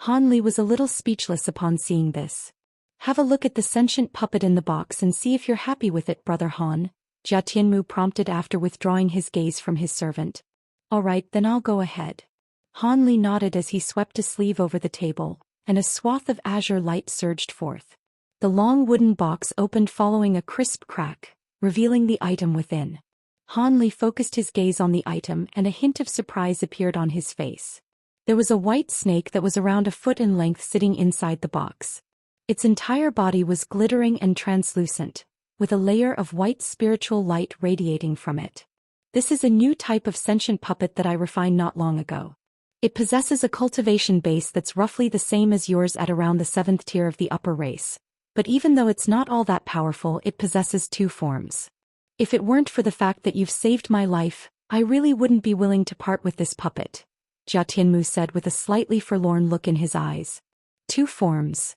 Han Li was a little speechless upon seeing this. Have a look at the sentient puppet in the box and see if you're happy with it, Brother Han, Jia Tianmu prompted after withdrawing his gaze from his servant. All right, then I'll go ahead. Han Li nodded as he swept a sleeve over the table, and a swath of azure light surged forth. The long wooden box opened following a crisp crack, revealing the item within. Han Li focused his gaze on the item and a hint of surprise appeared on his face. There was a white snake that was around a foot in length sitting inside the box. Its entire body was glittering and translucent, with a layer of white spiritual light radiating from it. This is a new type of sentient puppet that I refined not long ago. It possesses a cultivation base that's roughly the same as yours at around the 7th tier of the upper race, but even though it's not all that powerful, it possesses 2 forms. If it weren't for the fact that you've saved my life, I really wouldn't be willing to part with this puppet, Jia Tianmu said with a slightly forlorn look in his eyes. 2 forms.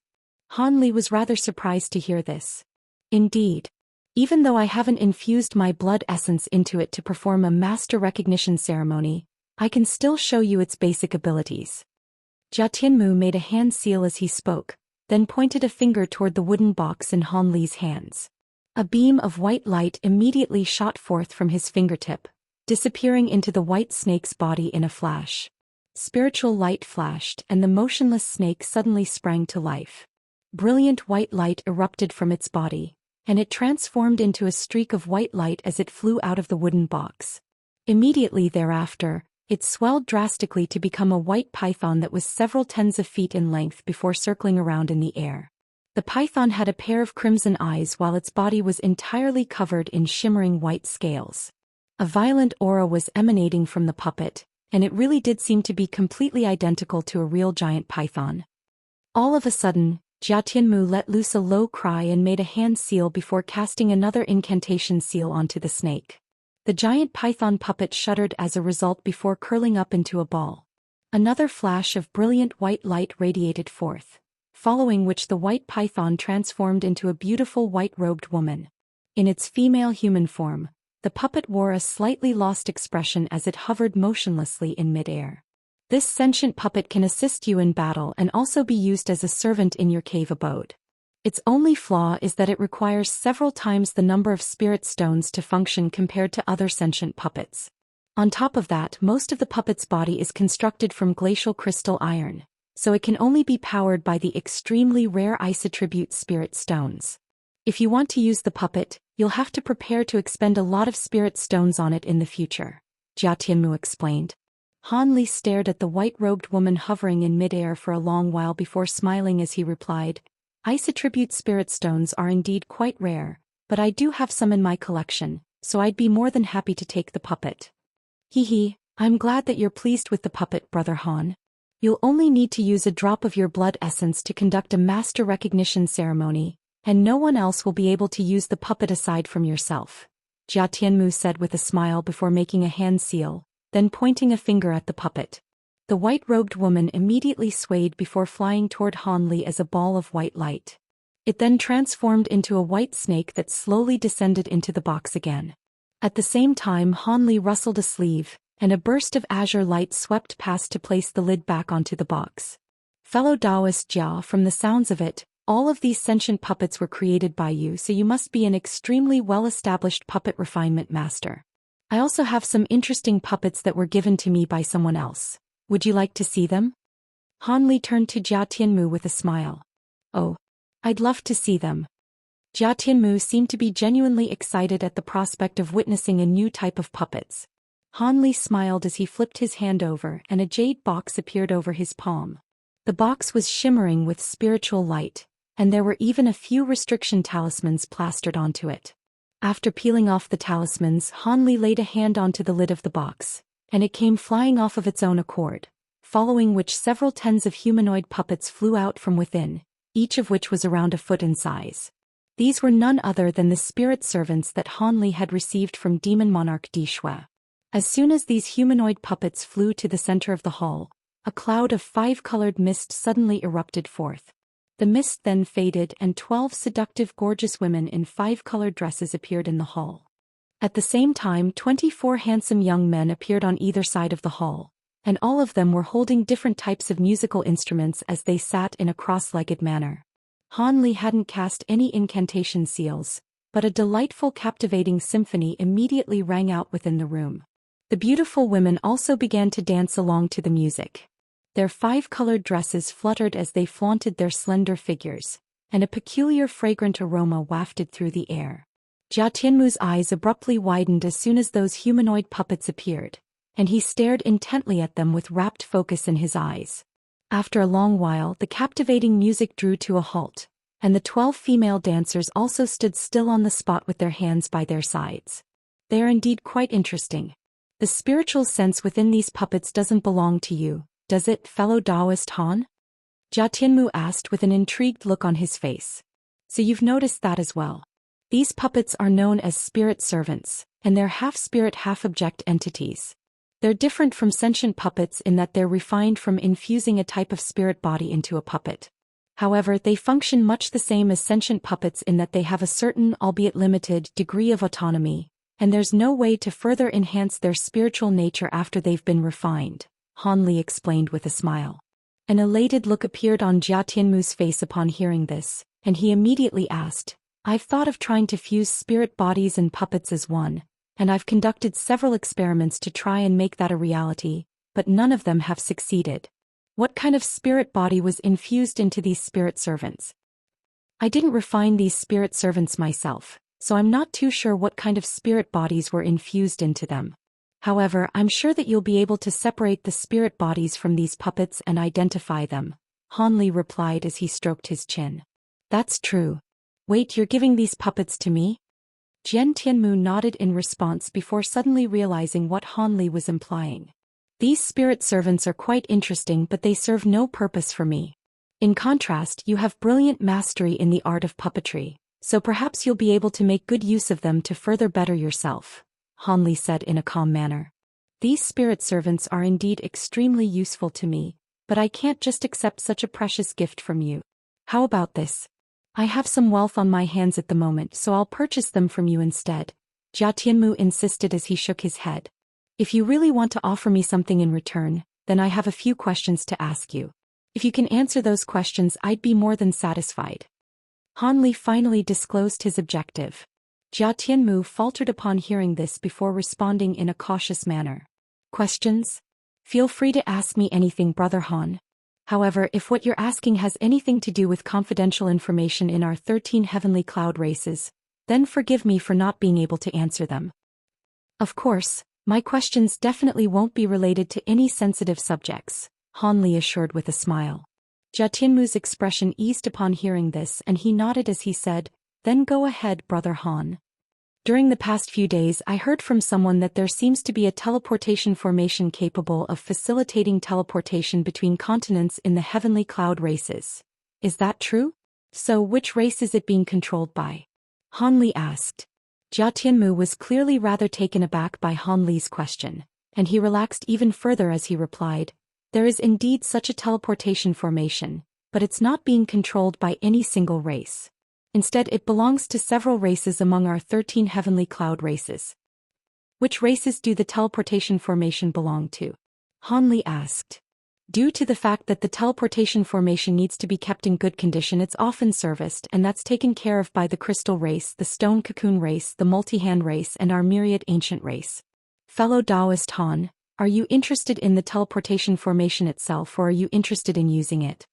Han Li was rather surprised to hear this. Indeed. Even though I haven't infused my blood essence into it to perform a master recognition ceremony, I can still show you its basic abilities. Jia Tianmu made a hand seal as he spoke, then pointed a finger toward the wooden box in Han Li's hands. A beam of white light immediately shot forth from his fingertip, disappearing into the white snake's body in a flash. Spiritual light flashed and the motionless snake suddenly sprang to life. Brilliant white light erupted from its body, and it transformed into a streak of white light as it flew out of the wooden box. Immediately thereafter, it swelled drastically to become a white python that was several tens of feet in length before circling around in the air. The python had a pair of crimson eyes while its body was entirely covered in shimmering white scales. A violent aura was emanating from the puppet, and it really did seem to be completely identical to a real giant python. All of a sudden, Jia Tianmu let loose a low cry and made a hand seal before casting another incantation seal onto the snake. The giant python puppet shuddered as a result before curling up into a ball. Another flash of brilliant white light radiated forth, following which the white python transformed into a beautiful white-robed woman. In its female human form, the puppet wore a slightly lost expression as it hovered motionlessly in midair. This sentient puppet can assist you in battle and also be used as a servant in your cave abode. Its only flaw is that it requires several times the number of spirit stones to function compared to other sentient puppets. On top of that, most of the puppet's body is constructed from glacial crystal iron, so it can only be powered by the extremely rare ice attribute spirit stones. If you want to use the puppet, you'll have to prepare to expend a lot of spirit stones on it in the future, Jia Tianmu explained. Han Li stared at the white-robed woman hovering in midair for a long while before smiling as he replied, "Ice attribute spirit stones are indeed quite rare, but I do have some in my collection, so I'd be more than happy to take the puppet." I'm glad that you're pleased with the puppet, Brother Han. You'll only need to use a drop of your blood essence to conduct a master recognition ceremony, and no one else will be able to use the puppet aside from yourself, Jia Tianmu said with a smile before making a hand seal, then pointing a finger at the puppet. The white-robed woman immediately swayed before flying toward Han Li as a ball of white light. It then transformed into a white snake that slowly descended into the box again. At the same time, Han Li rustled a sleeve, and a burst of azure light swept past to place the lid back onto the box. Fellow Daoist Jia, from the sounds of it, all of these sentient puppets were created by you, so you must be an extremely well-established puppet refinement master. I also have some interesting puppets that were given to me by someone else. Would you like to see them? Han Li turned to Jia Tianmu with a smile. Oh, I'd love to see them. Jia Tianmu seemed to be genuinely excited at the prospect of witnessing a new type of puppets. Han Li smiled as he flipped his hand over and a jade box appeared over his palm. The box was shimmering with spiritual light, and there were even a few restriction talismans plastered onto it. After peeling off the talismans, Han Li laid a hand onto the lid of the box, and it came flying off of its own accord, following which several tens of humanoid puppets flew out from within, each of which was around a foot in size. These were none other than the spirit servants that Han Li had received from Demon Monarch Di Shui. As soon as these humanoid puppets flew to the center of the hall, a cloud of 5-colored mist suddenly erupted forth. The mist then faded and 12 seductive gorgeous women in 5-colored dresses appeared in the hall. At the same time 24 handsome young men appeared on either side of the hall, and all of them were holding different types of musical instruments as they sat in a cross-legged manner. Han Li hadn't cast any incantation seals, but a delightful captivating symphony immediately rang out within the room. The beautiful women also began to dance along to the music. Their 5-colored dresses fluttered as they flaunted their slender figures, and a peculiar fragrant aroma wafted through the air. Jia Tianmu's eyes abruptly widened as soon as those humanoid puppets appeared, and he stared intently at them with rapt focus in his eyes. After a long while, the captivating music drew to a halt, and the 12 female dancers also stood still on the spot with their hands by their sides. They are indeed quite interesting. The spiritual sense within these puppets doesn't belong to you, does it, fellow Daoist Han? Jia Tianmu asked with an intrigued look on his face. So you've noticed that as well. These puppets are known as spirit servants, and they're half-spirit half-object entities. They're different from sentient puppets in that they're refined from infusing a type of spirit body into a puppet. However, they function much the same as sentient puppets in that they have a certain, albeit limited, degree of autonomy, and there's no way to further enhance their spiritual nature after they've been refined, Han Li explained with a smile. An elated look appeared on Jia Tianmu's face upon hearing this, and he immediately asked, I've thought of trying to fuse spirit bodies and puppets as one, and I've conducted several experiments to try and make that a reality, but none of them have succeeded. What kind of spirit body was infused into these spirit servants? I didn't refine these spirit servants myself, so I'm not too sure what kind of spirit bodies were infused into them. However, I'm sure that you'll be able to separate the spirit bodies from these puppets and identify them, Han Li replied as he stroked his chin. That's true. Wait, you're giving these puppets to me? Jian Tianmu nodded in response before suddenly realizing what Han Li was implying. These spirit servants are quite interesting, but they serve no purpose for me. In contrast, you have brilliant mastery in the art of puppetry, so perhaps you'll be able to make good use of them to further better yourself, Han Li said in a calm manner. These spirit servants are indeed extremely useful to me, but I can't just accept such a precious gift from you. How about this? I have some wealth on my hands at the moment, so I'll purchase them from you instead, Jia Tianmu insisted as he shook his head. If you really want to offer me something in return, then I have a few questions to ask you. If you can answer those questions, I'd be more than satisfied. Han Li finally disclosed his objective. Jia Tianmu faltered upon hearing this before responding in a cautious manner. Questions? Feel free to ask me anything, Brother Han. However, if what you're asking has anything to do with confidential information in our 13 heavenly cloud races, then forgive me for not being able to answer them. Of course, my questions definitely won't be related to any sensitive subjects, Han Li assured with a smile. Jia Tianmu's expression eased upon hearing this, and he nodded as he said, Then go ahead, Brother Han. During the past few days I heard from someone that there seems to be a teleportation formation capable of facilitating teleportation between continents in the heavenly cloud races. Is that true? So which race is it being controlled by? Han Li asked. Jia Tianmu was clearly rather taken aback by Han Li's question, and he relaxed even further as he replied, There is indeed such a teleportation formation, but it's not being controlled by any single race. Instead, it belongs to several races among our 13 heavenly cloud races. Which races do the teleportation formation belong to? Han Li asked. Due to the fact that the teleportation formation needs to be kept in good condition, it's often serviced, and that's taken care of by the crystal race, the stone cocoon race, the multi-hand race, and our myriad ancient race. Fellow Daoist Han, are you interested in the teleportation formation itself, or are you interested in using it?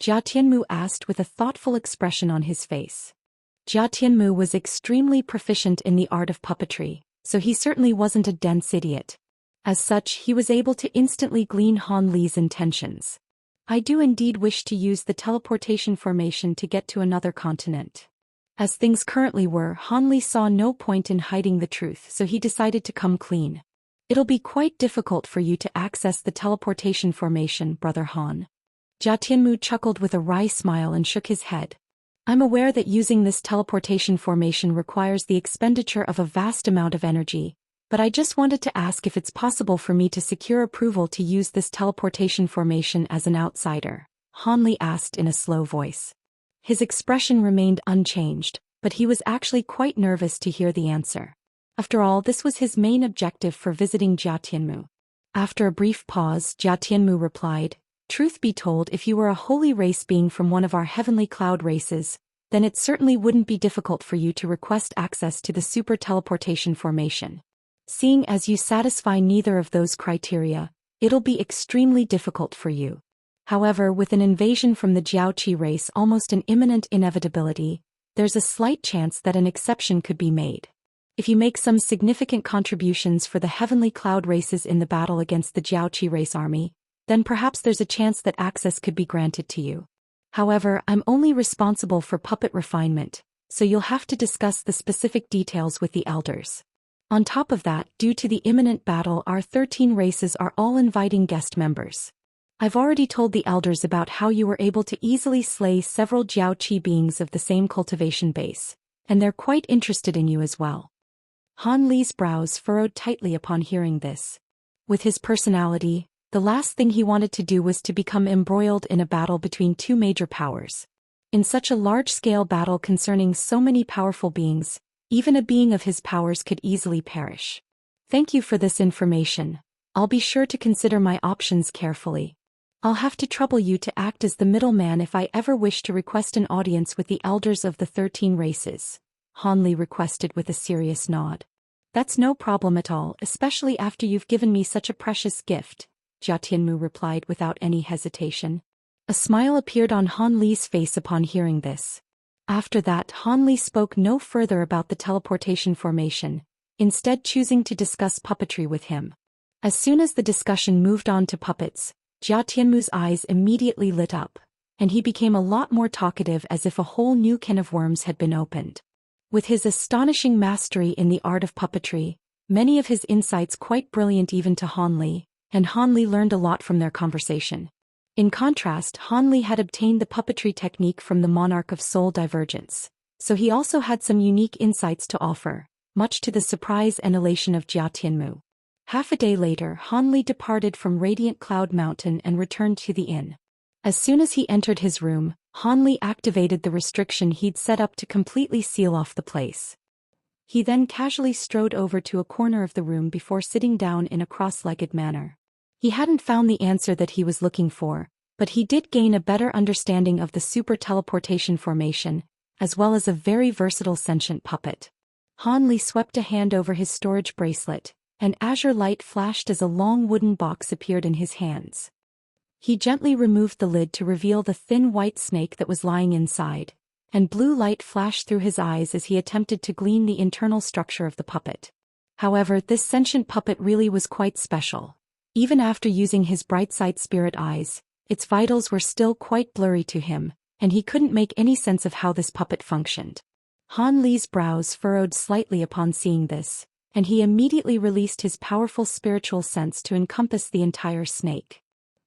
Jia Tianmu asked with a thoughtful expression on his face. Jia Tianmu was extremely proficient in the art of puppetry, so he certainly wasn't a dense idiot. As such, he was able to instantly glean Han Li's intentions. I do indeed wish to use the teleportation formation to get to another continent. As things currently were, Han Li saw no point in hiding the truth, so he decided to come clean. It'll be quite difficult for you to access the teleportation formation, Brother Han. Jia Tianmu chuckled with a wry smile and shook his head. I'm aware that using this teleportation formation requires the expenditure of a vast amount of energy, but I just wanted to ask if it's possible for me to secure approval to use this teleportation formation as an outsider, Han Li asked in a slow voice. His expression remained unchanged, but he was actually quite nervous to hear the answer. After all, this was his main objective for visiting Jia Tianmu. After a brief pause, Jia Tianmu replied, Truth be told, if you were a holy race being from one of our heavenly cloud races, then it certainly wouldn't be difficult for you to request access to the super teleportation formation. Seeing as you satisfy neither of those criteria, it'll be extremely difficult for you. However, with an invasion from the Jiaoqi race almost an imminent inevitability, there's a slight chance that an exception could be made. If you make some significant contributions for the heavenly cloud races in the battle against the Jiaoqi race army, then perhaps there's a chance that access could be granted to you. However, I'm only responsible for puppet refinement, so you'll have to discuss the specific details with the elders. On top of that, due to the imminent battle, our 13 races are all inviting guest members. I've already told the elders about how you were able to easily slay several Jiaoqi beings of the same cultivation base, and they're quite interested in you as well. Han Li's brows furrowed tightly upon hearing this. With his personality, the last thing he wanted to do was to become embroiled in a battle between two major powers. In such a large-scale battle concerning so many powerful beings, even a being of his powers could easily perish. Thank you for this information. I'll be sure to consider my options carefully. I'll have to trouble you to act as the middleman if I ever wish to request an audience with the elders of the 13 races, Han Li requested with a serious nod. That's no problem at all, especially after you've given me such a precious gift, Jia Tianmu replied without any hesitation. A smile appeared on Han Li's face upon hearing this. After that, Han Li spoke no further about the teleportation formation, instead choosing to discuss puppetry with him. As soon as the discussion moved on to puppets, Jia Tianmu's eyes immediately lit up, and he became a lot more talkative as if a whole new can of worms had been opened. With his astonishing mastery in the art of puppetry, many of his insights quite brilliant even to Han Li, and Han Li learned a lot from their conversation. In contrast, Han Li had obtained the puppetry technique from the monarch of soul divergence, so he also had some unique insights to offer, much to the surprise and elation of Jia Tianmu. Half a day later, Han Li departed from Radiant Cloud Mountain and returned to the inn. As soon as he entered his room, Han Li activated the restriction he'd set up to completely seal off the place. He then casually strode over to a corner of the room before sitting down in a cross-legged manner. He hadn't found the answer that he was looking for, but he did gain a better understanding of the super teleportation formation, as well as a very versatile sentient puppet. Han Li swept a hand over his storage bracelet, and azure light flashed as a long wooden box appeared in his hands. He gently removed the lid to reveal the thin white snake that was lying inside, and blue light flashed through his eyes as he attempted to glean the internal structure of the puppet. However, this sentient puppet really was quite special. Even after using his bright-side spirit eyes, its vitals were still quite blurry to him, and he couldn't make any sense of how this puppet functioned. Han Li's brows furrowed slightly upon seeing this, and he immediately released his powerful spiritual sense to encompass the entire snake.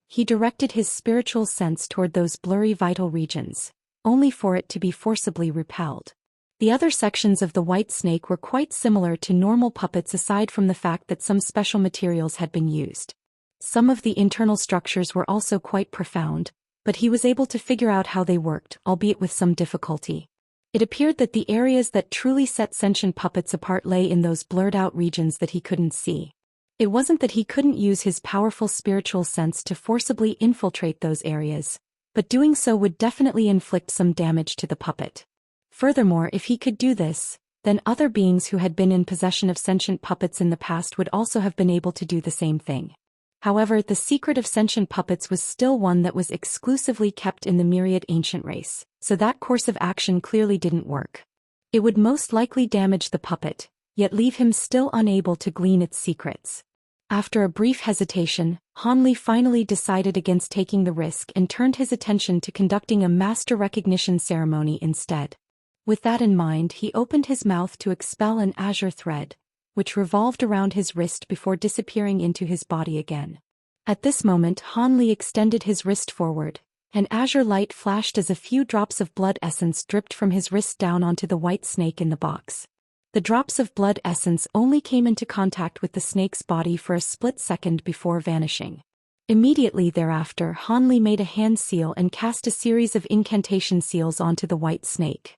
He directed his spiritual sense toward those blurry vital regions, only for it to be forcibly repelled. The other sections of the white snake were quite similar to normal puppets aside from the fact that some special materials had been used. Some of the internal structures were also quite profound, but he was able to figure out how they worked, albeit with some difficulty. It appeared that the areas that truly set sentient puppets apart lay in those blurred-out regions that he couldn't see. It wasn't that he couldn't use his powerful spiritual sense to forcibly infiltrate those areas, but doing so would definitely inflict some damage to the puppet. Furthermore, if he could do this, then other beings who had been in possession of sentient puppets in the past would also have been able to do the same thing. However, the secret of sentient puppets was still one that was exclusively kept in the myriad ancient race, so that course of action clearly didn't work. It would most likely damage the puppet, yet leave him still unable to glean its secrets. After a brief hesitation, Han Li finally decided against taking the risk and turned his attention to conducting a master recognition ceremony instead. With that in mind, he opened his mouth to expel an azure thread, which revolved around his wrist before disappearing into his body again. At this moment, Han Li extended his wrist forward. An azure light flashed as a few drops of blood essence dripped from his wrist down onto the white snake in the box. The drops of blood essence only came into contact with the snake's body for a split second before vanishing. Immediately thereafter, Han Li made a hand seal and cast a series of incantation seals onto the white snake.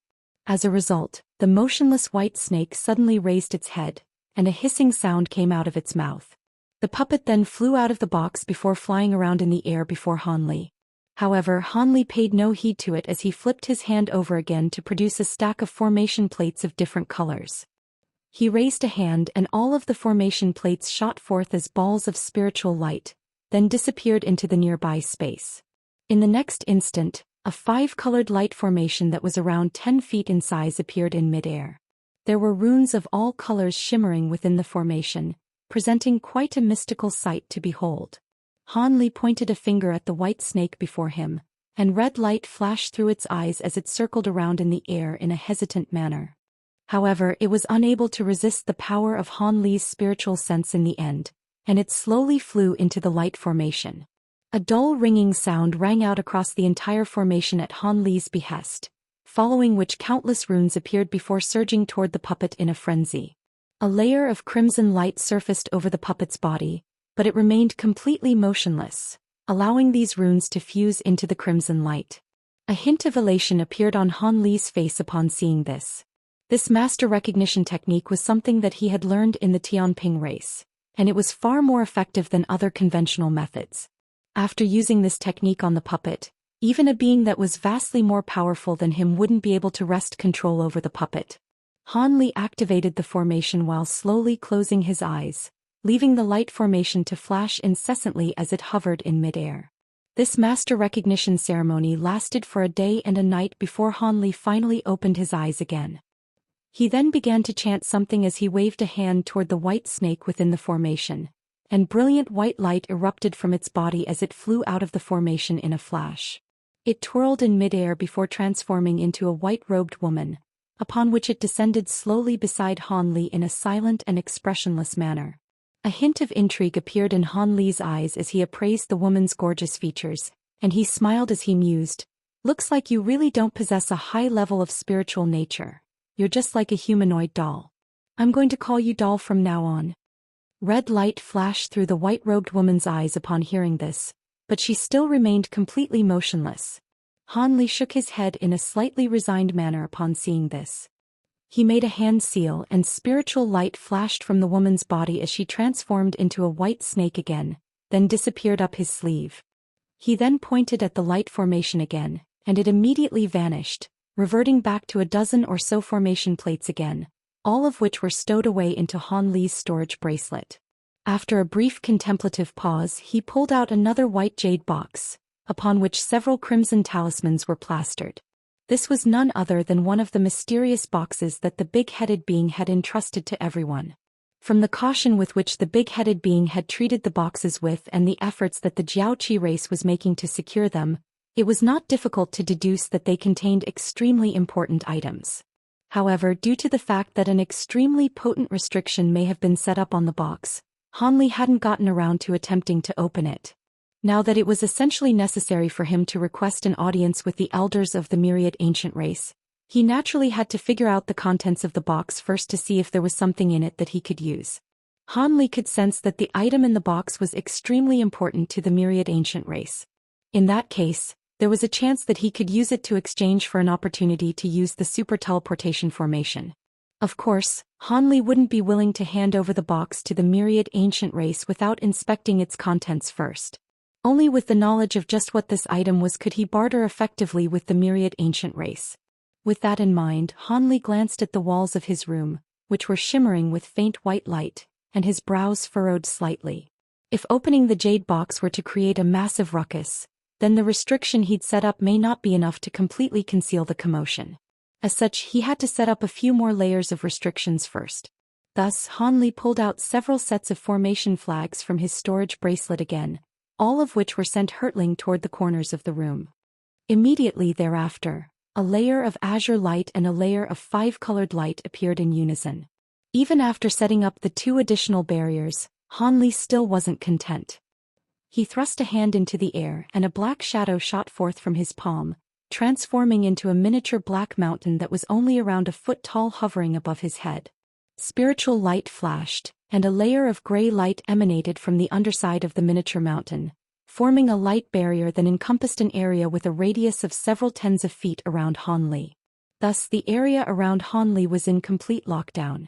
As a result, the motionless white snake suddenly raised its head, and a hissing sound came out of its mouth. The puppet then flew out of the box before flying around in the air before Han Li. However, Han Li paid no heed to it as he flipped his hand over again to produce a stack of formation plates of different colors. He raised a hand and all of the formation plates shot forth as balls of spiritual light, then disappeared into the nearby space. In the next instant, a 5-colored light formation that was around 10 feet in size appeared in midair. There were runes of all colors shimmering within the formation, presenting quite a mystical sight to behold. Han Li pointed a finger at the white snake before him, and red light flashed through its eyes as it circled around in the air in a hesitant manner. However, it was unable to resist the power of Han Li's spiritual sense in the end, and it slowly flew into the light formation. A dull ringing sound rang out across the entire formation at Han Li's behest, following which countless runes appeared before surging toward the puppet in a frenzy. A layer of crimson light surfaced over the puppet's body, but it remained completely motionless, allowing these runes to fuse into the crimson light. A hint of elation appeared on Han Li's face upon seeing this. This master recognition technique was something that he had learned in the Tianping race, and it was far more effective than other conventional methods. After using this technique on the puppet, even a being that was vastly more powerful than him wouldn't be able to wrest control over the puppet. Han Li activated the formation while slowly closing his eyes, leaving the light formation to flash incessantly as it hovered in midair. This master recognition ceremony lasted for a day and a night before Han Li finally opened his eyes again. He then began to chant something as he waved a hand toward the white snake within the formation, and brilliant white light erupted from its body as it flew out of the formation in a flash. It twirled in midair before transforming into a white-robed woman, upon which it descended slowly beside Han Li in a silent and expressionless manner. A hint of intrigue appeared in Han Li's eyes as he appraised the woman's gorgeous features, and he smiled as he mused, "Looks like you really don't possess a high level of spiritual nature. You're just like a humanoid doll. I'm going to call you doll from now on." Red light flashed through the white-robed woman's eyes upon hearing this, but she still remained completely motionless. Han Li shook his head in a slightly resigned manner upon seeing this. He made a hand seal and spiritual light flashed from the woman's body as she transformed into a white snake again, then disappeared up his sleeve. He then pointed at the light formation again, and it immediately vanished, reverting back to a dozen or so formation plates again, all of which were stowed away into Han Li's storage bracelet. After a brief contemplative pause, he pulled out another white jade box, upon which several crimson talismans were plastered. This was none other than one of the mysterious boxes that the big-headed being had entrusted to everyone. From the caution with which the big-headed being had treated the boxes with and the efforts that the Jiaoqi race was making to secure them, it was not difficult to deduce that they contained extremely important items. However, due to the fact that an extremely potent restriction may have been set up on the box, Han Li hadn't gotten around to attempting to open it. Now that it was essentially necessary for him to request an audience with the elders of the myriad ancient race, he naturally had to figure out the contents of the box first to see if there was something in it that he could use. Han Li could sense that the item in the box was extremely important to the myriad ancient race. In that case, there was a chance that he could use it to exchange for an opportunity to use the super teleportation formation. Of course, Han Li wouldn't be willing to hand over the box to the myriad ancient race without inspecting its contents first. Only with the knowledge of just what this item was could he barter effectively with the myriad ancient race. With that in mind, Han Li glanced at the walls of his room, which were shimmering with faint white light, and his brows furrowed slightly. If opening the jade box were to create a massive ruckus, then the restriction he'd set up may not be enough to completely conceal the commotion. As such, he had to set up a few more layers of restrictions first. Thus Han Li pulled out several sets of formation flags from his storage bracelet again, all of which were sent hurtling toward the corners of the room. Immediately thereafter, a layer of azure light and a layer of five-colored light appeared in unison. Even after setting up the 2 additional barriers, Han Li still wasn't content. He thrust a hand into the air and a black shadow shot forth from his palm, transforming into a miniature black mountain that was only around a foot tall hovering above his head. Spiritual light flashed, and a layer of gray light emanated from the underside of the miniature mountain, forming a light barrier that encompassed an area with a radius of several tens of feet around Han Li. Thus the area around Han Li was in complete lockdown.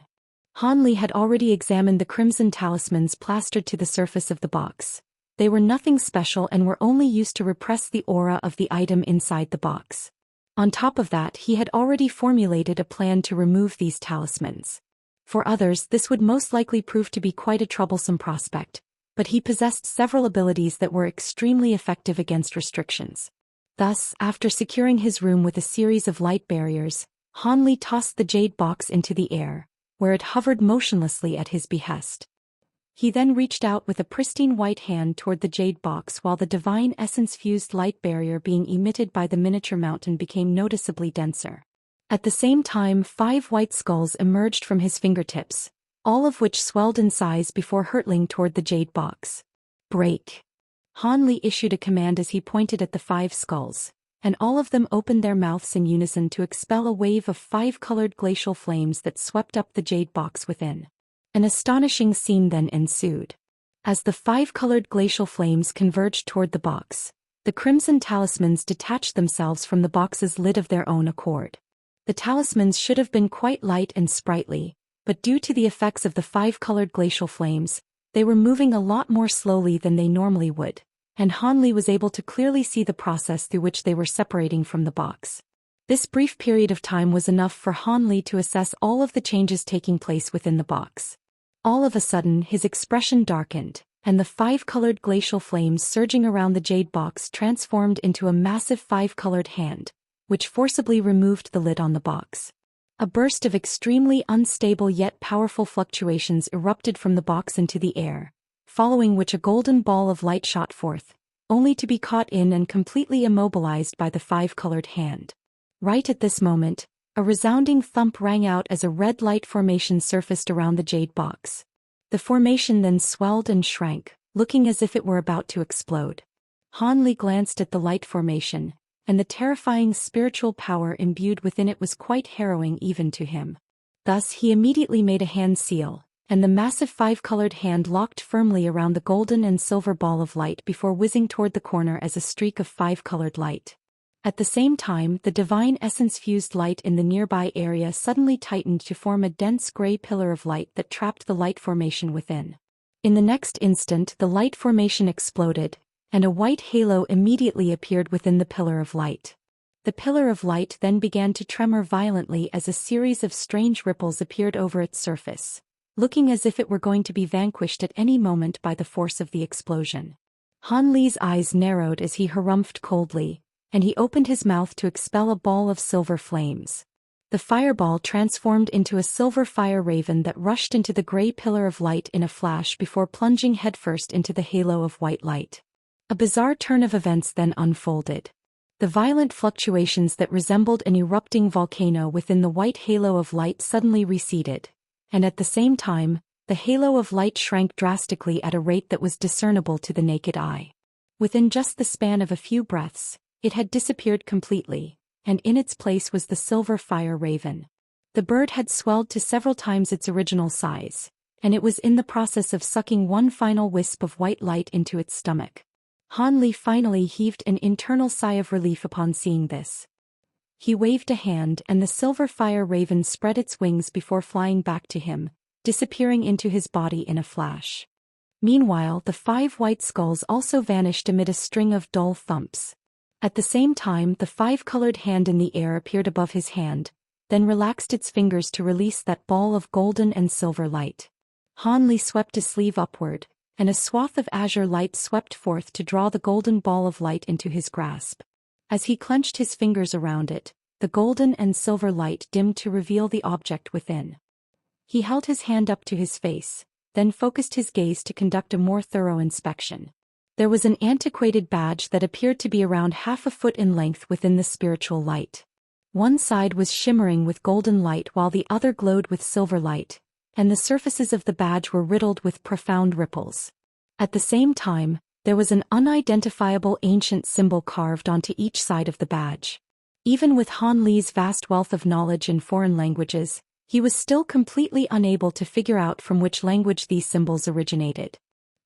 Han Li had already examined the crimson talismans plastered to the surface of the box. They were nothing special and were only used to repress the aura of the item inside the box. On top of that, he had already formulated a plan to remove these talismans. For others, this would most likely prove to be quite a troublesome prospect, but he possessed several abilities that were extremely effective against restrictions. Thus, after securing his room with a series of light barriers, Han Li tossed the jade box into the air, where it hovered motionlessly at his behest. He then reached out with a pristine white hand toward the jade box while the divine essence-fused light barrier being emitted by the miniature mountain became noticeably denser. At the same time, 5 white skulls emerged from his fingertips, all of which swelled in size before hurtling toward the jade box. Break! Han Li issued a command as he pointed at the 5 skulls, and all of them opened their mouths in unison to expel a wave of 5-colored glacial flames that swept up the jade box within. An astonishing scene then ensued. As the 5-colored glacial flames converged toward the box, the crimson talismans detached themselves from the box's lid of their own accord. The talismans should have been quite light and sprightly, but due to the effects of the 5-colored glacial flames, they were moving a lot more slowly than they normally would, and Han Li was able to clearly see the process through which they were separating from the box. This brief period of time was enough for Han Li to assess all of the changes taking place within the box. All of a sudden, his expression darkened, and the 5-colored glacial flames surging around the jade box transformed into a massive 5-colored hand, which forcibly removed the lid on the box. A burst of extremely unstable yet powerful fluctuations erupted from the box into the air, following which a golden ball of light shot forth, only to be caught in and completely immobilized by the 5-colored hand. Right at this moment, a resounding thump rang out as a red light formation surfaced around the jade box. The formation then swelled and shrank, looking as if it were about to explode. Han Li glanced at the light formation, and the terrifying spiritual power imbued within it was quite harrowing even to him. Thus he immediately made a hand seal, and the massive 5-colored hand locked firmly around the golden and silver ball of light before whizzing toward the corner as a streak of 5-colored light. At the same time, the divine essence-fused light in the nearby area suddenly tightened to form a dense gray pillar of light that trapped the light formation within. In the next instant, the light formation exploded, and a white halo immediately appeared within the pillar of light. The pillar of light then began to tremor violently as a series of strange ripples appeared over its surface, looking as if it were going to be vanquished at any moment by the force of the explosion. Han Li's eyes narrowed as he harumphed coldly, and he opened his mouth to expel a ball of silver flames. The fireball transformed into a silver fire raven that rushed into the gray pillar of light in a flash before plunging headfirst into the halo of white light. A bizarre turn of events then unfolded. The violent fluctuations that resembled an erupting volcano within the white halo of light suddenly receded, and at the same time, the halo of light shrank drastically at a rate that was discernible to the naked eye. Within just the span of a few breaths, it had disappeared completely, and in its place was the silver fire raven. The bird had swelled to several times its original size, and it was in the process of sucking one final wisp of white light into its stomach. Han Li finally heaved an internal sigh of relief upon seeing this. He waved a hand and the silver fire raven spread its wings before flying back to him, disappearing into his body in a flash. Meanwhile, the 5 white skulls also vanished amid a string of dull thumps. At the same time, the 5-colored hand in the air appeared above his hand, then relaxed its fingers to release that ball of golden and silver light. Han Li swept his sleeve upward, and a swath of azure light swept forth to draw the golden ball of light into his grasp. As he clenched his fingers around it, the golden and silver light dimmed to reveal the object within. He held his hand up to his face, then focused his gaze to conduct a more thorough inspection. There was an antiquated badge that appeared to be around half a foot in length within the spiritual light. One side was shimmering with golden light while the other glowed with silver light, and the surfaces of the badge were riddled with profound ripples. At the same time, there was an unidentifiable ancient symbol carved onto each side of the badge. Even with Han Li's vast wealth of knowledge in foreign languages, he was still completely unable to figure out from which language these symbols originated.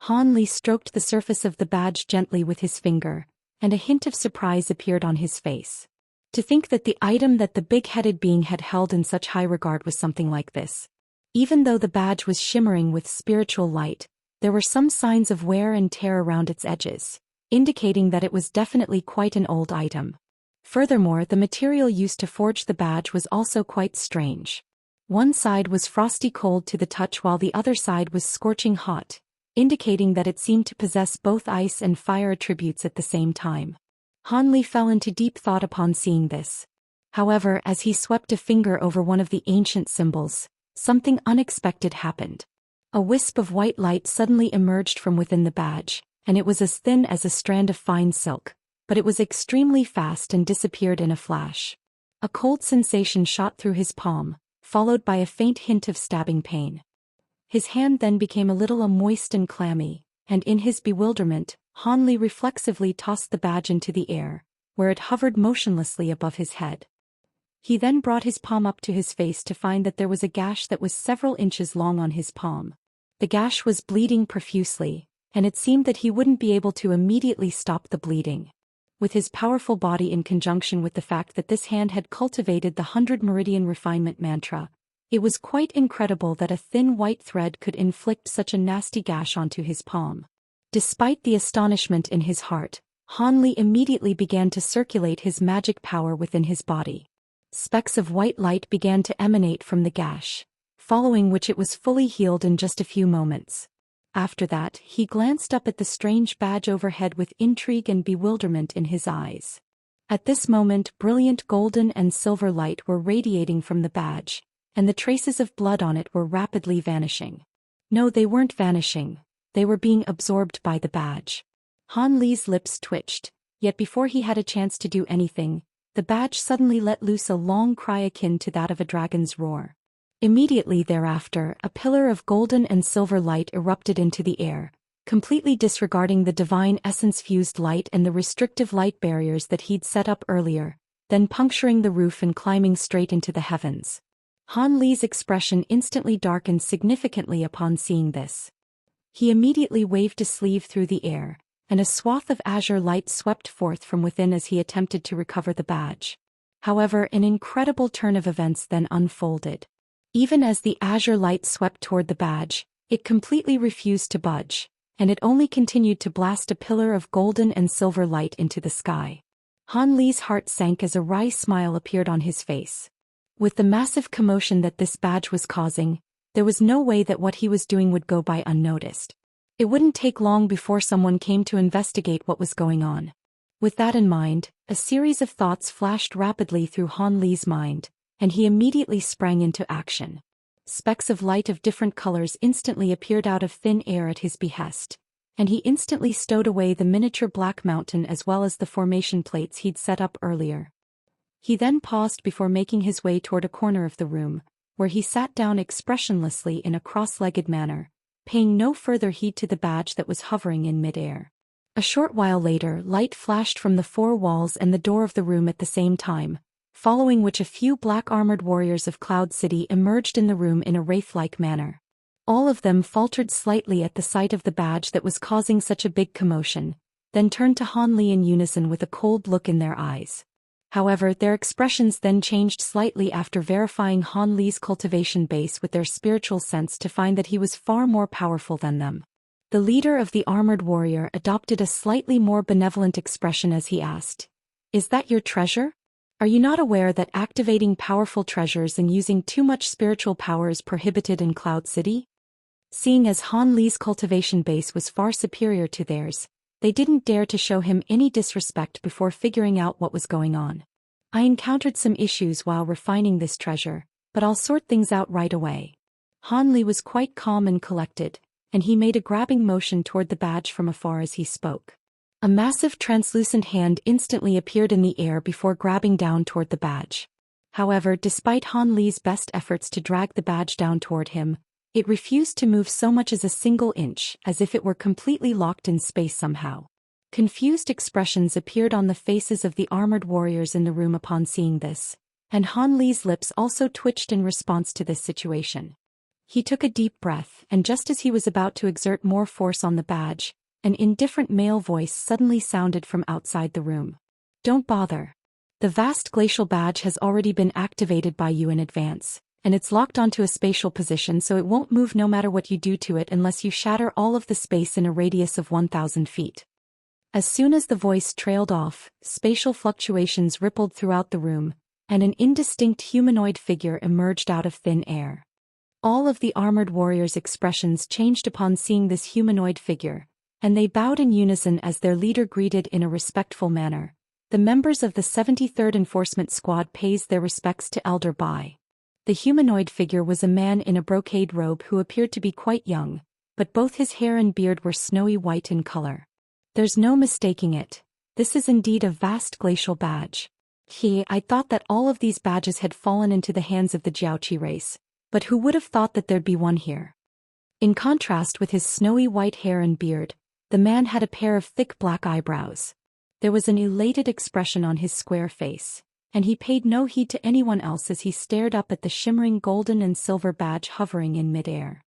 Han Li stroked the surface of the badge gently with his finger, and a hint of surprise appeared on his face. To think that the item that the big-headed being had held in such high regard was something like this. Even though the badge was shimmering with spiritual light, there were some signs of wear and tear around its edges, indicating that it was definitely quite an old item. Furthermore, the material used to forge the badge was also quite strange. One side was frosty cold to the touch while the other side was scorching hot, indicating that it seemed to possess both ice and fire attributes at the same time. Han Li fell into deep thought upon seeing this. However, as he swept a finger over one of the ancient symbols, something unexpected happened. A wisp of white light suddenly emerged from within the badge, and it was as thin as a strand of fine silk, but it was extremely fast and disappeared in a flash. A cold sensation shot through his palm, followed by a faint hint of stabbing pain. His hand then became a little moist and clammy, and in his bewilderment, Han Li reflexively tossed the badge into the air, where it hovered motionlessly above his head. He then brought his palm up to his face to find that there was a gash that was several inches long on his palm. The gash was bleeding profusely, and it seemed that he wouldn't be able to immediately stop the bleeding. With his powerful body in conjunction with the fact that this hand had cultivated the 100 Meridian Refinement mantra, it was quite incredible that a thin white thread could inflict such a nasty gash onto his palm. Despite the astonishment in his heart, Han Li immediately began to circulate his magic power within his body. Specks of white light began to emanate from the gash, following which it was fully healed in just a few moments. After that, he glanced up at the strange badge overhead with intrigue and bewilderment in his eyes. At this moment, brilliant golden and silver light were radiating from the badge, and the traces of blood on it were rapidly vanishing. No, they weren't vanishing. They were being absorbed by the badge. Han Li's lips twitched, yet before he had a chance to do anything, the badge suddenly let loose a long cry akin to that of a dragon's roar. Immediately thereafter, a pillar of golden and silver light erupted into the air, completely disregarding the divine essence-fused light and the restrictive light barriers that he'd set up earlier, then puncturing the roof and climbing straight into the heavens. Han Li's expression instantly darkened significantly upon seeing this. He immediately waved a sleeve through the air, and a swath of azure light swept forth from within as he attempted to recover the badge. However, an incredible turn of events then unfolded. Even as the azure light swept toward the badge, it completely refused to budge, and it only continued to blast a pillar of golden and silver light into the sky. Han Li's heart sank as a wry smile appeared on his face. With the massive commotion that this badge was causing, there was no way that what he was doing would go by unnoticed. It wouldn't take long before someone came to investigate what was going on. With that in mind, a series of thoughts flashed rapidly through Han Li's mind, and he immediately sprang into action. Specks of light of different colors instantly appeared out of thin air at his behest, and he instantly stowed away the miniature black mountain as well as the formation plates he'd set up earlier. He then paused before making his way toward a corner of the room, where he sat down expressionlessly in a cross-legged manner, paying no further heed to the badge that was hovering in mid-air. A short while later, light flashed from the four walls and the door of the room at the same time, following which a few black-armored warriors of Cloud City emerged in the room in a wraith-like manner. All of them faltered slightly at the sight of the badge that was causing such a big commotion, then turned to Han Li in unison with a cold look in their eyes. However, their expressions then changed slightly after verifying Han Li's cultivation base with their spiritual sense to find that he was far more powerful than them. The leader of the armored warrior adopted a slightly more benevolent expression as he asked, "Is that your treasure? Are you not aware that activating powerful treasures and using too much spiritual power is prohibited in Cloud City?" Seeing as Han Li's cultivation base was far superior to theirs, they didn't dare to show him any disrespect before figuring out what was going on. "I encountered some issues while refining this treasure, but I'll sort things out right away. Han Li was quite calm and collected, and he made a grabbing motion toward the badge from afar as he spoke. A massive translucent hand instantly appeared in the air before grabbing down toward the badge. However, despite Han Li's best efforts to drag the badge down toward him, it refused to move so much as a single inch, as if it were completely locked in space somehow. Confused expressions appeared on the faces of the armored warriors in the room upon seeing this, and Han Li's lips also twitched in response to this situation. He took a deep breath, and just as he was about to exert more force on the badge, an indifferent male voice suddenly sounded from outside the room. "Don't bother. The vast glacial badge has already been activated by you in advance, and it's locked onto a spatial position so it won't move no matter what you do to it unless you shatter all of the space in a radius of 1,000 feet. As soon as the voice trailed off, spatial fluctuations rippled throughout the room, and an indistinct humanoid figure emerged out of thin air. All of the armored warriors' expressions changed upon seeing this humanoid figure, and they bowed in unison as their leader greeted in a respectful manner. The members of the 73rd Enforcement Squad pays their respects to Elder Bai. The humanoid figure was a man in a brocade robe who appeared to be quite young, but both his hair and beard were snowy white in color. There's no mistaking it. This is indeed a vast glacial badge. I thought that all of these badges had fallen into the hands of the Jiaoqi race, but who would have thought that there'd be one here? In contrast with his snowy white hair and beard, the man had a pair of thick black eyebrows. There was an elated expression on his square face, and he paid no heed to anyone else as he stared up at the shimmering golden and silver badge hovering in midair.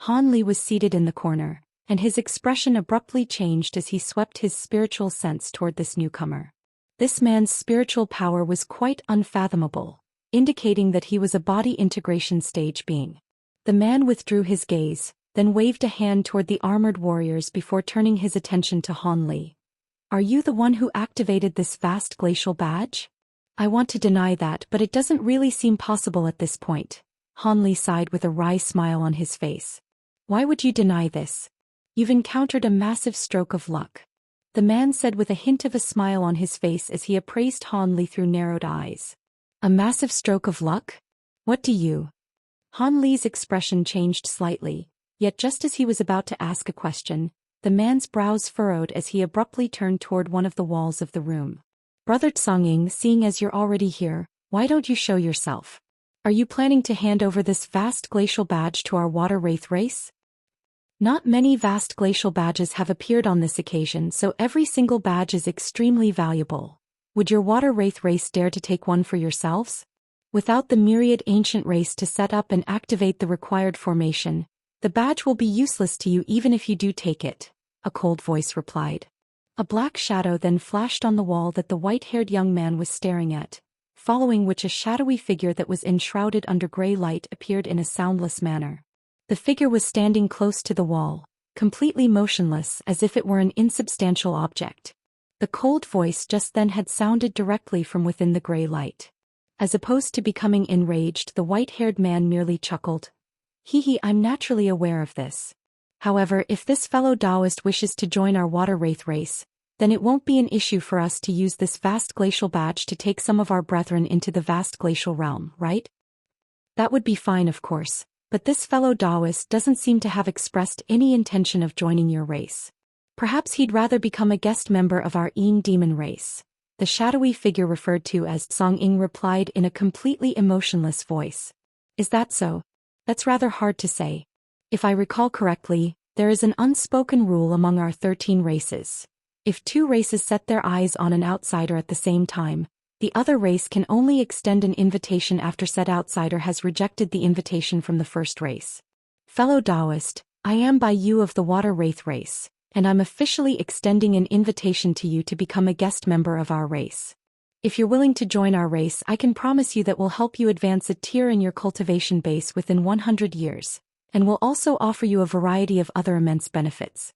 Han Li was seated in the corner, and his expression abruptly changed as he swept his spiritual sense toward this newcomer. This man's spiritual power was quite unfathomable, indicating that he was a body integration stage being. The man withdrew his gaze, then waved a hand toward the armored warriors before turning his attention to Han Li. "Are you the one who activated this vast glacial badge?" "I want to deny that, but it doesn't really seem possible at this point." Han Li sighed with a wry smile on his face. "Why would you deny this? You've encountered a massive stroke of luck," the man said with a hint of a smile on his face as he appraised Han Li through narrowed eyes. "A massive stroke of luck? What do you?" Han Li's expression changed slightly, yet just as he was about to ask a question, the man's brows furrowed as he abruptly turned toward one of the walls of the room. "Brother Tsongying, seeing as you're already here, why don't you show yourself? Are you planning to hand over this vast glacial badge to our water wraith race?" Not many vast glacial badges have appeared on this occasion, so every single badge is extremely valuable. Would your water wraith race dare to take one for yourselves? Without the myriad ancient race to set up and activate the required formation, the badge will be useless to you even if you do take it, a cold voice replied. A black shadow then flashed on the wall that the white-haired young man was staring at, following which a shadowy figure that was enshrouded under gray light appeared in a soundless manner. The figure was standing close to the wall, completely motionless as if it were an insubstantial object. The cold voice just then had sounded directly from within the gray light. As opposed to becoming enraged, the white-haired man merely chuckled. I'm naturally aware of this. However, if this fellow Daoist wishes to join our water wraith race, then it won't be an issue for us to use this vast glacial badge to take some of our brethren into the vast glacial realm, right? That would be fine, of course, but this fellow Daoist doesn't seem to have expressed any intention of joining your race. Perhaps he'd rather become a guest member of our Yin demon race. The shadowy figure referred to as Tsongying replied in a completely emotionless voice. Is that so? That's rather hard to say. If I recall correctly, there is an unspoken rule among our 13 races. If two races set their eyes on an outsider at the same time, the other race can only extend an invitation after said outsider has rejected the invitation from the first race. Fellow Daoist, I am by you of the Water Wraith race, and I'm officially extending an invitation to you to become a guest member of our race. If you're willing to join our race, I can promise you that we'll help you advance a tier in your cultivation base within 100 years, and we'll also offer you a variety of other immense benefits.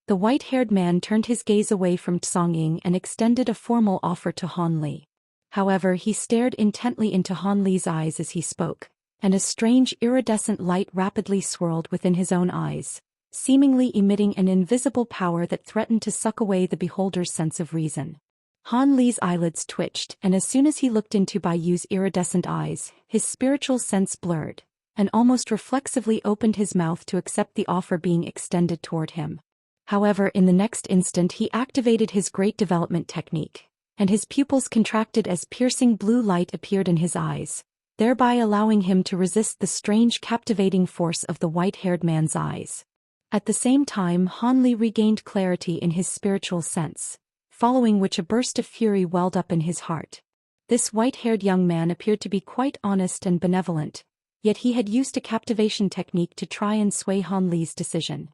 The white-haired man turned his gaze away from Tsongying and extended a formal offer to Han Li. However, he stared intently into Han Li's eyes as he spoke, and a strange iridescent light rapidly swirled within his own eyes, seemingly emitting an invisible power that threatened to suck away the beholder's sense of reason. Han Li's eyelids twitched, and as soon as he looked into Bai Yu's iridescent eyes, his spiritual sense blurred, and almost reflexively opened his mouth to accept the offer being extended toward him. However, in the next instant he activated his great development technique, and his pupils contracted as piercing blue light appeared in his eyes, thereby allowing him to resist the strange captivating force of the white-haired man's eyes. At the same time, Han Li regained clarity in his spiritual sense, following which a burst of fury welled up in his heart. This white-haired young man appeared to be quite honest and benevolent, yet he had used a captivation technique to try and sway Han Li's decision.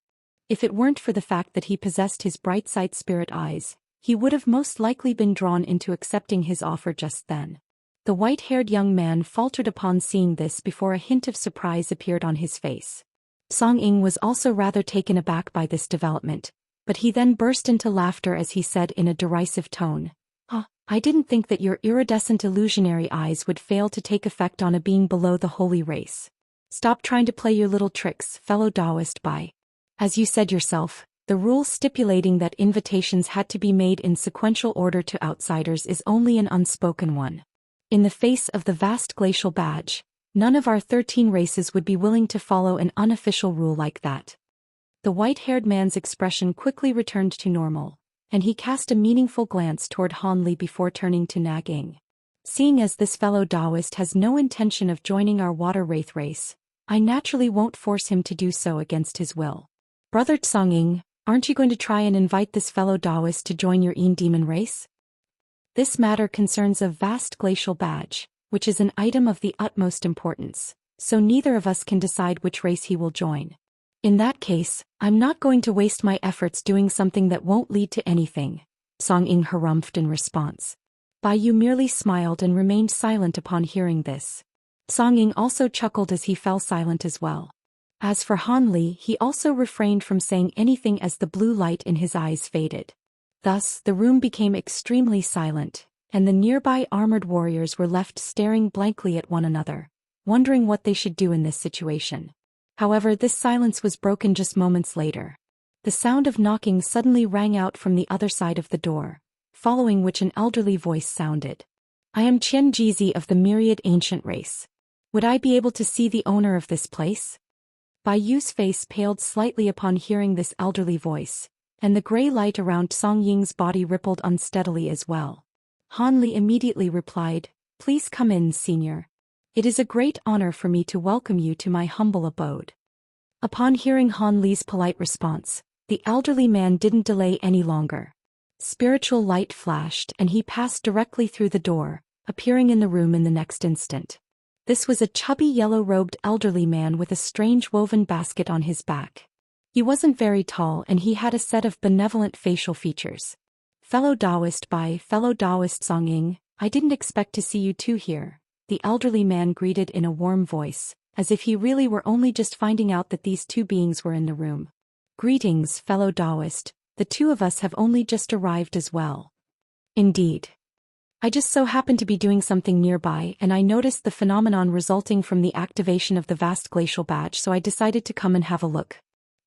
If it weren't for the fact that he possessed his bright sight spirit eyes, he would have most likely been drawn into accepting his offer just then. The white-haired young man faltered upon seeing this before a hint of surprise appeared on his face. Song Ying was also rather taken aback by this development, but he then burst into laughter as he said in a derisive tone, I didn't think that your iridescent illusionary eyes would fail to take effect on a being below the holy race. Stop trying to play your little tricks, fellow Daoist Bai. As you said yourself, the rule stipulating that invitations had to be made in sequential order to outsiders is only an unspoken one. In the face of the vast glacial badge, none of our 13 races would be willing to follow an unofficial rule like that. The white-haired man's expression quickly returned to normal, and he cast a meaningful glance toward Han Li before turning to Nag Ying. Seeing as this fellow Daoist has no intention of joining our water wraith race, I naturally won't force him to do so against his will. Brother Song Ying, aren't you going to try and invite this fellow Daoist to join your demon race? This matter concerns a vast glacial badge, which is an item of the utmost importance, so neither of us can decide which race he will join. In that case, I'm not going to waste my efforts doing something that won't lead to anything, Song Ying harumphed in response. Bai Yu merely smiled and remained silent upon hearing this. Song Ying also chuckled as he fell silent as well. As for Han Li, he also refrained from saying anything as the blue light in his eyes faded. Thus, the room became extremely silent, and the nearby armored warriors were left staring blankly at one another, wondering what they should do in this situation. However, this silence was broken just moments later. The sound of knocking suddenly rang out from the other side of the door, following which an elderly voice sounded. I am Qian Jizi of the Myriad Ancient Race. Would I be able to see the owner of this place? Bai Yu's face paled slightly upon hearing this elderly voice, and the gray light around Song Ying's body rippled unsteadily as well. Han Li immediately replied, Please come in, senior. It is a great honor for me to welcome you to my humble abode. Upon hearing Han Li's polite response, the elderly man didn't delay any longer. Spiritual light flashed and he passed directly through the door, appearing in the room in the next instant. This was a chubby yellow-robed elderly man with a strange woven basket on his back. He wasn't very tall and he had a set of benevolent facial features. Fellow Daoist Bai, fellow Daoist Song Ying, I didn't expect to see you two here, the elderly man greeted in a warm voice, as if he really were only just finding out that these two beings were in the room. Greetings, fellow Daoist, the two of us have only just arrived as well. Indeed. I just so happened to be doing something nearby and I noticed the phenomenon resulting from the activation of the vast glacial badge, so I decided to come and have a look.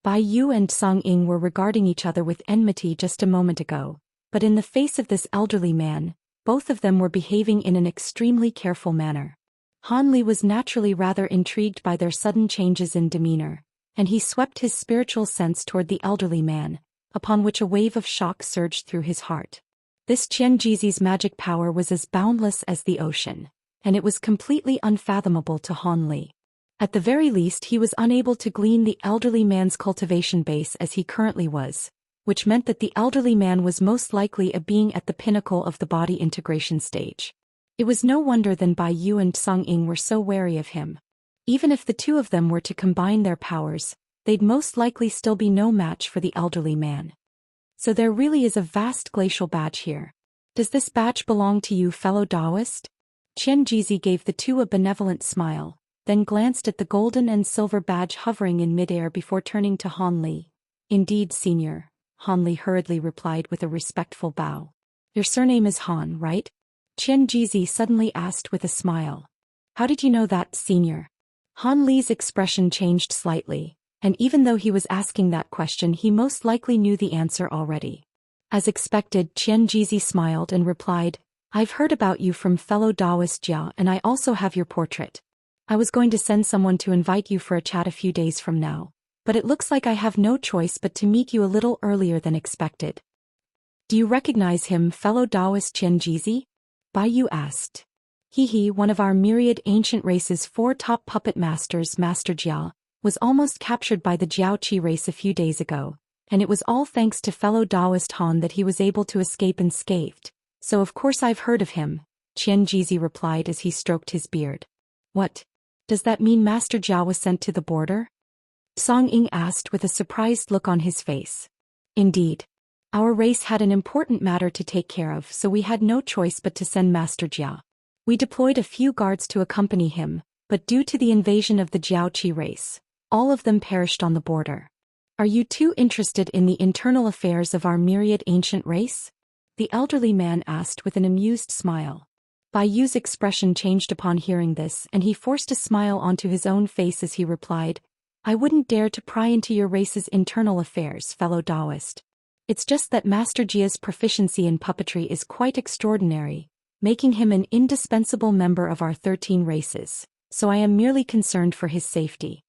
Bai Yu and Song Ying were regarding each other with enmity just a moment ago, but in the face of this elderly man, both of them were behaving in an extremely careful manner. Han Li was naturally rather intrigued by their sudden changes in demeanor, and he swept his spiritual sense toward the elderly man, upon which a wave of shock surged through his heart. This Qian Jizi's magic power was as boundless as the ocean, and it was completely unfathomable to Han Li. At the very least, he was unable to glean the elderly man's cultivation base as he currently was, which meant that the elderly man was most likely a being at the pinnacle of the body integration stage. It was no wonder then Bai Yu and Song Ying were so wary of him. Even if the two of them were to combine their powers, they'd most likely still be no match for the elderly man. So there really is a vast glacial badge here. Does this badge belong to you, fellow Daoist? Qian Jizi gave the two a benevolent smile, then glanced at the golden and silver badge hovering in midair before turning to Han Li. Indeed, senior, Han Li hurriedly replied with a respectful bow. Your surname is Han, right? Qian Jizi suddenly asked with a smile. How did you know that, senior? Han Li's expression changed slightly, and even though he was asking that question, he most likely knew the answer already. As expected, Qian Jizi smiled and replied, I've heard about you from fellow Daoist Jia and I also have your portrait. I was going to send someone to invite you for a chat a few days from now, but it looks like I have no choice but to meet you a little earlier than expected. Do you recognize him, fellow Daoist Xianxia? Bai Yu asked. He, one of our myriad ancient race's 4 top puppet masters, Master Jia, was almost captured by the Jiaoqi race a few days ago, and it was all thanks to fellow Daoist Han that he was able to escape unscathed, so of course I've heard of him, Xianxia replied as he stroked his beard. What? Does that mean Master Jia was sent to the border? Song Ying asked with a surprised look on his face. Indeed. Our race had an important matter to take care of, so we had no choice but to send Master Jia. We deployed a few guards to accompany him, but due to the invasion of the Jiaoqi race, all of them perished on the border. Are you too interested in the internal affairs of our myriad ancient race? The elderly man asked with an amused smile. Bai Yu's expression changed upon hearing this, and he forced a smile onto his own face as he replied, I wouldn't dare to pry into your race's internal affairs, fellow Daoist. It's just that Master Jia's proficiency in puppetry is quite extraordinary, making him an indispensable member of our 13 races, so I am merely concerned for his safety.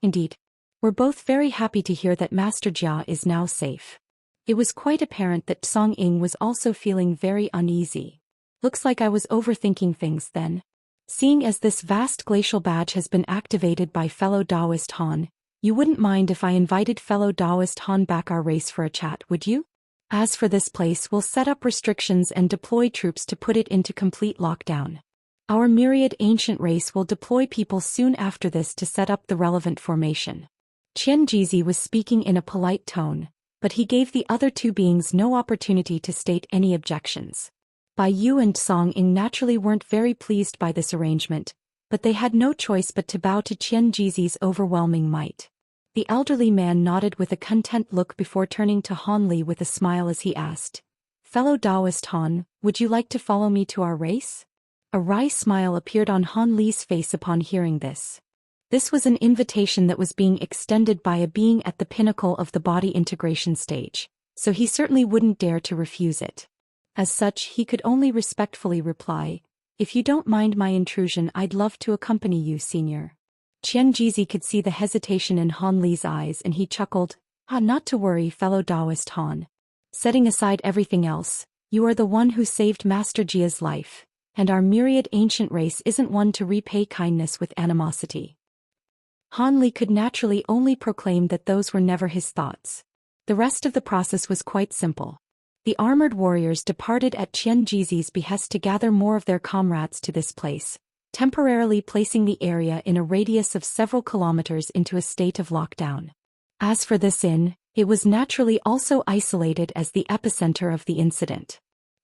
Indeed. We're both very happy to hear that Master Jia is now safe. It was quite apparent that Song Ying was also feeling very uneasy. Looks like I was overthinking things then. Seeing as this vast glacial badge has been activated by fellow Daoist Han, you wouldn't mind if I invited fellow Daoist Han back our race for a chat, would you? As for this place, we'll set up restrictions and deploy troops to put it into complete lockdown. Our myriad ancient race will deploy people soon after this to set up the relevant formation. Xianxia was speaking in a polite tone, but he gave the other 2 beings no opportunity to state any objections. Bai Yu and Song Ying naturally weren't very pleased by this arrangement, but they had no choice but to bow to Xianxia's overwhelming might. The elderly man nodded with a content look before turning to Han Li with a smile as he asked, Fellow Daoist Han, would you like to follow me to our race? A wry smile appeared on Han Li's face upon hearing this. This was an invitation that was being extended by a being at the pinnacle of the body integration stage, so he certainly wouldn't dare to refuse it. As such, he could only respectfully reply, If you don't mind my intrusion, I'd love to accompany you, senior. Xianxia could see the hesitation in Han Li's eyes and he chuckled, Not to worry, fellow Daoist Han. Setting aside everything else, you are the one who saved Master Jia's life, and our myriad ancient race isn't one to repay kindness with animosity. Han Li could naturally only proclaim that those were never his thoughts. The rest of the process was quite simple. The armored warriors departed at Xianxia's behest to gather more of their comrades to this place, temporarily placing the area in a radius of several kilometers into a state of lockdown. As for this inn, it was naturally also isolated as the epicenter of the incident.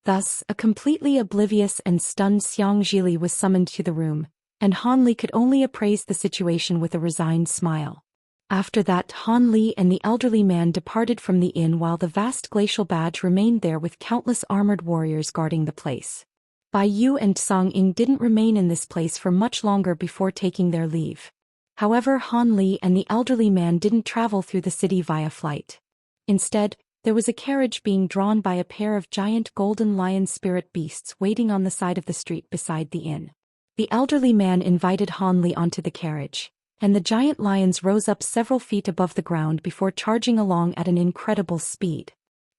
Thus, a completely oblivious and stunned Xianxia was summoned to the room, and Han Li could only appraise the situation with a resigned smile. After that, Han Li and the elderly man departed from the inn while the vast glacial badge remained there with countless armored warriors guarding the place. Bai Yu and Song Ying didn't remain in this place for much longer before taking their leave. However, Han Li and the elderly man didn't travel through the city via flight. Instead, there was a carriage being drawn by a pair of giant golden lion spirit beasts waiting on the side of the street beside the inn. The elderly man invited Han Li onto the carriage, and the giant lions rose up several feet above the ground before charging along at an incredible speed.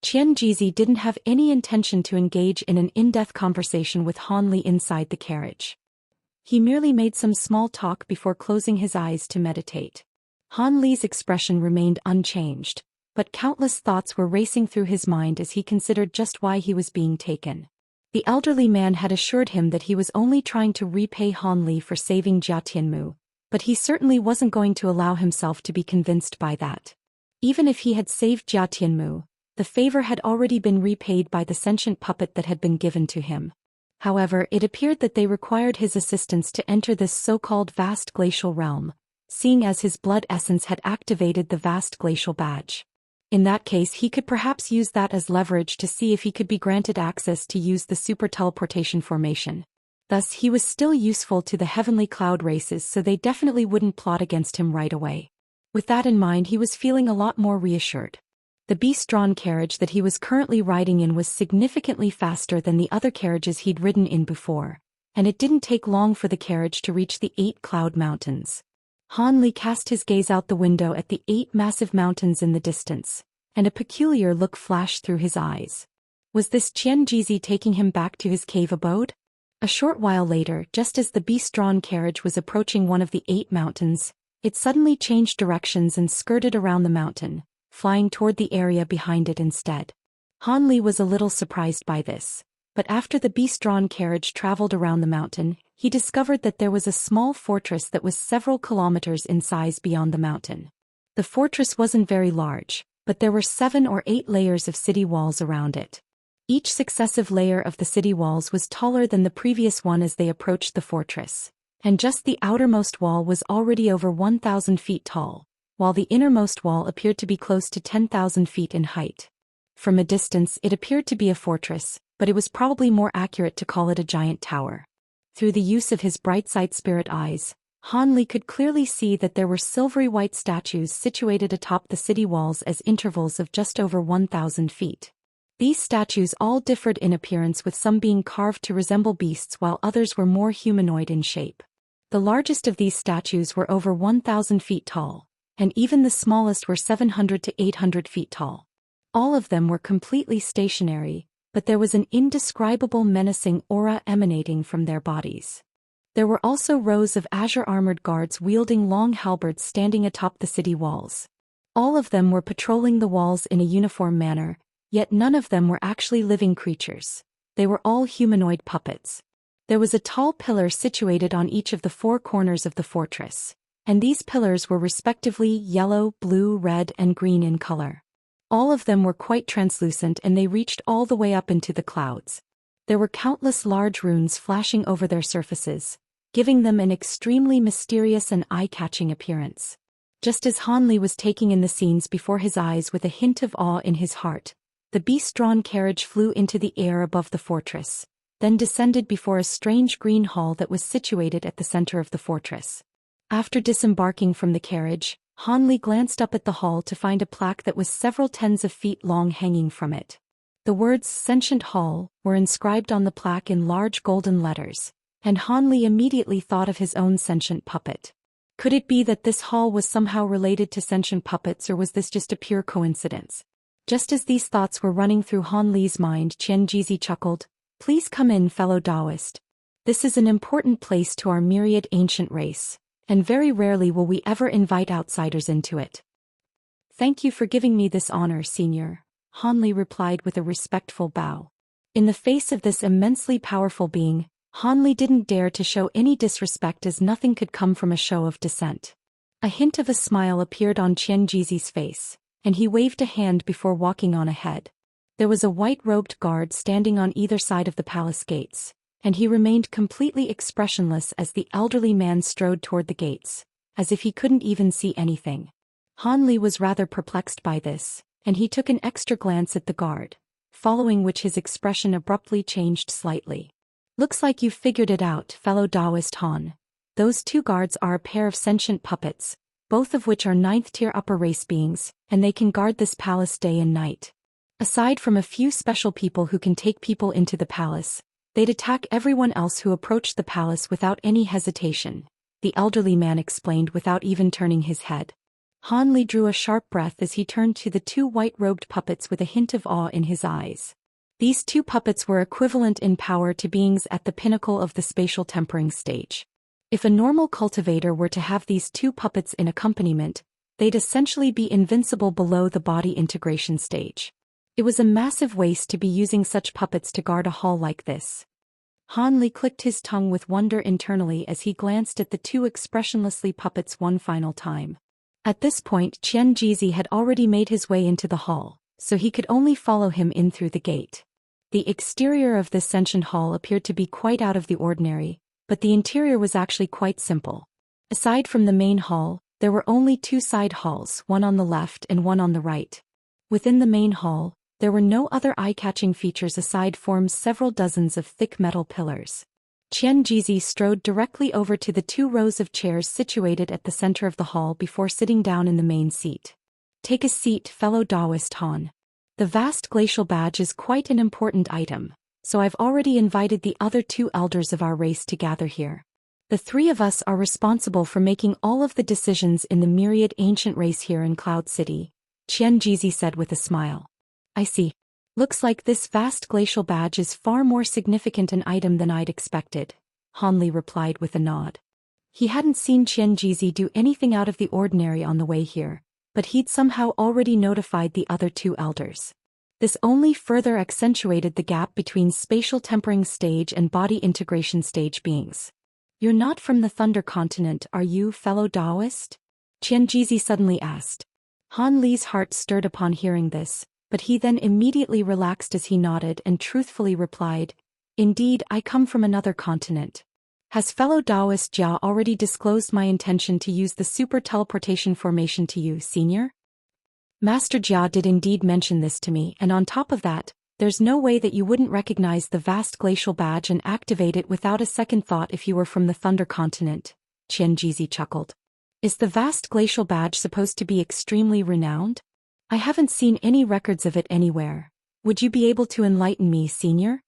Xianxia didn't have any intention to engage in an in-depth conversation with Han Li inside the carriage. He merely made some small talk before closing his eyes to meditate. Han Li's expression remained unchanged, but countless thoughts were racing through his mind as he considered just why he was being taken. The elderly man had assured him that he was only trying to repay Han Li for saving Jia Tianmu, but he certainly wasn't going to allow himself to be convinced by that. Even if he had saved Jia Tianmu, the favor had already been repaid by the sentient puppet that had been given to him. However, it appeared that they required his assistance to enter this so-called vast glacial realm, seeing as his blood essence had activated the vast glacial badge. In that case, he could perhaps use that as leverage to see if he could be granted access to use the super teleportation formation. Thus, he was still useful to the heavenly cloud races, so they definitely wouldn't plot against him right away. With that in mind, he was feeling a lot more reassured. The beast-drawn carriage that he was currently riding in was significantly faster than the other carriages he'd ridden in before, and it didn't take long for the carriage to reach the 8 cloud mountains. Han Li cast his gaze out the window at the 8 massive mountains in the distance, and a peculiar look flashed through his eyes. Was this Qianjizi taking him back to his cave abode? A short while later, just as the beast-drawn carriage was approaching one of the 8 mountains, it suddenly changed directions and skirted around the mountain, flying toward the area behind it instead. Han Li was a little surprised by this, but after the beast-drawn carriage traveled around the mountain, he discovered that there was a small fortress that was several kilometers in size beyond the mountain. The fortress wasn't very large, but there were 7 or 8 layers of city walls around it. Each successive layer of the city walls was taller than the previous one as they approached the fortress, and just the outermost wall was already over 1,000 feet tall, while the innermost wall appeared to be close to 10,000 feet in height. From a distance it appeared to be a fortress, but it was probably more accurate to call it a giant tower. Through the use of his bright-sight spirit eyes, Han Li could clearly see that there were silvery white statues situated atop the city walls as intervals of just over 1,000 feet. These statues all differed in appearance, with some being carved to resemble beasts while others were more humanoid in shape. The largest of these statues were over 1,000 feet tall, and even the smallest were 700 to 800 feet tall. All of them were completely stationary, but there was an indescribable menacing aura emanating from their bodies. There were also rows of azure-armored guards wielding long halberds standing atop the city walls. All of them were patrolling the walls in a uniform manner, yet none of them were actually living creatures. They were all humanoid puppets. There was a tall pillar situated on each of the 4 corners of the fortress, and these pillars were respectively yellow, blue, red, and green in color. All of them were quite translucent, and they reached all the way up into the clouds. There were countless large runes flashing over their surfaces, giving them an extremely mysterious and eye-catching appearance. Just as Han Li was taking in the scenes before his eyes with a hint of awe in his heart, the beast-drawn carriage flew into the air above the fortress, then descended before a strange green hall that was situated at the center of the fortress. After disembarking from the carriage, Han Li glanced up at the hall to find a plaque that was several tens of feet long hanging from it. The words "Sentient Hall" were inscribed on the plaque in large golden letters, and Han Li immediately thought of his own sentient puppet. Could it be that this hall was somehow related to sentient puppets, or was this just a pure coincidence? Just as these thoughts were running through Han Li's mind, Qianjizi chuckled, "Please come in, fellow Daoist. This is an important place to our myriad ancient race, and very rarely will we ever invite outsiders into it." "Thank you for giving me this honor, Senior," Han Li replied with a respectful bow. In the face of this immensely powerful being, Han Li didn't dare to show any disrespect, as nothing could come from a show of dissent. A hint of a smile appeared on Qianjizi's face, and he waved a hand before walking on ahead. There was a white-robed guard standing on either side of the palace gates, and he remained completely expressionless as the elderly man strode toward the gates, as if he couldn't even see anything. Han Li was rather perplexed by this, and he took an extra glance at the guard, following which his expression abruptly changed slightly. "Looks like you've figured it out, fellow Daoist Han. Those 2 guards are a pair of sentient puppets, both of which are 9th-tier upper race beings, and they can guard this palace day and night. Aside from a few special people who can take people into the palace, they'd attack everyone else who approached the palace without any hesitation," the elderly man explained without even turning his head. Han Li drew a sharp breath as he turned to the 2 white-robed puppets with a hint of awe in his eyes. These 2 puppets were equivalent in power to beings at the pinnacle of the spatial tempering stage. If a normal cultivator were to have these 2 puppets in accompaniment, they'd essentially be invincible below the body integration stage. It was a massive waste to be using such puppets to guard a hall like this. Han Li clicked his tongue with wonder internally as he glanced at the 2 expressionlessly puppets one final time. At this point, Qianjizi had already made his way into the hall, so he could only follow him in through the gate. The exterior of this sentient hall appeared to be quite out of the ordinary, but the interior was actually quite simple. Aside from the main hall, there were only 2 side halls, one on the left and one on the right. Within the main hall, there were no other eye-catching features aside from several dozens of thick metal pillars. Qianjizi strode directly over to the 2 rows of chairs situated at the center of the hall before sitting down in the main seat. "Take a seat, fellow Daoist Han. The vast glacial badge is quite an important item, so I've already invited the other 2 elders of our race to gather here. The 3 of us are responsible for making all of the decisions in the myriad ancient race here in Cloud City, Xianxia said with a smile. I see. Looks like this vast glacial badge is far more significant an item than I'd expected, Hanli replied with a nod. He hadn't seen Xianxia do anything out of the ordinary on the way here, but he'd somehow already notified the other 2 elders. This only further accentuated the gap between spatial tempering stage and body integration stage beings. You're not from the Thunder Continent, are you, fellow Daoist? Xianxia suddenly asked. Han Li's heart stirred upon hearing this, but he then immediately relaxed as he nodded and truthfully replied, Indeed, I come from another continent. Has fellow Daoist Jia already disclosed my intention to use the super teleportation formation to you, senior? Master Jia did indeed mention this to me, and on top of that, there's no way that you wouldn't recognize the vast glacial badge and activate it without a second thought if you were from the Thunder Continent, Xianxia chuckled. Is the vast glacial badge supposed to be extremely renowned? I haven't seen any records of it anywhere. Would you be able to enlighten me, senior?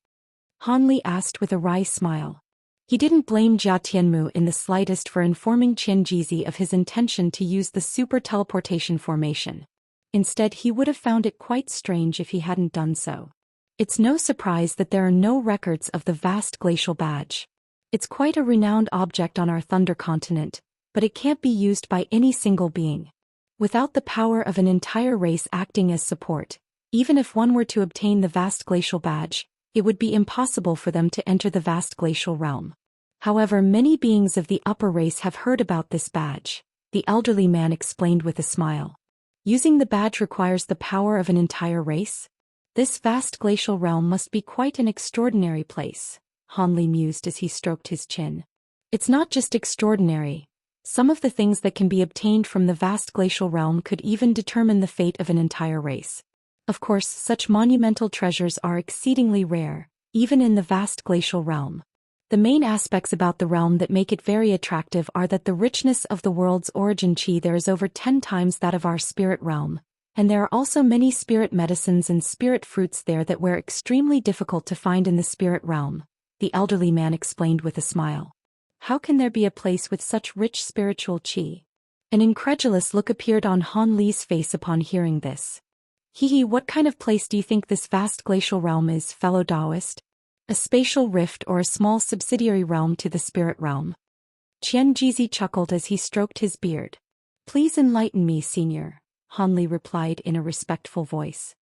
Han Li asked with a wry smile. He didn't blame Jia Tianmu in the slightest for informing Xianxia of his intention to use the super teleportation formation. Instead, he would have found it quite strange if he hadn't done so. It's no surprise that there are no records of the vast glacial badge. It's quite a renowned object on our Thunder Continent, but it can't be used by any single being. Without the power of an entire race acting as support, even if one were to obtain the vast glacial badge, it would be impossible for them to enter the vast glacial realm. However, many beings of the upper race have heard about this badge, the elderly man explained with a smile. Using the badge requires the power of an entire race? This vast glacial realm must be quite an extraordinary place, Han Li mused as he stroked his chin. It's not just extraordinary. Some of the things that can be obtained from the vast glacial realm could even determine the fate of an entire race. Of course, such monumental treasures are exceedingly rare, even in the vast glacial realm. The main aspects about the realm that make it very attractive are that the richness of the world's origin chi there is over 10 times that of our spirit realm, and there are also many spirit medicines and spirit fruits there that were extremely difficult to find in the spirit realm, the elderly man explained with a smile. How can there be a place with such rich spiritual chi? An incredulous look appeared on Han Li's face upon hearing this. Hehe, what kind of place do you think this vast glacial realm is, fellow Daoist? A spatial rift or a small subsidiary realm to the spirit realm? Xianxia chuckled as he stroked his beard. Please enlighten me, senior, Han Li replied in a respectful voice.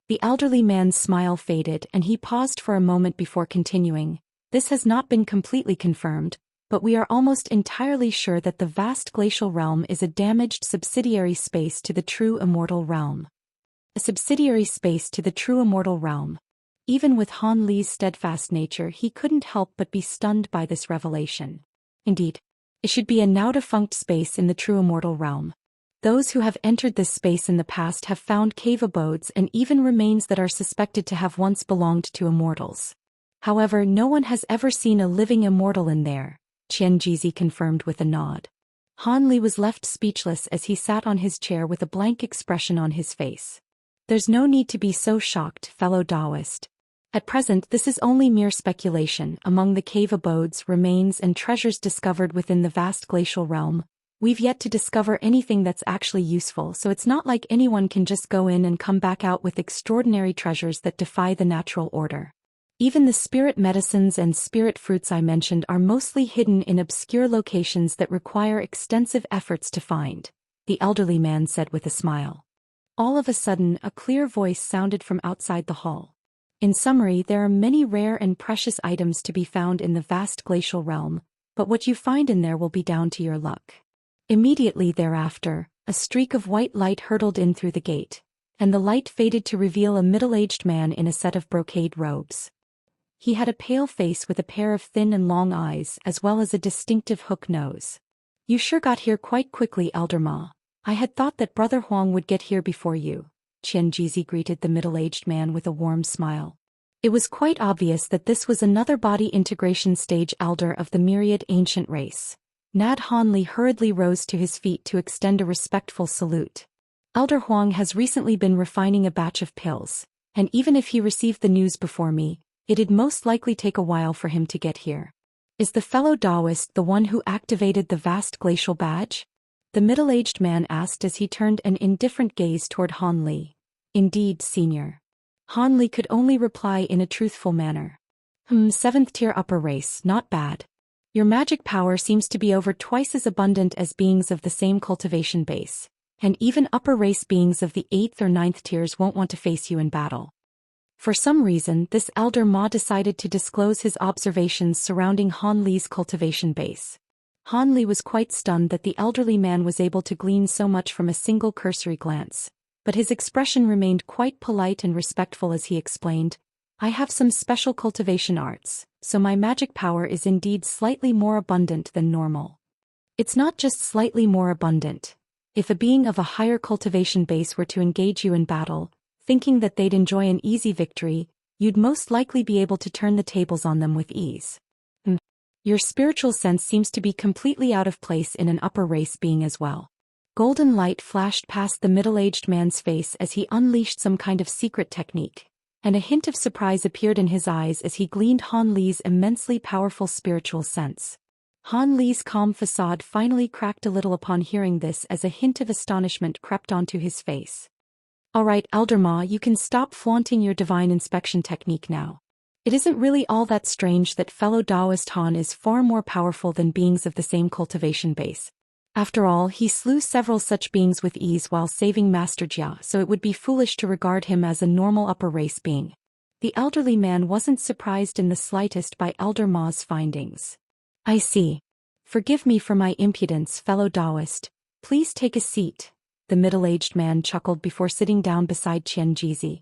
The elderly man's smile faded and he paused for a moment before continuing. This has not been completely confirmed, but we are almost entirely sure that the vast glacial realm is a damaged subsidiary space to the true immortal realm. A subsidiary space to the true immortal realm. Even with Han Li's steadfast nature, he couldn't help but be stunned by this revelation. Indeed, it should be a now-defunct space in the true immortal realm. Those who have entered this space in the past have found cave abodes and even remains that are suspected to have once belonged to immortals. However, no one has ever seen a living immortal in there, Xianxia confirmed with a nod. Han Li was left speechless as he sat on his chair with a blank expression on his face. There's no need to be so shocked, fellow Daoist. At present, this is only mere speculation. Among the cave abodes, remains, and treasures discovered within the vast glacial realm, we've yet to discover anything that's actually useful, so it's not like anyone can just go in and come back out with extraordinary treasures that defy the natural order. Even the spirit medicines and spirit fruits I mentioned are mostly hidden in obscure locations that require extensive efforts to find, the elderly man said with a smile. All of a sudden, a clear voice sounded from outside the hall. In summary, there are many rare and precious items to be found in the vast glacial realm, but what you find in there will be down to your luck. Immediately thereafter, a streak of white light hurtled in through the gate, and the light faded to reveal a middle-aged man in a set of brocade robes. He had a pale face with a pair of thin and long eyes as well as a distinctive hook nose. You sure got here quite quickly, Elder Ma. I had thought that Brother Huang would get here before you, Xianxia greeted the middle-aged man with a warm smile. It was quite obvious that this was another body integration stage elder of the myriad ancient race. Nad Han Li hurriedly rose to his feet to extend a respectful salute. Elder Huang has recently been refining a batch of pills, and even if he received the news before me, It'd most likely take a while for him to get here. Is the fellow Daoist the one who activated the vast glacial badge? The middle-aged man asked as he turned an indifferent gaze toward Han Li. Indeed, senior. Han Li could only reply in a truthful manner. 7th tier upper race, not bad. Your magic power seems to be over twice as abundant as beings of the same cultivation base, and even upper race beings of the 8th or 9th tiers won't want to face you in battle. For some reason, this elder Ma decided to disclose his observations surrounding Han Li's cultivation base. Han Li was quite stunned that the elderly man was able to glean so much from a single cursory glance, but his expression remained quite polite and respectful as he explained, I have some special cultivation arts, so my magic power is indeed slightly more abundant than normal. It's not just slightly more abundant. If a being of a higher cultivation base were to engage you in battle, thinking that they'd enjoy an easy victory, you'd most likely be able to turn the tables on them with ease. Your spiritual sense seems to be completely out of place in an upper race being as well. Golden light flashed past the middle-aged man's face as he unleashed some kind of secret technique, and a hint of surprise appeared in his eyes as he gleaned Han Li's immensely powerful spiritual sense. Han Li's calm facade finally cracked a little upon hearing this as a hint of astonishment crept onto his face. Alright, Elder Ma, you can stop flaunting your divine inspection technique now. It isn't really all that strange that fellow Daoist Han is far more powerful than beings of the same cultivation base. After all, he slew several such beings with ease while saving Master Jia, so it would be foolish to regard him as a normal upper race being. The elderly man wasn't surprised in the slightest by Elder Ma's findings. I see. Forgive me for my impudence, fellow Daoist. Please take a seat. The middle-aged man chuckled before sitting down beside Qian Jizi.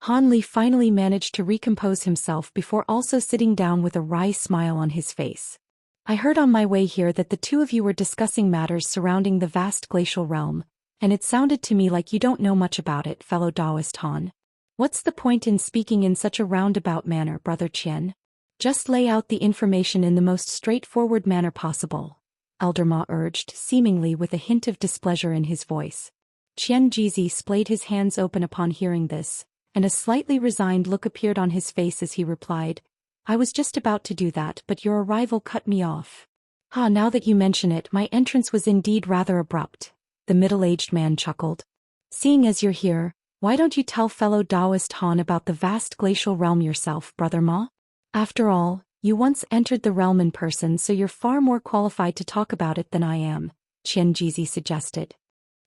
Han Li finally managed to recompose himself before also sitting down with a wry smile on his face. I heard on my way here that the two of you were discussing matters surrounding the vast glacial realm, and it sounded to me like you don't know much about it, fellow Daoist Han. What's the point in speaking in such a roundabout manner, Brother Qian? Just lay out the information in the most straightforward manner possible, Elder Ma urged, seemingly with a hint of displeasure in his voice. Qian Jizi splayed his hands open upon hearing this, and a slightly resigned look appeared on his face as he replied, I was just about to do that, but your arrival cut me off. Now that you mention it, my entrance was indeed rather abrupt. The middle-aged man chuckled. Seeing as you're here, why don't you tell fellow Daoist Han about the vast glacial realm yourself, Brother Ma? After all, you once entered the realm in person, so you're far more qualified to talk about it than I am, Qian Jizi suggested.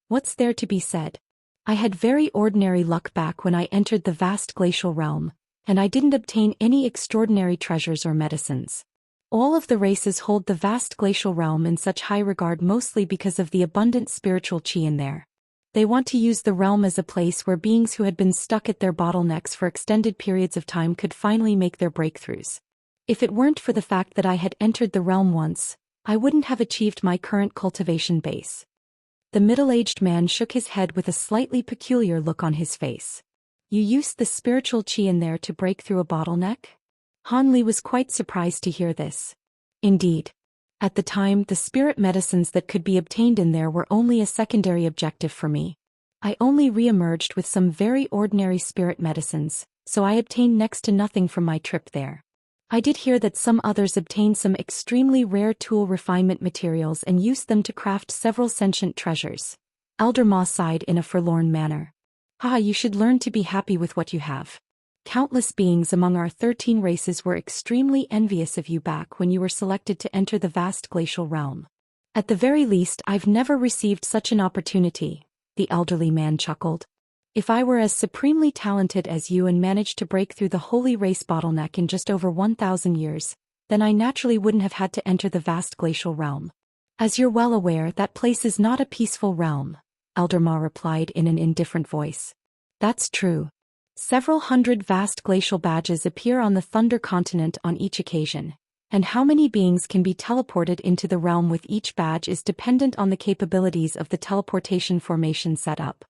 What's there to be said? I had very ordinary luck back when I entered the vast glacial realm, and I didn't obtain any extraordinary treasures or medicines. All of the races hold the vast glacial realm in such high regard mostly because of the abundant spiritual qi in there. They want to use the realm as a place where beings who had been stuck at their bottlenecks for extended periods of time could finally make their breakthroughs. If it weren't for the fact that I had entered the realm once, I wouldn't have achieved my current cultivation base. The middle-aged man shook his head with a slightly peculiar look on his face. You used the spiritual qi in there to break through a bottleneck? Han Li was quite surprised to hear this. Indeed. At the time, the spirit medicines that could be obtained in there were only a secondary objective for me. I only re-emerged with some very ordinary spirit medicines, so I obtained next to nothing from my trip there. I did hear that some others obtained some extremely rare tool refinement materials and used them to craft several sentient treasures. Elder Ma sighed in a forlorn manner. You should learn to be happy with what you have. Countless beings among our 13 races were extremely envious of you back when you were selected to enter the vast glacial realm. At the very least, I've never received such an opportunity, the elderly man chuckled. If I were as supremely talented as you and managed to break through the holy race bottleneck in just over 1,000 years, then I naturally wouldn't have had to enter the vast glacial realm. As you're well aware, that place is not a peaceful realm, Elder Ma replied in an indifferent voice. That's true. Several hundred vast glacial badges appear on the Thunder Continent on each occasion, and how many beings can be teleported into the realm with each badge is dependent on the capabilities of the teleportation formation set up.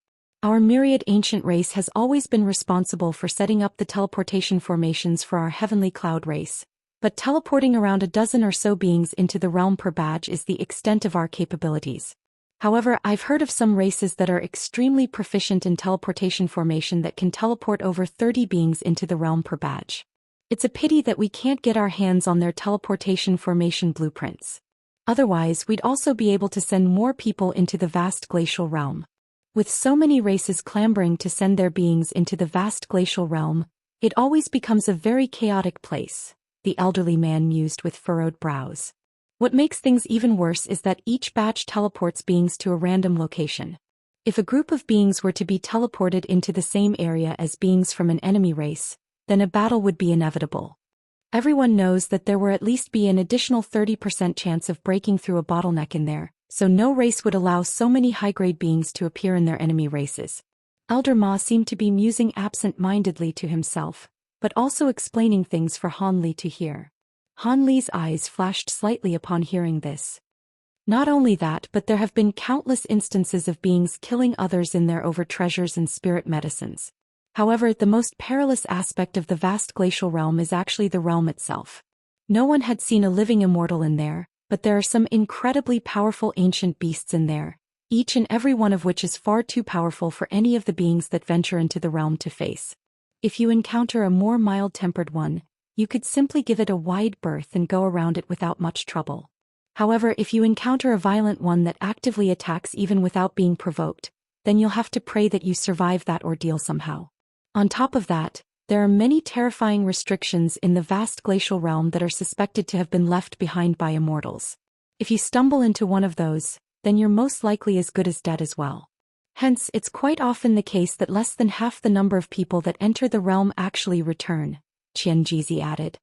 Our myriad ancient race has always been responsible for setting up the teleportation formations for our heavenly cloud race, but teleporting around a dozen or so beings into the realm per badge is the extent of our capabilities. However, I've heard of some races that are extremely proficient in teleportation formation that can teleport over 30 beings into the realm per badge. It's a pity that we can't get our hands on their teleportation formation blueprints. Otherwise, we'd also be able to send more people into the vast glacial realm. With so many races clambering to send their beings into the vast glacial realm, it always becomes a very chaotic place, the elderly man mused with furrowed brows. What makes things even worse is that each batch teleports beings to a random location. If a group of beings were to be teleported into the same area as beings from an enemy race, then a battle would be inevitable. Everyone knows that there will at least be an additional 30% chance of breaking through a bottleneck in there, so no race would allow so many high-grade beings to appear in their enemy races. Elder Ma seemed to be musing absent-mindedly to himself, but also explaining things for Han Li to hear. Han Li's eyes flashed slightly upon hearing this. Not only that, but there have been countless instances of beings killing others in there over treasures and spirit medicines. However, the most perilous aspect of the vast glacial realm is actually the realm itself. No one had seen a living immortal in there, but there are some incredibly powerful ancient beasts in there, each and every one of which is far too powerful for any of the beings that venture into the realm to face. If you encounter a more mild-tempered one, you could simply give it a wide berth and go around it without much trouble. However, if you encounter a violent one that actively attacks even without being provoked, then you'll have to pray that you survive that ordeal somehow. On top of that, there are many terrifying restrictions in the vast glacial realm that are suspected to have been left behind by immortals. If you stumble into one of those, then you're most likely as good as dead as well. Hence, it's quite often the case that less than half the number of people that enter the realm actually return, Xianxia added.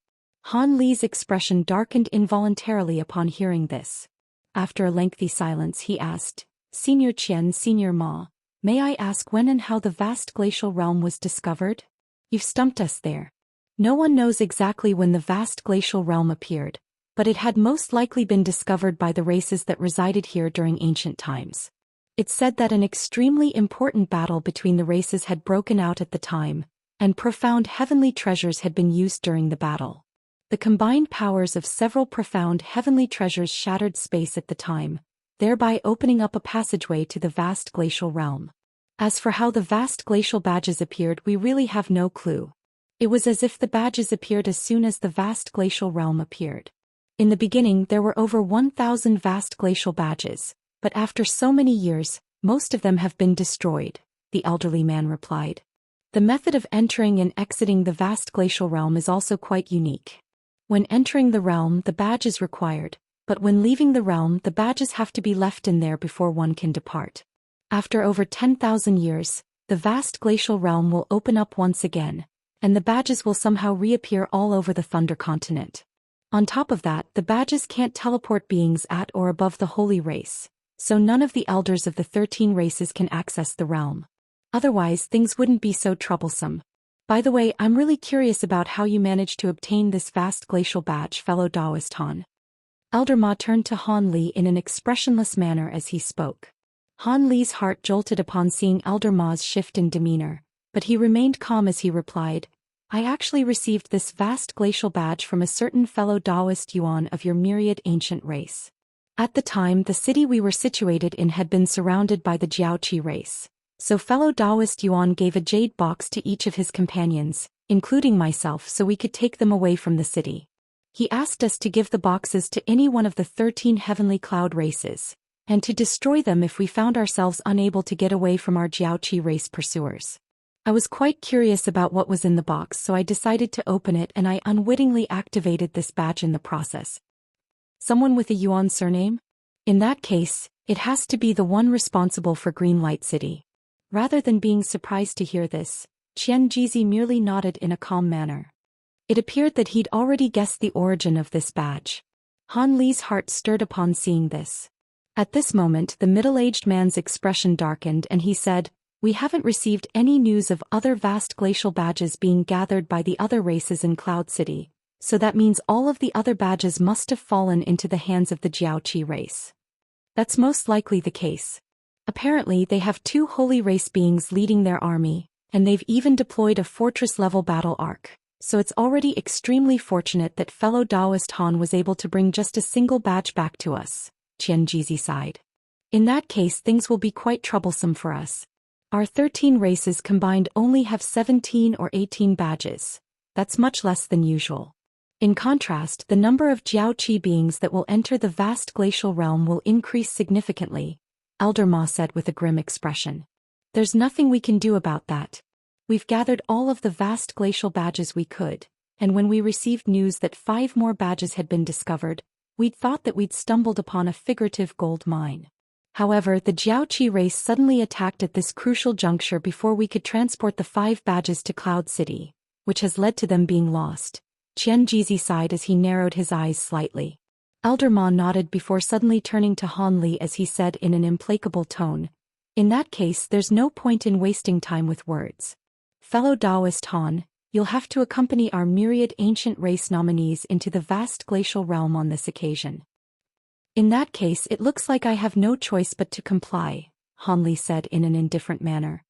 Han Li's expression darkened involuntarily upon hearing this. After a lengthy silence he asked, Senior Qian, Senior Ma, may I ask when and how the vast glacial realm was discovered? You've stumped us there. No one knows exactly when the vast glacial realm appeared, but it had most likely been discovered by the races that resided here during ancient times. It's said that an extremely important battle between the races had broken out at the time, and profound heavenly treasures had been used during the battle. The combined powers of several profound heavenly treasures shattered space at the time, thereby opening up a passageway to the vast glacial realm. As for how the vast glacial badges appeared, we really have no clue. It was as if the badges appeared as soon as the vast glacial realm appeared. In the beginning there were over 1,000 vast glacial badges, but after so many years, most of them have been destroyed, the elderly man replied. The method of entering and exiting the vast glacial realm is also quite unique. When entering the realm, the badge is required, but when leaving the realm, the badges have to be left in there before one can depart. After over 10,000 years, the vast glacial realm will open up once again, and the badges will somehow reappear all over the Thunder Continent. On top of that, the badges can't teleport beings at or above the holy race, so none of the elders of the 13 races can access the realm. Otherwise, things wouldn't be so troublesome. By the way, I'm really curious about how you managed to obtain this vast glacial badge, fellow Daoist Han. Elder Ma turned to Han Li in an expressionless manner as he spoke. Han Li's heart jolted upon seeing Elder Ma's shift in demeanor, but he remained calm as he replied, I actually received this vast glacial badge from a certain fellow Daoist Yuan of your myriad ancient race. At the time, the city we were situated in had been surrounded by the Jiaoqi race, so fellow Daoist Yuan gave a jade box to each of his companions, including myself, so we could take them away from the city. He asked us to give the boxes to any one of the 13 heavenly cloud races, and to destroy them if we found ourselves unable to get away from our Jiaoqi race pursuers. I was quite curious about what was in the box, so I decided to open it, and I unwittingly activated this badge in the process. Someone with a Yuan surname? In that case, it has to be the one responsible for Green Light City. Rather than being surprised to hear this, Qianxia merely nodded in a calm manner. It appeared that he'd already guessed the origin of this badge. Han Li's heart stirred upon seeing this. At this moment, the middle-aged man's expression darkened and he said, We haven't received any news of other vast glacial badges being gathered by the other races in Cloud City, so that means all of the other badges must have fallen into the hands of the Jiaoqi race. That's most likely the case. Apparently they have 2 holy race beings leading their army, and they've even deployed a fortress-level battle arc, so it's already extremely fortunate that fellow Daoist Han was able to bring just a single badge back to us, Qianxia sighed. In that case things will be quite troublesome for us. Our 13 races combined only have 17 or 18 badges. That's much less than usual. In contrast, the number of Jiaoqi beings that will enter the vast glacial realm will increase significantly, Elder Ma said with a grim expression. There's nothing we can do about that. We've gathered all of the vast glacial badges we could, and when we received news that 5 more badges had been discovered, we'd thought that we'd stumbled upon a figurative gold mine. However, the Jiaoqi race suddenly attacked at this crucial juncture before we could transport the 5 badges to Cloud City, which has led to them being lost. Qianxia sighed as he narrowed his eyes slightly. Elder Ma nodded before suddenly turning to Han Li as he said in an implacable tone, "In that case, there's no point in wasting time with words. Fellow Daoist Han, you'll have to accompany our myriad ancient race nominees into the vast glacial realm on this occasion." "In that case, it looks like I have no choice but to comply," Han Li said in an indifferent manner.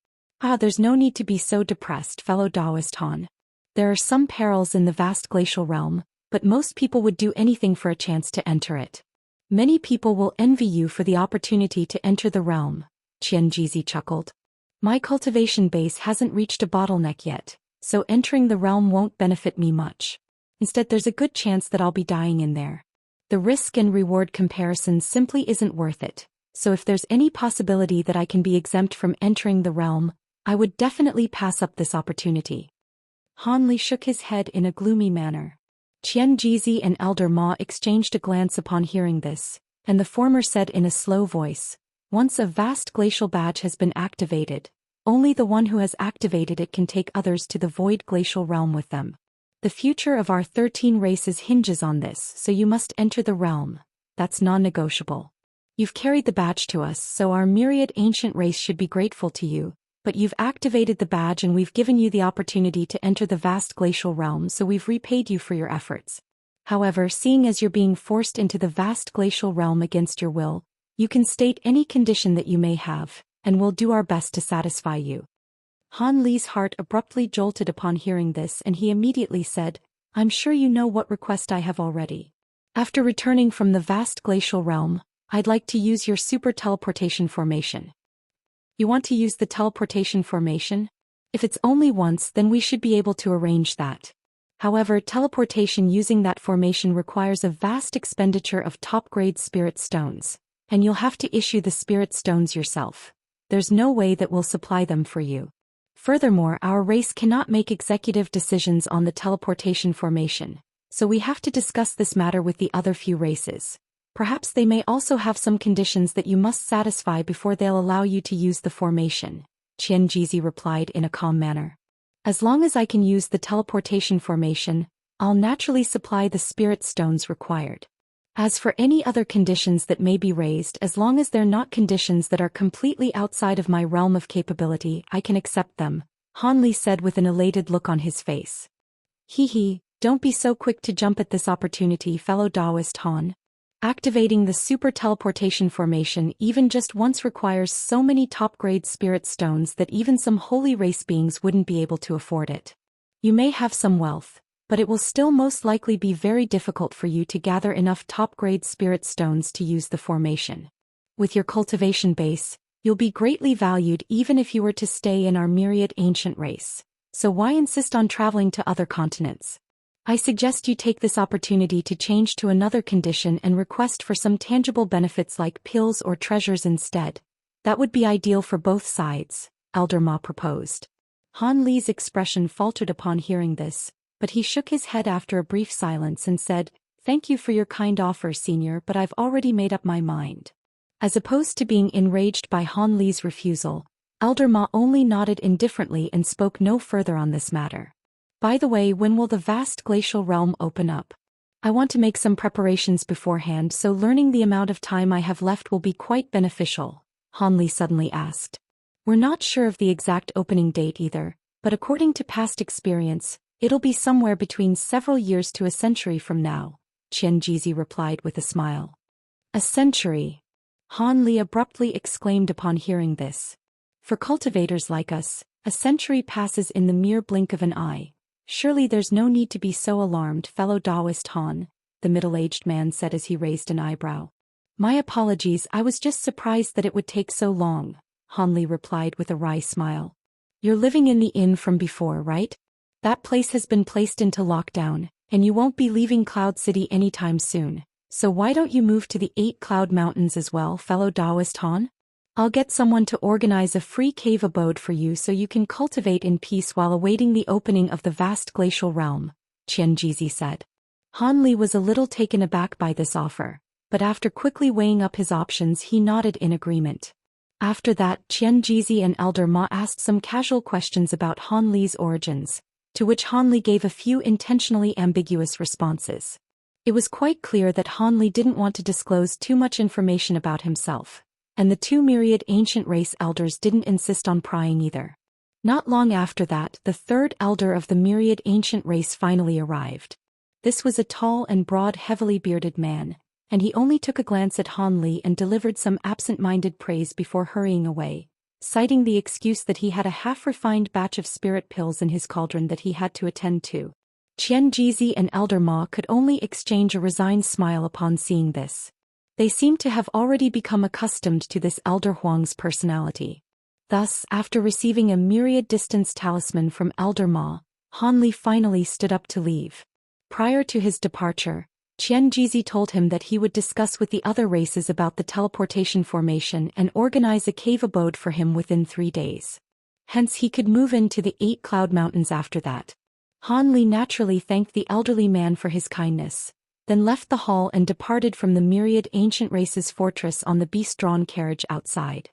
There's no need to be so depressed, fellow Daoist Han. There are some perils in the vast glacial realm, but most people would do anything for a chance to enter it. Many people will envy you for the opportunity to enter the realm, Qianxia chuckled. My cultivation base hasn't reached a bottleneck yet, so entering the realm won't benefit me much. Instead, there's a good chance that I'll be dying in there. The risk and reward comparison simply isn't worth it, so if there's any possibility that I can be exempt from entering the realm, I would definitely pass up this opportunity. Han Li shook his head in a gloomy manner. Qianxia and Elder Ma exchanged a glance upon hearing this, and the former said in a slow voice, "Once a vast glacial badge has been activated, only the one who has activated it can take others to the void glacial realm with them. The future of our 13 races hinges on this, so you must enter the realm. That's non-negotiable. You've carried the badge to us, so our myriad ancient race should be grateful to you. But you've activated the badge and we've given you the opportunity to enter the vast glacial realm, so we've repaid you for your efforts. However, seeing as you're being forced into the vast glacial realm against your will, you can state any condition that you may have, and we'll do our best to satisfy you." Han Li's heart abruptly jolted upon hearing this and he immediately said, "I'm sure you know what request I have already. After returning from the vast glacial realm, I'd like to use your super teleportation formation." "You want to use the teleportation formation? If it's only once, then we should be able to arrange that. However, teleportation using that formation requires a vast expenditure of top-grade spirit stones, and you'll have to issue the spirit stones yourself. There's no way that we'll supply them for you. Furthermore, our race cannot make executive decisions on the teleportation formation, so we have to discuss this matter with the other few races. Perhaps they may also have some conditions that you must satisfy before they'll allow you to use the formation," Qianxia replied in a calm manner. "As long as I can use the teleportation formation, I'll naturally supply the spirit stones required. As for any other conditions that may be raised, as long as they're not conditions that are completely outside of my realm of capability, I can accept them," Han Li said with an elated look on his face. "Hee, don't be so quick to jump at this opportunity, fellow Daoist Han. Activating the super teleportation formation even just once requires so many top-grade spirit stones that even some holy race beings wouldn't be able to afford it. You may have some wealth, but it will still most likely be very difficult for you to gather enough top-grade spirit stones to use the formation. With your cultivation base, you'll be greatly valued even if you were to stay in our myriad ancient race. So why insist on traveling to other continents? I suggest you take this opportunity to change to another condition and request for some tangible benefits like pills or treasures instead. That would be ideal for both sides," Elder Ma proposed. Han Li's expression faltered upon hearing this, but he shook his head after a brief silence and said, "Thank you for your kind offer, Senior, but I've already made up my mind." As opposed to being enraged by Han Li's refusal, Elder Ma only nodded indifferently and spoke no further on this matter. "By the way, when will the vast glacial realm open up? I want to make some preparations beforehand, so learning the amount of time I have left will be quite beneficial," Han Li suddenly asked. "We're not sure of the exact opening date either, but according to past experience, it'll be somewhere between several years to a century from now," Qianxia replied with a smile. "A century?" Han Li abruptly exclaimed upon hearing this. "For cultivators like us, a century passes in the mere blink of an eye. Surely there's no need to be so alarmed, fellow Daoist Han," the middle-aged man said as he raised an eyebrow. "My apologies, I was just surprised that it would take so long," Han Li replied with a wry smile. "You're living in the inn from before, right?" That place has been placed into lockdown, and you won't be leaving Cloud City anytime soon. So why don't you move to the 8 Cloud Mountains as well, fellow Daoist Han? I'll get someone to organize a free cave abode for you so you can cultivate in peace while awaiting the opening of the vast glacial realm, Qianjizi said. Han Li was a little taken aback by this offer, but after quickly weighing up his options he nodded in agreement. After that, Qianjizi and Elder Ma asked some casual questions about Han Li's origins, to which Han Li gave a few intentionally ambiguous responses. It was quite clear that Han Li didn't want to disclose too much information about himself, and the 2 myriad ancient race elders didn't insist on prying either. Not long after that, the 3rd elder of the myriad ancient race finally arrived. This was a tall and broad, heavily bearded man, and he only took a glance at Han Li and delivered some absent-minded praise before hurrying away, citing the excuse that he had a half-refined batch of spirit pills in his cauldron that he had to attend to. Qianjizi and Elder Ma could only exchange a resigned smile upon seeing this. They seemed to have already become accustomed to this Elder Huang's personality. Thus, after receiving a myriad distance talisman from Elder Ma, Han Li finally stood up to leave. Prior to his departure, Qianjizi told him that he would discuss with the other races about the teleportation formation and organize a cave abode for him within 3 days. Hence he could move into the 8 Cloud Mountains after that. Han Li naturally thanked the elderly man for his kindness, then left the hall and departed from the myriad ancient race's fortress on the beast-drawn carriage outside.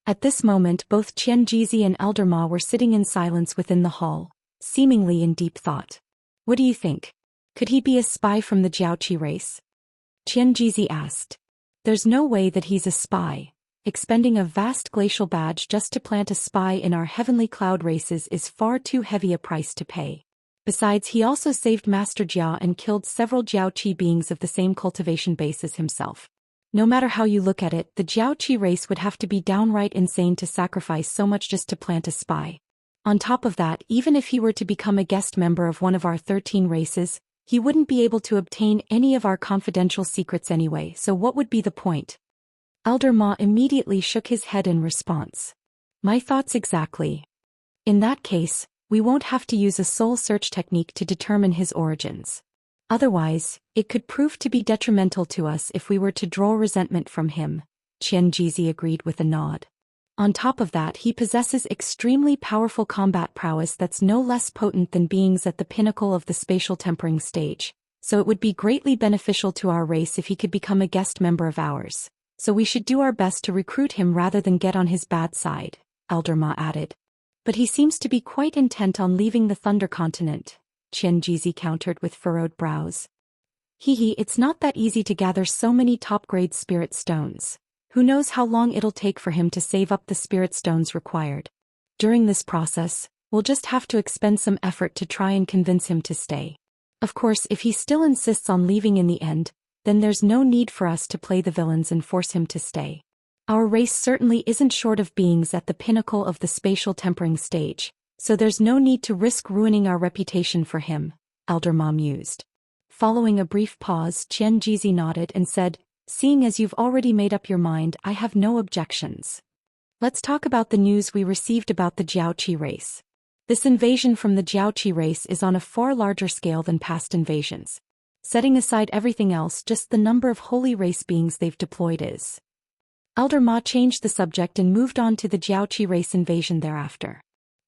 At this moment both Qianjizi and Elder Ma were sitting in silence within the hall, seemingly in deep thought. What do you think? Could he be a spy from the Jiaoqi race? Qianjizi asked. There's no way that he's a spy. Expending a vast glacial badge just to plant a spy in our heavenly cloud races is far too heavy a price to pay. Besides, he also saved Master Jia and killed several Jiaoqi beings of the same cultivation base as himself. No matter how you look at it, the Jiaoqi race would have to be downright insane to sacrifice so much just to plant a spy. On top of that, even if he were to become a guest member of one of our 13 races, he wouldn't be able to obtain any of our confidential secrets anyway, so what would be the point? Elder Ma immediately shook his head in response. My thoughts exactly. In that case, we won't have to use a soul search technique to determine his origins. Otherwise, it could prove to be detrimental to us if we were to draw resentment from him, Qianjizi agreed with a nod. On top of that, he possesses extremely powerful combat prowess that's no less potent than beings at the pinnacle of the spatial tempering stage, so it would be greatly beneficial to our race if he could become a guest member of ours. So we should do our best to recruit him rather than get on his bad side, Elder Ma added. But he seems to be quite intent on leaving the Thunder Continent, Qianjizi countered with furrowed brows. It's not that easy to gather so many top-grade spirit stones. Who knows how long it'll take for him to save up the spirit stones required. During this process, we'll just have to expend some effort to try and convince him to stay. Of course, if he still insists on leaving in the end, then there's no need for us to play the villains and force him to stay. Our race certainly isn't short of beings at the pinnacle of the spatial tempering stage, so there's no need to risk ruining our reputation for him, Elder Ma mused. Following a brief pause, Qianjizi nodded and said, seeing as you've already made up your mind, I have no objections. Let's talk about the news we received about the Jiaoqi race. This invasion from the Jiaoqi race is on a far larger scale than past invasions. Setting aside everything else, just the number of holy race beings they've deployed is. Elder Ma changed the subject and moved on to the Jiaoqi race invasion thereafter.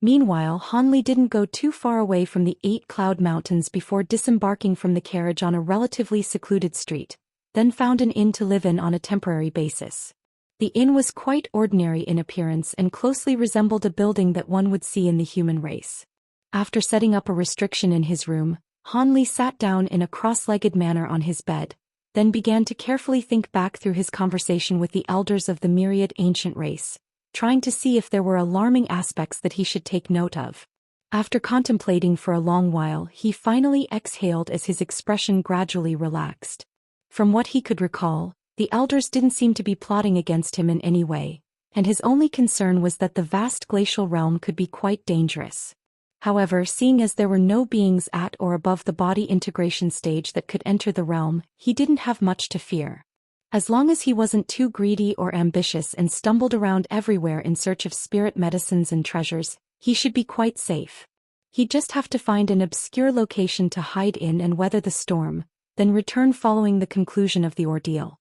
Meanwhile, Han Li didn't go too far away from the 8 Cloud Mountains before disembarking from the carriage on a relatively secluded street, then found an inn to live in on a temporary basis. The inn was quite ordinary in appearance and closely resembled a building that one would see in the human race. After setting up a restriction in his room, Han Li sat down in a cross-legged manner on his bed, then began to carefully think back through his conversation with the elders of the myriad ancient race, trying to see if there were alarming aspects that he should take note of. After contemplating for a long while, he finally exhaled as his expression gradually relaxed. From what he could recall, the elders didn't seem to be plotting against him in any way, and his only concern was that the vast glacial realm could be quite dangerous. However, seeing as there were no beings at or above the body integration stage that could enter the realm, he didn't have much to fear. As long as he wasn't too greedy or ambitious and stumbled around everywhere in search of spirit medicines and treasures, he should be quite safe. He'd just have to find an obscure location to hide in and weather the storm, then return following the conclusion of the ordeal.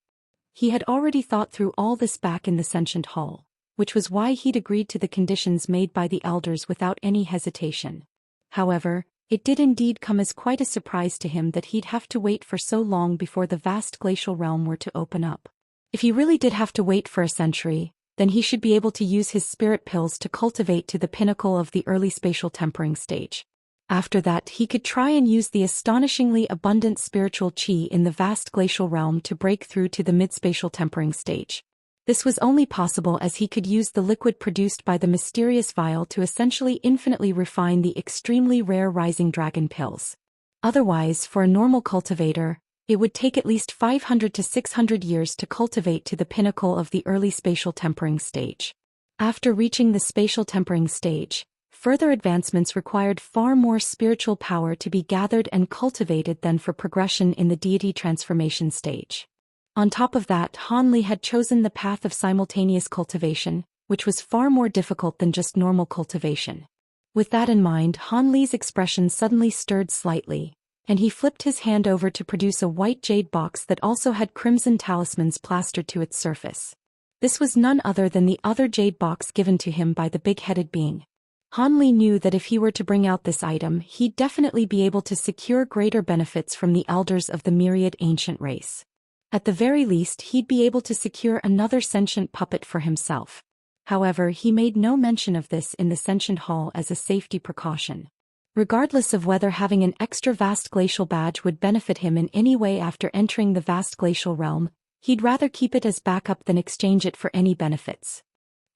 He had already thought through all this back in the Sentient Hall, which was why he'd agreed to the conditions made by the elders without any hesitation. However, it did indeed come as quite a surprise to him that he'd have to wait for so long before the vast glacial realm were to open up. If he really did have to wait for a century, then he should be able to use his spirit pills to cultivate to the pinnacle of the early spatial tempering stage. After that, he could try and use the astonishingly abundant spiritual qi in the vast glacial realm to break through to the mid-spatial tempering stage. This was only possible as he could use the liquid produced by the mysterious vial to essentially infinitely refine the extremely rare rising dragon pills. Otherwise, for a normal cultivator, it would take at least 500 to 600 years to cultivate to the pinnacle of the early spatial tempering stage. After reaching the spatial tempering stage, further advancements required far more spiritual power to be gathered and cultivated than for progression in the deity transformation stage. On top of that, Han Li had chosen the path of simultaneous cultivation, which was far more difficult than just normal cultivation. With that in mind, Han Li's expression suddenly stirred slightly, and he flipped his hand over to produce a white jade box that also had crimson talismans plastered to its surface. This was none other than the other jade box given to him by the big-headed being. Han Li knew that if he were to bring out this item, he'd definitely be able to secure greater benefits from the elders of the myriad ancient race. At the very least, he'd be able to secure another sentient puppet for himself. However, he made no mention of this in the Sentient Hall as a safety precaution. Regardless of whether having an extra vast glacial badge would benefit him in any way after entering the vast glacial realm, he'd rather keep it as backup than exchange it for any benefits.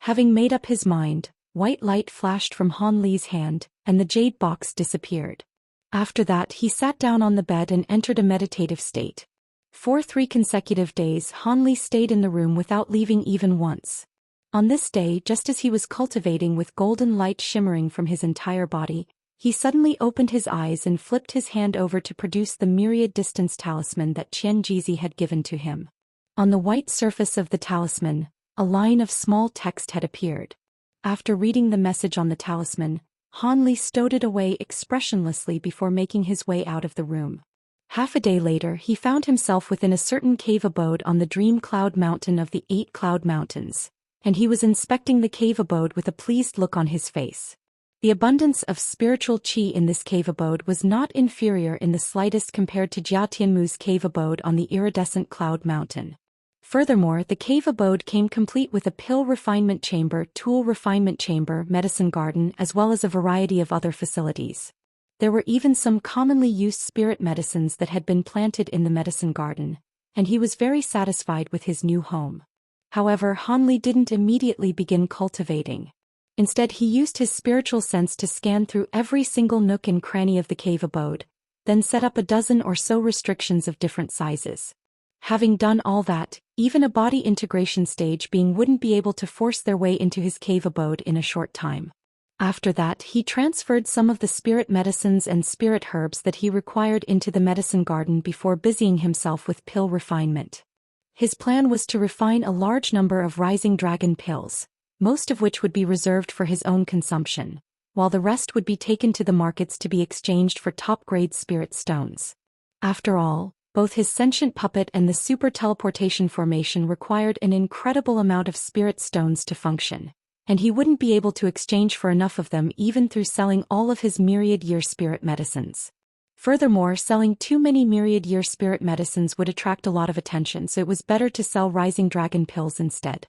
Having made up his mind, white light flashed from Han Li's hand, and the jade box disappeared. After that, he sat down on the bed and entered a meditative state. For 3 consecutive days, Han Li stayed in the room without leaving even once. On this day, just as he was cultivating with golden light shimmering from his entire body, he suddenly opened his eyes and flipped his hand over to produce the myriad distance talisman that Qianxia had given to him. On the white surface of the talisman, a line of small text had appeared. After reading the message on the talisman, Han Li stowed it away expressionlessly before making his way out of the room. Half a day later, he found himself within a certain cave abode on the Dream Cloud Mountain of the 8 Cloud Mountains, and he was inspecting the cave abode with a pleased look on his face. The abundance of spiritual qi in this cave abode was not inferior in the slightest compared to Jia Tianmu's cave abode on the iridescent Cloud Mountain. Furthermore, the cave abode came complete with a pill refinement chamber, tool refinement chamber, medicine garden, as well as a variety of other facilities. There were even some commonly used spirit medicines that had been planted in the medicine garden, and he was very satisfied with his new home. However, Han Li didn't immediately begin cultivating. Instead, he used his spiritual sense to scan through every single nook and cranny of the cave abode, then set up a dozen or so restrictions of different sizes. Having done all that, even a body integration stage being wouldn't be able to force their way into his cave abode in a short time. After that, he transferred some of the spirit medicines and spirit herbs that he required into the medicine garden before busying himself with pill refinement. His plan was to refine a large number of rising dragon pills, most of which would be reserved for his own consumption, while the rest would be taken to the markets to be exchanged for top-grade spirit stones. After all, both his sentient puppet and the super teleportation formation required an incredible amount of spirit stones to function, and he wouldn't be able to exchange for enough of them even through selling all of his myriad-year spirit medicines. Furthermore, selling too many myriad-year spirit medicines would attract a lot of attention, so it was better to sell rising dragon pills instead.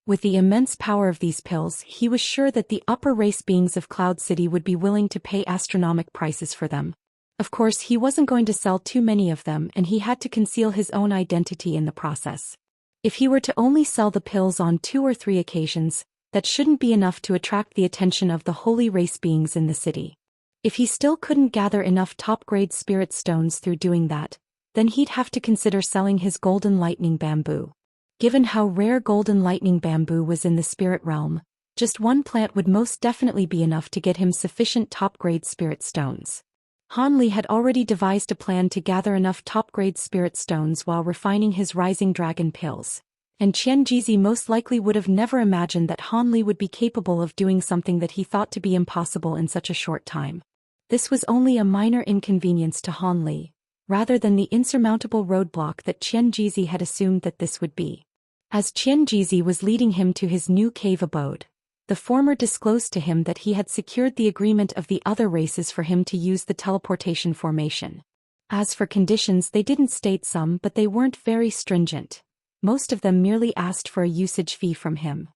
With the immense power of these pills, he was sure that the upper race beings of Cloud City would be willing to pay astronomical prices for them. Of course, he wasn't going to sell too many of them, and he had to conceal his own identity in the process. If he were to only sell the pills on 2 or 3 occasions, that shouldn't be enough to attract the attention of the holy race beings in the city. If he still couldn't gather enough top-grade spirit stones through doing that, then he'd have to consider selling his golden lightning bamboo. Given how rare golden lightning bamboo was in the spirit realm, just one plant would most definitely be enough to get him sufficient top-grade spirit stones. Han Li had already devised a plan to gather enough top-grade spirit stones while refining his rising dragon pills, and Qianxia most likely would have never imagined that Han Li would be capable of doing something that he thought to be impossible in such a short time. This was only a minor inconvenience to Han Li, rather than the insurmountable roadblock that Qian Jizi had assumed that this would be. As Qian Jizi was leading him to his new cave abode, the former disclosed to him that he had secured the agreement of the other races for him to use the teleportation formation. As for conditions, they didn't state some, but they weren't very stringent. Most of them merely asked for a usage fee from him.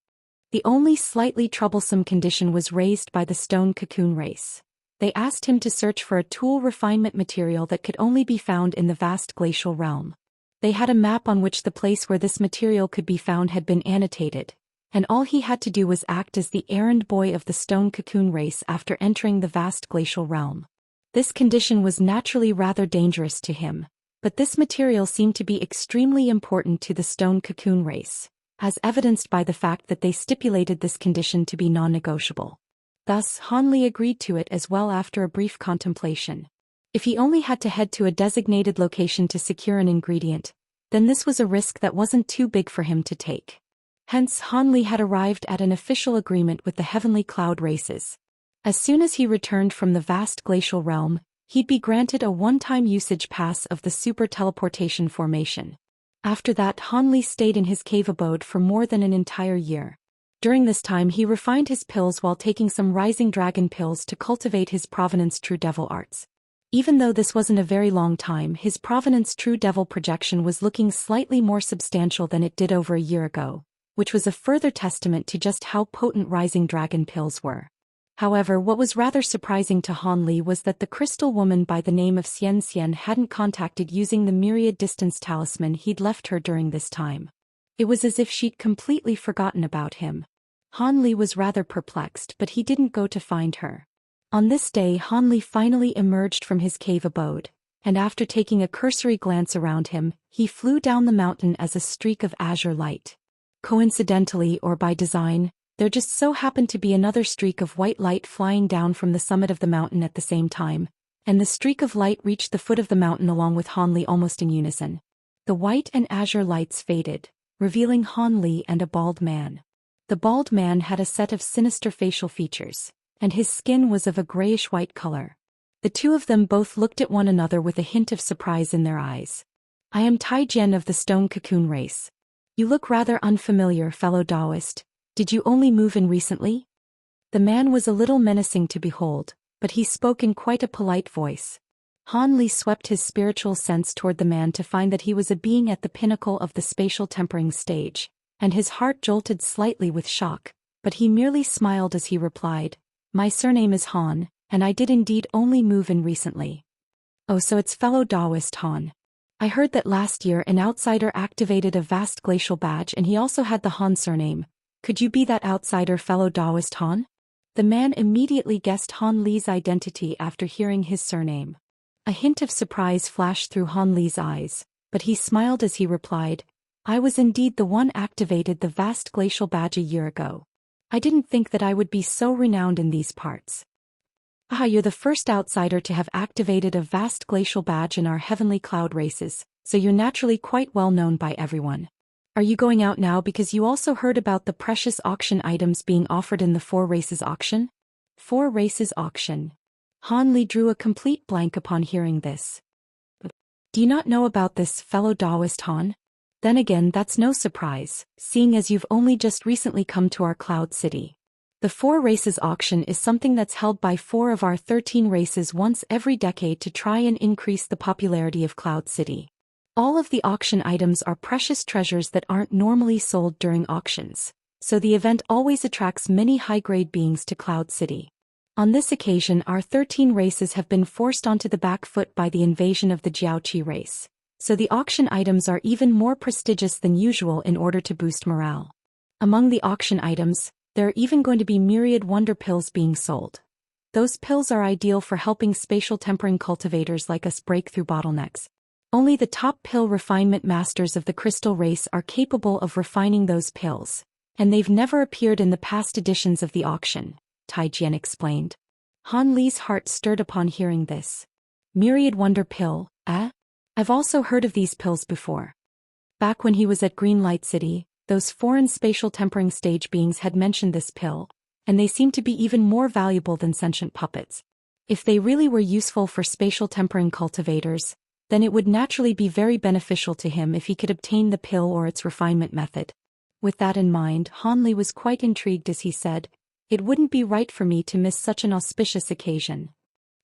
The only slightly troublesome condition was raised by the Stone Cocoon race. They asked him to search for a tool refinement material that could only be found in the vast glacial realm. They had a map on which the place where this material could be found had been annotated, and all he had to do was act as the errand boy of the Stone Cocoon race after entering the vast glacial realm. This condition was naturally rather dangerous to him, but this material seemed to be extremely important to the Stone Cocoon race, as evidenced by the fact that they stipulated this condition to be non-negotiable. Thus, Han Li agreed to it as well after a brief contemplation. If he only had to head to a designated location to secure an ingredient, then this was a risk that wasn't too big for him to take. Hence, Han Li had arrived at an official agreement with the Heavenly Cloud races. As soon as he returned from the vast glacial realm, he'd be granted a one-time usage pass of the super teleportation formation. After that, Han Li stayed in his cave abode for more than an entire year. During this time he refined his pills while taking some Rising Dragon pills to cultivate his Provenance True Devil arts. Even though this wasn't a very long time, his Provenance True Devil projection was looking slightly more substantial than it did over a year ago, which was a further testament to just how potent Rising Dragon pills were. However, what was rather surprising to Han Li was that the crystal woman by the name of Xianxia hadn't contacted using the myriad distance talisman he'd left her during this time. It was as if she'd completely forgotten about him. Han Li was rather perplexed, but he didn't go to find her. On this day, Han Li finally emerged from his cave abode, and after taking a cursory glance around him, he flew down the mountain as a streak of azure light. Coincidentally or by design, there just so happened to be another streak of white light flying down from the summit of the mountain at the same time, and the streak of light reached the foot of the mountain along with Han Li almost in unison. The white and azure lights faded, revealing Han Li and a bald man. The bald man had a set of sinister facial features, and his skin was of a grayish-white color. The two of them both looked at one another with a hint of surprise in their eyes. "I am Tai Jian of the Stone Cocoon race. You look rather unfamiliar, fellow Daoist. Did you only move in recently?" The man was a little menacing to behold, but he spoke in quite a polite voice. Han Li swept his spiritual sense toward the man to find that he was a being at the pinnacle of the spatial tempering stage, and his heart jolted slightly with shock, but he merely smiled as he replied, "My surname is Han, and I did indeed only move in recently." "Oh, so it's fellow Daoist Han. I heard that last year an outsider activated a vast glacial badge and he also had the Han surname. Could you be that outsider, fellow Daoist Han?" The man immediately guessed Han Li's identity after hearing his surname. A hint of surprise flashed through Han Li's eyes, but he smiled as he replied, "I was indeed the one activated the vast glacial badge a year ago. I didn't think that I would be so renowned in these parts." "Ah, you're the first outsider to have activated a vast glacial badge in our Heavenly Cloud races, so you're naturally quite well known by everyone. Are you going out now because you also heard about the precious auction items being offered in the 4 races auction?" 4 races auction. Han Li drew a complete blank upon hearing this. "Do you not know about this, fellow Daoist Han? Then again, that's no surprise, seeing as you've only just recently come to our Cloud City. The 4 races auction is something that's held by 4 of our 13 races once every decade to try and increase the popularity of Cloud City. All of the auction items are precious treasures that aren't normally sold during auctions, so the event always attracts many high-grade beings to Cloud City. On this occasion, our 13 races have been forced onto the back foot by the invasion of the Jiaoqi race, so the auction items are even more prestigious than usual in order to boost morale. Among the auction items, there are even going to be myriad wonder pills being sold. Those pills are ideal for helping spatial tempering cultivators like us break through bottlenecks. Only the top pill refinement masters of the crystal race are capable of refining those pills, and they've never appeared in the past editions of the auction," Tai Jian explained. Han Li's heart stirred upon hearing this. "Myriad wonder pill, eh? I've also heard of these pills before. Back when he was at Green Light City, those foreign spatial tempering stage beings had mentioned this pill, and they seem to be even more valuable than sentient puppets. If they really were useful for spatial tempering cultivators, then it would naturally be very beneficial to him if he could obtain the pill or its refinement method. With that in mind, Hanli was quite intrigued as he said, "It wouldn't be right for me to miss such an auspicious occasion.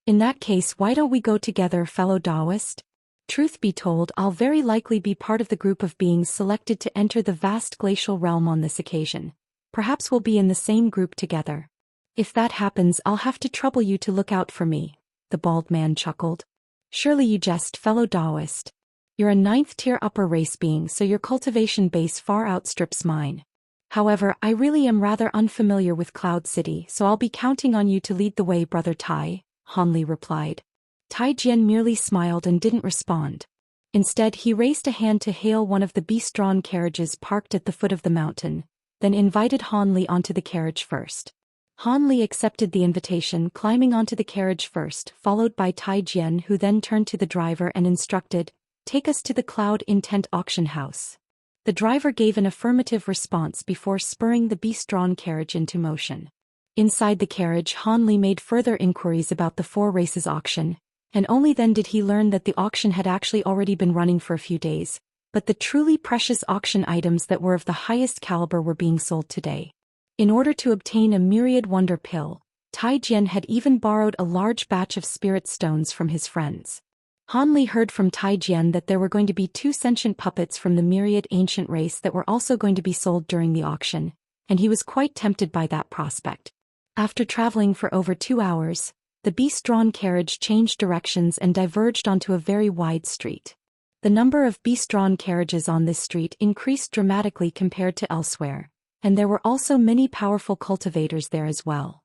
In that case, why don't we go together, fellow Daoist? Truth be told, I'll very likely be part of the group of beings selected to enter the vast glacial realm on this occasion. Perhaps we'll be in the same group together. If that happens, I'll have to trouble you to look out for me," the bald man chuckled. "Surely you jest, fellow Daoist. You're a 9th-tier upper race being, so your cultivation base far outstrips mine. However, I really am rather unfamiliar with Cloud City, so I'll be counting on you to lead the way, Brother Tai," Hanli replied. Tai Jian merely smiled and didn't respond. Instead, he raised a hand to hail one of the beast-drawn carriages parked at the foot of the mountain, then invited Hanli onto the carriage first. Hanli accepted the invitation, climbing onto the carriage first, followed by Tai Jian, who then turned to the driver and instructed, "Take us to the Cloud Intent Auction House." The driver gave an affirmative response before spurring the beast-drawn carriage into motion. Inside the carriage, Hanli made further inquiries about the 4 races auction, and only then did he learn that the auction had actually already been running for a few days, but the truly precious auction items that were of the highest caliber were being sold today. In order to obtain a myriad wonder pill, Tai Jian had even borrowed a large batch of spirit stones from his friends. Hanli heard from Tai Jian that there were going to be 2 sentient puppets from the myriad ancient race that were also going to be sold during the auction, and he was quite tempted by that prospect. After traveling for over 2 hours, the beast-drawn carriage changed directions and diverged onto a very wide street. The number of beast-drawn carriages on this street increased dramatically compared to elsewhere, and there were also many powerful cultivators there as well.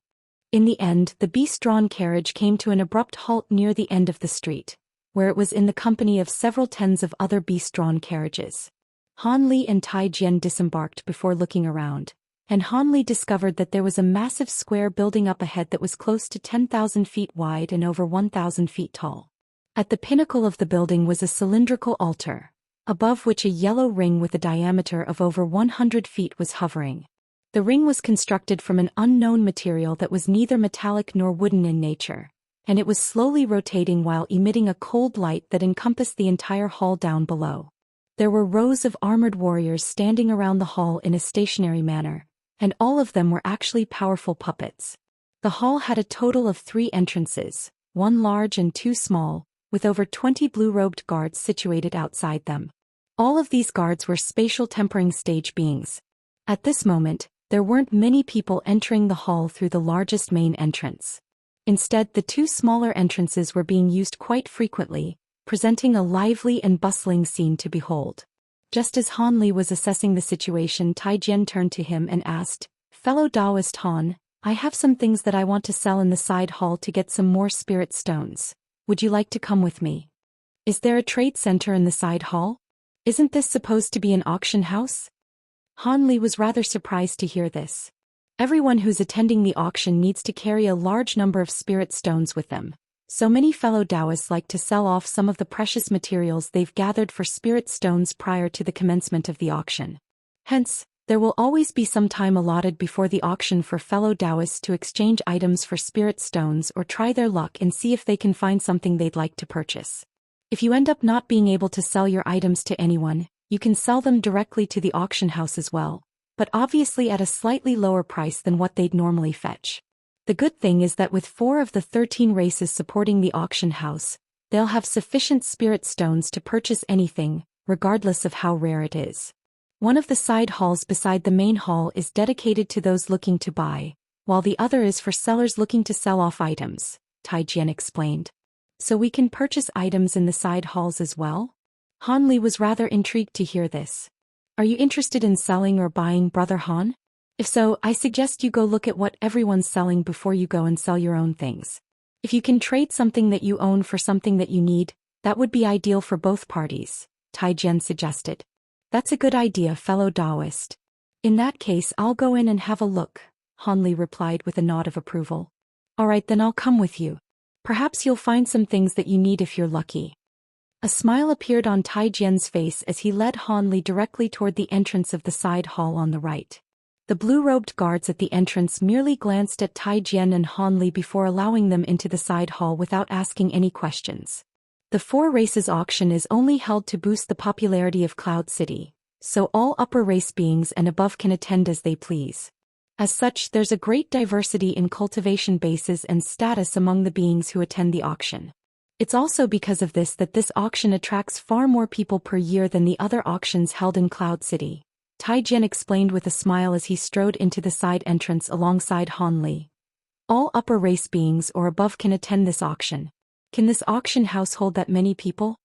In the end, the beast-drawn carriage came to an abrupt halt near the end of the street, where it was in the company of several tens of other beast-drawn carriages. Hanli and Tai Jian disembarked before looking around, and Hanli discovered that there was a massive square building up ahead that was close to 10,000 feet wide and over 1,000 feet tall. At the pinnacle of the building was a cylindrical altar, above which a yellow ring with a diameter of over 100 feet was hovering. The ring was constructed from an unknown material that was neither metallic nor wooden in nature, and it was slowly rotating while emitting a cold light that encompassed the entire hall down below. There were rows of armored warriors standing around the hall in a stationary manner, and all of them were actually powerful puppets. The hall had a total of 3 entrances, 1 large and 2 small, with over 20 blue-robed guards situated outside them. All of these guards were spatial tempering stage beings. At this moment, there weren't many people entering the hall through the largest main entrance. Instead, the 2 smaller entrances were being used quite frequently, presenting a lively and bustling scene to behold. Just as Hanli was assessing the situation, Tai Jian turned to him and asked, "Fellow Daoist Han, I have some things that I want to sell in the side hall to get some more spirit stones. Would you like to come with me? Is there a trade center in the side hall? Isn't this supposed to be an auction house?" Hanli was rather surprised to hear this. Everyone who's attending the auction needs to carry a large number of spirit stones with them. So many fellow Daoists like to sell off some of the precious materials they've gathered for spirit stones prior to the commencement of the auction. Hence, there will always be some time allotted before the auction for fellow Daoists to exchange items for spirit stones or try their luck and see if they can find something they'd like to purchase. If you end up not being able to sell your items to anyone, you can sell them directly to the auction house as well, but obviously at a slightly lower price than what they'd normally fetch. The good thing is that with 4 of the 13 races supporting the auction house, they'll have sufficient spirit stones to purchase anything, regardless of how rare it is. One of the side halls beside the main hall is dedicated to those looking to buy, while the other is for sellers looking to sell off items, Tai Jian explained. So we can purchase items in the side halls as well? Hanli was rather intrigued to hear this. Are you interested in selling or buying, Brother Han? If so, I suggest you go look at what everyone's selling before you go and sell your own things. If you can trade something that you own for something that you need, that would be ideal for both parties, Tai Jian suggested. That's a good idea, fellow Daoist. In that case, I'll go in and have a look, Hanli replied with a nod of approval. Alright, then I'll come with you. Perhaps you'll find some things that you need if you're lucky. A smile appeared on Tai Jian's face as he led Hanli directly toward the entrance of the side hall on the right. The blue-robed guards at the entrance merely glanced at Tai Jian and Han Li before allowing them into the side hall without asking any questions. The Four Races auction is only held to boost the popularity of Cloud City, so all upper race beings and above can attend as they please. As such, there's a great diversity in cultivation bases and status among the beings who attend the auction. It's also because of this that this auction attracts far more people per year than the other auctions held in Cloud City, Tai Jian explained with a smile as he strode into the side entrance alongside Han Li. All upper race beings or above can attend this auction. Can this auction house hold that many people?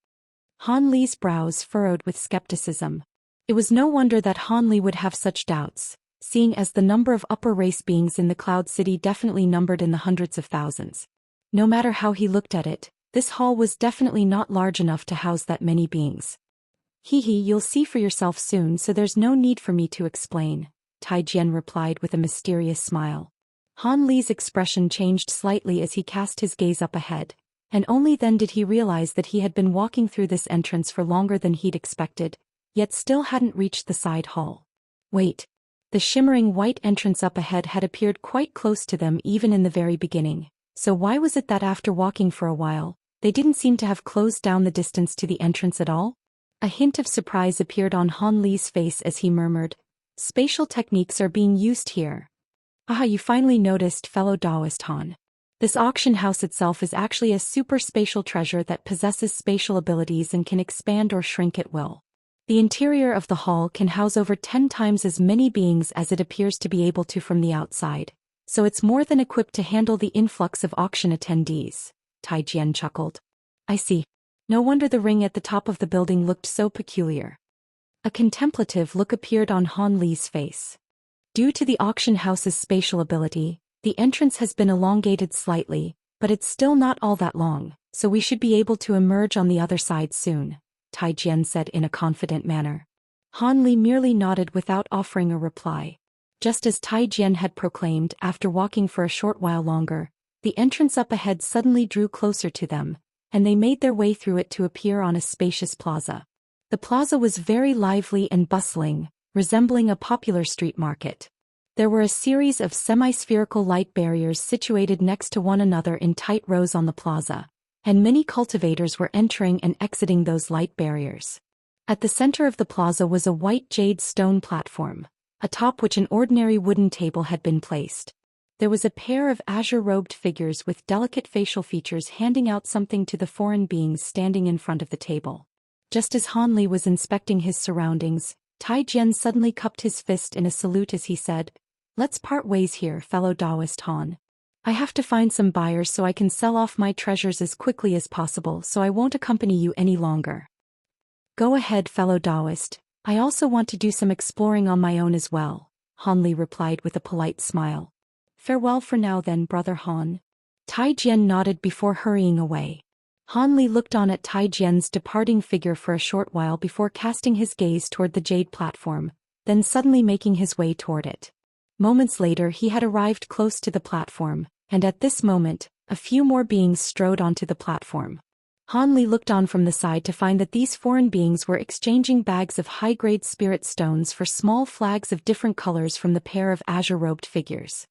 Han Li's brows furrowed with skepticism. It was no wonder that Han Li would have such doubts, seeing as the number of upper race beings in the Cloud City definitely numbered in the hundreds of thousands. No matter how he looked at it, this hall was definitely not large enough to house that many beings. You'll see for yourself soon, so there's no need for me to explain, Tai Jian replied with a mysterious smile. Han Li's expression changed slightly as he cast his gaze up ahead, and only then did he realize that he had been walking through this entrance for longer than he'd expected, yet still hadn't reached the side hall. Wait. The shimmering white entrance up ahead had appeared quite close to them even in the very beginning, so why was it that after walking for a while, they didn't seem to have closed down the distance to the entrance at all? A hint of surprise appeared on Han Li's face as he murmured, "Spatial techniques are being used here." "Ah, you finally noticed, fellow Daoist Han. This auction house itself is actually a super spatial treasure that possesses spatial abilities and can expand or shrink at will. The interior of the hall can house over 10 times as many beings as it appears to be able to from the outside, so it's more than equipped to handle the influx of auction attendees," Tai Jian chuckled. "I see. No wonder the ring at the top of the building looked so peculiar." A contemplative look appeared on Han Li's face. Due to the auction house's spatial ability, the entrance has been elongated slightly, but it's still not all that long, so we should be able to emerge on the other side soon, Tai Jian said in a confident manner. Han Li merely nodded without offering a reply. Just as Tai Jian had proclaimed, after walking for a short while longer, the entrance up ahead suddenly drew closer to them, and they made their way through it to appear on a spacious plaza. The plaza was very lively and bustling, resembling a popular street market. There were a series of semi-spherical light barriers situated next to one another in tight rows on the plaza, and many cultivators were entering and exiting those light barriers. At the center of the plaza was a white jade stone platform, atop which an ordinary wooden table had been placed. There was a pair of azure-robed figures with delicate facial features handing out something to the foreign beings standing in front of the table. Just as Han Li was inspecting his surroundings, Tai Jian suddenly cupped his fist in a salute as he said, "Let's part ways here, fellow Daoist Han. I have to find some buyers so I can sell off my treasures as quickly as possible, so I won't accompany you any longer." "Go ahead, fellow Daoist. I also want to do some exploring on my own as well," Han Li replied with a polite smile. "Farewell for now then, brother Han." Tai Jian nodded before hurrying away. Han Li looked on at Tai Jian's departing figure for a short while before casting his gaze toward the jade platform, then suddenly making his way toward it. Moments later he had arrived close to the platform, and at this moment, a few more beings strode onto the platform. Han Li looked on from the side to find that these foreign beings were exchanging bags of high-grade spirit stones for small flags of different colors from the pair of azure-robed figures.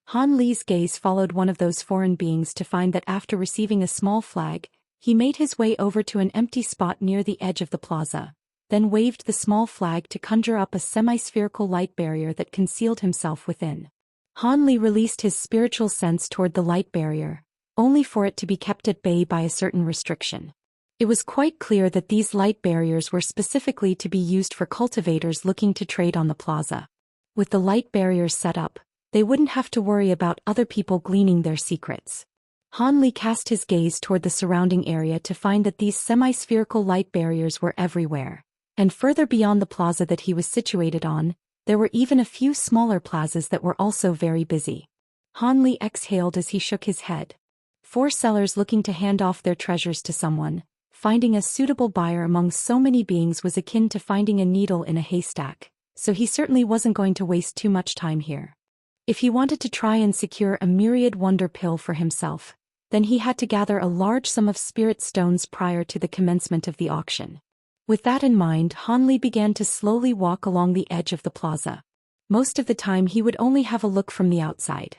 Han Li's gaze followed one of those foreign beings to find that after receiving a small flag, he made his way over to an empty spot near the edge of the plaza, then waved the small flag to conjure up a semi-spherical light barrier that concealed himself within. Han Li released his spiritual sense toward the light barrier, only for it to be kept at bay by a certain restriction. It was quite clear that these light barriers were specifically to be used for cultivators looking to trade on the plaza. With the light barriers set up, they wouldn't have to worry about other people gleaning their secrets. Han Li cast his gaze toward the surrounding area to find that these semi-spherical light barriers were everywhere, and further beyond the plaza that he was situated on, there were even a few smaller plazas that were also very busy. Han Li exhaled as he shook his head. 4 sellers looking to hand off their treasures to someone, finding a suitable buyer among so many beings was akin to finding a needle in a haystack, so he certainly wasn't going to waste too much time here. If he wanted to try and secure a myriad wonder pill for himself, then he had to gather a large sum of spirit stones prior to the commencement of the auction. With that in mind, Han Li began to slowly walk along the edge of the plaza. Most of the time he would only have a look from the outside.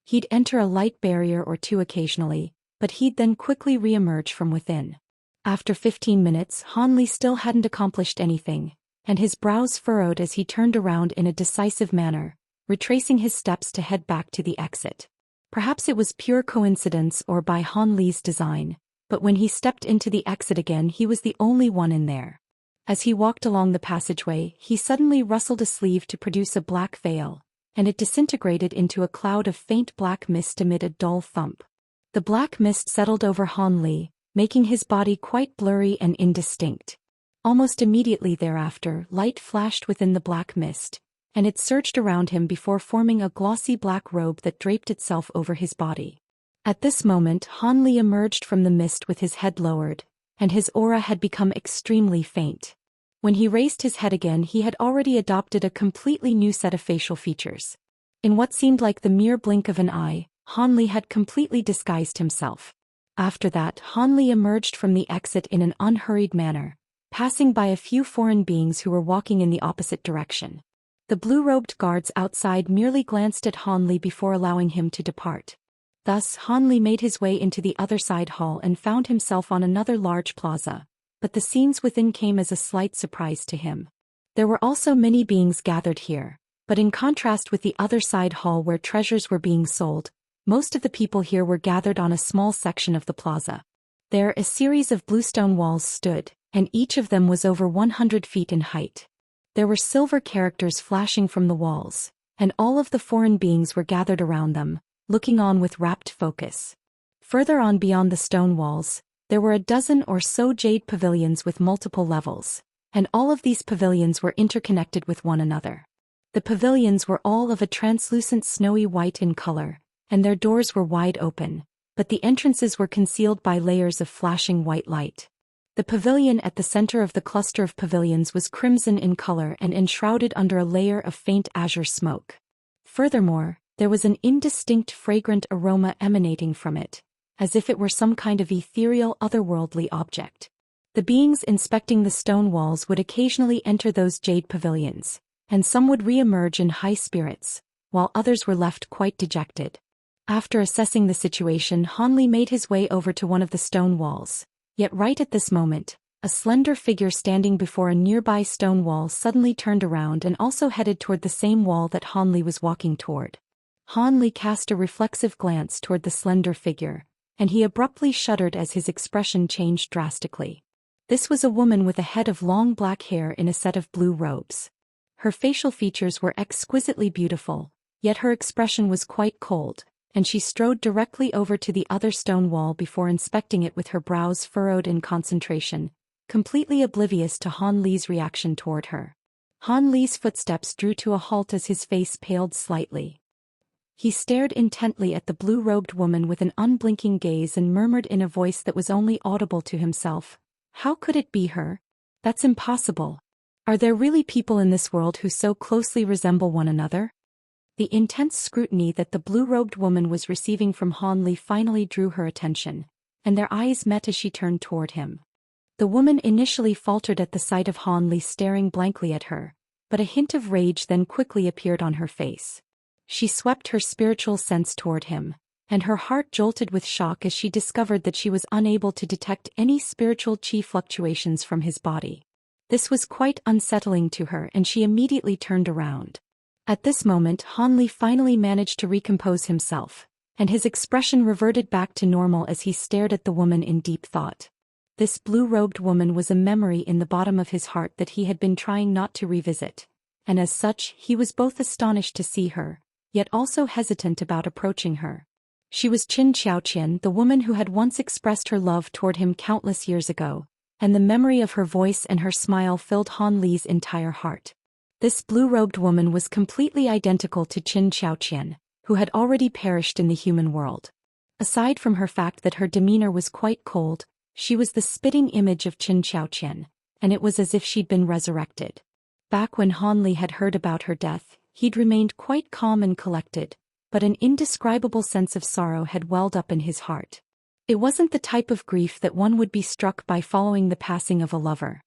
He'd enter a light barrier or two occasionally, but he'd then quickly re-emerge from within. After 15 minutes, Han Li still hadn't accomplished anything, and his brows furrowed as he turned around in a decisive manner, retracing his steps to head back to the exit. Perhaps it was pure coincidence or by Han Li's design, but when he stepped into the exit again he was the only one in there. As he walked along the passageway, he suddenly rustled a sleeve to produce a black veil, and it disintegrated into a cloud of faint black mist amid a dull thump. The black mist settled over Han Li, making his body quite blurry and indistinct. Almost immediately thereafter, light flashed within the black mist, and it surged around him before forming a glossy black robe that draped itself over his body. At this moment, Han Li emerged from the mist with his head lowered, and his aura had become extremely faint. When he raised his head again, he had already adopted a completely new set of facial features. In what seemed like the mere blink of an eye, Han Li had completely disguised himself. After that, Han Li emerged from the exit in an unhurried manner, passing by a few foreign beings who were walking in the opposite direction. The blue-robed guards outside merely glanced at Han Li before allowing him to depart. Thus, Han Li made his way into the other side hall and found himself on another large plaza, but the scenes within came as a slight surprise to him. There were also many beings gathered here, but in contrast with the other side hall where treasures were being sold, most of the people here were gathered on a small section of the plaza. There a series of bluestone walls stood, and each of them was over 100 feet in height. There were silver characters flashing from the walls, and all of the foreign beings were gathered around them, looking on with rapt focus. Further on beyond the stone walls, there were a dozen or so jade pavilions with multiple levels, and all of these pavilions were interconnected with one another. The pavilions were all of a translucent snowy white in color, and their doors were wide open, but the entrances were concealed by layers of flashing white light. The pavilion at the center of the cluster of pavilions was crimson in color and enshrouded under a layer of faint azure smoke. Furthermore, there was an indistinct fragrant aroma emanating from it, as if it were some kind of ethereal otherworldly object. The beings inspecting the stone walls would occasionally enter those jade pavilions, and some would re-emerge in high spirits, while others were left quite dejected. After assessing the situation, Han Li made his way over to one of the stone walls. Yet right at this moment, a slender figure standing before a nearby stone wall suddenly turned around and also headed toward the same wall that Han Li was walking toward. Han Li cast a reflexive glance toward the slender figure, and he abruptly shuddered as his expression changed drastically. This was a woman with a head of long black hair in a set of blue robes. Her facial features were exquisitely beautiful, yet her expression was quite cold, and she strode directly over to the other stone wall before inspecting it with her brows furrowed in concentration, completely oblivious to Han Li's reaction toward her. Han Li's footsteps drew to a halt as his face paled slightly. He stared intently at the blue-robed woman with an unblinking gaze and murmured in a voice that was only audible to himself, "How could it be her? That's impossible. Are there really people in this world who so closely resemble one another?" The intense scrutiny that the blue-robed woman was receiving from Han Li finally drew her attention, and their eyes met as she turned toward him. The woman initially faltered at the sight of Han Li staring blankly at her, but a hint of rage then quickly appeared on her face. She swept her spiritual sense toward him, and her heart jolted with shock as she discovered that she was unable to detect any spiritual chi fluctuations from his body. This was quite unsettling to her, and she immediately turned around. At this moment, Han Li finally managed to recompose himself, and his expression reverted back to normal as he stared at the woman in deep thought. This blue-robed woman was a memory in the bottom of his heart that he had been trying not to revisit, and as such, he was both astonished to see her, yet also hesitant about approaching her. She was Xianxia, the woman who had once expressed her love toward him countless years ago, and the memory of her voice and her smile filled Han Li's entire heart. This blue-robed woman was completely identical to Xianxia, who had already perished in the human world. Aside from her fact that her demeanor was quite cold, she was the spitting image of Xianxia, and it was as if she'd been resurrected. Back when Han Li had heard about her death, he'd remained quite calm and collected, but an indescribable sense of sorrow had welled up in his heart. It wasn't the type of grief that one would be struck by following the passing of a lover.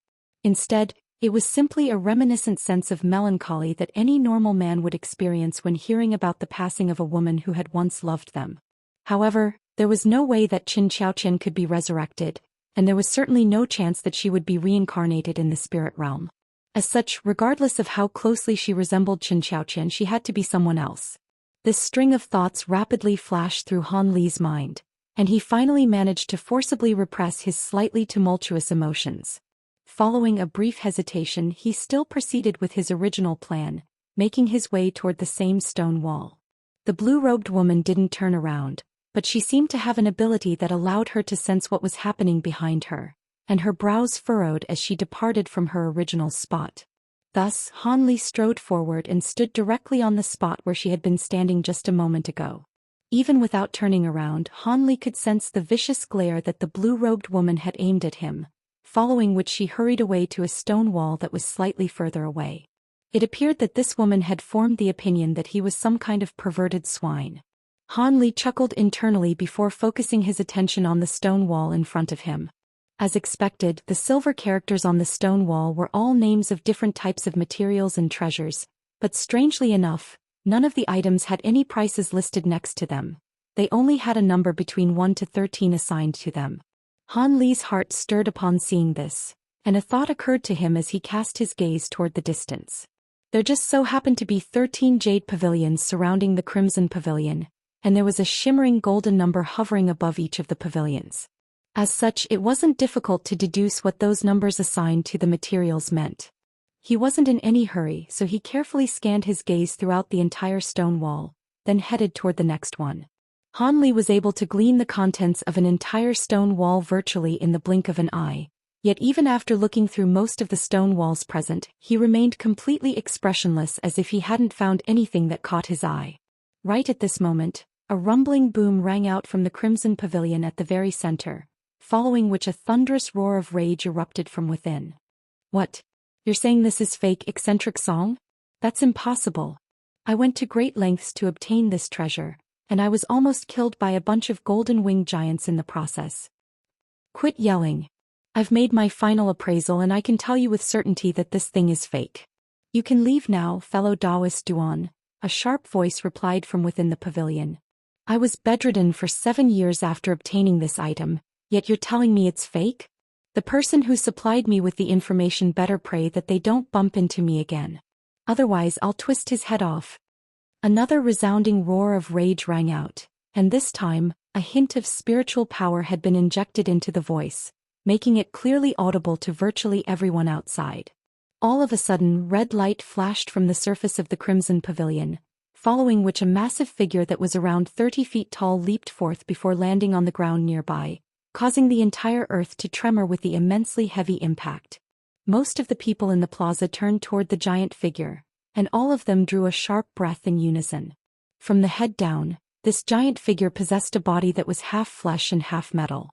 Instead, It was simply a reminiscent sense of melancholy that any normal man would experience when hearing about the passing of a woman who had once loved them. However, there was no way that Xianxia could be resurrected, and there was certainly no chance that she would be reincarnated in the spirit realm. As such, regardless of how closely she resembled Xianxia, she had to be someone else. This string of thoughts rapidly flashed through Han Li's mind, and he finally managed to forcibly repress his slightly tumultuous emotions. Following a brief hesitation, he still proceeded with his original plan, making his way toward the same stone wall. The blue-robed woman didn't turn around, but she seemed to have an ability that allowed her to sense what was happening behind her, and her brows furrowed as she departed from her original spot. Thus, Han Li strode forward and stood directly on the spot where she had been standing just a moment ago. Even without turning around, Han Li could sense the vicious glare that the blue-robed woman had aimed at him, following which she hurried away to a stone wall that was slightly further away. It appeared that this woman had formed the opinion that he was some kind of perverted swine. Han Li chuckled internally before focusing his attention on the stone wall in front of him. As expected, the silver characters on the stone wall were all names of different types of materials and treasures, but strangely enough, none of the items had any prices listed next to them. They only had a number between 1 to 13 assigned to them. Han Li's heart stirred upon seeing this, and a thought occurred to him as he cast his gaze toward the distance. There just so happened to be 13 jade pavilions surrounding the Crimson Pavilion, and there was a shimmering golden number hovering above each of the pavilions. As such, it wasn't difficult to deduce what those numbers assigned to the materials meant. He wasn't in any hurry, so he carefully scanned his gaze throughout the entire stone wall, then headed toward the next one. Han Li was able to glean the contents of an entire stone wall virtually in the blink of an eye, yet even after looking through most of the stone walls present, he remained completely expressionless as if he hadn't found anything that caught his eye. Right at this moment, a rumbling boom rang out from the Crimson Pavilion at the very center, following which a thunderous roar of rage erupted from within. What? You're saying this is fake eccentric song? That's impossible. I went to great lengths to obtain this treasure, and I was almost killed by a bunch of golden-winged giants in the process. Quit yelling. I've made my final appraisal and I can tell you with certainty that this thing is fake. You can leave now, fellow Daoist Duan, a sharp voice replied from within the pavilion. I was bedridden for 7 years after obtaining this item, yet you're telling me it's fake? The person who supplied me with the information better pray that they don't bump into me again. Otherwise I'll twist his head off. Another resounding roar of rage rang out, and this time, a hint of spiritual power had been injected into the voice, making it clearly audible to virtually everyone outside. All of a sudden, red light flashed from the surface of the Crimson Pavilion, following which a massive figure that was around 30 feet tall leaped forth before landing on the ground nearby, causing the entire earth to tremor with the immensely heavy impact. Most of the people in the plaza turned toward the giant figure, and all of them drew a sharp breath in unison. From the head down, this giant figure possessed a body that was half flesh and half metal.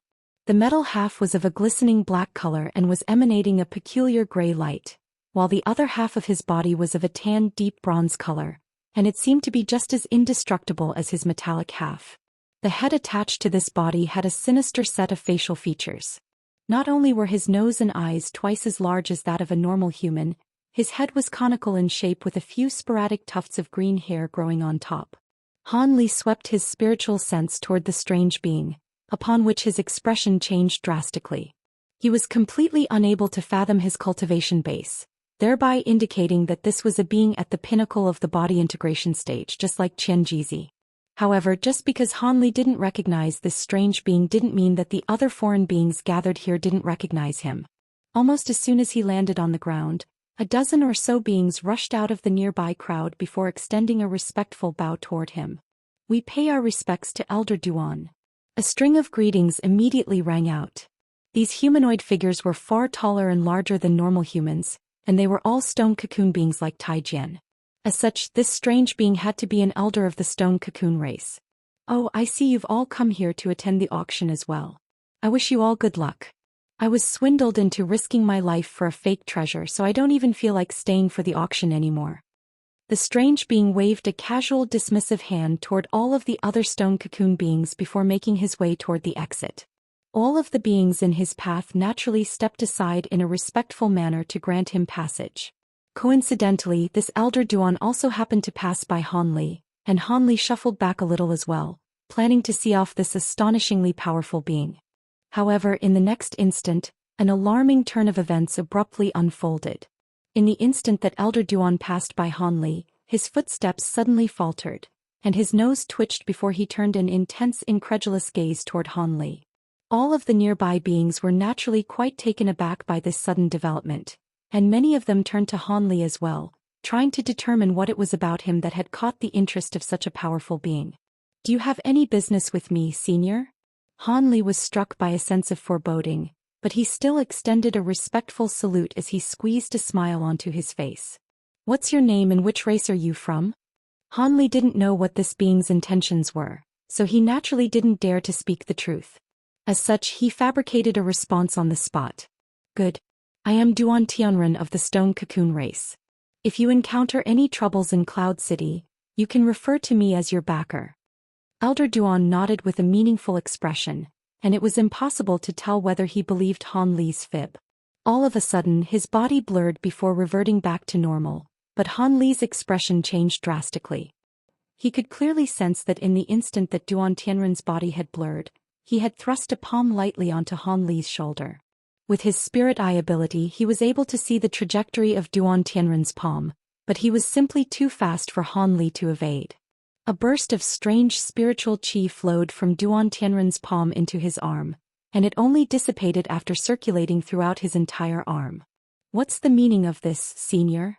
The metal half was of a glistening black color and was emanating a peculiar gray light, while the other half of his body was of a tan deep bronze color, and it seemed to be just as indestructible as his metallic half. The head attached to this body had a sinister set of facial features. Not only were his nose and eyes twice as large as that of a normal human, his head was conical in shape with a few sporadic tufts of green hair growing on top. Han Li swept his spiritual sense toward the strange being, upon which his expression changed drastically. He was completely unable to fathom his cultivation base, thereby indicating that this was a being at the pinnacle of the body integration stage, just like Qian Jizi. However, just because Han Li didn't recognize this strange being didn't mean that the other foreign beings gathered here didn't recognize him. Almost as soon as he landed on the ground, a dozen or so beings rushed out of the nearby crowd before extending a respectful bow toward him. We pay our respects to Elder Duan. A string of greetings immediately rang out. These humanoid figures were far taller and larger than normal humans, and they were all stone cocoon beings like Taijian. As such, this strange being had to be an elder of the stone cocoon race. Oh, I see you've all come here to attend the auction as well. I wish you all good luck. I was swindled into risking my life for a fake treasure, so I don't even feel like staying for the auction anymore. The strange being waved a casual dismissive hand toward all of the other stone cocoon beings before making his way toward the exit. All of the beings in his path naturally stepped aside in a respectful manner to grant him passage. Coincidentally, this elder Duan also happened to pass by Han Li, and Han Li shuffled back a little as well, planning to see off this astonishingly powerful being. However, in the next instant, an alarming turn of events abruptly unfolded. In the instant that Elder Duan passed by Han Li, his footsteps suddenly faltered, and his nose twitched before he turned an intense, incredulous gaze toward Han Li. All of the nearby beings were naturally quite taken aback by this sudden development, and many of them turned to Han Li as well, trying to determine what it was about him that had caught the interest of such a powerful being. "Do you have any business with me, senior?" Han Li was struck by a sense of foreboding, but he still extended a respectful salute as he squeezed a smile onto his face. "What's your name and which race are you from?" Han Li didn't know what this being's intentions were, so he naturally didn't dare to speak the truth. As such, he fabricated a response on the spot. "Good. I am Duan Tianren of the Stone Cocoon race. If you encounter any troubles in Cloud City, you can refer to me as your backer." Elder Duan nodded with a meaningful expression, and it was impossible to tell whether he believed Han Li's fib. All of a sudden, his body blurred before reverting back to normal, but Han Li's expression changed drastically. He could clearly sense that in the instant that Duan Tianren's body had blurred, he had thrust a palm lightly onto Han Li's shoulder. With his spirit eye ability, he was able to see the trajectory of Duan Tianren's palm, but he was simply too fast for Han Li to evade. A burst of strange spiritual qi flowed from Duan Tianren's palm into his arm, and it only dissipated after circulating throughout his entire arm. "What's the meaning of this, senior?"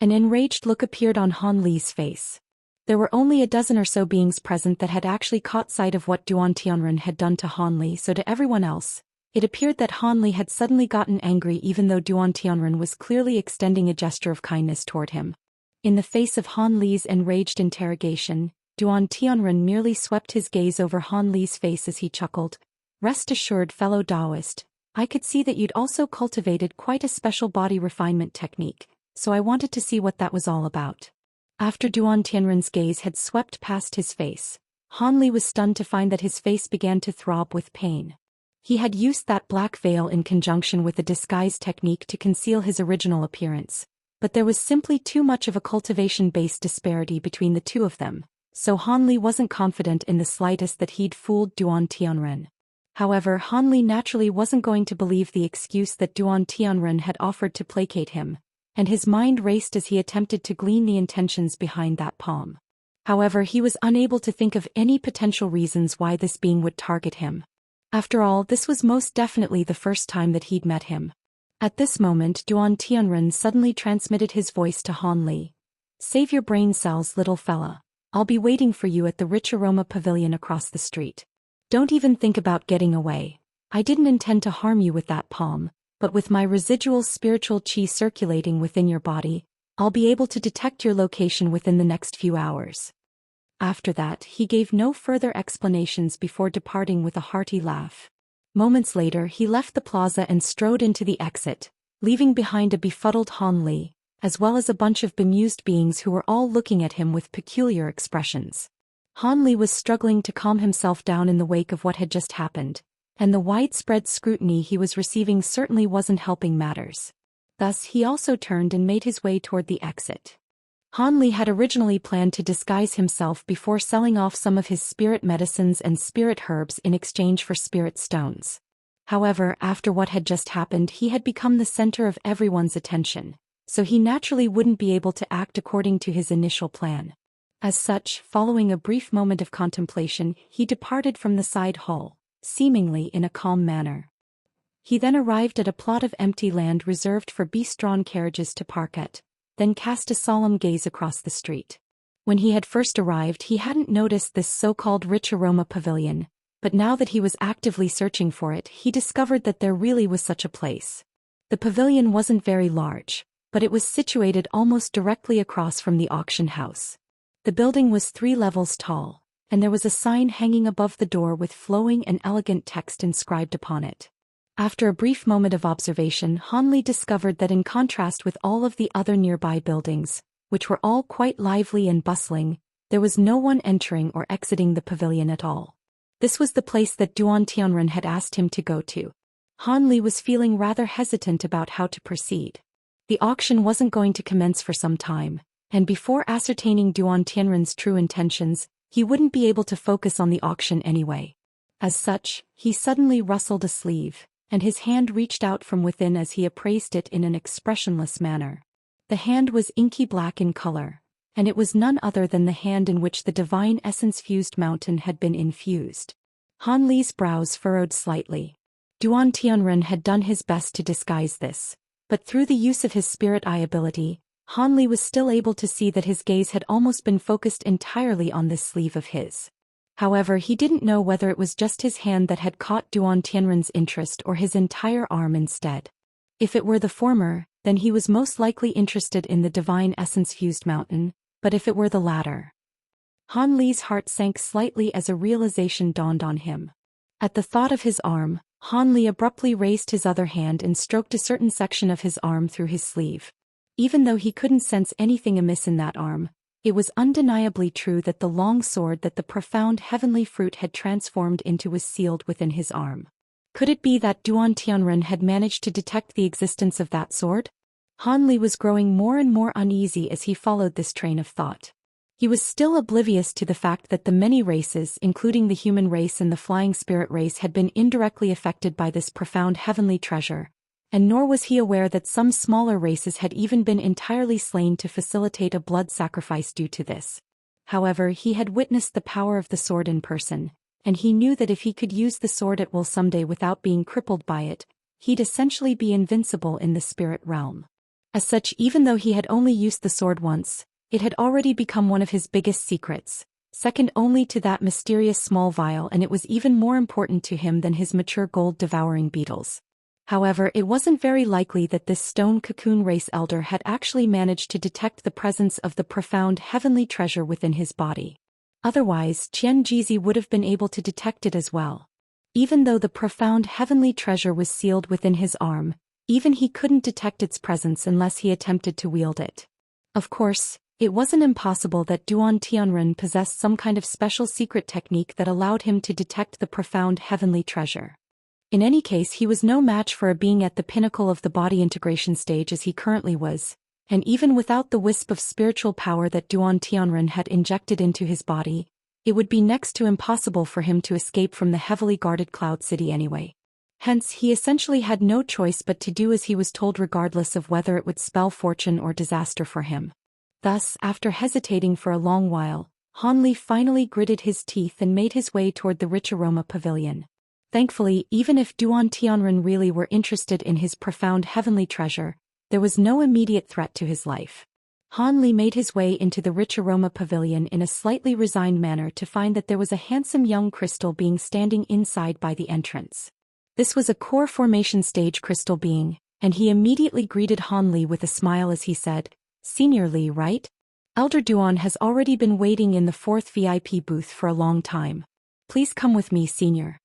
An enraged look appeared on Han Li's face. There were only a dozen or so beings present that had actually caught sight of what Duan Tianren had done to Han Li, so to everyone else, it appeared that Han Li had suddenly gotten angry even though Duan Tianren was clearly extending a gesture of kindness toward him. In the face of Han Li's enraged interrogation, Duan Tianren merely swept his gaze over Han Li's face as he chuckled. "Rest assured, fellow Daoist, I could see that you'd also cultivated quite a special body refinement technique, so I wanted to see what that was all about." After Duan Tianren's gaze had swept past his face, Han Li was stunned to find that his face began to throb with pain. He had used that black veil in conjunction with a disguise technique to conceal his original appearance, but there was simply too much of a cultivation-based disparity between the two of them, so Han Li wasn't confident in the slightest that he'd fooled Duan Tianren. However, Han Li naturally wasn't going to believe the excuse that Duan Tianren had offered to placate him, and his mind raced as he attempted to glean the intentions behind that palm. However, he was unable to think of any potential reasons why this being would target him. After all, this was most definitely the first time that he'd met him. At this moment, Duan Tianren suddenly transmitted his voice to Han Li. "Save your brain cells, little fella. I'll be waiting for you at the Rich Aroma Pavilion across the street. Don't even think about getting away. I didn't intend to harm you with that palm, but with my residual spiritual qi circulating within your body, I'll be able to detect your location within the next few hours." After that, he gave no further explanations before departing with a hearty laugh. Moments later, he left the plaza and strode into the exit, leaving behind a befuddled Han Li, as well as a bunch of bemused beings who were all looking at him with peculiar expressions. Han Li was struggling to calm himself down in the wake of what had just happened, and the widespread scrutiny he was receiving certainly wasn't helping matters. Thus, he also turned and made his way toward the exit. Han Li had originally planned to disguise himself before selling off some of his spirit medicines and spirit herbs in exchange for spirit stones. However, after what had just happened, he had become the center of everyone's attention, so he naturally wouldn't be able to act according to his initial plan. As such, following a brief moment of contemplation, he departed from the side hall, seemingly in a calm manner. He then arrived at a plot of empty land reserved for beast-drawn carriages to park at, then cast a solemn gaze across the street. When he had first arrived, he hadn't noticed this so-called Rich Aroma Pavilion, but now that he was actively searching for it, he discovered that there really was such a place. The pavilion wasn't very large, but it was situated almost directly across from the auction house. The building was 3 levels tall, and there was a sign hanging above the door with flowing and elegant text inscribed upon it. After a brief moment of observation, Han Li discovered that in contrast with all of the other nearby buildings, which were all quite lively and bustling, there was no one entering or exiting the pavilion at all. This was the place that Duan Tianren had asked him to go to. Han Li was feeling rather hesitant about how to proceed. The auction wasn't going to commence for some time, and before ascertaining Duan Tianren's true intentions, he wouldn't be able to focus on the auction anyway. As such, he suddenly rustled a sleeve, and his hand reached out from within as he appraised it in an expressionless manner. The hand was inky black in color, and it was none other than the hand in which the divine essence-fused mountain had been infused. Han Li's brows furrowed slightly. Duan Tianren had done his best to disguise this, but through the use of his spirit eye ability, Han Li was still able to see that his gaze had almost been focused entirely on this sleeve of his. However, he didn't know whether it was just his hand that had caught Duan Tianren's interest or his entire arm instead. If it were the former, then he was most likely interested in the divine essence-fused mountain, but if it were the latter... Han Li's heart sank slightly as a realization dawned on him. At the thought of his arm, Han Li abruptly raised his other hand and stroked a certain section of his arm through his sleeve. Even though he couldn't sense anything amiss in that arm, it was undeniably true that the long sword that the profound heavenly fruit had transformed into was sealed within his arm. Could it be that Duan Tianren had managed to detect the existence of that sword? Han Li was growing more and more uneasy as he followed this train of thought. He was still oblivious to the fact that the many races, including the human race and the flying spirit race, had been indirectly affected by this profound heavenly treasure, and nor was he aware that some smaller races had even been entirely slain to facilitate a blood sacrifice due to this. However, he had witnessed the power of the sword in person, and he knew that if he could use the sword at will someday without being crippled by it, he'd essentially be invincible in the spirit realm. As such, even though he had only used the sword once, it had already become one of his biggest secrets, second only to that mysterious small vial, and it was even more important to him than his mature gold-devouring beetles. However, it wasn't very likely that this stone cocoon race elder had actually managed to detect the presence of the profound heavenly treasure within his body. Otherwise, Qian Jizi would have been able to detect it as well. Even though the profound heavenly treasure was sealed within his arm, even he couldn't detect its presence unless he attempted to wield it. Of course, it wasn't impossible that Duan Tianren possessed some kind of special secret technique that allowed him to detect the profound heavenly treasure. In any case, he was no match for a being at the pinnacle of the body integration stage as he currently was, and even without the wisp of spiritual power that Duan Tianren had injected into his body, it would be next to impossible for him to escape from the heavily guarded Cloud City anyway. Hence, he essentially had no choice but to do as he was told, regardless of whether it would spell fortune or disaster for him. Thus, after hesitating for a long while, Han Li finally gritted his teeth and made his way toward the rich aroma pavilion. Thankfully, even if Duan Tianren really were interested in his profound heavenly treasure, there was no immediate threat to his life. Han Li made his way into the rich aroma pavilion in a slightly resigned manner to find that there was a handsome young crystal being standing inside by the entrance. This was a core formation stage crystal being, and he immediately greeted Han Li with a smile as he said, "Senior Li, right? Elder Duan has already been waiting in the 4th VIP booth for a long time. Please come with me, Senior."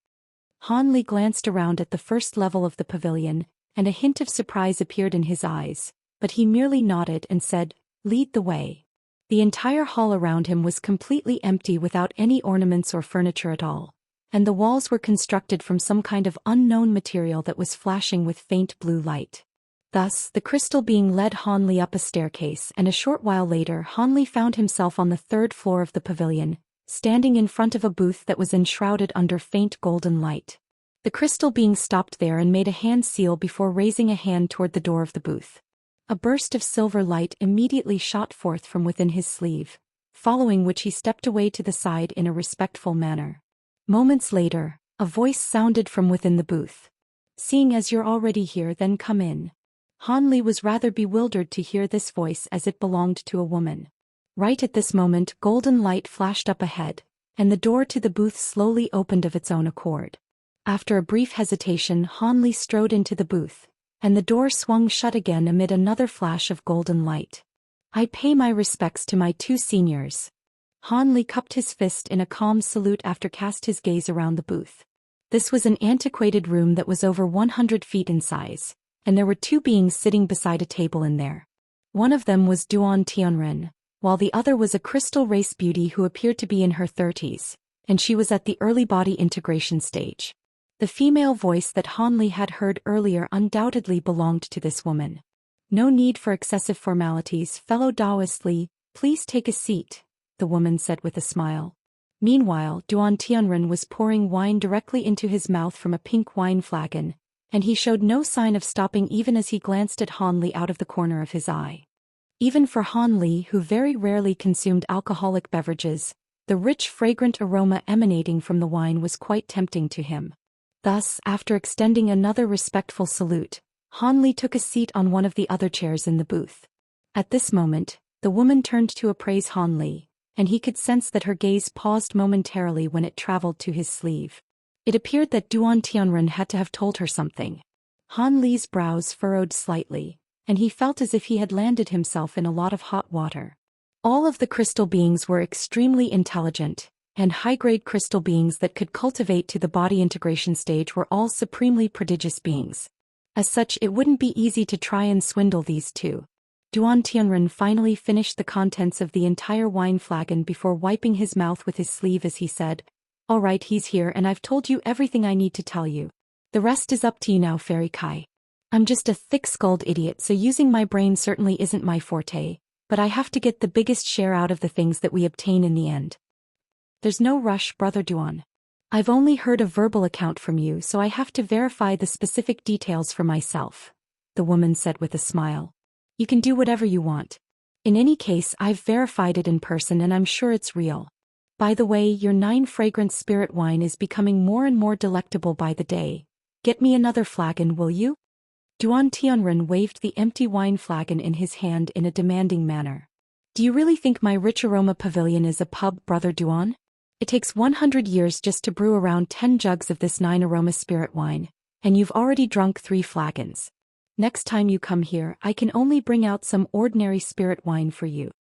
Han Li glanced around at the first level of the pavilion, and a hint of surprise appeared in his eyes, but he merely nodded and said, "Lead the way." The entire hall around him was completely empty without any ornaments or furniture at all, and the walls were constructed from some kind of unknown material that was flashing with faint blue light. Thus, the crystal being led Han Li up a staircase, and a short while later Han Li found himself on the 3rd floor of the pavilion, standing in front of a booth that was enshrouded under faint golden light. The crystal being stopped there and made a hand seal before raising a hand toward the door of the booth. A burst of silver light immediately shot forth from within his sleeve, following which he stepped away to the side in a respectful manner. Moments later, a voice sounded from within the booth. "Seeing as you're already here, then come in." Han Li was rather bewildered to hear this voice as it belonged to a woman. Right at this moment, golden light flashed up ahead, and the door to the booth slowly opened of its own accord. After a brief hesitation, Han Li strode into the booth, and the door swung shut again amid another flash of golden light. "I pay my respects to my 2 seniors." Han Li cupped his fist in a calm salute after cast his gaze around the booth. This was an antiquated room that was over 100 feet in size, and there were 2 beings sitting beside a table in there. One of them was Duan Tianren, while the other was a crystal race beauty who appeared to be in her 30s, and she was at the early body integration stage. The female voice that Han Li had heard earlier undoubtedly belonged to this woman. No need for excessive formalities, fellow Daoist Li, please take a seat, the woman said with a smile. Meanwhile, Duan Tianren was pouring wine directly into his mouth from a pink wine flagon, and he showed no sign of stopping even as he glanced at Han Li out of the corner of his eye. Even for Han Li, who very rarely consumed alcoholic beverages, the rich fragrant aroma emanating from the wine was quite tempting to him. Thus, after extending another respectful salute, Han Li took a seat on one of the other chairs in the booth. At this moment, the woman turned to appraise Han Li, and he could sense that her gaze paused momentarily when it traveled to his sleeve. It appeared that Duan Tianren had to have told her something. Han Li's brows furrowed slightly, and he felt as if he had landed himself in a lot of hot water. All of the crystal beings were extremely intelligent, and high-grade crystal beings that could cultivate to the body integration stage were all supremely prodigious beings. As such, it wouldn't be easy to try and swindle these two. Duan Tianren finally finished the contents of the entire wine flagon before wiping his mouth with his sleeve as he said, "All right, he's here and I've told you everything I need to tell you. The rest is up to you now, Fairy Kai. I'm just a thick-skulled idiot, so using my brain certainly isn't my forte, but I have to get the biggest share out of the things that we obtain in the end. There's no rush, Brother Duan. I've only heard a verbal account from you, so I have to verify the specific details for myself," the woman said with a smile. "You can do whatever you want. In any case, I've verified it in person and I'm sure it's real. By the way, your 9 fragrant spirit wine is becoming more and more delectable by the day. Get me another flagon, will you?" Duan Tianren waved the empty wine flagon in his hand in a demanding manner. "Do you really think my rich aroma pavilion is a pub, Brother Duan? It takes 100 years just to brew around 10 jugs of this 9 aroma spirit wine, and you've already drunk 3 flagons. Next time you come here, I can only bring out some ordinary spirit wine for you."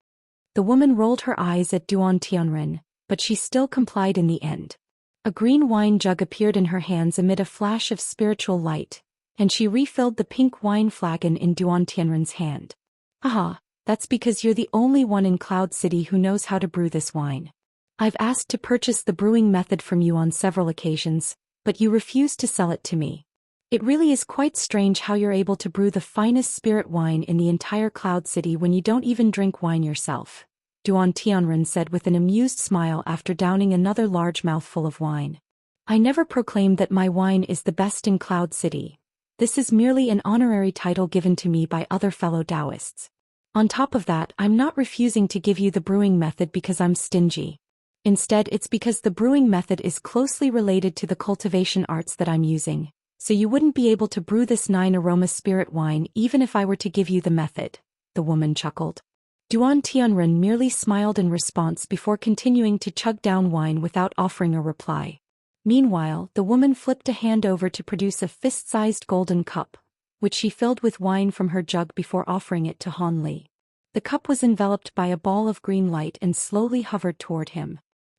The woman rolled her eyes at Duan Tianren, but she still complied in the end. A green wine jug appeared in her hands amid a flash of spiritual light, and she refilled the pink wine flagon in Duan Tianren's hand. "Aha, that's because you're the only one in Cloud City who knows how to brew this wine. I've asked to purchase the brewing method from you on several occasions, but you refuse to sell it to me. It really is quite strange how you're able to brew the finest spirit wine in the entire Cloud City when you don't even drink wine yourself," Duan Tianren said with an amused smile after downing another large mouthful of wine. "I never proclaimed that my wine is the best in Cloud City. This is merely an honorary title given to me by other fellow Daoists. On top of that, I'm not refusing to give you the brewing method because I'm stingy. Instead, it's because the brewing method is closely related to the cultivation arts that I'm using, so you wouldn't be able to brew this 9 aroma spirit wine even if I were to give you the method," the woman chuckled. Duan Tianren merely smiled in response before continuing to chug down wine without offering a reply. Meanwhile, the woman flipped a hand over to produce a fist-sized golden cup, which she filled with wine from her jug before offering it to Han Li. The cup was enveloped by a ball of green light and slowly hovered toward him.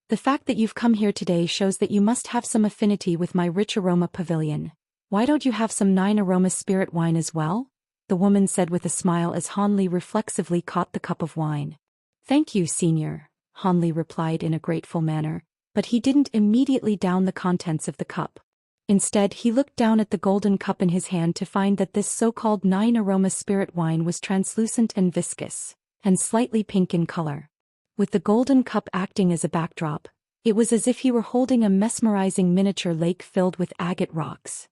"The fact that you've come here today shows that you must have some affinity with my rich aroma pavilion. Why don't you have some 9 aroma spirit wine as well?" the woman said with a smile as Han Li reflexively caught the cup of wine. "Thank you, Senior," Han Li replied in a grateful manner, but he didn't immediately down the contents of the cup. Instead, he looked down at the golden cup in his hand to find that this so-called 9 aroma spirit wine was translucent and viscous, and slightly pink in color. With the golden cup acting as a backdrop, it was as if he were holding a mesmerizing miniature lake filled with agate rocks.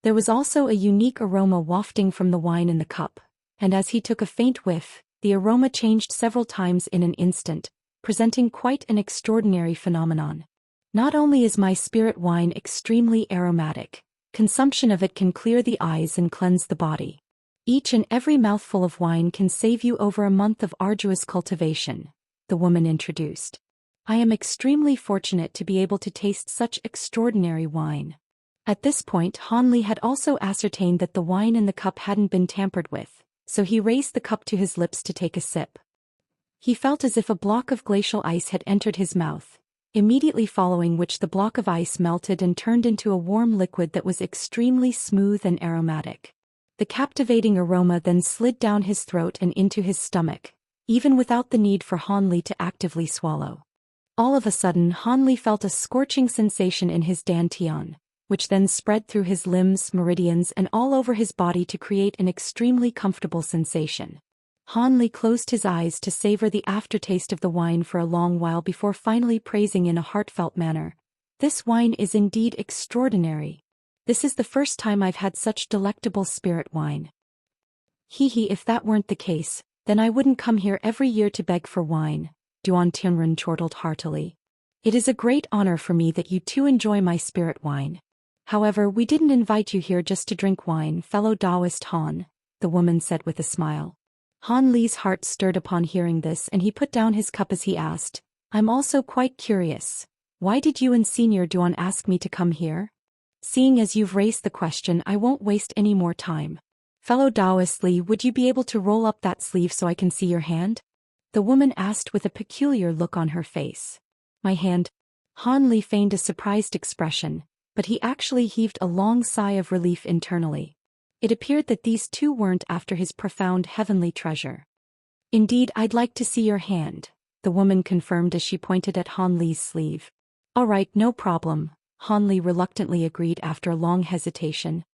There was also a unique aroma wafting from the wine in the cup, and as he took a faint whiff, the aroma changed several times in an instant, presenting quite an extraordinary phenomenon. "Not only is my spirit wine extremely aromatic, consumption of it can clear the eyes and cleanse the body. Each and every mouthful of wine can save you over a month of arduous cultivation," the woman introduced. "I am extremely fortunate to be able to taste such extraordinary wine." At this point, Han Li had also ascertained that the wine in the cup hadn't been tampered with, so he raised the cup to his lips to take a sip. He felt as if a block of glacial ice had entered his mouth, immediately following which the block of ice melted and turned into a warm liquid that was extremely smooth and aromatic. The captivating aroma then slid down his throat and into his stomach, even without the need for Han Li to actively swallow. All of a sudden Han Li felt a scorching sensation in his dantian, which then spread through his limbs, meridians and all over his body to create an extremely comfortable sensation. Han Li closed his eyes to savor the aftertaste of the wine for a long while before finally praising in a heartfelt manner, "This wine is indeed extraordinary. This is the first time I've had such delectable spirit wine." "Hee, if that weren't the case, then I wouldn't come here every year to beg for wine," Duan Tianren chortled heartily. "It is a great honor for me that you too enjoy my spirit wine. However, we didn't invite you here just to drink wine, fellow Daoist Han," the woman said with a smile. Han Li's heart stirred upon hearing this and he put down his cup as he asked, "I'm also quite curious. Why did you and Senior Duan ask me to come here? Seeing as you've raised the question, I won't waste any more time. Fellow Daoist Li, would you be able to roll up that sleeve so I can see your hand?" the woman asked with a peculiar look on her face. "My hand?" Han Li feigned a surprised expression, but he actually heaved a long sigh of relief internally. It appeared that these two weren't after his profound heavenly treasure. "Indeed, I'd like to see your hand," the woman confirmed as she pointed at Han Li's sleeve. "All right, no problem," Han Li reluctantly agreed after a long hesitation.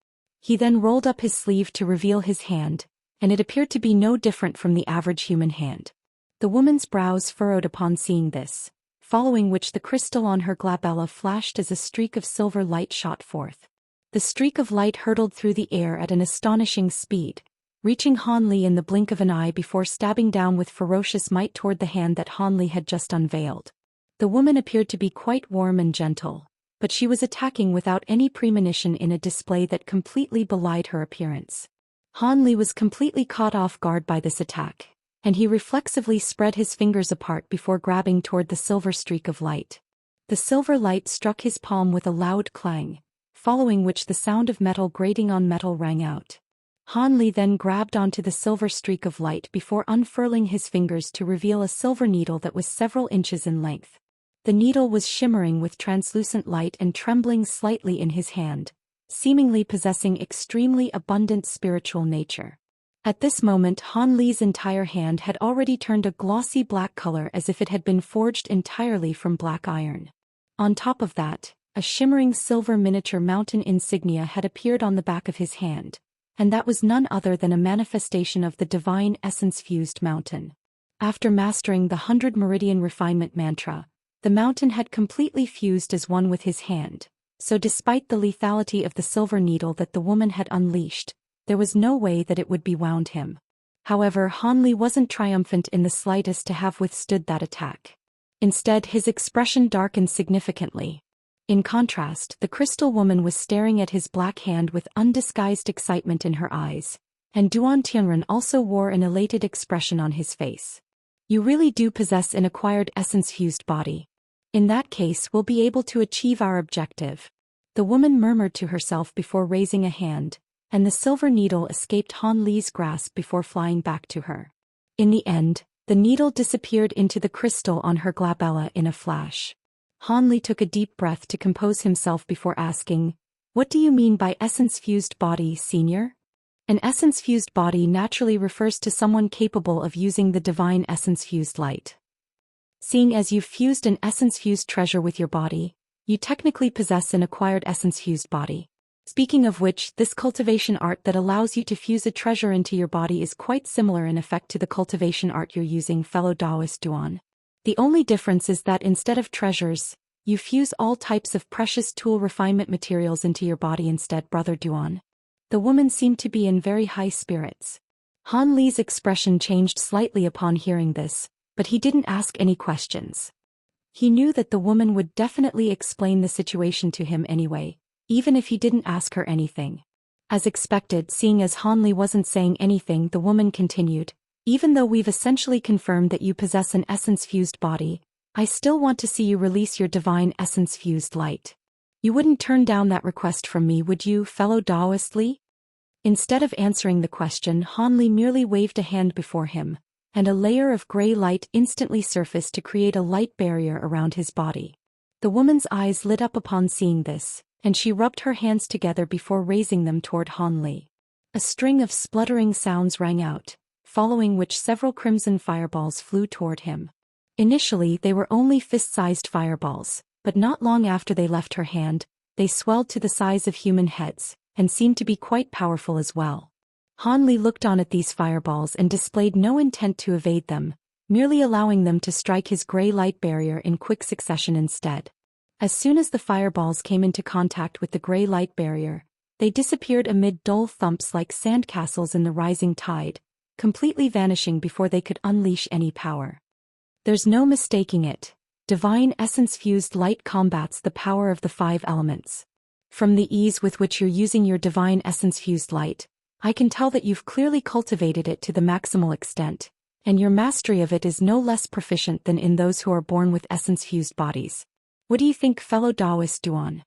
He then rolled up his sleeve to reveal his hand, and it appeared to be no different from the average human hand. The woman's brows furrowed upon seeing this, following which the crystal on her glabella flashed as a streak of silver light shot forth. The streak of light hurtled through the air at an astonishing speed, reaching Han Li in the blink of an eye before stabbing down with ferocious might toward the hand that Han Li had just unveiled. The woman appeared to be quite warm and gentle, but she was attacking without any premonition in a display that completely belied her appearance. Han Li was completely caught off guard by this attack, and he reflexively spread his fingers apart before grabbing toward the silver streak of light. The silver light struck his palm with a loud clang, following which the sound of metal grating on metal rang out. Han Li then grabbed onto the silver streak of light before unfurling his fingers to reveal a silver needle that was several inches in length. The needle was shimmering with translucent light and trembling slightly in his hand, seemingly possessing extremely abundant spiritual nature. At this moment Han Li's entire hand had already turned a glossy black color as if it had been forged entirely from black iron. On top of that, a shimmering silver miniature mountain insignia had appeared on the back of his hand, and that was none other than a manifestation of the divine essence-fused mountain. After mastering the 100 Meridian Refinement mantra, the mountain had completely fused as one with his hand, so despite the lethality of the silver needle that the woman had unleashed, there was no way that it would bewound him. However, Han Li wasn't triumphant in the slightest to have withstood that attack. Instead, his expression darkened significantly. In contrast, the crystal woman was staring at his black hand with undisguised excitement in her eyes, and Duan Tianren also wore an elated expression on his face. "You really do possess an acquired essence-fused body. In that case, we'll be able to achieve our objective," the woman murmured to herself before raising a hand, and the silver needle escaped Han Li's grasp before flying back to her. In the end, the needle disappeared into the crystal on her glabella in a flash. Han Li took a deep breath to compose himself before asking, "What do you mean by essence-fused body, Senior?" An essence-fused body naturally refers to someone capable of using the divine essence-fused light. Seeing as you've fused an essence-fused treasure with your body, you technically possess an acquired essence-fused body. Speaking of which, this cultivation art that allows you to fuse a treasure into your body is quite similar in effect to the cultivation art you're using, fellow Daoist Duan. The only difference is that instead of treasures, you fuse all types of precious tool refinement materials into your body instead, brother Duan. The woman seemed to be in very high spirits. Han Li's expression changed slightly upon hearing this, but he didn't ask any questions. He knew that the woman would definitely explain the situation to him anyway, even if he didn't ask her anything. As expected, seeing as Han Li wasn't saying anything, the woman continued, "Even though we've essentially confirmed that you possess an essence-fused body, I still want to see you release your divine essence-fused light. You wouldn't turn down that request from me, would you, fellow Daoist Li?" Instead of answering the question, Han Li merely waved a hand before him, and a layer of gray light instantly surfaced to create a light barrier around his body. The woman's eyes lit up upon seeing this, and she rubbed her hands together before raising them toward Han Li. A string of spluttering sounds rang out, following which several crimson fireballs flew toward him. Initially they were only fist-sized fireballs, but not long after they left her hand, they swelled to the size of human heads, and seemed to be quite powerful as well. Han Li looked on at these fireballs and displayed no intent to evade them, merely allowing them to strike his gray light barrier in quick succession instead. As soon as the fireballs came into contact with the gray light barrier, they disappeared amid dull thumps like sandcastles in the rising tide, completely vanishing before they could unleash any power. There's no mistaking it. Divine essence-fused light combats the power of the 5 elements. From the ease with which you're using your divine essence-fused light, I can tell that you've clearly cultivated it to the maximal extent, and your mastery of it is no less proficient than in those who are born with essence-fused bodies. What do you think, fellow Daoist Duan?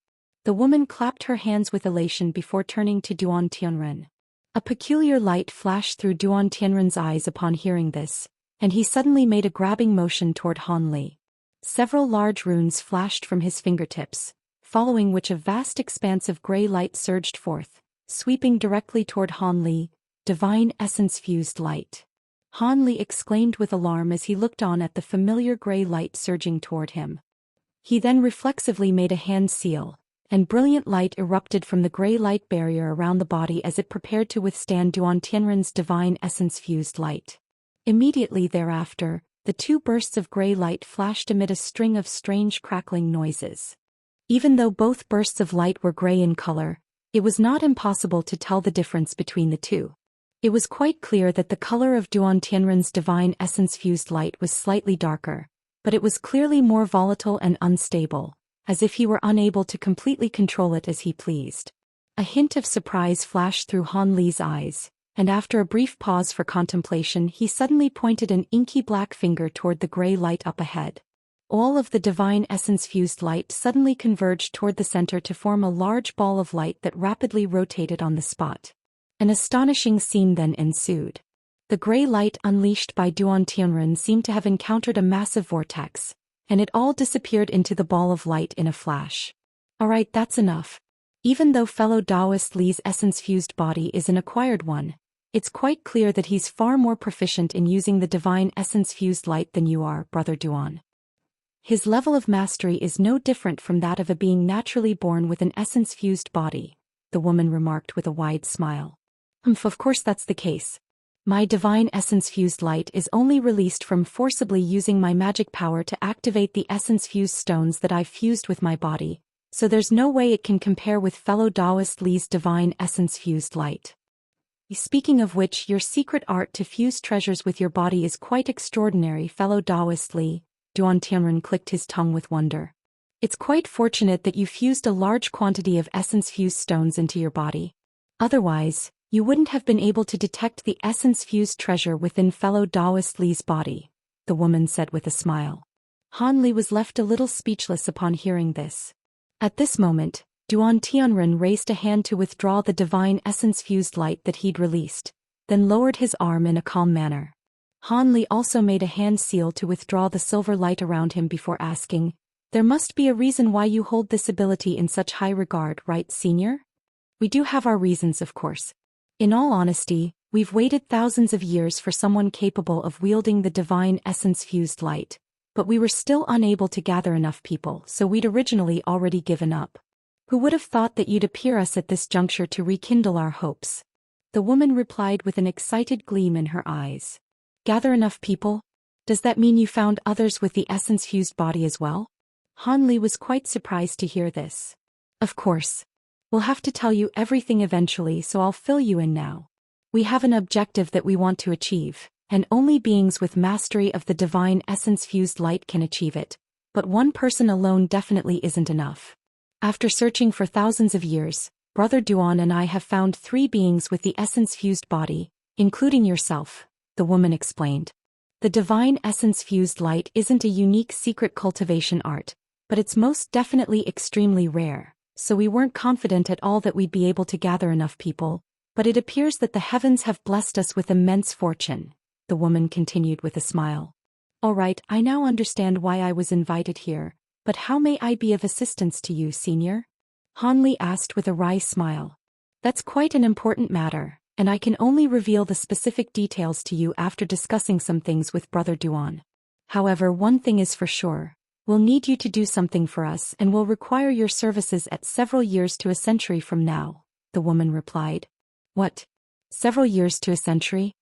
The woman clapped her hands with elation before turning to Duan Tianren. A peculiar light flashed through Duan Tianren's eyes upon hearing this, and he suddenly made a grabbing motion toward Han Li. Several large runes flashed from his fingertips, following which a vast expanse of gray light surged forth, sweeping directly toward Han Li. Divine essence-fused light. Han Li exclaimed with alarm as he looked on at the familiar gray light surging toward him. He then reflexively made a hand seal, and brilliant light erupted from the gray light barrier around the body as it prepared to withstand Duan Tianren's divine essence-fused light. Immediately thereafter, the 2 bursts of gray light flashed amid a string of strange crackling noises. Even though both bursts of light were gray in color, it was not impossible to tell the difference between the two. It was quite clear that the color of Duan Tianren's divine essence-fused light was slightly darker, but it was clearly more volatile and unstable, as if he were unable to completely control it as he pleased. A hint of surprise flashed through Han Li's eyes, and after a brief pause for contemplation he suddenly pointed an inky black finger toward the gray light up ahead. All of the divine essence-fused light suddenly converged toward the center to form a large ball of light that rapidly rotated on the spot. An astonishing scene then ensued. The gray light unleashed by Duan Tianren seemed to have encountered a massive vortex, and it all disappeared into the ball of light in a flash. Alright, that's enough. Even though fellow Daoist Li's essence-fused body is an acquired one, it's quite clear that he's far more proficient in using the divine essence-fused light than you are, Brother Duan. His level of mastery is no different from that of a being naturally born with an essence-fused body, the woman remarked with a wide smile. Of course that's the case. My divine essence-fused light is only released from forcibly using my magic power to activate the essence-fused stones that I've fused with my body, so there's no way it can compare with fellow Daoist Li's divine essence-fused light. Speaking of which, your secret art to fuse treasures with your body is quite extraordinary, fellow Daoist Li. Duan Tianren clicked his tongue with wonder. It's quite fortunate that you fused a large quantity of essence-fused stones into your body. Otherwise, you wouldn't have been able to detect the essence-fused treasure within fellow Daoist Li's body, the woman said with a smile. Han Li was left a little speechless upon hearing this. At this moment, Duan Tianren raised a hand to withdraw the divine essence-fused light that he'd released, then lowered his arm in a calm manner. Han Li also made a hand seal to withdraw the silver light around him before asking, "There must be a reason why you hold this ability in such high regard, right, senior?" "We do have our reasons, of course. In all honesty, we've waited thousands of years for someone capable of wielding the divine essence-fused light, but we were still unable to gather enough people, so we'd originally already given up. Who would have thought that you'd appear us at this juncture to rekindle our hopes?" The woman replied with an excited gleam in her eyes. "Gather enough people? Does that mean you found others with the essence-fused body as well?" Han Li was quite surprised to hear this. "Of course. We'll have to tell you everything eventually, so I'll fill you in now. We have an objective that we want to achieve, and only beings with mastery of the divine essence-fused light can achieve it, but one person alone definitely isn't enough. After searching for thousands of years, Brother Duan and I have found 3 beings with the essence-fused body, including yourself," the woman explained. "The divine essence-fused light isn't a unique secret cultivation art, but it's most definitely extremely rare, so we weren't confident at all that we'd be able to gather enough people, but it appears that the heavens have blessed us with immense fortune," the woman continued with a smile. "All right, I now understand why I was invited here. But how may I be of assistance to you, senior?" Han Li asked with a wry smile. "That's quite an important matter, and I can only reveal the specific details to you after discussing some things with Brother Duan. However, one thing is for sure. We'll need you to do something for us and will require your services at several years to a century from now, the woman replied. What? Several years to a century?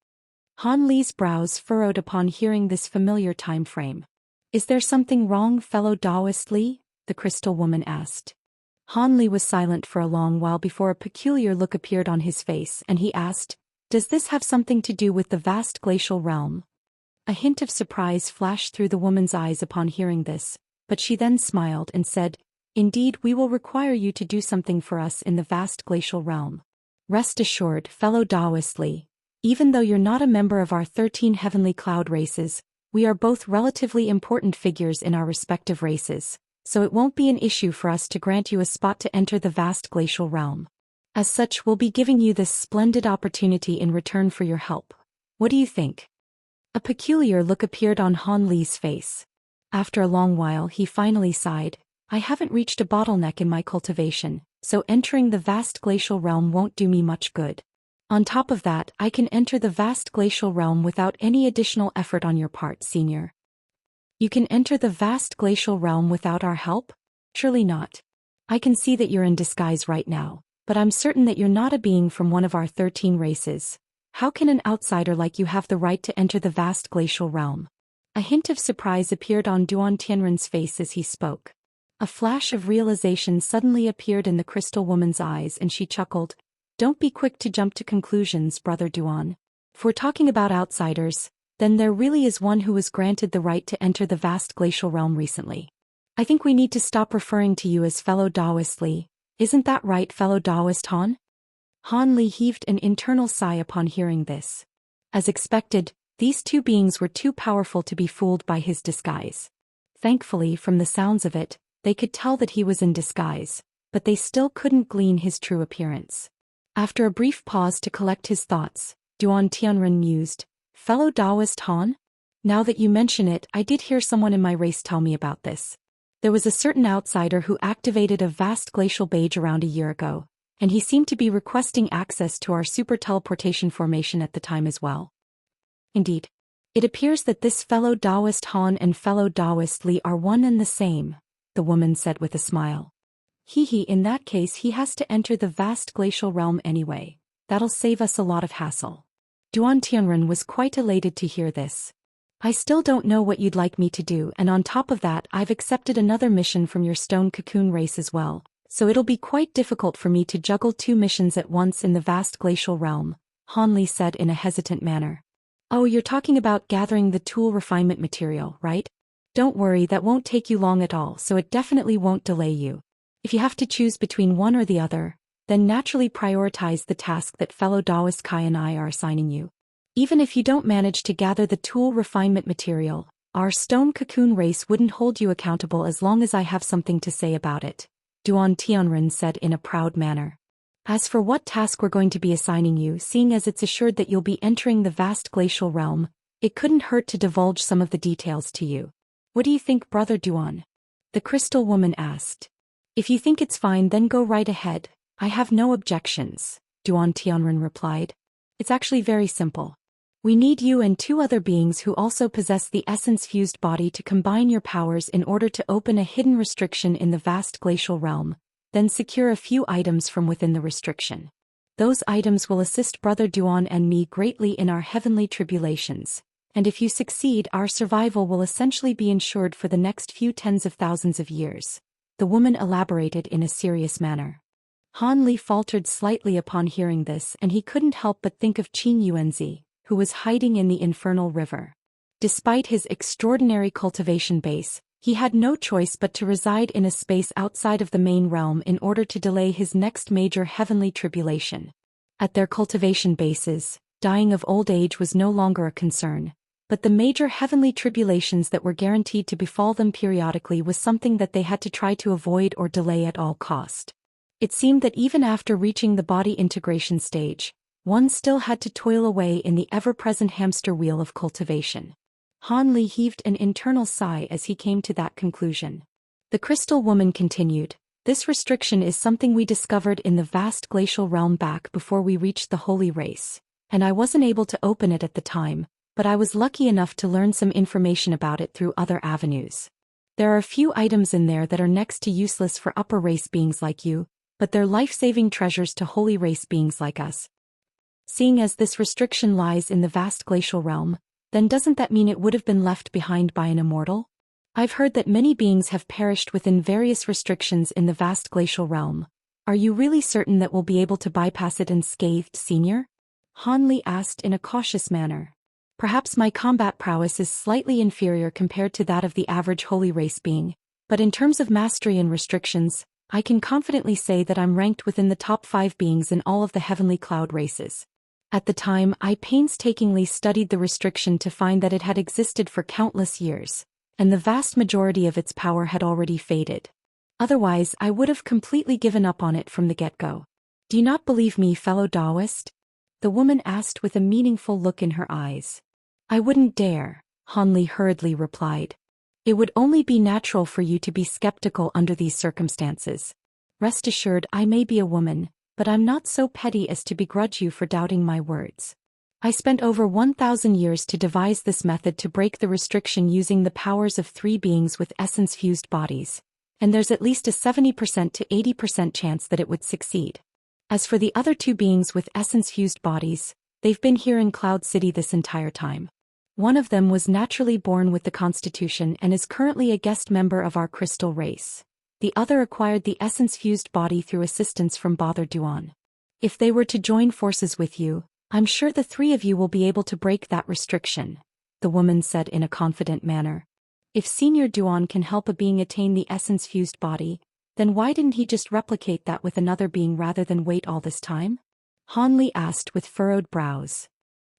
Han Li's brows furrowed upon hearing this familiar time frame. Is there something wrong, fellow Daoist Li? The crystal woman asked. Han Li was silent for a long while before a peculiar look appeared on his face and he asked, Does this have something to do with the vast glacial realm? A hint of surprise flashed through the woman's eyes upon hearing this, but she then smiled and said, Indeed, we will require you to do something for us in the vast glacial realm. Rest assured, fellow Daoist Li, even though you're not a member of our 13 heavenly cloud races, we are both relatively important figures in our respective races, so it won't be an issue for us to grant you a spot to enter the vast glacial realm. As such, we'll be giving you this splendid opportunity in return for your help. What do you think? A peculiar look appeared on Han Li's face. After a long while he finally sighed, I haven't reached a bottleneck in my cultivation, so entering the vast glacial realm won't do me much good. On top of that, I can enter the vast glacial realm without any additional effort on your part, senior. You can enter the vast glacial realm without our help? Surely not. I can see that you're in disguise right now, but I'm certain that you're not a being from one of our 13 races. How can an outsider like you have the right to enter the vast glacial realm? A hint of surprise appeared on Duan Tianren's face as he spoke. A flash of realization suddenly appeared in the crystal woman's eyes and she chuckled. Don't be quick to jump to conclusions, brother Duan. If we're talking about outsiders, then there really is one who was granted the right to enter the vast glacial realm recently. I think we need to stop referring to you as fellow Daoist Li. Isn't that right, fellow Daoist Han? Han Li heaved an internal sigh upon hearing this. As expected, these two beings were too powerful to be fooled by his disguise. Thankfully, from the sounds of it, they could tell that he was in disguise, but they still couldn't glean his true appearance. After a brief pause to collect his thoughts, Duan Tianren mused, Fellow Daoist Han? Now that you mention it, I did hear someone in my race tell me about this. There was a certain outsider who activated a vast glacial beige around a year ago, and he seemed to be requesting access to our super teleportation formation at the time as well. Indeed. It appears that this fellow Daoist Han and fellow Daoist Li are one and the same, the woman said with a smile. In that case he has to enter the vast glacial realm anyway. That'll save us a lot of hassle. Duan Tianren was quite elated to hear this. I still don't know what you'd like me to do, and on top of that I've accepted another mission from your stone cocoon race as well, so it'll be quite difficult for me to juggle 2 missions at once in the vast glacial realm, Han Li said in a hesitant manner. Oh, you're talking about gathering the tool refinement material, right? Don't worry, that won't take you long at all, so it definitely won't delay you. If you have to choose between one or the other, then naturally prioritize the task that fellow Daoist Kai and I are assigning you. Even if you don't manage to gather the tool refinement material, our stone cocoon race wouldn't hold you accountable as long as I have something to say about it, Duan Tianren said in a proud manner. As for what task we're going to be assigning you, seeing as it's assured that you'll be entering the vast glacial realm, it couldn't hurt to divulge some of the details to you. What do you think, brother Duan? The crystal woman asked. If you think it's fine, then go right ahead. I have no objections, Duan Tianren replied. It's actually very simple. We need you and 2 other beings who also possess the essence-fused body to combine your powers in order to open a hidden restriction in the vast glacial realm, then secure a few items from within the restriction. Those items will assist Brother Duan and me greatly in our heavenly tribulations, and if you succeed, our survival will essentially be ensured for the next few tens of thousands of years, the woman elaborated in a serious manner. Han Li faltered slightly upon hearing this, and he couldn't help but think of Qin Yuanzi, who was hiding in the infernal river. Despite his extraordinary cultivation base, he had no choice but to reside in a space outside of the main realm in order to delay his next major heavenly tribulation. At their cultivation bases, dying of old age was no longer a concern, but the major heavenly tribulations that were guaranteed to befall them periodically was something that they had to try to avoid or delay at all cost. It seemed that even after reaching the body integration stage, one still had to toil away in the ever-present hamster wheel of cultivation. Han Li heaved an internal sigh as he came to that conclusion. The crystal woman continued, This restriction is something we discovered in the vast glacial realm back before we reached the holy race, and I wasn't able to open it at the time, but I was lucky enough to learn some information about it through other avenues. There are a few items in there that are next to useless for upper race beings like you, but they're life-saving treasures to holy race beings like us. Seeing as this restriction lies in the vast glacial realm, then doesn't that mean it would have been left behind by an immortal? I've heard that many beings have perished within various restrictions in the vast glacial realm. Are you really certain that we'll be able to bypass it unscathed, Senior? Han Li asked in a cautious manner. Perhaps my combat prowess is slightly inferior compared to that of the average holy race being, but in terms of mastery and restrictions, I can confidently say that I'm ranked within the top 5 beings in all of the heavenly cloud races. At the time, I painstakingly studied the restriction to find that it had existed for countless years, and the vast majority of its power had already faded. Otherwise, I would have completely given up on it from the get-go. Do you not believe me, fellow Daoist? The woman asked with a meaningful look in her eyes. I wouldn't dare, Han Li hurriedly replied. It would only be natural for you to be skeptical under these circumstances. Rest assured, I may be a woman, but I'm not so petty as to begrudge you for doubting my words. I spent over 1,000 years to devise this method to break the restriction using the powers of 3 beings with essence-fused bodies, and there's at least a 70% to 80% chance that it would succeed. As for the other 2 beings with essence-fused bodies, they've been here in Cloud City this entire time. One of them was naturally born with the Constitution and is currently a guest member of our crystal race. The other acquired the essence-fused body through assistance from Bother Duan. If they were to join forces with you, I'm sure the 3 of you will be able to break that restriction, the woman said in a confident manner. If Senior Duan can help a being attain the essence-fused body, then why didn't he just replicate that with another being rather than wait all this time? Han Li asked with furrowed brows.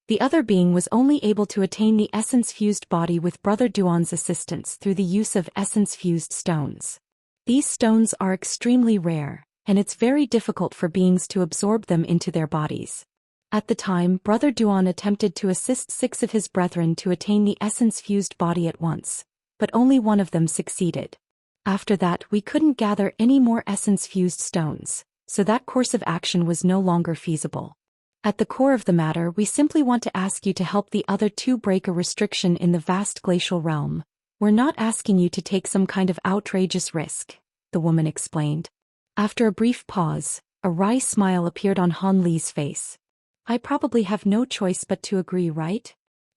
The other being was only able to attain the essence-fused body with Brother Duan's assistance through the use of essence-fused stones. These stones are extremely rare, and it's very difficult for beings to absorb them into their bodies. At the time, Brother Duan attempted to assist 6 of his brethren to attain the essence-fused body at once, but only one of them succeeded. After that, we couldn't gather any more essence-fused stones, so that course of action was no longer feasible. At the core of the matter, we simply want to ask you to help the other 2 break a restriction in the vast glacial realm. We're not asking you to take some kind of outrageous risk, the woman explained. After a brief pause, a wry smile appeared on Han Li's face. I probably have no choice but to agree, right?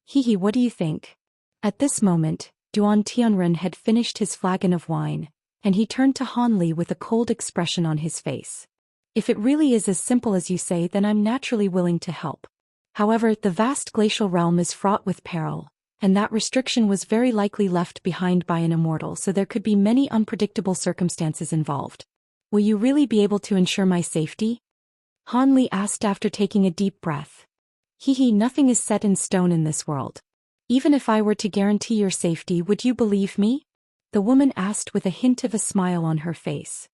Hehe, what do you think? At this moment, Duan Tianren had finished his flagon of wine, and he turned to Han Li with a cold expression on his face. If it really is as simple as you say, then I'm naturally willing to help. However, the vast glacial realm is fraught with peril, and that restriction was very likely left behind by an immortal, so there could be many unpredictable circumstances involved. Will you really be able to ensure my safety? Han Li asked after taking a deep breath. Hehe, nothing is set in stone in this world. Even if I were to guarantee your safety, would you believe me? The woman asked with a hint of a smile on her face.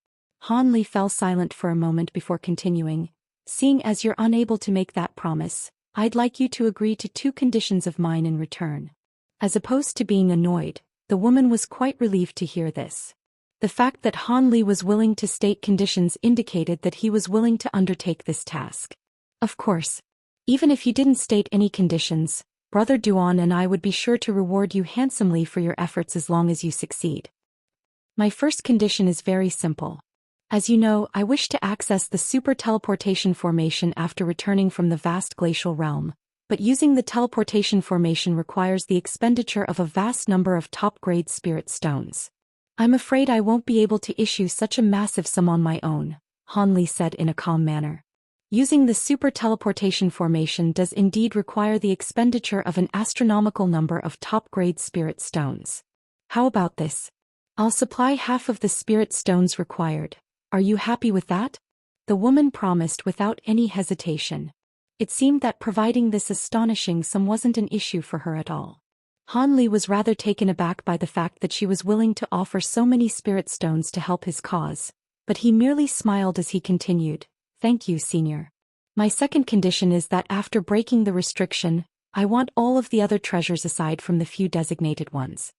Han Li fell silent for a moment before continuing. Seeing as you're unable to make that promise, I'd like you to agree to 2 conditions of mine in return. As opposed to being annoyed, the woman was quite relieved to hear this. The fact that Han Li was willing to state conditions indicated that he was willing to undertake this task. Of course. Even if you didn't state any conditions, Brother Duan and I would be sure to reward you handsomely for your efforts as long as you succeed. My first condition is very simple. As you know, I wish to access the super teleportation formation after returning from the vast glacial realm, but using the teleportation formation requires the expenditure of a vast number of top-grade spirit stones. I'm afraid I won't be able to issue such a massive sum on my own, Han Li said in a calm manner. Using the super teleportation formation does indeed require the expenditure of an astronomical number of top-grade spirit stones. How about this? I'll supply half of the spirit stones required. Are you happy with that? The woman promised without any hesitation. It seemed that providing this astonishing sum wasn't an issue for her at all. Han Li was rather taken aback by the fact that she was willing to offer so many spirit stones to help his cause, but he merely smiled as he continued. Thank you, Senior. My second condition is that after breaking the restriction, I want all of the other treasures aside from the few designated ones.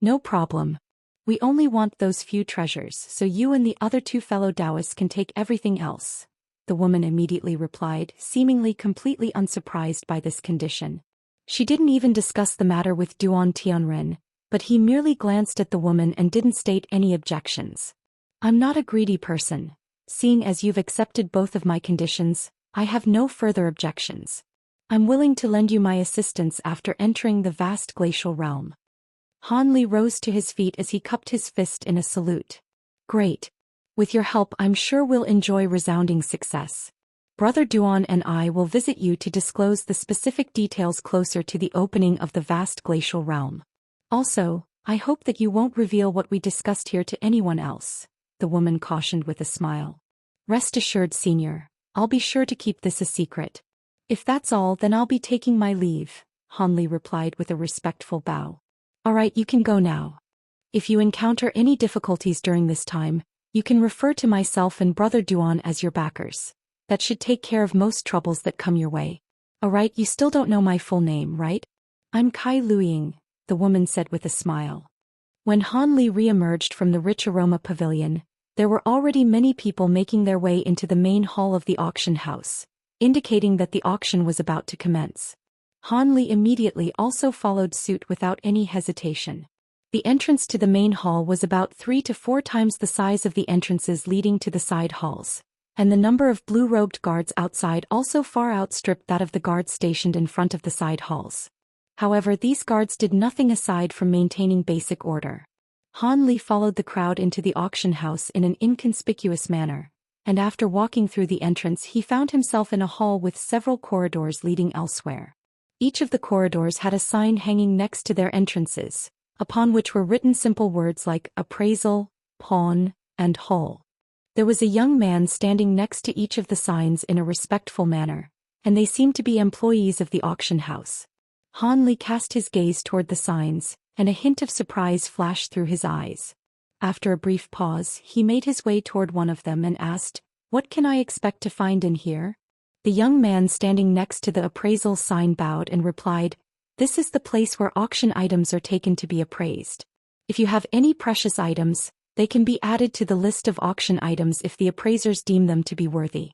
No problem. We only want those few treasures, so you and the other 2 fellow Daoists can take everything else, the woman immediately replied, seemingly completely unsurprised by this condition. She didn't even discuss the matter with Duan Tianren, but he merely glanced at the woman and didn't state any objections. I'm not a greedy person. Seeing as you've accepted both of my conditions, I have no further objections. I'm willing to lend you my assistance after entering the vast glacial realm. Han Li rose to his feet as he cupped his fist in a salute. Great. With your help, I'm sure we'll enjoy resounding success. Brother Duan and I will visit you to disclose the specific details closer to the opening of the vast glacial realm. Also, I hope that you won't reveal what we discussed here to anyone else, the woman cautioned with a smile. Rest assured, Senior, I'll be sure to keep this a secret. If that's all, then I'll be taking my leave, Han Li replied with a respectful bow. All right, you can go now. If you encounter any difficulties during this time, you can refer to myself and Brother Duan as your backers. That should take care of most troubles that come your way. Alright, you still don't know my full name, right? I'm Kai Luiying, the woman said with a smile. When Han Li re-emerged from the rich aroma pavilion, there were already many people making their way into the main hall of the auction house, indicating that the auction was about to commence. Han Li immediately also followed suit without any hesitation. The entrance to the main hall was about 3 to 4 times the size of the entrances leading to the side halls, and the number of blue-robed guards outside also far outstripped that of the guards stationed in front of the side halls. However, these guards did nothing aside from maintaining basic order. Han Li followed the crowd into the auction house in an inconspicuous manner, and after walking through the entrance he found himself in a hall with several corridors leading elsewhere. Each of the corridors had a sign hanging next to their entrances, upon which were written simple words like appraisal, pawn, and haul. There was a young man standing next to each of the signs in a respectful manner, and they seemed to be employees of the auction house. Han Li cast his gaze toward the signs, and a hint of surprise flashed through his eyes. After a brief pause, he made his way toward one of them and asked, "What can I expect to find in here?" The young man standing next to the appraisal sign bowed and replied, "This is the place where auction items are taken to be appraised. If you have any precious items, they can be added to the list of auction items if the appraisers deem them to be worthy."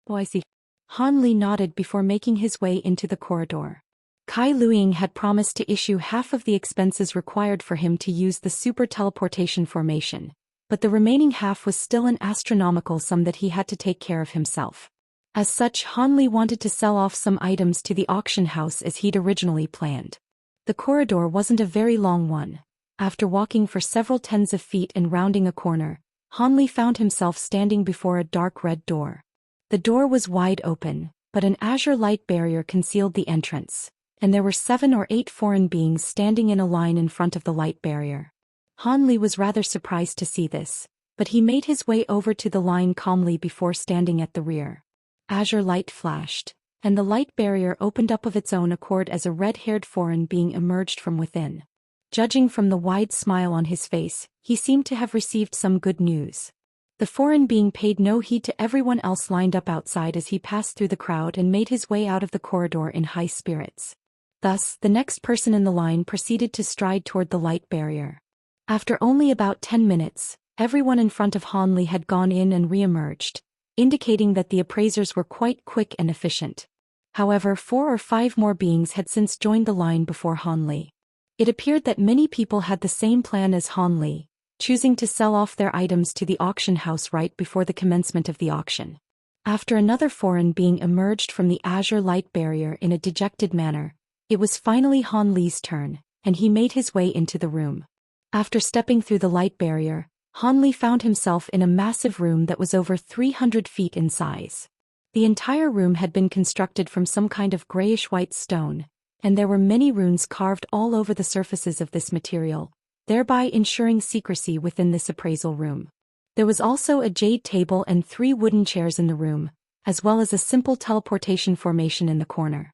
"Oh, I see." Han Li nodded before making his way into the corridor. Kai Luiying had promised to issue half of the expenses required for him to use the super teleportation formation, but the remaining half was still an astronomical sum that he had to take care of himself. As such, Han Li wanted to sell off some items to the auction house as he'd originally planned. The corridor wasn't a very long one. After walking for several tens of feet and rounding a corner, Han Li found himself standing before a dark red door. The door was wide open, but an azure light barrier concealed the entrance, and there were 7 or 8 foreign beings standing in a line in front of the light barrier. Han Li was rather surprised to see this, but he made his way over to the line calmly before standing at the rear. Azure light flashed, and the light barrier opened up of its own accord as a red-haired foreign being emerged from within. Judging from the wide smile on his face, he seemed to have received some good news. The foreign being paid no heed to everyone else lined up outside as he passed through the crowd and made his way out of the corridor in high spirits. Thus, the next person in the line proceeded to stride toward the light barrier. After only about 10 minutes, everyone in front of Han Li had gone in and re-emerged, indicating that the appraisers were quite quick and efficient. However, 4 or 5 more beings had since joined the line before Han Li. It appeared that many people had the same plan as Han Li, choosing to sell off their items to the auction house right before the commencement of the auction. After another foreign being emerged from the azure light barrier in a dejected manner, it was finally Han Li's turn, and he made his way into the room. After stepping through the light barrier, Han Li found himself in a massive room that was over 300 feet in size. The entire room had been constructed from some kind of grayish-white stone, and there were many runes carved all over the surfaces of this material, thereby ensuring secrecy within this appraisal room. There was also a jade table and 3 wooden chairs in the room, as well as a simple teleportation formation in the corner.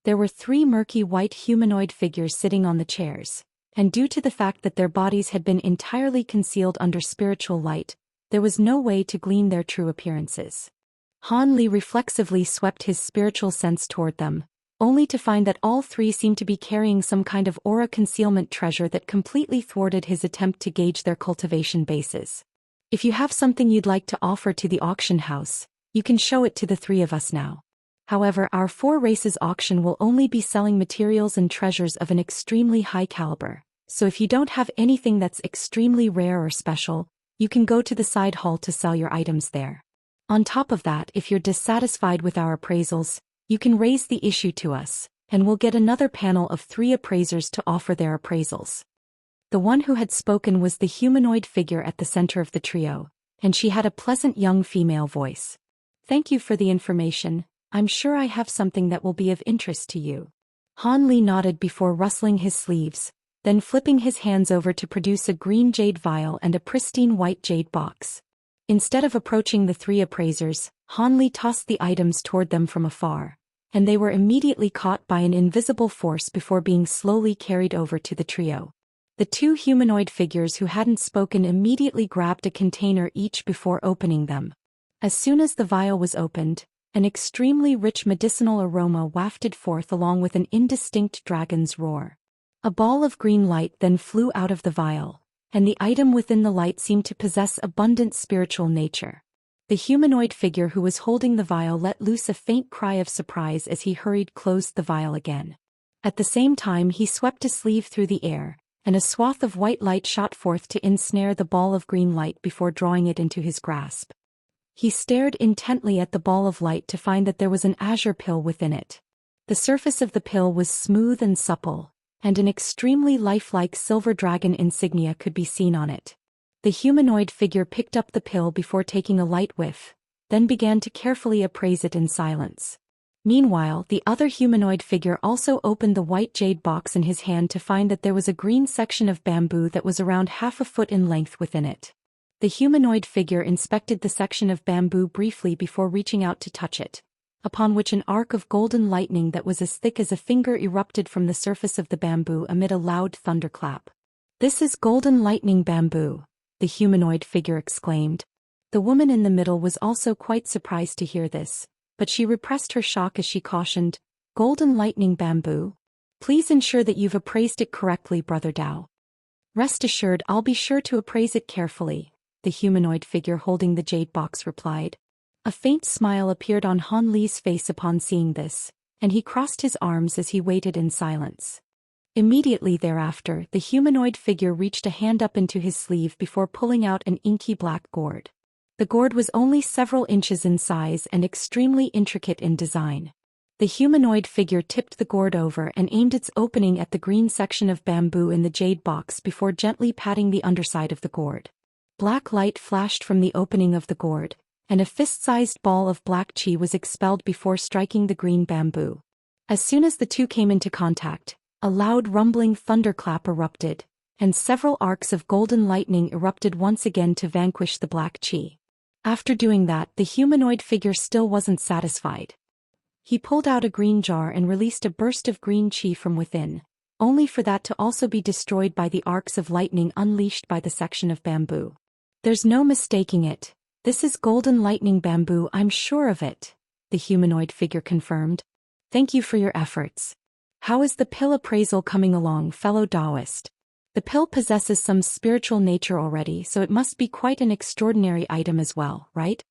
There were 3 murky white humanoid figures sitting on the chairs, and due to the fact that their bodies had been entirely concealed under spiritual light, there was no way to glean their true appearances. Han Li reflexively swept his spiritual sense toward them, only to find that all 3 seemed to be carrying some kind of aura concealment treasure that completely thwarted his attempt to gauge their cultivation bases. "If you have something you'd like to offer to the auction house, you can show it to the 3 of us now." However, our 4 races auction will only be selling materials and treasures of an extremely high caliber, so if you don't have anything that's extremely rare or special, you can go to the side hall to sell your items there. On top of that, if you're dissatisfied with our appraisals, you can raise the issue to us, and we'll get another panel of 3 appraisers to offer their appraisals. The one who had spoken was the humanoid figure at the center of the trio, and she had a pleasant young female voice. Thank you for the information. I'm sure I have something that will be of interest to you. Han Li nodded before rustling his sleeves, then flipping his hands over to produce a green jade vial and a pristine white jade box. Instead of approaching the 3 appraisers, Han Li tossed the items toward them from afar, and they were immediately caught by an invisible force before being slowly carried over to the trio. The 2 humanoid figures who hadn't spoken immediately grabbed a container each before opening them. As soon as the vial was opened, an extremely rich medicinal aroma wafted forth along with an indistinct dragon's roar. A ball of green light then flew out of the vial, and the item within the light seemed to possess abundant spiritual nature. The humanoid figure who was holding the vial let loose a faint cry of surprise as he hurried closed the vial again. At the same time he swept a sleeve through the air, and a swath of white light shot forth to ensnare the ball of green light before drawing it into his grasp. He stared intently at the ball of light to find that there was an azure pill within it. The surface of the pill was smooth and supple, and an extremely lifelike silver dragon insignia could be seen on it. The humanoid figure picked up the pill before taking a light whiff, then began to carefully appraise it in silence. Meanwhile, the other humanoid figure also opened the white jade box in his hand to find that there was a green section of bamboo that was around half a foot in length within it. The humanoid figure inspected the section of bamboo briefly before reaching out to touch it, upon which an arc of golden lightning that was as thick as a finger erupted from the surface of the bamboo amid a loud thunderclap. "This is golden lightning bamboo," the humanoid figure exclaimed. The woman in the middle was also quite surprised to hear this, but she repressed her shock as she cautioned, "Golden lightning bamboo? Please ensure that you've appraised it correctly, Brother Dao." "Rest assured, I'll be sure to appraise it carefully," the humanoid figure holding the jade box replied. A faint smile appeared on Han Li's face upon seeing this, and he crossed his arms as he waited in silence. Immediately thereafter, the humanoid figure reached a hand up into his sleeve before pulling out an inky black gourd. The gourd was only several inches in size and extremely intricate in design. The humanoid figure tipped the gourd over and aimed its opening at the green section of bamboo in the jade box before gently patting the underside of the gourd. Black light flashed from the opening of the gourd, and a fist-sized ball of black chi was expelled before striking the green bamboo. As soon as the two came into contact, a loud rumbling thunderclap erupted, and several arcs of golden lightning erupted once again to vanquish the black chi. After doing that, the humanoid figure still wasn't satisfied. He pulled out a green jar and released a burst of green chi from within, only for that to also be destroyed by the arcs of lightning unleashed by the section of bamboo. "There's no mistaking it. This is golden lightning bamboo, I'm sure of it," the humanoid figure confirmed. "Thank you for your efforts. How is the pill appraisal coming along, fellow Daoist? The pill possesses some spiritual nature already, so it must be quite an extraordinary item as well, right?"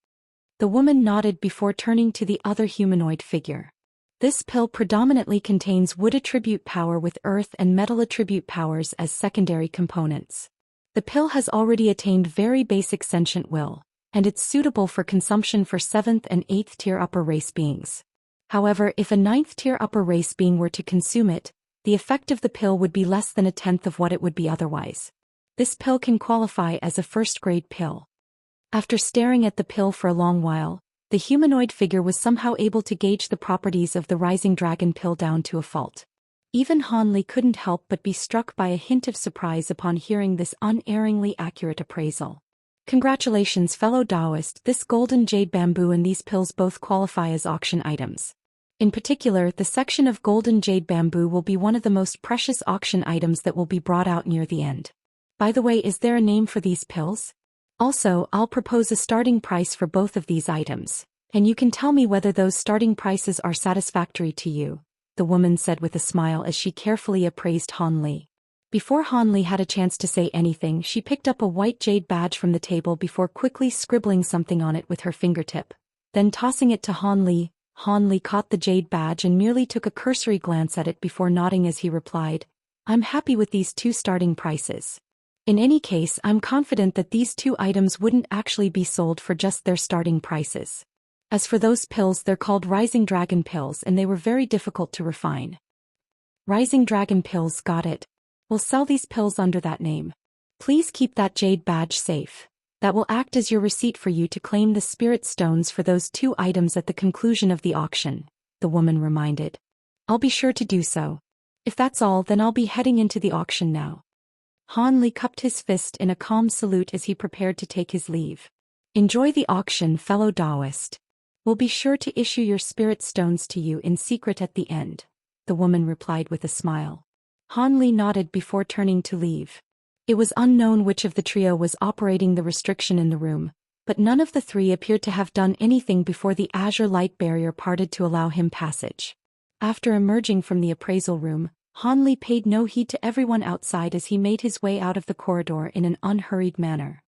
The woman nodded before turning to the other humanoid figure. "This pill predominantly contains wood attribute power with earth and metal attribute powers as secondary components. The pill has already attained very basic sentient will, and it's suitable for consumption for 7th and 8th tier upper race beings. However, if a 9th tier upper race being were to consume it, the effect of the pill would be less than a tenth of what it would be otherwise. This pill can qualify as a first-grade pill." After staring at the pill for a long while, the humanoid figure was somehow able to gauge the properties of the rising dragon pill down to a fault. Even Han Li couldn't help but be struck by a hint of surprise upon hearing this unerringly accurate appraisal. "Congratulations, fellow Daoist, this golden jade bamboo and these pills both qualify as auction items. In particular, the section of golden jade bamboo will be one of the most precious auction items that will be brought out near the end. By the way, is there a name for these pills? Also, I'll propose a starting price for both of these items, and you can tell me whether those starting prices are satisfactory to you," the woman said with a smile as she carefully appraised Han Li. Before Han Li had a chance to say anything, she picked up a white jade badge from the table before quickly scribbling something on it with her fingertip. Then tossing it to Han Li, Han Li caught the jade badge and merely took a cursory glance at it before nodding as he replied, I'm happy with these two starting prices. In any case, I'm confident that these two items wouldn't actually be sold for just their starting prices. As for those pills, they're called Rising Dragon pills and they were very difficult to refine. Rising Dragon pills, got it. We'll sell these pills under that name. Please keep that jade badge safe. That will act as your receipt for you to claim the spirit stones for those two items at the conclusion of the auction, the woman reminded. I'll be sure to do so. If that's all, then I'll be heading into the auction now. Han Li cupped his fist in a calm salute as he prepared to take his leave. Enjoy the auction, fellow Daoist. We'll be sure to issue your spirit stones to you in secret at the end, the woman replied with a smile. Han Li nodded before turning to leave. It was unknown which of the trio was operating the restriction in the room, but none of the three appeared to have done anything before the azure light barrier parted to allow him passage. After emerging from the appraisal room, Han Li paid no heed to everyone outside as he made his way out of the corridor in an unhurried manner.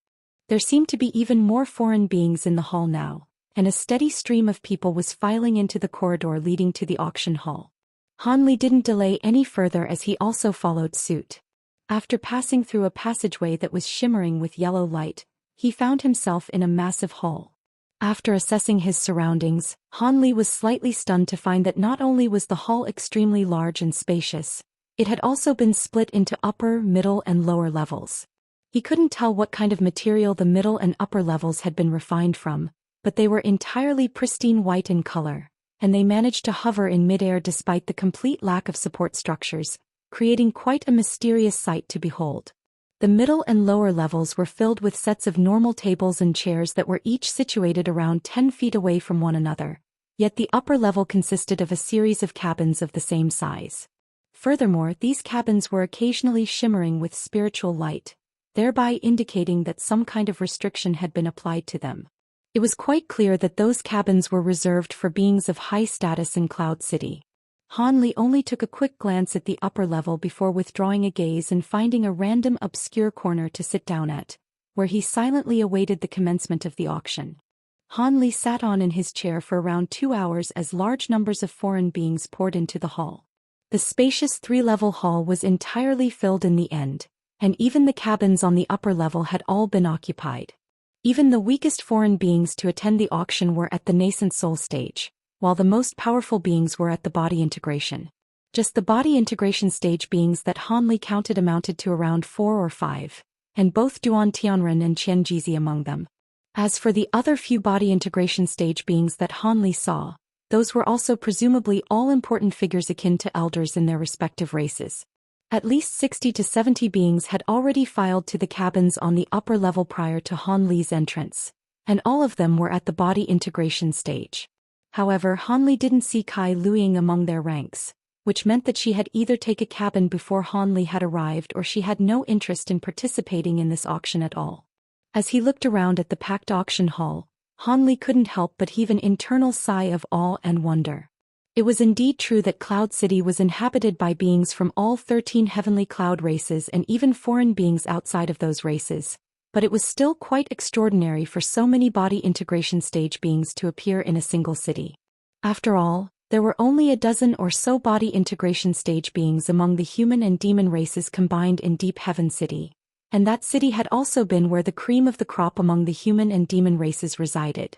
There seemed to be even more foreign beings in the hall now, and a steady stream of people was filing into the corridor leading to the auction hall. Han Li didn't delay any further as he also followed suit. After passing through a passageway that was shimmering with yellow light, he found himself in a massive hall. After assessing his surroundings, Han Li was slightly stunned to find that not only was the hall extremely large and spacious, it had also been split into upper, middle, and lower levels. He couldn't tell what kind of material the middle and upper levels had been refined from, but they were entirely pristine white in color, and they managed to hover in midair despite the complete lack of support structures, creating quite a mysterious sight to behold. The middle and lower levels were filled with sets of normal tables and chairs that were each situated around 10 feet away from one another, yet the upper level consisted of a series of cabins of the same size. Furthermore, these cabins were occasionally shimmering with spiritual light, thereby indicating that some kind of restriction had been applied to them. It was quite clear that those cabins were reserved for beings of high status in Cloud City. Han Li only took a quick glance at the upper level before withdrawing a gaze and finding a random obscure corner to sit down at, where he silently awaited the commencement of the auction. Han Li sat on in his chair for around 2 hours as large numbers of foreign beings poured into the hall. The spacious 3-level hall was entirely filled in the end, and even the cabins on the upper level had all been occupied. Even the weakest foreign beings to attend the auction were at the nascent soul stage, while the most powerful beings were at the body integration. Just the body integration stage beings that Han Li counted amounted to around 4 or 5, and both Duan Tianren and Qian Jizi among them. As for the other few body integration stage beings that Han Li saw, those were also presumably all-important figures akin to elders in their respective races. At least 60 to 70 beings had already filed to the cabins on the upper level prior to Han Li's entrance, and all of them were at the body integration stage. However, Han Li didn't see Kai Luiying among their ranks, which meant that she had either taken a cabin before Han Li had arrived or she had no interest in participating in this auction at all. As he looked around at the packed auction hall, Han Li couldn't help but heave an internal sigh of awe and wonder. It was indeed true that Cloud City was inhabited by beings from all 13 heavenly cloud races and even foreign beings outside of those races, but it was still quite extraordinary for so many body integration stage beings to appear in a single city. After all, there were only a dozen or so body integration stage beings among the human and demon races combined in Deep Heaven City, and that city had also been where the cream of the crop among the human and demon races resided.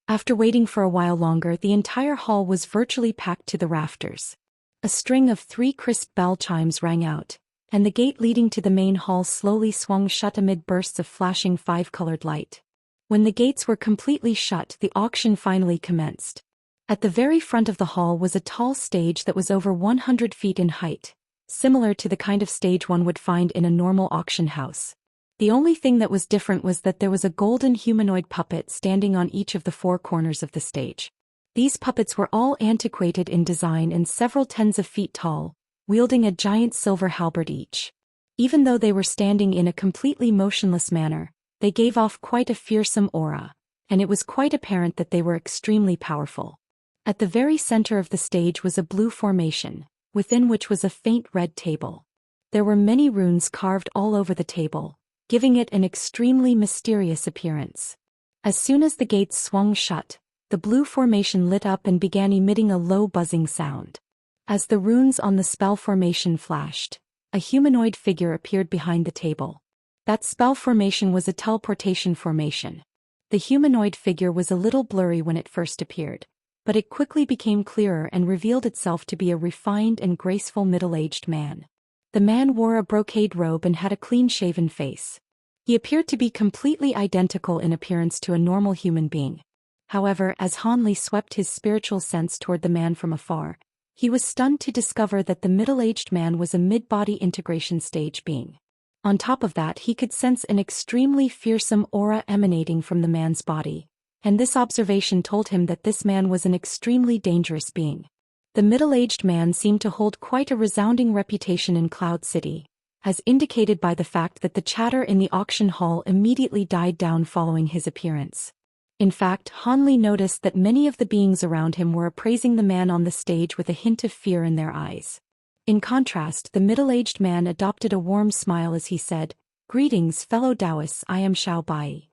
After waiting for a while longer, the entire hall was virtually packed to the rafters. A string of 3 crisp bell chimes rang out, and the gate leading to the main hall slowly swung shut amid bursts of flashing 5-colored light. When the gates were completely shut, the auction finally commenced. At the very front of the hall was a tall stage that was over 100 feet in height, similar to the kind of stage one would find in a normal auction house. The only thing that was different was that there was a golden humanoid puppet standing on each of the 4 corners of the stage. These puppets were all antiquated in design and several tens of feet tall, wielding a giant silver halberd each. Even though they were standing in a completely motionless manner, they gave off quite a fearsome aura, and it was quite apparent that they were extremely powerful. At the very center of the stage was a blue formation, within which was a faint red table. There were many runes carved all over the table, giving it an extremely mysterious appearance. As soon as the gates swung shut, the blue formation lit up and began emitting a low buzzing sound. As the runes on the spell formation flashed, a humanoid figure appeared behind the table. That spell formation was a teleportation formation. The humanoid figure was a little blurry when it first appeared, but it quickly became clearer and revealed itself to be a refined and graceful middle-aged man. The man wore a brocade robe and had a clean-shaven face. He appeared to be completely identical in appearance to a normal human being. However, as Han Li swept his spiritual sense toward the man from afar, he was stunned to discover that the middle-aged man was a mid-body integration stage being. On top of that, he could sense an extremely fearsome aura emanating from the man's body, and this observation told him that this man was an extremely dangerous being. The middle-aged man seemed to hold quite a resounding reputation in Cloud City, as indicated by the fact that the chatter in the auction hall immediately died down following his appearance. In fact, Han Li noticed that many of the beings around him were appraising the man on the stage with a hint of fear in their eyes. In contrast, the middle-aged man adopted a warm smile as he said, "Greetings, fellow Daoists, I am Xiao Bai.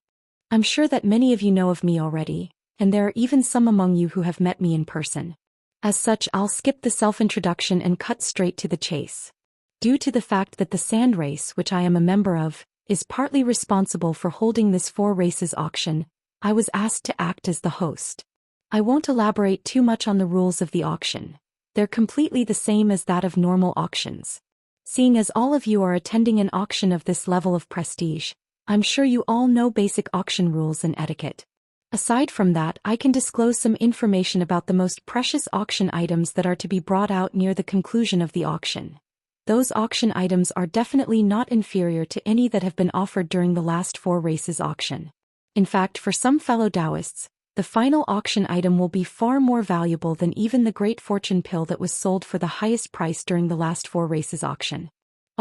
I'm sure that many of you know of me already, and there are even some among you who have met me in person. As such, I'll skip the self-introduction and cut straight to the chase. Due to the fact that the Sand Race, which I am a member of, is partly responsible for holding this 4 races auction, I was asked to act as the host. I won't elaborate too much on the rules of the auction. They're completely the same as that of normal auctions. Seeing as all of you are attending an auction of this level of prestige, I'm sure you all know basic auction rules and etiquette. Aside from that, I can disclose some information about the most precious auction items that are to be brought out near the conclusion of the auction. Those auction items are definitely not inferior to any that have been offered during the last 4 races auction. In fact, for some fellow Daoists, the final auction item will be far more valuable than even the Great Fortune Pill that was sold for the highest price during the last 4 races auction.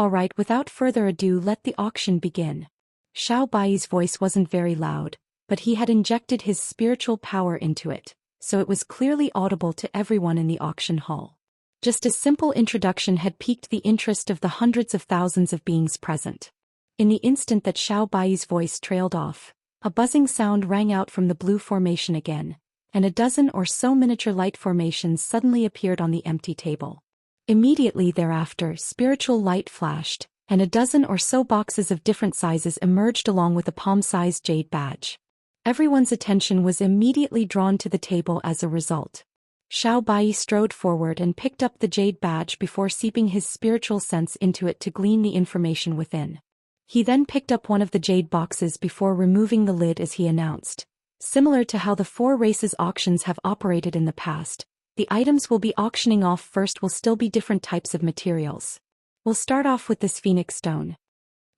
Alright, without further ado, let the auction begin. Xiao Bai's voice wasn't very loud, but he had injected his spiritual power into it, so it was clearly audible to everyone in the auction hall. Just a simple introduction had piqued the interest of the hundreds of thousands of beings present. In the instant that Xiao Bai's voice trailed off, a buzzing sound rang out from the blue formation again, and a dozen or so miniature light formations suddenly appeared on the empty table. Immediately thereafter, spiritual light flashed, and a dozen or so boxes of different sizes emerged along with a palm-sized jade badge. Everyone's attention was immediately drawn to the table as a result. Xiao Bai strode forward and picked up the jade badge before seeping his spiritual sense into it to glean the information within. He then picked up one of the jade boxes before removing the lid as he announced, "Similar to how the 4 races auctions have operated in the past, the items we'll be auctioning off first will still be different types of materials. We'll start off with this phoenix stone."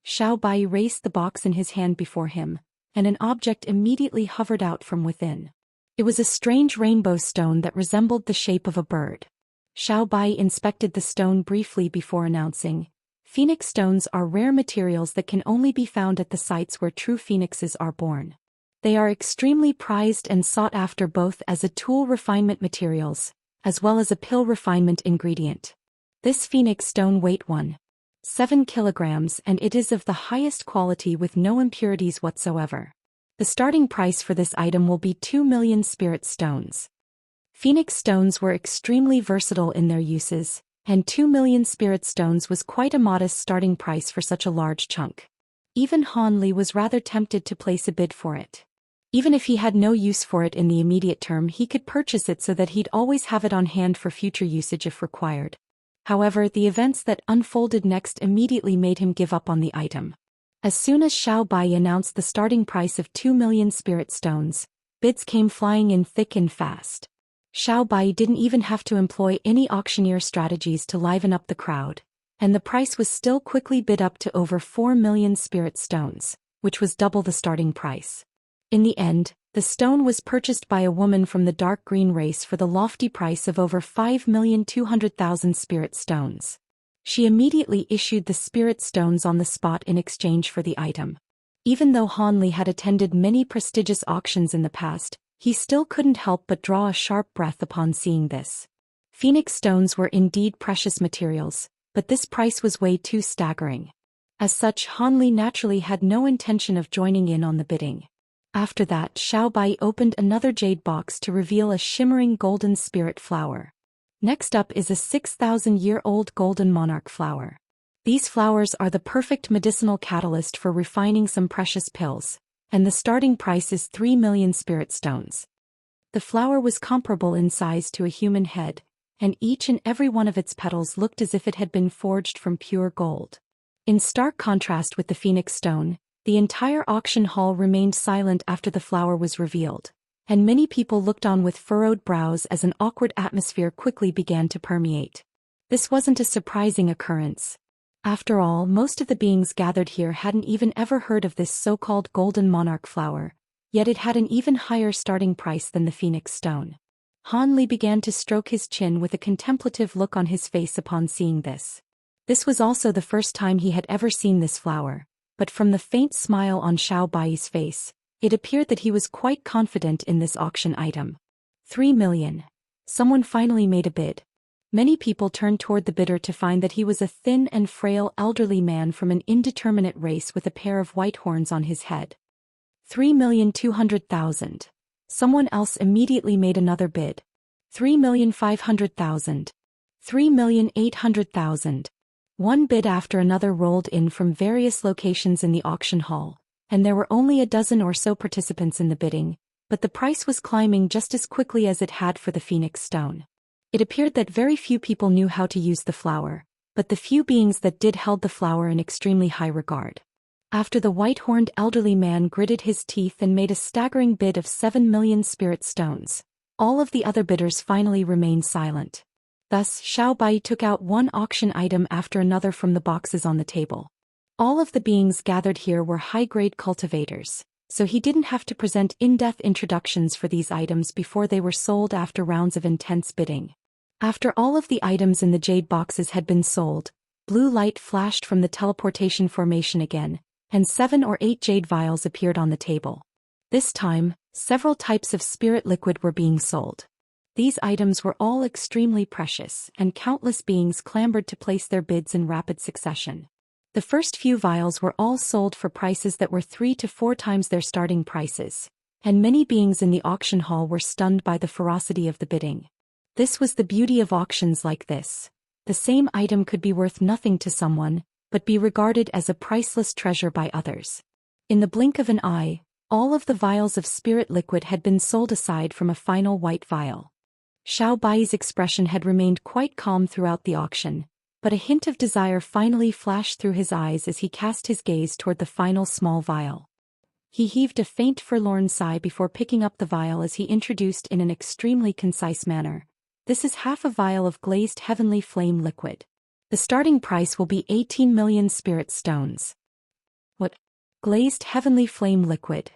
Xiao Bai raised the box in his hand before him, and an object immediately hovered out from within. It was a strange rainbow stone that resembled the shape of a bird. Xiao Bai inspected the stone briefly before announcing, "Phoenix stones are rare materials that can only be found at the sites where true phoenixes are born. They are extremely prized and sought after both as a tool refinement materials, as well as a pill refinement ingredient. This phoenix stone weight 1.7 kilograms and it is of the highest quality with no impurities whatsoever. The starting price for this item will be 2 million spirit stones." Phoenix stones were extremely versatile in their uses, and 2 million spirit stones was quite a modest starting price for such a large chunk. Even Han Li was rather tempted to place a bid for it. Even if he had no use for it in the immediate term, he could purchase it so that he'd always have it on hand for future usage if required. However, the events that unfolded next immediately made him give up on the item. As soon as Xiao Bai announced the starting price of 2 million spirit stones, bids came flying in thick and fast. Xiao Bai didn't even have to employ any auctioneer strategies to liven up the crowd, and the price was still quickly bid up to over 4 million spirit stones, which was double the starting price. In the end, the stone was purchased by a woman from the dark green race for the lofty price of over 5,200,000 spirit stones. She immediately issued the spirit stones on the spot in exchange for the item. Even though Han Li had attended many prestigious auctions in the past, he still couldn't help but draw a sharp breath upon seeing this. Phoenix stones were indeed precious materials, but this price was way too staggering. As such, Han Li naturally had no intention of joining in on the bidding. After that, Xiao Bai opened another jade box to reveal a shimmering golden spirit flower. Next up is a 6,000-year-old golden monarch flower. These flowers are the perfect medicinal catalyst for refining some precious pills, and the starting price is 3 million spirit stones. The flower was comparable in size to a human head, and each and every one of its petals looked as if it had been forged from pure gold. In stark contrast with the phoenix stone, the entire auction hall remained silent after the flower was revealed, and many people looked on with furrowed brows as an awkward atmosphere quickly began to permeate. This wasn't a surprising occurrence. After all, most of the beings gathered here hadn't even ever heard of this so-called golden monarch flower, yet it had an even higher starting price than the phoenix stone. Han Li began to stroke his chin with a contemplative look on his face upon seeing this. This was also the first time he had ever seen this flower, but from the faint smile on Xiao Bai's face, it appeared that he was quite confident in this auction item. 3 million. Someone finally made a bid. Many people turned toward the bidder to find that he was a thin and frail elderly man from an indeterminate race with a pair of white horns on his head. 3,200,000. Someone else immediately made another bid. 3,500,000. 3,800,000. One bid after another rolled in from various locations in the auction hall, and there were only a dozen or so participants in the bidding, but the price was climbing just as quickly as it had for the phoenix stone. It appeared that very few people knew how to use the flower, but the few beings that did held the flower in extremely high regard. After the white-horned elderly man gritted his teeth and made a staggering bid of 7 million spirit stones, all of the other bidders finally remained silent. Thus, Xiao Bai took out one auction item after another from the boxes on the table. All of the beings gathered here were high-grade cultivators, so he didn't have to present in-depth introductions for these items before they were sold after rounds of intense bidding. After all of the items in the jade boxes had been sold, blue light flashed from the teleportation formation again, and 7 or 8 jade vials appeared on the table. This time, several types of spirit liquid were being sold. These items were all extremely precious, and countless beings clambered to place their bids in rapid succession. The first few vials were all sold for prices that were 3 to 4 times their starting prices, and many beings in the auction hall were stunned by the ferocity of the bidding. This was the beauty of auctions like this. The same item could be worth nothing to someone, but be regarded as a priceless treasure by others. In the blink of an eye, all of the vials of spirit liquid had been sold aside from a final white vial. Xiao Bai's expression had remained quite calm throughout the auction, but a hint of desire finally flashed through his eyes as he cast his gaze toward the final small vial. He heaved a faint forlorn sigh before picking up the vial as he introduced in an extremely concise manner. This is half a vial of glazed heavenly flame liquid. The starting price will be 18 million spirit stones. What? Glazed heavenly flame liquid?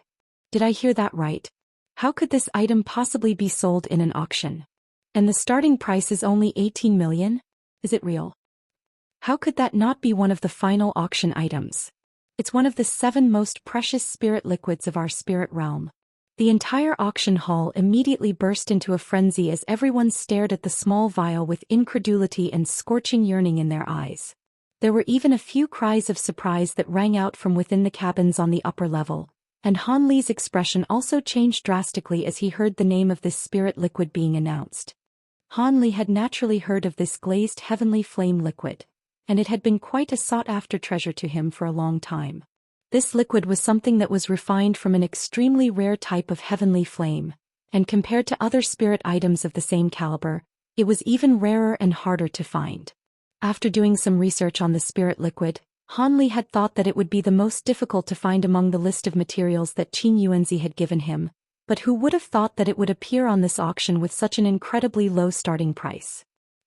Did I hear that right? How could this item possibly be sold in an auction? And the starting price is only 18 million? Is it real? How could that not be one of the final auction items? It's one of the 7 most precious spirit liquids of our spirit realm. The entire auction hall immediately burst into a frenzy as everyone stared at the small vial with incredulity and scorching yearning in their eyes. There were even a few cries of surprise that rang out from within the cabins on the upper level, and Han Li's expression also changed drastically as he heard the name of this spirit liquid being announced. Han Li had naturally heard of this glazed heavenly flame liquid, and it had been quite a sought-after treasure to him for a long time. This liquid was something that was refined from an extremely rare type of heavenly flame, and compared to other spirit items of the same caliber, it was even rarer and harder to find. After doing some research on the spirit liquid, Han Li had thought that it would be the most difficult to find among the list of materials that Qin Yuanzi had given him, but who would have thought that it would appear on this auction with such an incredibly low starting price?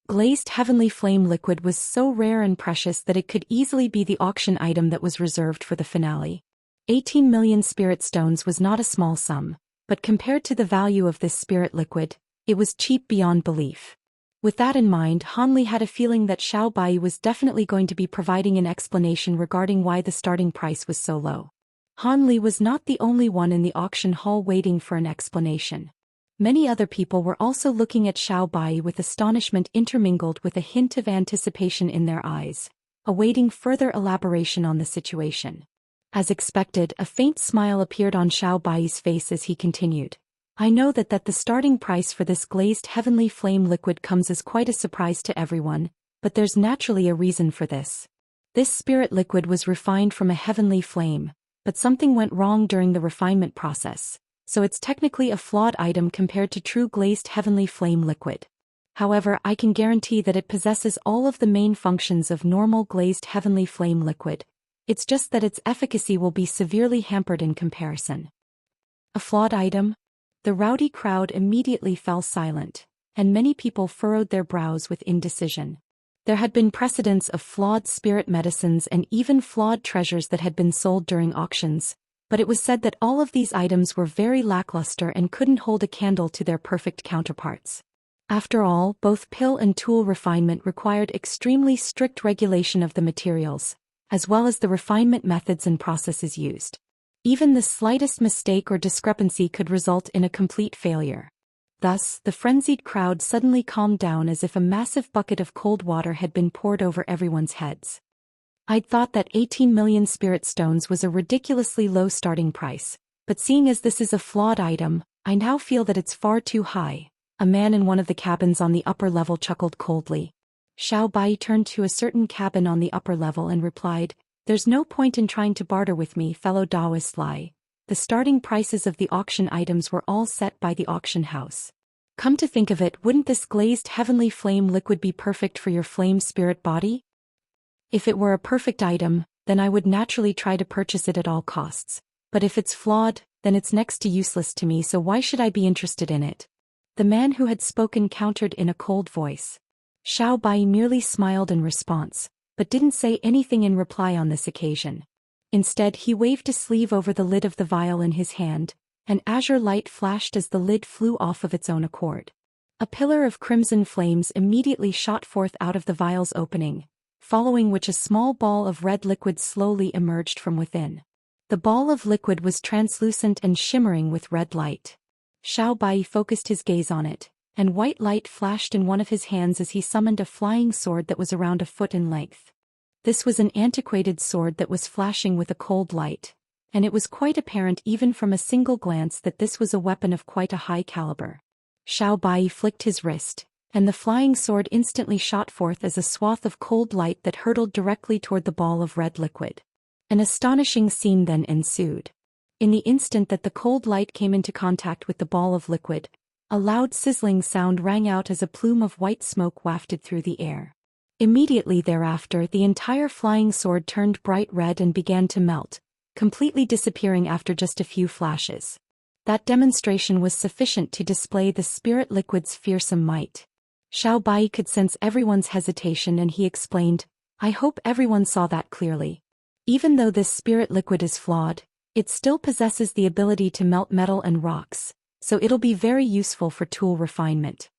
Glazed heavenly flame liquid was so rare and precious that it could easily be the auction item that was reserved for the finale. 18 million spirit stones was not a small sum, but compared to the value of this spirit liquid, it was cheap beyond belief. With that in mind, Han Li had a feeling that Xiao Bai was definitely going to be providing an explanation regarding why the starting price was so low. Han Li was not the only one in the auction hall waiting for an explanation. Many other people were also looking at Xiao Bai with astonishment intermingled with a hint of anticipation in their eyes, awaiting further elaboration on the situation. As expected, a faint smile appeared on Xiao Bai's face as he continued. I know that the starting price for this glazed heavenly flame liquid comes as quite a surprise to everyone, but there's naturally a reason for this. This spirit liquid was refined from a heavenly flame, but something went wrong during the refinement process, so it's technically a flawed item compared to true glazed heavenly flame liquid. However, I can guarantee that it possesses all of the main functions of normal glazed heavenly flame liquid. It's just that its efficacy will be severely hampered in comparison. A flawed item? The rowdy crowd immediately fell silent, and many people furrowed their brows with indecision. There had been precedents of flawed spirit medicines and even flawed treasures that had been sold during auctions, but it was said that all of these items were very lackluster and couldn't hold a candle to their perfect counterparts. After all, both pill and tool refinement required extremely strict regulation of the materials, as well as the refinement methods and processes used. Even the slightest mistake or discrepancy could result in a complete failure. Thus, the frenzied crowd suddenly calmed down as if a massive bucket of cold water had been poured over everyone's heads. I'd thought that 18 million spirit stones was a ridiculously low starting price, but seeing as this is a flawed item, I now feel that it's far too high. A man in one of the cabins on the upper level chuckled coldly. Xiao Bai turned to a certain cabin on the upper level and replied, "There's no point in trying to barter with me, fellow Daoist Lai. The starting prices of the auction items were all set by the auction house. Come to think of it, wouldn't this glazed heavenly flame liquid be perfect for your flame spirit body? If it were a perfect item, then I would naturally try to purchase it at all costs. But if it's flawed, then it's next to useless to me, so why should I be interested in it?" The man who had spoken countered in a cold voice. Xiao Bai merely smiled in response, but didn't say anything in reply on this occasion. Instead, he waved a sleeve over the lid of the vial in his hand. An azure light flashed as the lid flew off of its own accord. A pillar of crimson flames immediately shot forth out of the vial's opening, following which a small ball of red liquid slowly emerged from within. The ball of liquid was translucent and shimmering with red light. Xiao Bai focused his gaze on it, and white light flashed in one of his hands as he summoned a flying sword that was around a foot in length. This was an antiquated sword that was flashing with a cold light, and it was quite apparent even from a single glance that this was a weapon of quite a high caliber. Xiao Bai flicked his wrist, and the flying sword instantly shot forth as a swath of cold light that hurtled directly toward the ball of red liquid. An astonishing scene then ensued. In the instant that the cold light came into contact with the ball of liquid, a loud sizzling sound rang out as a plume of white smoke wafted through the air. Immediately thereafter, the entire flying sword turned bright red and began to melt, completely disappearing after just a few flashes. That demonstration was sufficient to display the spirit liquid's fearsome might. Xiao Bai could sense everyone's hesitation and he explained, "I hope everyone saw that clearly. Even though this spirit liquid is flawed, it still possesses the ability to melt metal and rocks, so it'll be very useful for tool refinement."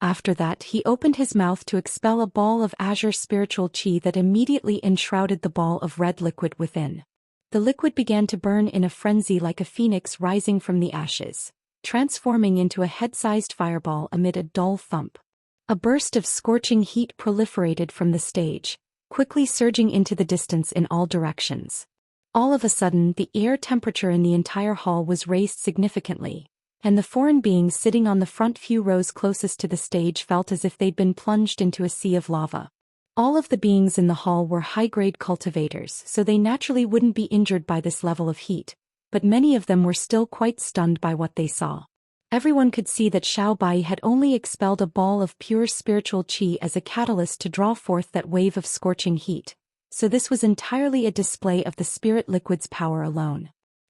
After that, he opened his mouth to expel a ball of azure spiritual qi that immediately enshrouded the ball of red liquid within. The liquid began to burn in a frenzy like a phoenix rising from the ashes, transforming into a head-sized fireball amid a dull thump. A burst of scorching heat proliferated from the stage, quickly surging into the distance in all directions. All of a sudden, the air temperature in the entire hall was raised significantly, and the foreign beings sitting on the front few rows closest to the stage felt as if they'd been plunged into a sea of lava. All of the beings in the hall were high-grade cultivators, so they naturally wouldn't be injured by this level of heat, but many of them were still quite stunned by what they saw. Everyone could see that Xiao Bai had only expelled a ball of pure spiritual qi as a catalyst to draw forth that wave of scorching heat, so this was entirely a display of the spirit liquid's power alone.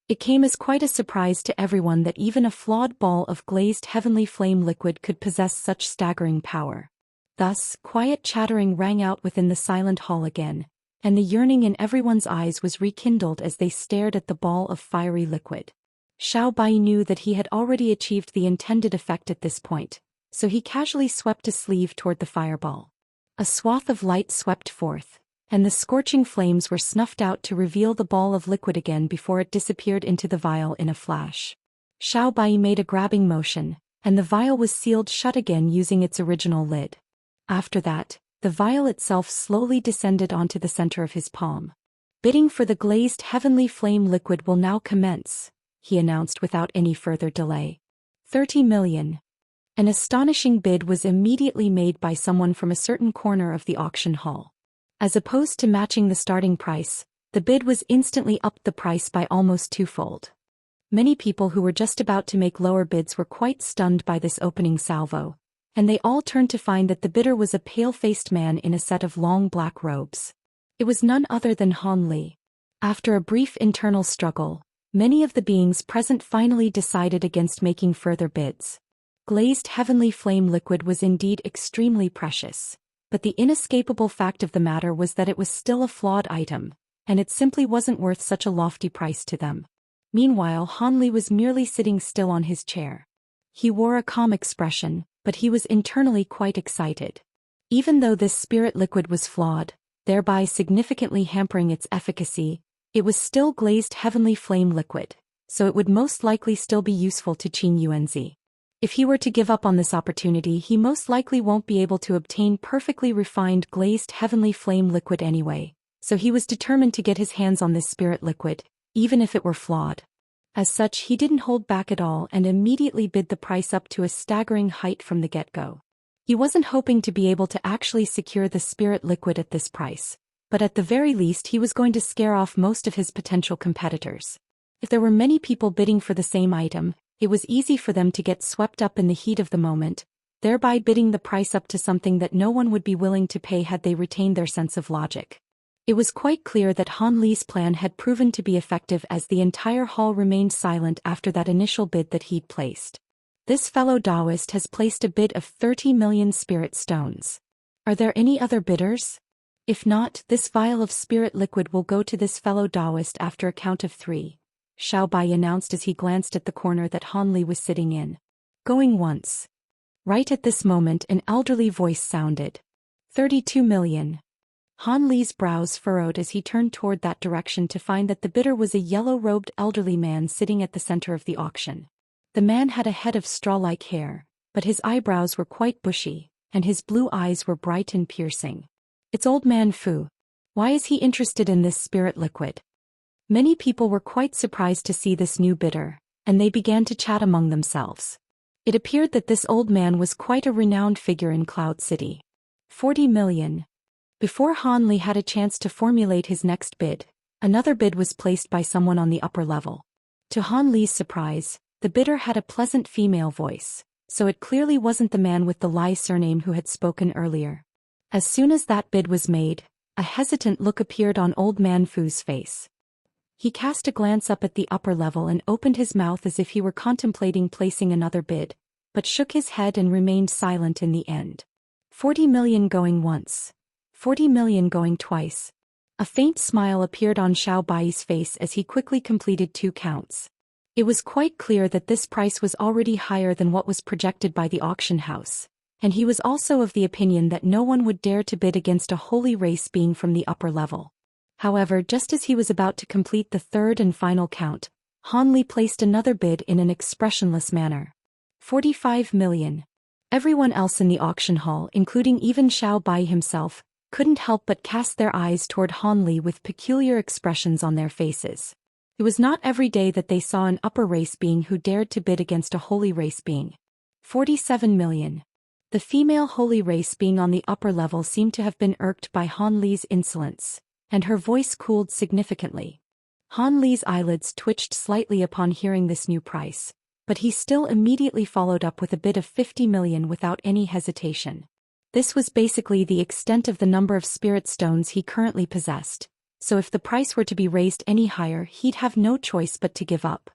It came as quite a surprise to everyone that even a flawed ball of glazed heavenly flame liquid could possess such staggering power. Thus, quiet chattering rang out within the silent hall again, and the yearning in everyone's eyes was rekindled as they stared at the ball of fiery liquid. Xiao Bai knew that he had already achieved the intended effect at this point, so he casually swept a sleeve toward the fireball. A swath of light swept forth, and the scorching flames were snuffed out to reveal the ball of liquid again before it disappeared into the vial in a flash. Xiao Bai made a grabbing motion, and the vial was sealed shut again using its original lid. After that, the vial itself slowly descended onto the center of his palm. Bidding for the glazed heavenly flame liquid will now commence, he announced without any further delay. 30 million. An astonishing bid was immediately made by someone from a certain corner of the auction hall. As opposed to matching the starting price, the bid was instantly upped the price by almost twofold. Many people who were just about to make lower bids were quite stunned by this opening salvo, and they all turned to find that the bidder was a pale-faced man in a set of long black robes. It was none other than Han Li. After a brief internal struggle, many of the beings present finally decided against making further bids. Glazed heavenly flame liquid was indeed extremely precious, but the inescapable fact of the matter was that it was still a flawed item, and it simply wasn't worth such a lofty price to them. Meanwhile, Han Li was merely sitting still on his chair. He wore a calm expression, but he was internally quite excited. Even though this spirit liquid was flawed, thereby significantly hampering its efficacy, it was still glazed heavenly flame liquid, so it would most likely still be useful to Qin Yuanzi. If he were to give up on this opportunity, he most likely won't be able to obtain perfectly refined glazed heavenly flame liquid anyway, so he was determined to get his hands on this spirit liquid, even if it were flawed. As such, he didn't hold back at all and immediately bid the price up to a staggering height from the get-go. He wasn't hoping to be able to actually secure the spirit liquid at this price, but at the very least he was going to scare off most of his potential competitors. If there were many people bidding for the same item, it was easy for them to get swept up in the heat of the moment, thereby bidding the price up to something that no one would be willing to pay had they retained their sense of logic. It was quite clear that Han Li's plan had proven to be effective, as the entire hall remained silent after that initial bid that he'd placed. This fellow Daoist has placed a bid of 30 million spirit stones. Are there any other bidders? If not, this vial of spirit liquid will go to this fellow Daoist after a count of 3. Xiao Bai announced as he glanced at the corner that Han Li was sitting in. Going once. Right at this moment an elderly voice sounded. 32 million. Han Li's brows furrowed as he turned toward that direction to find that the bidder was a yellow-robed elderly man sitting at the center of the auction. The man had a head of straw-like hair, but his eyebrows were quite bushy, and his blue eyes were bright and piercing. It's old man Fu. Why is he interested in this spirit liquid? Many people were quite surprised to see this new bidder, and they began to chat among themselves. It appeared that this old man was quite a renowned figure in Cloud City. 40 million. Before Han Li had a chance to formulate his next bid, another bid was placed by someone on the upper level. To Han Li's surprise, the bidder had a pleasant female voice, so it clearly wasn't the man with the Lai surname who had spoken earlier. As soon as that bid was made, a hesitant look appeared on old man Fu's face. He cast a glance up at the upper level and opened his mouth as if he were contemplating placing another bid, but shook his head and remained silent in the end. 40 million going once. 40 million going twice. A faint smile appeared on Xiao Bai's face as he quickly completed 2 counts. It was quite clear that this price was already higher than what was projected by the auction house, and he was also of the opinion that no one would dare to bid against a holy race being from the upper level. However, just as he was about to complete the 3rd and final count, Han Li placed another bid in an expressionless manner. 45 million. Everyone else in the auction hall, including even Xiao Bai himself, couldn't help but cast their eyes toward Han Li with peculiar expressions on their faces. It was not every day that they saw an upper race being who dared to bid against a holy race being. 47 million. The female holy race being on the upper level seemed to have been irked by Han Li's insolence, and her voice cooled significantly. Han Li's eyelids twitched slightly upon hearing this new price, but he still immediately followed up with a bid of 50 million without any hesitation. This was basically the extent of the number of spirit stones he currently possessed, so if the price were to be raised any higher, he'd have no choice but to give up.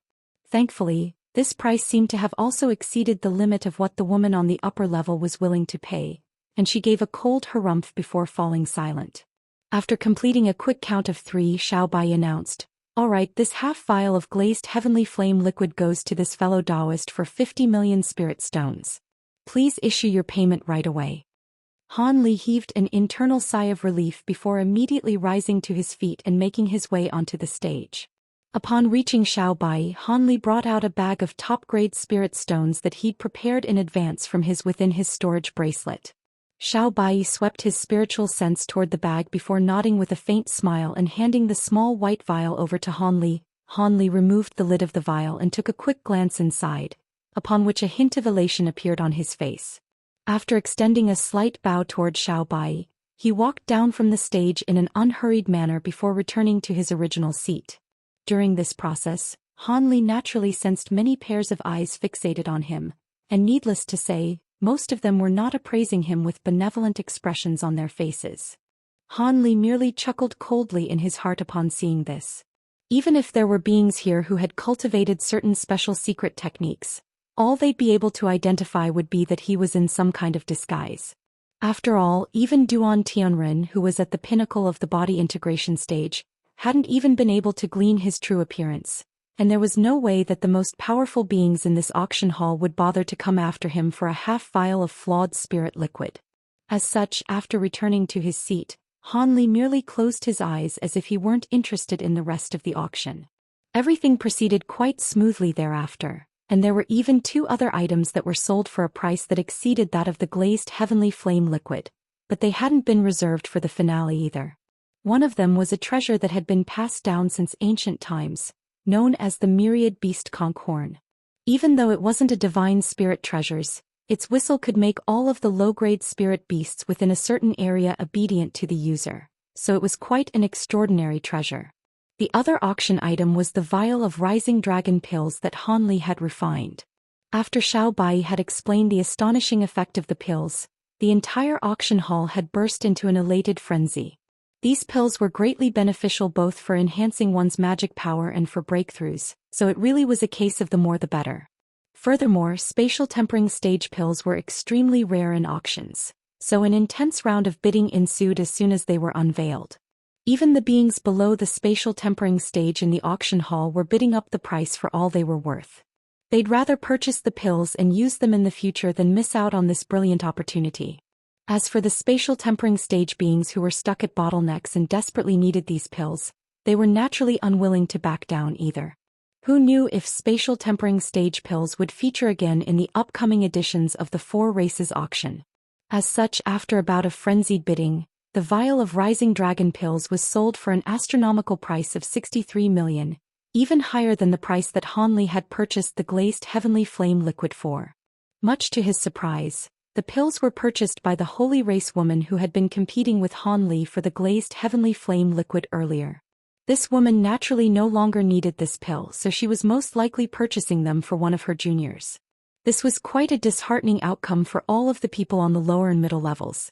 Thankfully, this price seemed to have also exceeded the limit of what the woman on the upper level was willing to pay, and she gave a cold harumph before falling silent. After completing a quick count of 3, Xiao Bai announced, "All right, this half vial of glazed heavenly flame liquid goes to this fellow Daoist for 50 million spirit stones. Please issue your payment right away." Han Li heaved an internal sigh of relief before immediately rising to his feet and making his way onto the stage. Upon reaching Xiao Bai, Han Li brought out a bag of top-grade spirit stones that he'd prepared in advance from within his storage bracelet. Xiao Bai swept his spiritual sense toward the bag before nodding with a faint smile and handing the small white vial over to Han Li. Han Li removed the lid of the vial and took a quick glance inside, upon which a hint of elation appeared on his face. After extending a slight bow toward Xiao Bai, he walked down from the stage in an unhurried manner before returning to his original seat. During this process, Han Li naturally sensed many pairs of eyes fixated on him, and needless to say, most of them were not appraising him with benevolent expressions on their faces. Han Li merely chuckled coldly in his heart upon seeing this. Even if there were beings here who had cultivated certain special secret techniques, all they'd be able to identify would be that he was in some kind of disguise. After all, even Duan Tianren, who was at the pinnacle of the body integration stage, hadn't even been able to glean his true appearance, and there was no way that the most powerful beings in this auction hall would bother to come after him for a half vial of flawed spirit liquid. As such, after returning to his seat, Han Li merely closed his eyes as if he weren't interested in the rest of the auction. Everything proceeded quite smoothly thereafter, and there were even 2 other items that were sold for a price that exceeded that of the glazed heavenly flame liquid, but they hadn't been reserved for the finale either. One of them was a treasure that had been passed down since ancient times, known as the myriad beast conch horn. Even though it wasn't a divine spirit treasures, its whistle could make all of the low-grade spirit beasts within a certain area obedient to the user, so it was quite an extraordinary treasure. The other auction item was the vial of rising dragon pills that Han Li had refined. After Xiao Bai had explained the astonishing effect of the pills, the entire auction hall had burst into an elated frenzy. These pills were greatly beneficial both for enhancing one's magic power and for breakthroughs, so it really was a case of the more the better. Furthermore, spatial tempering stage pills were extremely rare in auctions, so an intense round of bidding ensued as soon as they were unveiled. Even the beings below the spatial tempering stage in the auction hall were bidding up the price for all they were worth. They'd rather purchase the pills and use them in the future than miss out on this brilliant opportunity. As for the spatial tempering stage beings who were stuck at bottlenecks and desperately needed these pills, they were naturally unwilling to back down either. Who knew if spatial tempering stage pills would feature again in the upcoming editions of the 4 Races auction? As such, after a bout of frenzied bidding, the vial of rising dragon pills was sold for an astronomical price of 63 million, even higher than the price that Han Li had purchased the glazed heavenly flame liquid for. Much to his surprise, the pills were purchased by the holy race woman who had been competing with Han Li for the glazed heavenly flame liquid earlier. This woman naturally no longer needed this pill, so she was most likely purchasing them for one of her juniors. This was quite a disheartening outcome for all of the people on the lower and middle levels.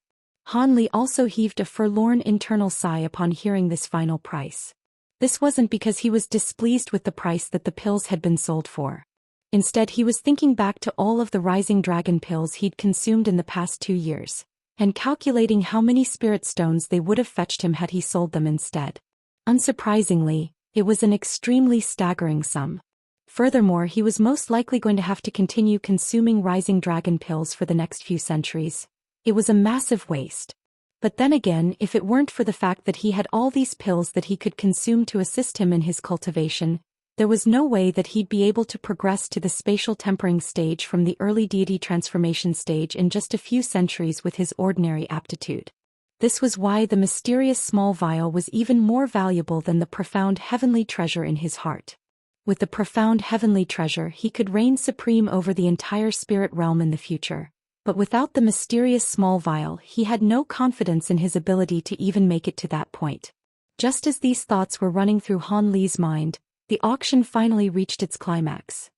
Han Li also heaved a forlorn internal sigh upon hearing this final price. This wasn't because he was displeased with the price that the pills had been sold for. Instead, he was thinking back to all of the rising dragon pills he'd consumed in the past 2 years, and calculating how many spirit stones they would have fetched him had he sold them instead. Unsurprisingly, it was an extremely staggering sum. Furthermore, he was most likely going to have to continue consuming rising dragon pills for the next few centuries. It was a massive waste. But then again, if it weren't for the fact that he had all these pills that he could consume to assist him in his cultivation, there was no way that he'd be able to progress to the spatial tempering stage from the early deity transformation stage in just a few centuries with his ordinary aptitude. This was why the mysterious small vial was even more valuable than the profound heavenly treasure in his heart. With the profound heavenly treasure, he could reign supreme over the entire spirit realm in the future. But without the mysterious small vial, he had no confidence in his ability to even make it to that point. Just as these thoughts were running through Han Li's mind, the auction finally reached its climax.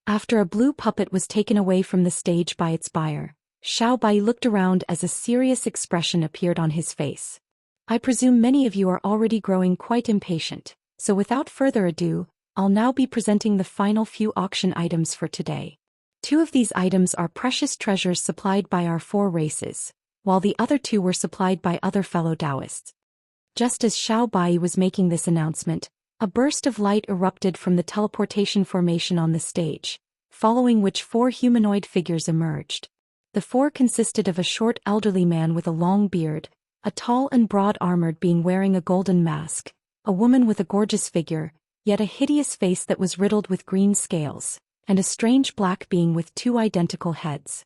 After a blue puppet was taken away from the stage by its buyer, Xiao Bai looked around as a serious expression appeared on his face. I presume many of you are already growing quite impatient, so without further ado, I'll now be presenting the final few auction items for today. 2 of these items are precious treasures supplied by our 4 races, while the other 2 were supplied by other fellow Daoists. Just as Xiao Bai was making this announcement, a burst of light erupted from the teleportation formation on the stage, following which 4 humanoid figures emerged. The 4 consisted of a short elderly man with a long beard, a tall and broad-armored being wearing a golden mask, a woman with a gorgeous figure, yet a hideous face that was riddled with green scales, and a strange black being with 2 identical heads.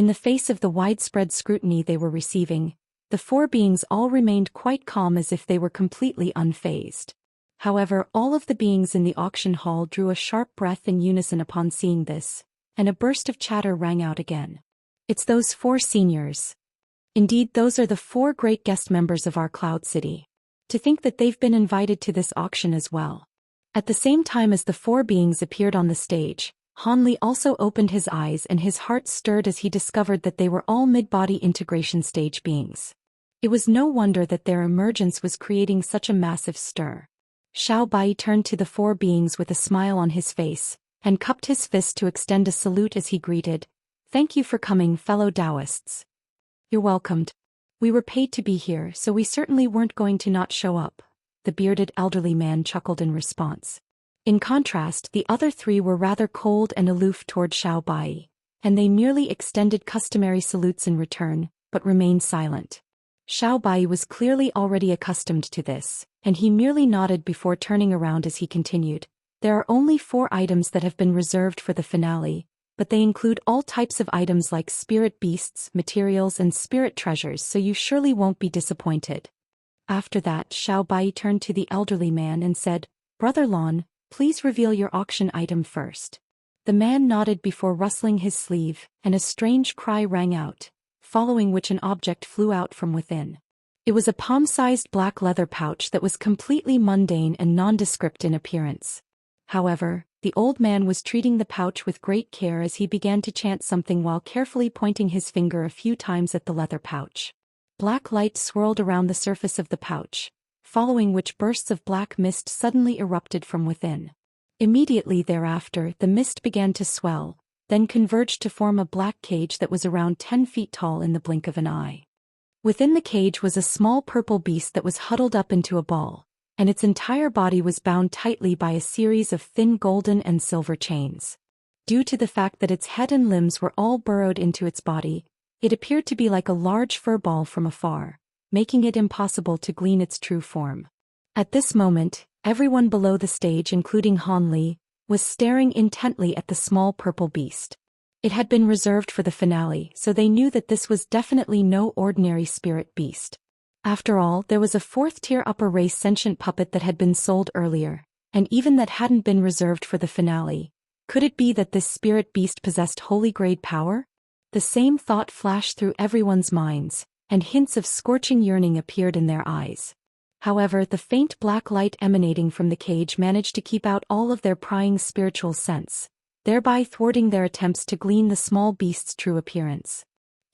In the face of the widespread scrutiny they were receiving, the four beings all remained quite calm as if they were completely unfazed. However, all of the beings in the auction hall drew a sharp breath in unison upon seeing this, and a burst of chatter rang out again. It's those four seniors. Indeed, those are the four great guest members of our Cloud City. To think that they've been invited to this auction as well. At the same time as the four beings appeared on the stage, Hanli also opened his eyes and his heart stirred as he discovered that they were all mid-body integration stage beings. It was no wonder that their emergence was creating such a massive stir. Xiao Bai turned to the four beings with a smile on his face, and cupped his fist to extend a salute as he greeted, "Thank you for coming, fellow Daoists. You're welcomed. We were paid to be here, so we certainly weren't going to not show up," the bearded elderly man chuckled in response. In contrast, the other three were rather cold and aloof toward Xiao Bai, and they merely extended customary salutes in return, but remained silent. Xiao Bai was clearly already accustomed to this, and he merely nodded before turning around as he continued, "There are only 4 items that have been reserved for the finale, but they include all types of items like spirit beasts, materials and spirit treasures, so you surely won't be disappointed." After that, Xiao Bai turned to the elderly man and said, "Brother Lon, please reveal your auction item first." The man nodded before rustling his sleeve, and a strange cry rang out, following which an object flew out from within. It was a palm-sized black leather pouch that was completely mundane and nondescript in appearance. However, the old man was treating the pouch with great care as he began to chant something while carefully pointing his finger a few times at the leather pouch. Black light swirled around the surface of the pouch, following which bursts of black mist suddenly erupted from within. Immediately thereafter, the mist began to swell, then converged to form a black cage that was around 10 feet tall in the blink of an eye. Within the cage was a small purple beast that was huddled up into a ball, and its entire body was bound tightly by a series of thin golden and silver chains. Due to the fact that its head and limbs were all burrowed into its body, it appeared to be like a large fur ball from afar, making it impossible to glean its true form. At this moment, everyone below the stage, including Han Li, was staring intently at the small purple beast. It had been reserved for the finale, so they knew that this was definitely no ordinary spirit beast. After all, there was a 4th-tier upper race sentient puppet that had been sold earlier, and even that hadn't been reserved for the finale. Could it be that this spirit beast possessed holy grade power? The same thought flashed through everyone's minds, and hints of scorching yearning appeared in their eyes. However, the faint black light emanating from the cage managed to keep out all of their prying spiritual sense, thereby thwarting their attempts to glean the small beast's true appearance.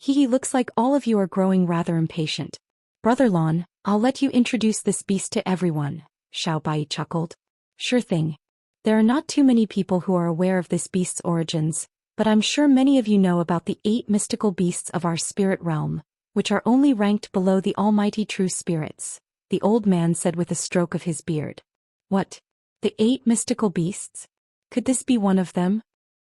Looks like all of you are growing rather impatient. Brother Lon, I'll let you introduce this beast to everyone," Xiao Bai chuckled. "Sure thing. There are not too many people who are aware of this beast's origins, but I'm sure many of you know about the 8 mystical beasts of our spirit realm, which are only ranked below the almighty true spirits," the old man said with a stroke of his beard. "What? The 8 mystical beasts? Could this be one of them?"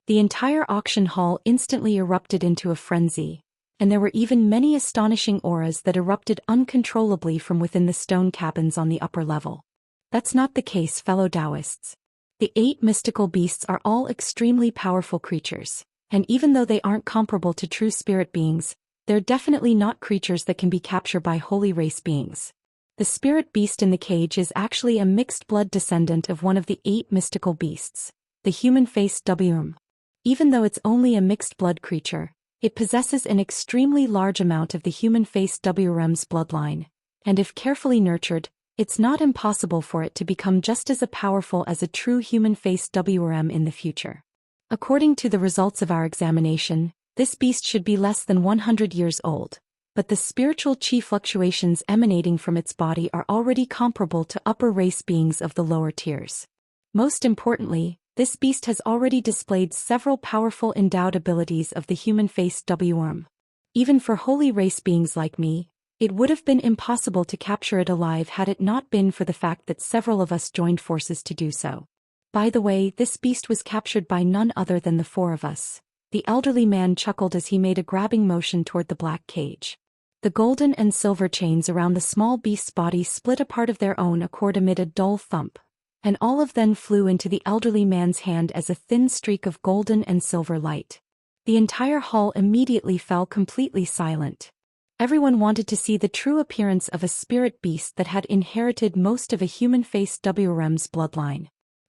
The entire auction hall instantly erupted into a frenzy, and there were even many astonishing auras that erupted uncontrollably from within the stone cabins on the upper level. That's not the case, fellow Daoists. The 8 mystical beasts are all extremely powerful creatures, and even though they aren't comparable to true spirit beings, they're definitely not creatures that can be captured by holy race beings. The spirit beast in the cage is actually a mixed blood descendant of one of the 8 mystical beasts, the human-faced Wurm. Even though it's only a mixed blood creature, it possesses an extremely large amount of the human-faced Wurm's bloodline, and if carefully nurtured, it's not impossible for it to become just as powerful as a true human-faced Wurm in the future. According to the results of our examination, this beast should be less than 100 years old, but the spiritual chi fluctuations emanating from its body are already comparable to upper race beings of the lower tiers. Most importantly, this beast has already displayed several powerful endowed abilities of the human-faced Wurm. Even for holy race beings like me, it would have been impossible to capture it alive had it not been for the fact that several of us joined forces to do so. By the way, this beast was captured by none other than the 4 of us. The elderly man chuckled as he made a grabbing motion toward the black cage. The golden and silver chains around the small beast's body split apart of their own accord amid a dull thump, and all of them flew into the elderly man's hand as a thin streak of golden and silver light. The entire hall immediately fell completely silent. Everyone wanted to see the true appearance of a spirit beast that had inherited most of a human-faced WRM's bloodline.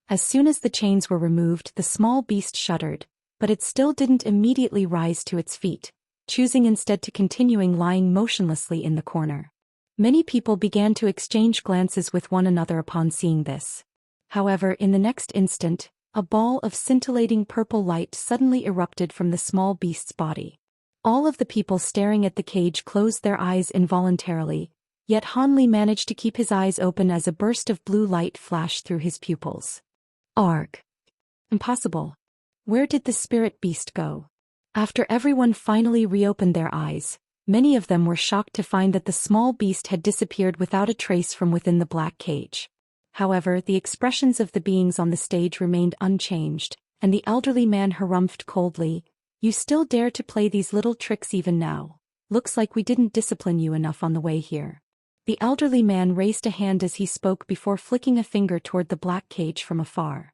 As soon as the chains were removed, the small beast shuddered, but it still didn't immediately rise to its feet, choosing instead to continuing lying motionlessly in the corner. Many people began to exchange glances with one another upon seeing this. However, in the next instant, a ball of scintillating purple light suddenly erupted from the small beast's body. All of the people staring at the cage closed their eyes involuntarily, yet Hanli managed to keep his eyes open as a burst of blue light flashed through his pupils. Arg! Impossible. Where did the spirit beast go? After everyone finally reopened their eyes, many of them were shocked to find that the small beast had disappeared without a trace from within the black cage. However, the expressions of the beings on the stage remained unchanged, and the elderly man harumphed coldly, "You still dare to play these little tricks even now? Looks like we didn't discipline you enough on the way here." The elderly man raised a hand as he spoke before flicking a finger toward the black cage from afar.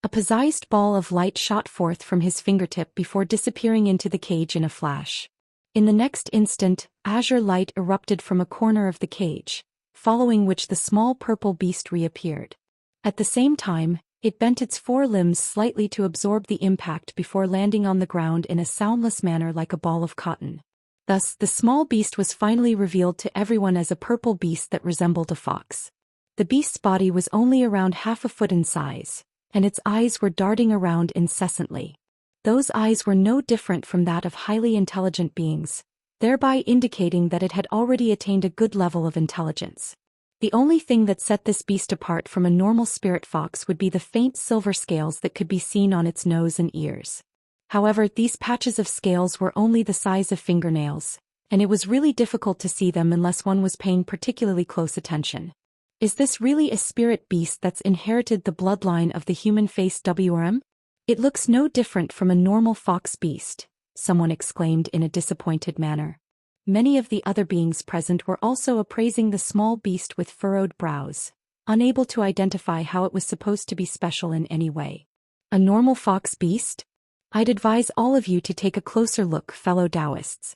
A possessed ball of light shot forth from his fingertip before disappearing into the cage in a flash. In the next instant, azure light erupted from a corner of the cage, following which the small purple beast reappeared. At the same time, it bent its four limbs slightly to absorb the impact before landing on the ground in a soundless manner like a ball of cotton. Thus, the small beast was finally revealed to everyone as a purple beast that resembled a fox. The beast's body was only around half a foot in size, and its eyes were darting around incessantly. Those eyes were no different from that of highly intelligent beings, thereby indicating that it had already attained a good level of intelligence. The only thing that set this beast apart from a normal spirit fox would be the faint silver scales that could be seen on its nose and ears. However, these patches of scales were only the size of fingernails, and it was really difficult to see them unless one was paying particularly close attention. Is this really a spirit beast that's inherited the bloodline of the human-faced WRM? It looks no different from a normal fox beast, someone exclaimed in a disappointed manner. Many of the other beings present were also appraising the small beast with furrowed brows, unable to identify how it was supposed to be special in any way. A normal fox beast? I'd advise all of you to take a closer look, fellow Daoists.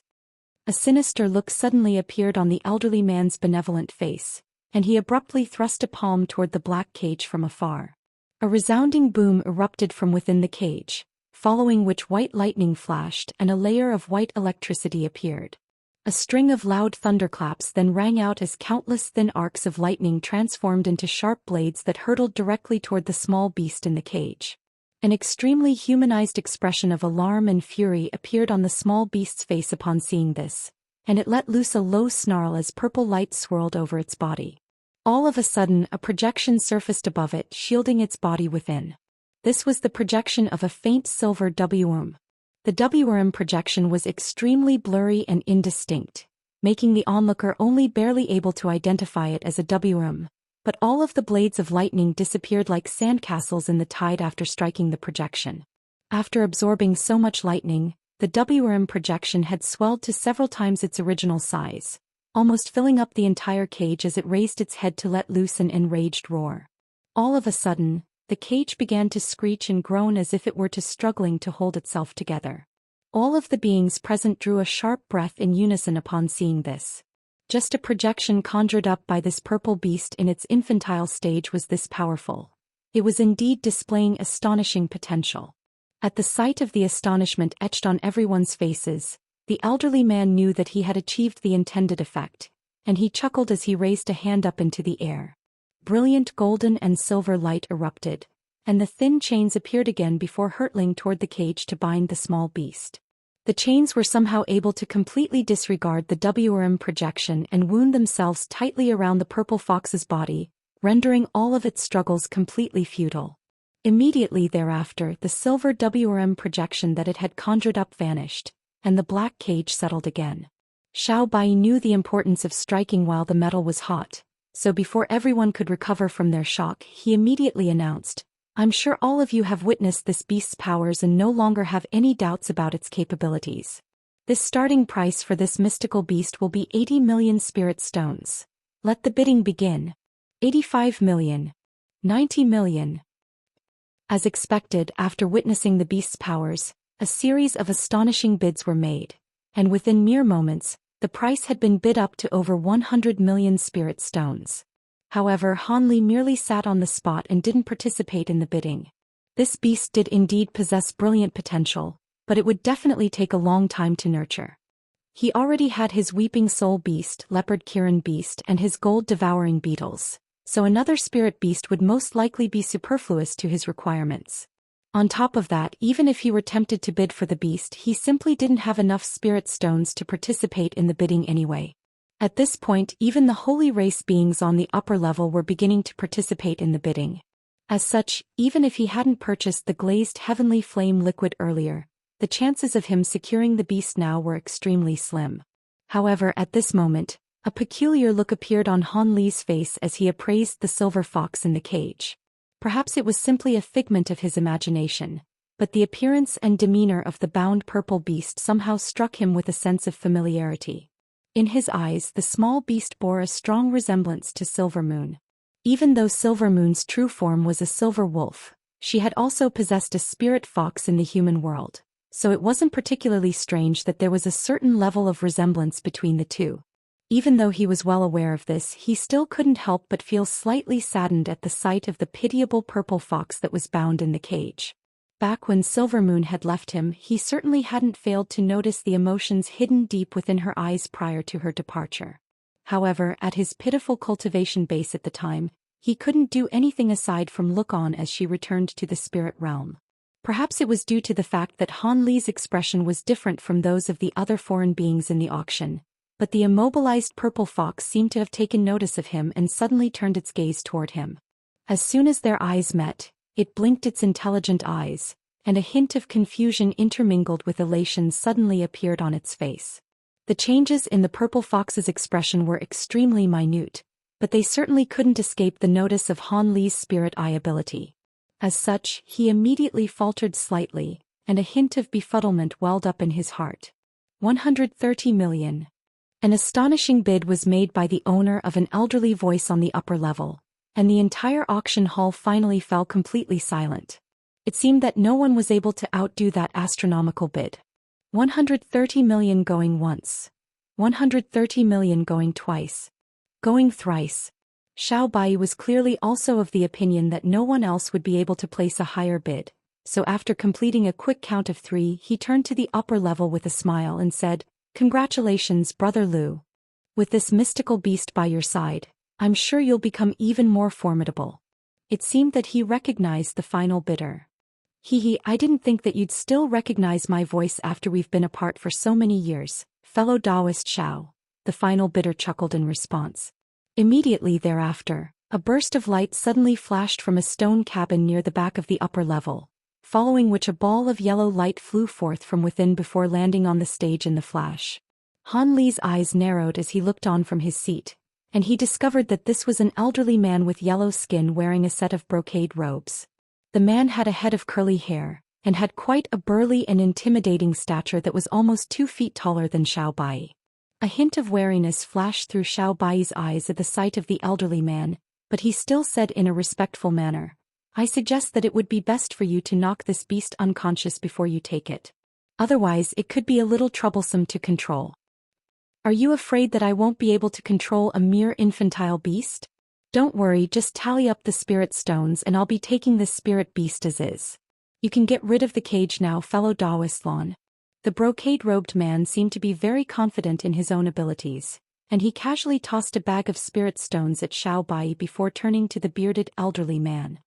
A sinister look suddenly appeared on the elderly man's benevolent face, and he abruptly thrust a palm toward the black cage from afar. A resounding boom erupted from within the cage, following which white lightning flashed and a layer of white electricity appeared. A string of loud thunderclaps then rang out as countless thin arcs of lightning transformed into sharp blades that hurtled directly toward the small beast in the cage. An extremely humanized expression of alarm and fury appeared on the small beast's face upon seeing this, and it let loose a low snarl as purple light swirled over its body. All of a sudden, a projection surfaced above it, shielding its body within. This was the projection of a faint silver WRM. The WRM projection was extremely blurry and indistinct, making the onlooker only barely able to identify it as a WRM, but all of the blades of lightning disappeared like sandcastles in the tide after striking the projection. After absorbing so much lightning, the WRM projection had swelled to several times its original size, almost filling up the entire cage as it raised its head to let loose an enraged roar. All of a sudden, the cage began to screech and groan as if it were struggling to hold itself together. All of the beings present drew a sharp breath in unison upon seeing this. Just a projection conjured up by this purple beast in its infantile stage was this powerful. It was indeed displaying astonishing potential. At the sight of the astonishment etched on everyone's faces, the elderly man knew that he had achieved the intended effect, and he chuckled as he raised a hand up into the air. Brilliant golden and silver light erupted, and the thin chains appeared again before hurtling toward the cage to bind the small beast. The chains were somehow able to completely disregard the WRM projection and wound themselves tightly around the purple fox's body, rendering all of its struggles completely futile. Immediately thereafter, the silver WRM projection that it had conjured up vanished, and the black cage settled again. Xiao Bai knew the importance of striking while the metal was hot, so before everyone could recover from their shock, he immediately announced, "I'm sure all of you have witnessed this beast's powers and no longer have any doubts about its capabilities. This starting price for this mystical beast will be 80 million spirit stones. Let the bidding begin. 85 million. 90 million. As expected, after witnessing the beast's powers, A series of astonishing bids were made, and within mere moments, the price had been bid up to over 100 million spirit stones. However, Han Li merely sat on the spot and didn't participate in the bidding. This beast did indeed possess brilliant potential, but it would definitely take a long time to nurture. He already had his Weeping Soul Beast, Leopard Kirin Beast, and his Gold-Devouring Beetles, so another spirit beast would most likely be superfluous to his requirements. On top of that, even if he were tempted to bid for the beast, he simply didn't have enough spirit stones to participate in the bidding anyway. At this point, even the holy race beings on the upper level were beginning to participate in the bidding. As such, even if he hadn't purchased the glazed heavenly flame liquid earlier, the chances of him securing the beast now were extremely slim. However, at this moment, a peculiar look appeared on Han Li's face as he appraised the silver fox in the cage. Perhaps it was simply a figment of his imagination, but the appearance and demeanor of the bound purple beast somehow struck him with a sense of familiarity. In his eyes, the small beast bore a strong resemblance to Silver Moon. Even though Silver Moon's true form was a silver wolf, she had also possessed a spirit fox in the human world, so it wasn't particularly strange that there was a certain level of resemblance between the two. Even though he was well aware of this, he still couldn't help but feel slightly saddened at the sight of the pitiable purple fox that was bound in the cage. Back when Silver Moon had left him, he certainly hadn't failed to notice the emotions hidden deep within her eyes prior to her departure. However, at his pitiful cultivation base at the time, he couldn't do anything aside from look on as she returned to the spirit realm. Perhaps it was due to the fact that Han Li's expression was different from those of the other foreign beings in the auction, but the immobilized purple fox seemed to have taken notice of him and suddenly turned its gaze toward him. As soon as their eyes met, it blinked its intelligent eyes, and a hint of confusion intermingled with elation suddenly appeared on its face. The changes in the purple fox's expression were extremely minute, but they certainly couldn't escape the notice of Han Li's spirit eye ability. As such, he immediately faltered slightly, and a hint of befuddlement welled up in his heart. 130 million. An astonishing bid was made by the owner of an elderly voice on the upper level, and the entire auction hall finally fell completely silent. It seemed that no one was able to outdo that astronomical bid. 130 million going once. 130 million going twice. Going thrice. Xiao Bai was clearly also of the opinion that no one else would be able to place a higher bid, so after completing a quick count of 3, he turned to the upper level with a smile and said, "Congratulations, Brother Lu. With this mystical beast by your side, I'm sure you'll become even more formidable." It seemed that he recognized the final bidder. I didn't think that you'd still recognize my voice after we've been apart for so many years, fellow Daoist Xiao," the final bidder chuckled in response. Immediately thereafter, a burst of light suddenly flashed from a stone cabin near the back of the upper level, following which a ball of yellow light flew forth from within before landing on the stage in the flash. Han Li's eyes narrowed as he looked on from his seat, and he discovered that this was an elderly man with yellow skin wearing a set of brocade robes. The man had a head of curly hair, and had quite a burly and intimidating stature that was almost 2 feet taller than Xiao Bai. A hint of wariness flashed through Xiao Bai's eyes at the sight of the elderly man, but he still said in a respectful manner, "I suggest that it would be best for you to knock this beast unconscious before you take it. Otherwise, it could be a little troublesome to control." "Are you afraid that I won't be able to control a mere infantile beast? Don't worry, just tally up the spirit stones and I'll be taking this spirit beast as is. You can get rid of the cage now, fellow Daoist Lon." The brocade-robed man seemed to be very confident in his own abilities, and he casually tossed a bag of spirit stones at Xiao Bai before turning to the bearded elderly man.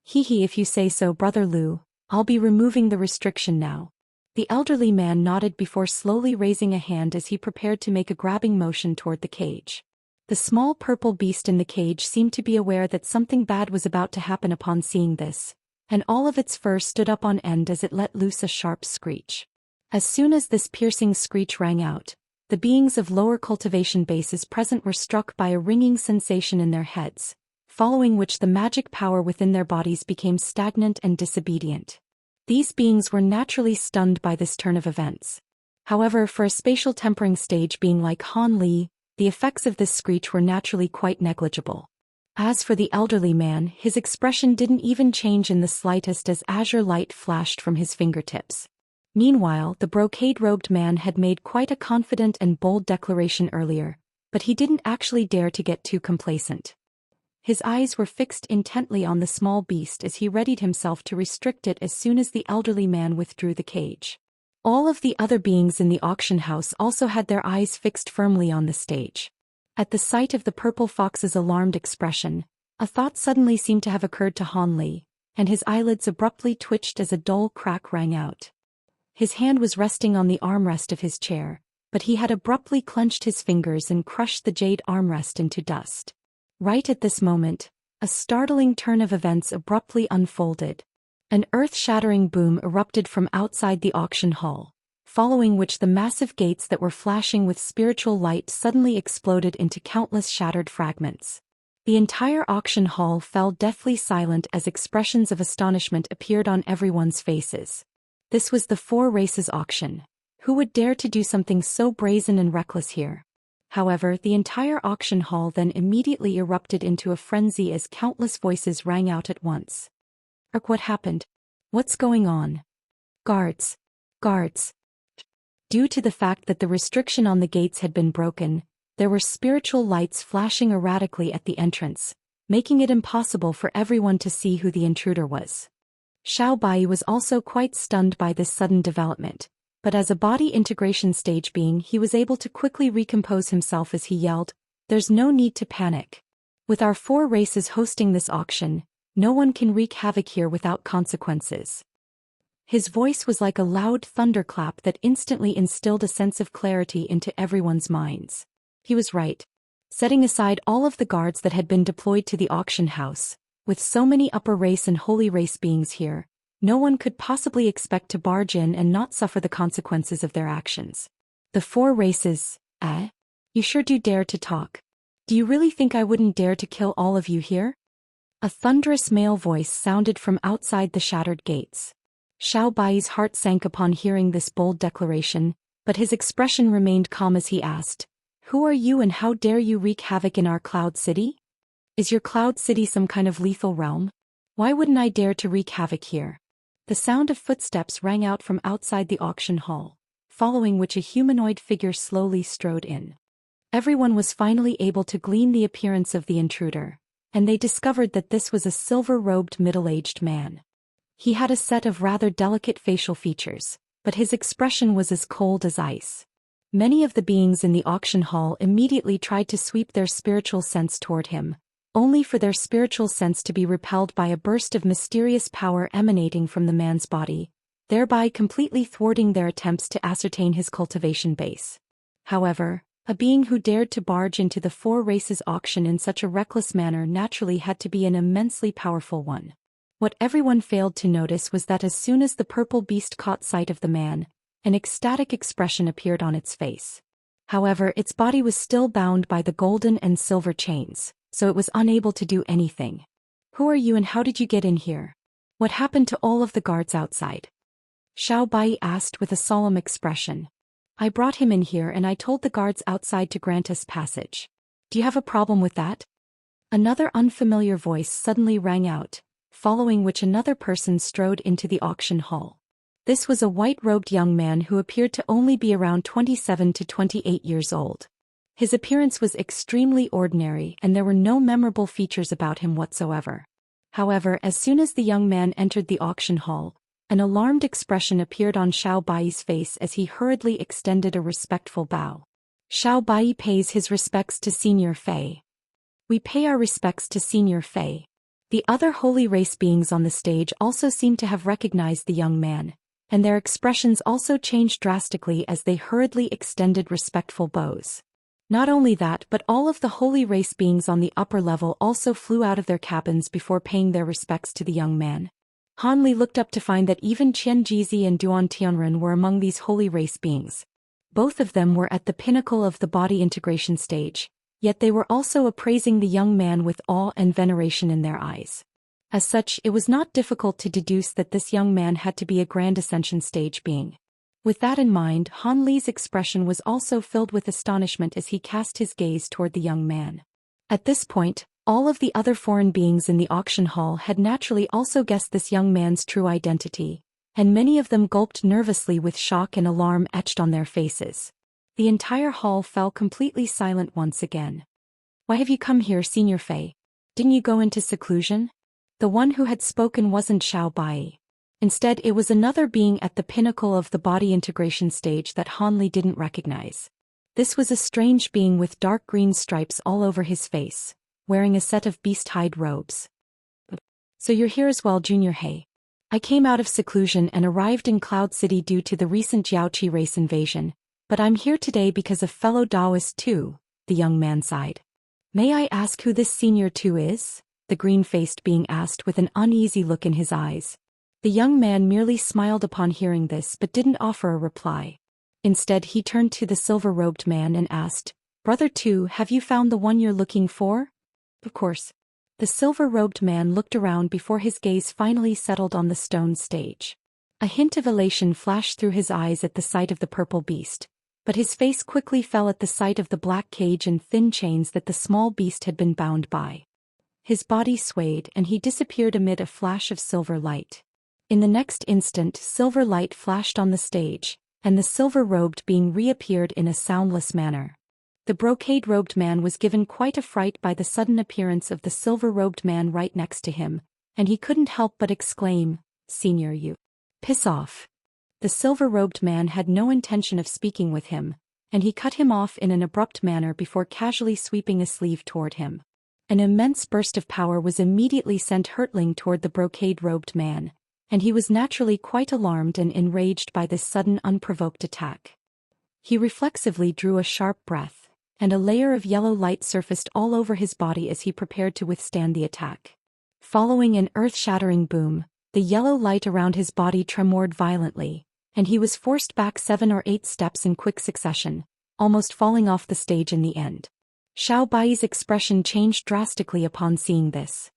If you say so, Brother Lu, I'll be removing the restriction now." The elderly man nodded before slowly raising a hand as he prepared to make a grabbing motion toward the cage. The small purple beast in the cage seemed to be aware that something bad was about to happen upon seeing this, and all of its fur stood up on end as it let loose a sharp screech. As soon as this piercing screech rang out, the beings of lower cultivation bases present were struck by a ringing sensation in their heads, following which the magic power within their bodies became stagnant and disobedient. These beings were naturally stunned by this turn of events. However, for a spatial tempering stage being like Han Li, the effects of this screech were naturally quite negligible. As for the elderly man, his expression didn't even change in the slightest as azure light flashed from his fingertips. Meanwhile, the brocade-robed man had made quite a confident and bold declaration earlier, but he didn't actually dare to get too complacent. His eyes were fixed intently on the small beast as he readied himself to restrict it as soon as the elderly man withdrew the cage. All of the other beings in the auction house also had their eyes fixed firmly on the stage. At the sight of the purple fox's alarmed expression, a thought suddenly seemed to have occurred to Han Li, and his eyelids abruptly twitched as a dull crack rang out. His hand was resting on the armrest of his chair, but he had abruptly clenched his fingers and crushed the jade armrest into dust. Right at this moment, a startling turn of events abruptly unfolded. An earth-shattering boom erupted from outside the auction hall, following which the massive gates that were flashing with spiritual light suddenly exploded into countless shattered fragments. The entire auction hall fell deathly silent as expressions of astonishment appeared on everyone's faces. This was the Four Races auction. Who would dare to do something so brazen and reckless here? However, the entire auction hall then immediately erupted into a frenzy as countless voices rang out at once. What happened? What's going on? Guards! Guards! Due to the fact that the restriction on the gates had been broken, there were spiritual lights flashing erratically at the entrance, making it impossible for everyone to see who the intruder was. Xiao Bai was also quite stunned by this sudden development, but as a body integration stage being he was able to quickly recompose himself as he yelled, "There's no need to panic. With our 4 races hosting this auction, no one can wreak havoc here without consequences." His voice was like a loud thunderclap that instantly instilled a sense of clarity into everyone's minds. He was right. Setting aside all of the guards that had been deployed to the auction house, with so many upper race and holy race beings here, no one could possibly expect to barge in and not suffer the consequences of their actions. The 4 races, eh? You sure do dare to talk. Do you really think I wouldn't dare to kill all of you here? A thunderous male voice sounded from outside the shattered gates. Xiao Bai's heart sank upon hearing this bold declaration, but his expression remained calm as he asked, "Who are you and how dare you wreak havoc in our Cloud City? Is your Cloud City some kind of lethal realm? Why wouldn't I dare to wreak havoc here?" The sound of footsteps rang out from outside the auction hall, following which a humanoid figure slowly strode in. Everyone was finally able to glean the appearance of the intruder, and they discovered that this was a silver-robed middle-aged man. He had a set of rather delicate facial features, but his expression was as cold as ice. Many of the beings in the auction hall immediately tried to sweep their spiritual sense toward him, only for their spiritual sense to be repelled by a burst of mysterious power emanating from the man's body, thereby completely thwarting their attempts to ascertain his cultivation base. However, a being who dared to barge into the 4 races auction in such a reckless manner naturally had to be an immensely powerful one. What everyone failed to notice was that as soon as the purple beast caught sight of the man, an ecstatic expression appeared on its face. However, its body was still bound by the golden and silver chains, so it was unable to do anything. "Who are you and how did you get in here? What happened to all of the guards outside?" Xiao Bai asked with a solemn expression. "I brought him in here and I told the guards outside to grant us passage. Do you have a problem with that?" Another unfamiliar voice suddenly rang out, following which another person strode into the auction hall. This was a white-robed young man who appeared to only be around 27 to 28 years old. His appearance was extremely ordinary and there were no memorable features about him whatsoever. However, as soon as the young man entered the auction hall, an alarmed expression appeared on Xiao Bai's face as he hurriedly extended a respectful bow. "Xiao Bai pays his respects to Senior Fei." "We pay our respects to Senior Fei." The other holy race beings on the stage also seemed to have recognized the young man, and their expressions also changed drastically as they hurriedly extended respectful bows. Not only that, but all of the holy race beings on the upper level also flew out of their cabins before paying their respects to the young man. Han Li looked up to find that even Qian Jizi and Duan Tianren were among these holy race beings. Both of them were at the pinnacle of the body integration stage, yet they were also appraising the young man with awe and veneration in their eyes. As such, it was not difficult to deduce that this young man had to be a grand ascension stage being. With that in mind, Han Li's expression was also filled with astonishment as he cast his gaze toward the young man. At this point, all of the other foreign beings in the auction hall had naturally also guessed this young man's true identity, and many of them gulped nervously with shock and alarm etched on their faces. The entire hall fell completely silent once again. "Why have you come here, Senior Fei? Didn't you go into seclusion?" The one who had spoken wasn't Xiao Bai. Instead, it was another being at the pinnacle of the body integration stage that Han Li didn't recognize. This was a strange being with dark green stripes all over his face, wearing a set of beast-hide robes. "So you're here as well, Junior He. I came out of seclusion and arrived in Cloud City due to the recent Jiaoqi race invasion, but I'm here today because of fellow Daoist too," the young man sighed. "May I ask who this Senior Two is?" the green-faced being asked with an uneasy look in his eyes. The young man merely smiled upon hearing this but didn't offer a reply. Instead, he turned to the silver-robed man and asked, "Brother Two, have you found the one you're looking for?" "Of course." The silver-robed man looked around before his gaze finally settled on the stone stage. A hint of elation flashed through his eyes at the sight of the purple beast, but his face quickly fell at the sight of the black cage and thin chains that the small beast had been bound by. His body swayed and he disappeared amid a flash of silver light. In the next instant, silver light flashed on the stage, and the silver-robed being reappeared in a soundless manner. The brocade-robed man was given quite a fright by the sudden appearance of the silver-robed man right next to him, and he couldn't help but exclaim, "Senior, you piss off." The silver-robed man had no intention of speaking with him, and he cut him off in an abrupt manner before casually sweeping a sleeve toward him. An immense burst of power was immediately sent hurtling toward the brocade-robed man, and he was naturally quite alarmed and enraged by this sudden unprovoked attack. He reflexively drew a sharp breath, and a layer of yellow light surfaced all over his body as he prepared to withstand the attack. Following an earth-shattering boom, the yellow light around his body tremored violently, and he was forced back 7 or 8 steps in quick succession, almost falling off the stage in the end. Xiao Bai's expression changed drastically upon seeing this.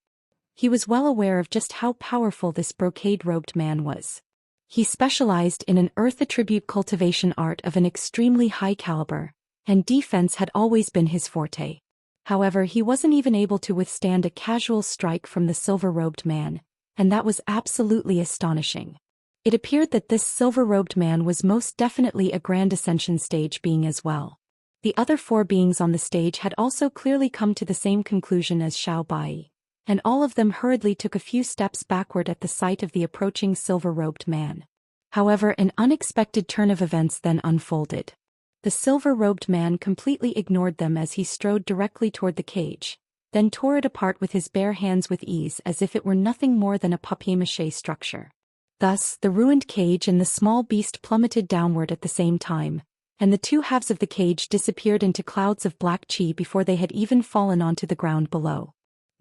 He was well aware of just how powerful this brocade-robed man was. He specialized in an earth attribute cultivation art of an extremely high caliber, and defense had always been his forte. However, he wasn't even able to withstand a casual strike from the silver-robed man, and that was absolutely astonishing. It appeared that this silver-robed man was most definitely a Grand Ascension stage being as well. The other 4 beings on the stage had also clearly come to the same conclusion as Xiao Bai, and all of them hurriedly took a few steps backward at the sight of the approaching silver-robed man. However, an unexpected turn of events then unfolded. The silver-robed man completely ignored them as he strode directly toward the cage, then tore it apart with his bare hands with ease as if it were nothing more than a papier-mâché structure. Thus, the ruined cage and the small beast plummeted downward at the same time, and the 2 halves of the cage disappeared into clouds of black chi before they had even fallen onto the ground below.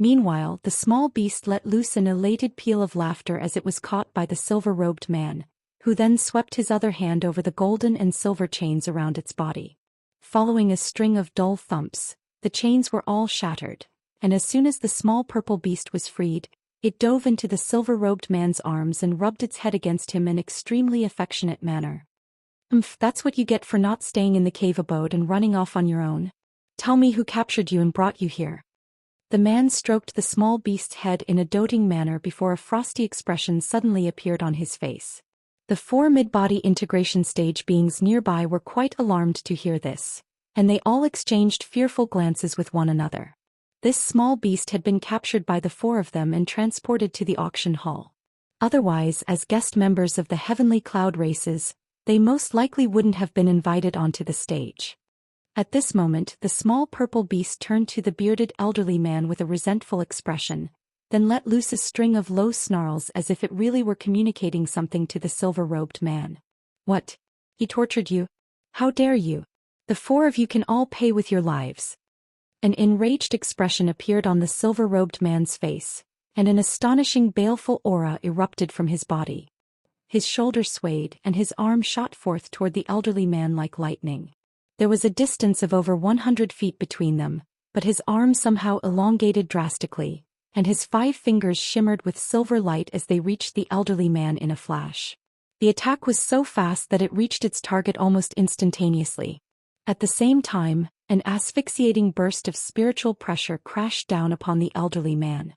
Meanwhile, the small beast let loose an elated peal of laughter as it was caught by the silver-robed man, who then swept his other hand over the golden and silver chains around its body. Following a string of dull thumps, the chains were all shattered, and as soon as the small purple beast was freed, it dove into the silver-robed man's arms and rubbed its head against him in an extremely affectionate manner. That's what you get for not staying in the cave abode and running off on your own. Tell me who captured you and brought you here." The man stroked the small beast's head in a doting manner before a frosty expression suddenly appeared on his face. The 4 mid-body integration stage beings nearby were quite alarmed to hear this, and they all exchanged fearful glances with one another. This small beast had been captured by the 4 of them and transported to the auction hall. Otherwise, as guest members of the heavenly cloud races, they most likely wouldn't have been invited onto the stage. At this moment, the small purple beast turned to the bearded elderly man with a resentful expression, then let loose a string of low snarls as if it really were communicating something to the silver-robed man. "What? He tortured you? How dare you? The 4 of you can all pay with your lives." An enraged expression appeared on the silver-robed man's face, and an astonishing baleful aura erupted from his body. His shoulders swayed and his arm shot forth toward the elderly man like lightning. There was a distance of over 100 feet between them, but his arm somehow elongated drastically, and his 5 fingers shimmered with silver light as they reached the elderly man in a flash. The attack was so fast that it reached its target almost instantaneously. At the same time, an asphyxiating burst of spiritual pressure crashed down upon the elderly man.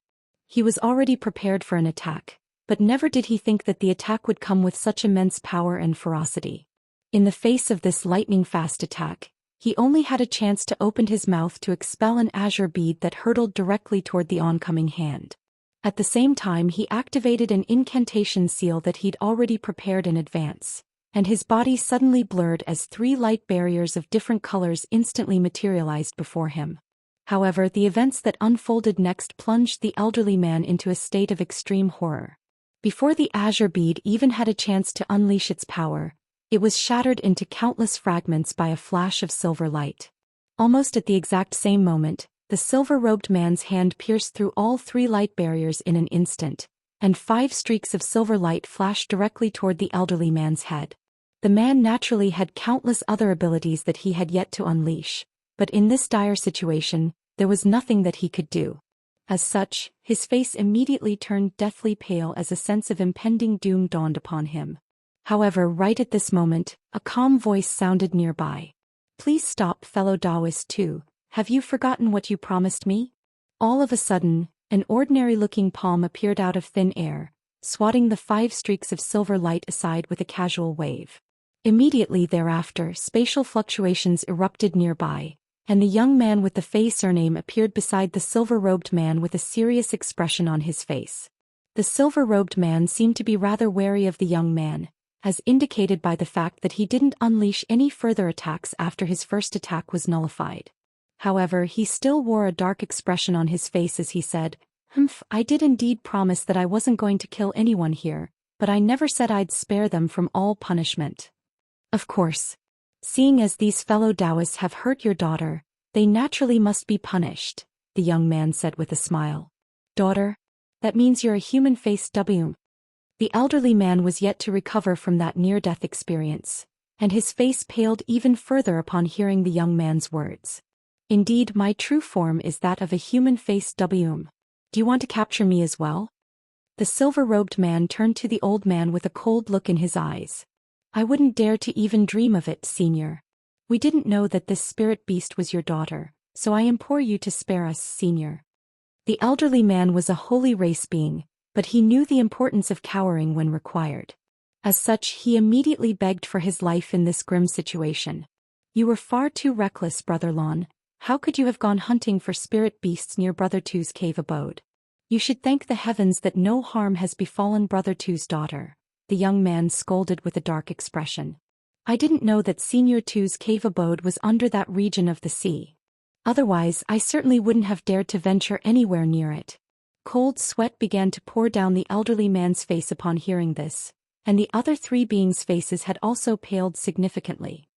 He was already prepared for an attack, but never did he think that the attack would come with such immense power and ferocity. In the face of this lightning-fast attack, he only had a chance to open his mouth to expel an azure bead that hurtled directly toward the oncoming hand. At the same time, he activated an incantation seal that he'd already prepared in advance, and his body suddenly blurred as 3 light barriers of different colors instantly materialized before him. However, the events that unfolded next plunged the elderly man into a state of extreme horror. Before the azure bead even had a chance to unleash its power, it was shattered into countless fragments by a flash of silver light. Almost at the exact same moment, the silver-robed man's hand pierced through all 3 light barriers in an instant, and 5 streaks of silver light flashed directly toward the elderly man's head. The man naturally had countless other abilities that he had yet to unleash, but in this dire situation, there was nothing that he could do. As such, his face immediately turned deathly pale as a sense of impending doom dawned upon him. However, right at this moment, a calm voice sounded nearby. "Please stop, fellow Daoist too. Have you forgotten what you promised me?" All of a sudden, an ordinary-looking palm appeared out of thin air, swatting the 5 streaks of silver light aside with a casual wave. Immediately thereafter, spatial fluctuations erupted nearby, and the young man with the Fey surname appeared beside the silver-robed man with a serious expression on his face. The silver-robed man seemed to be rather wary of the young man, as indicated by the fact that he didn't unleash any further attacks after his first attack was nullified. However, he still wore a dark expression on his face as he said, I did indeed promise that I wasn't going to kill anyone here, but I never said I'd spare them from all punishment." "Of course. Seeing as these fellow Daoists have hurt your daughter, they naturally must be punished," the young man said with a smile. "Daughter? That means you're a human-faced W." The elderly man was yet to recover from that near-death experience, and his face paled even further upon hearing the young man's words. "Indeed, my true form is that of a human-faced W. Do you want to capture me as well?" The silver-robed man turned to the old man with a cold look in his eyes. "I wouldn't dare to even dream of it, Senior. We didn't know that this spirit beast was your daughter, so I implore you to spare us, Senior." The elderly man was a holy race being, but he knew the importance of cowering when required. As such, he immediately begged for his life in this grim situation. "You were far too reckless, Brother Lon. How could you have gone hunting for spirit beasts near Brother Two's cave abode? You should thank the heavens that no harm has befallen Brother Two's daughter," the young man scolded with a dark expression. "I didn't know that Senior Two's cave abode was under that region of the sea. Otherwise, I certainly wouldn't have dared to venture anywhere near it." Cold sweat began to pour down the elderly man's face upon hearing this, and the other 3 beings' faces had also paled significantly.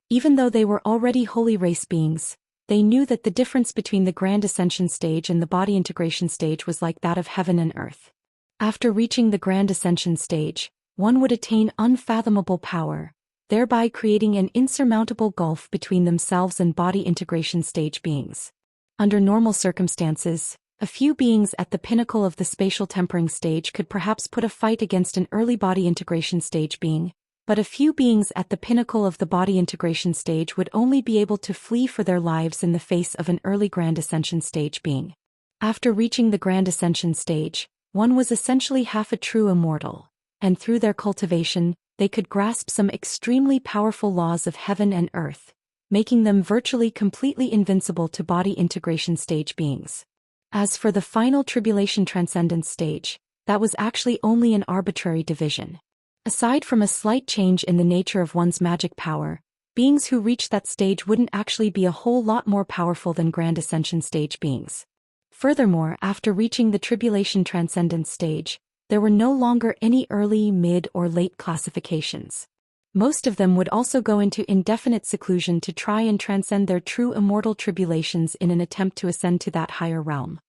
Even though they were already holy race beings, they knew that the difference between the Grand Ascension stage and the body integration stage was like that of heaven and earth. After reaching the Grand Ascension stage, one would attain unfathomable power, thereby creating an insurmountable gulf between themselves and body integration stage beings. Under normal circumstances, a few beings at the pinnacle of the spatial tempering stage could perhaps put a fight against an early body integration stage being, but a few beings at the pinnacle of the body integration stage would only be able to flee for their lives in the face of an early Grand Ascension stage being. After reaching the Grand Ascension stage, one was essentially half a true immortal, and through their cultivation, they could grasp some extremely powerful laws of heaven and earth, making them virtually completely invincible to body integration stage beings. As for the final tribulation transcendence stage, that was actually only an arbitrary division. Aside from a slight change in the nature of one's magic power, beings who reached that stage wouldn't actually be a whole lot more powerful than Grand Ascension stage beings. Furthermore, after reaching the tribulation transcendence stage, there were no longer any early, mid, or late classifications. Most of them would also go into indefinite seclusion to try and transcend their true immortal tribulations in an attempt to ascend to that higher realm.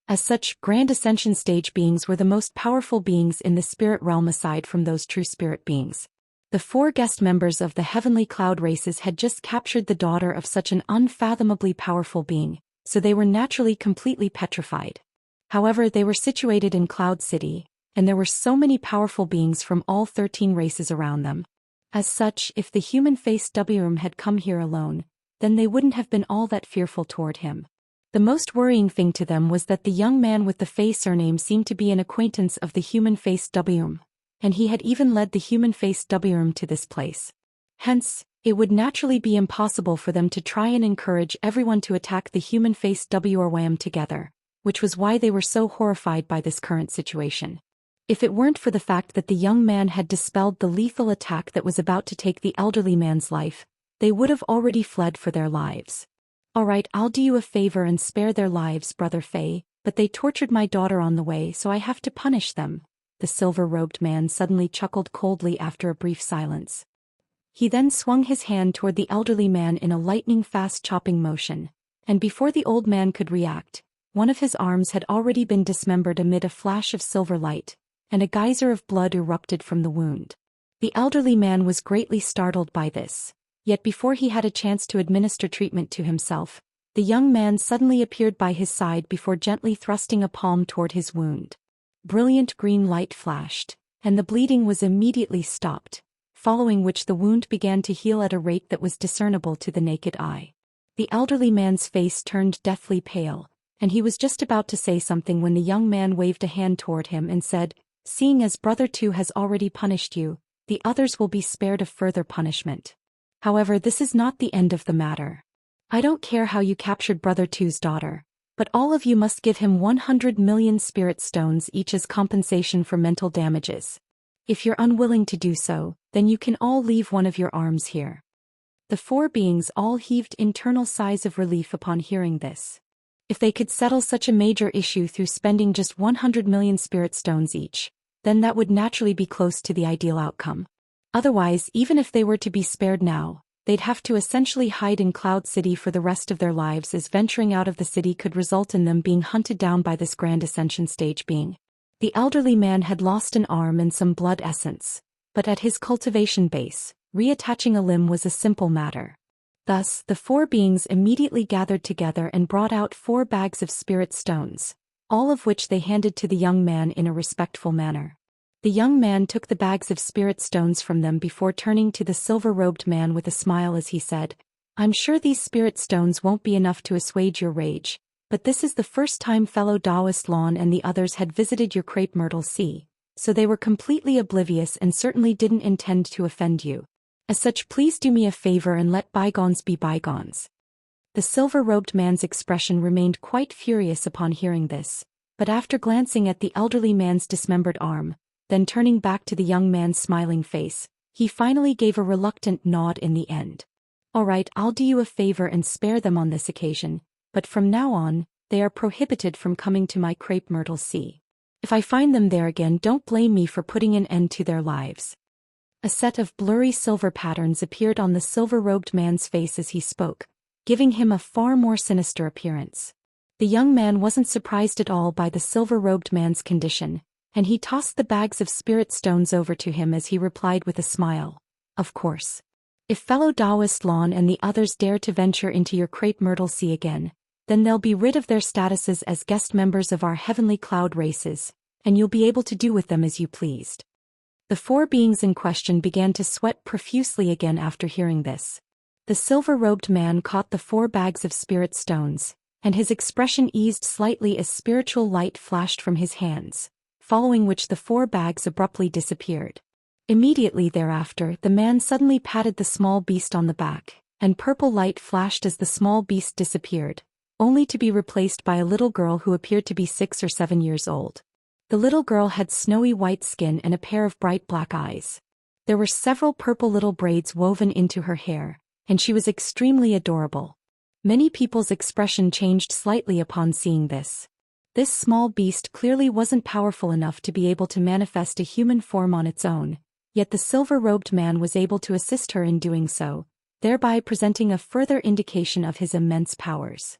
As such, Grand Ascension stage beings were the most powerful beings in the spirit realm aside from those true spirit beings. The 4 guest members of the heavenly cloud races had just captured the daughter of such an unfathomably powerful being, so they were naturally completely petrified. However, they were situated in Cloud City, and there were so many powerful beings from all 13 races around them. As such, if the human-faced WM had come here alone, then they wouldn't have been all that fearful toward him. The most worrying thing to them was that the young man with the Fey surname seemed to be an acquaintance of the human-faced Wurm, and he had even led the human-faced Wurm to this place. Hence, it would naturally be impossible for them to try and encourage everyone to attack the human-faced Wurm together, which was why they were so horrified by this current situation. If it weren't for the fact that the young man had dispelled the lethal attack that was about to take the elderly man's life, they would have already fled for their lives. Alright, I'll do you a favor and spare their lives, Brother Fei, but they tortured my daughter on the way, so I have to punish them. The silver-robed man suddenly chuckled coldly after a brief silence. He then swung his hand toward the elderly man in a lightning-fast chopping motion, and before the old man could react, one of his arms had already been dismembered amid a flash of silver light, and a geyser of blood erupted from the wound. The elderly man was greatly startled by this. Yet before he had a chance to administer treatment to himself, the young man suddenly appeared by his side before gently thrusting a palm toward his wound. Brilliant green light flashed, and the bleeding was immediately stopped, following which the wound began to heal at a rate that was discernible to the naked eye. The elderly man's face turned deathly pale, and he was just about to say something when the young man waved a hand toward him and said, "Seeing as Brother Two has already punished you, the others will be spared of further punishment. However, this is not the end of the matter. I don't care how you captured Brother Two's daughter, but all of you must give him 100 million spirit stones each as compensation for mental damages. If you're unwilling to do so, then you can all leave one of your arms here." The four beings all heaved internal sighs of relief upon hearing this. If they could settle such a major issue through spending just 100 million spirit stones each, then that would naturally be close to the ideal outcome. Otherwise, even if they were to be spared now, they'd have to essentially hide in Cloud City for the rest of their lives, as venturing out of the city could result in them being hunted down by this Grand Ascension stage being. The elderly man had lost an arm and some blood essence, but at his cultivation base, reattaching a limb was a simple matter. Thus, the four beings immediately gathered together and brought out 4 bags of spirit stones, all of which they handed to the young man in a respectful manner. The young man took the bags of spirit stones from them before turning to the silver-robed man with a smile as he said, "I'm sure these spirit stones won't be enough to assuage your rage, but this is the first time fellow Daoist Lon and the others had visited your crepe Myrtle Sea, so they were completely oblivious and certainly didn't intend to offend you. As such, please do me a favor and let bygones be bygones." The silver-robed man's expression remained quite furious upon hearing this, but after glancing at the elderly man's dismembered arm, then turning back to the young man's smiling face, he finally gave a reluctant nod in the end. "Alright, I'll do you a favor and spare them on this occasion, but from now on, they are prohibited from coming to my crepe Myrtle Sea. If I find them there again, don't blame me for putting an end to their lives." A set of blurry silver patterns appeared on the silver-robed man's face as he spoke, giving him a far more sinister appearance. The young man wasn't surprised at all by the silver-robed man's condition, and he tossed the bags of spirit stones over to him as he replied with a smile, "Of course. If fellow Daoist Lon and the others dare to venture into your crepe Myrtle Sea again, then they'll be rid of their statuses as guest members of our heavenly cloud races, and you'll be able to do with them as you pleased." The 4 beings in question began to sweat profusely again after hearing this. The silver-robed man caught the 4 bags of spirit stones, and his expression eased slightly as spiritual light flashed from his hands, following which the 4 bags abruptly disappeared. Immediately thereafter, the man suddenly patted the small beast on the back, and purple light flashed as the small beast disappeared, only to be replaced by a little girl who appeared to be 6 or 7 years old. The little girl had snowy white skin and a pair of bright black eyes. There were several purple little braids woven into her hair, and she was extremely adorable. Many people's expression changed slightly upon seeing this. This small beast clearly wasn't powerful enough to be able to manifest a human form on its own, yet the silver-robed man was able to assist her in doing so, thereby presenting a further indication of his immense powers.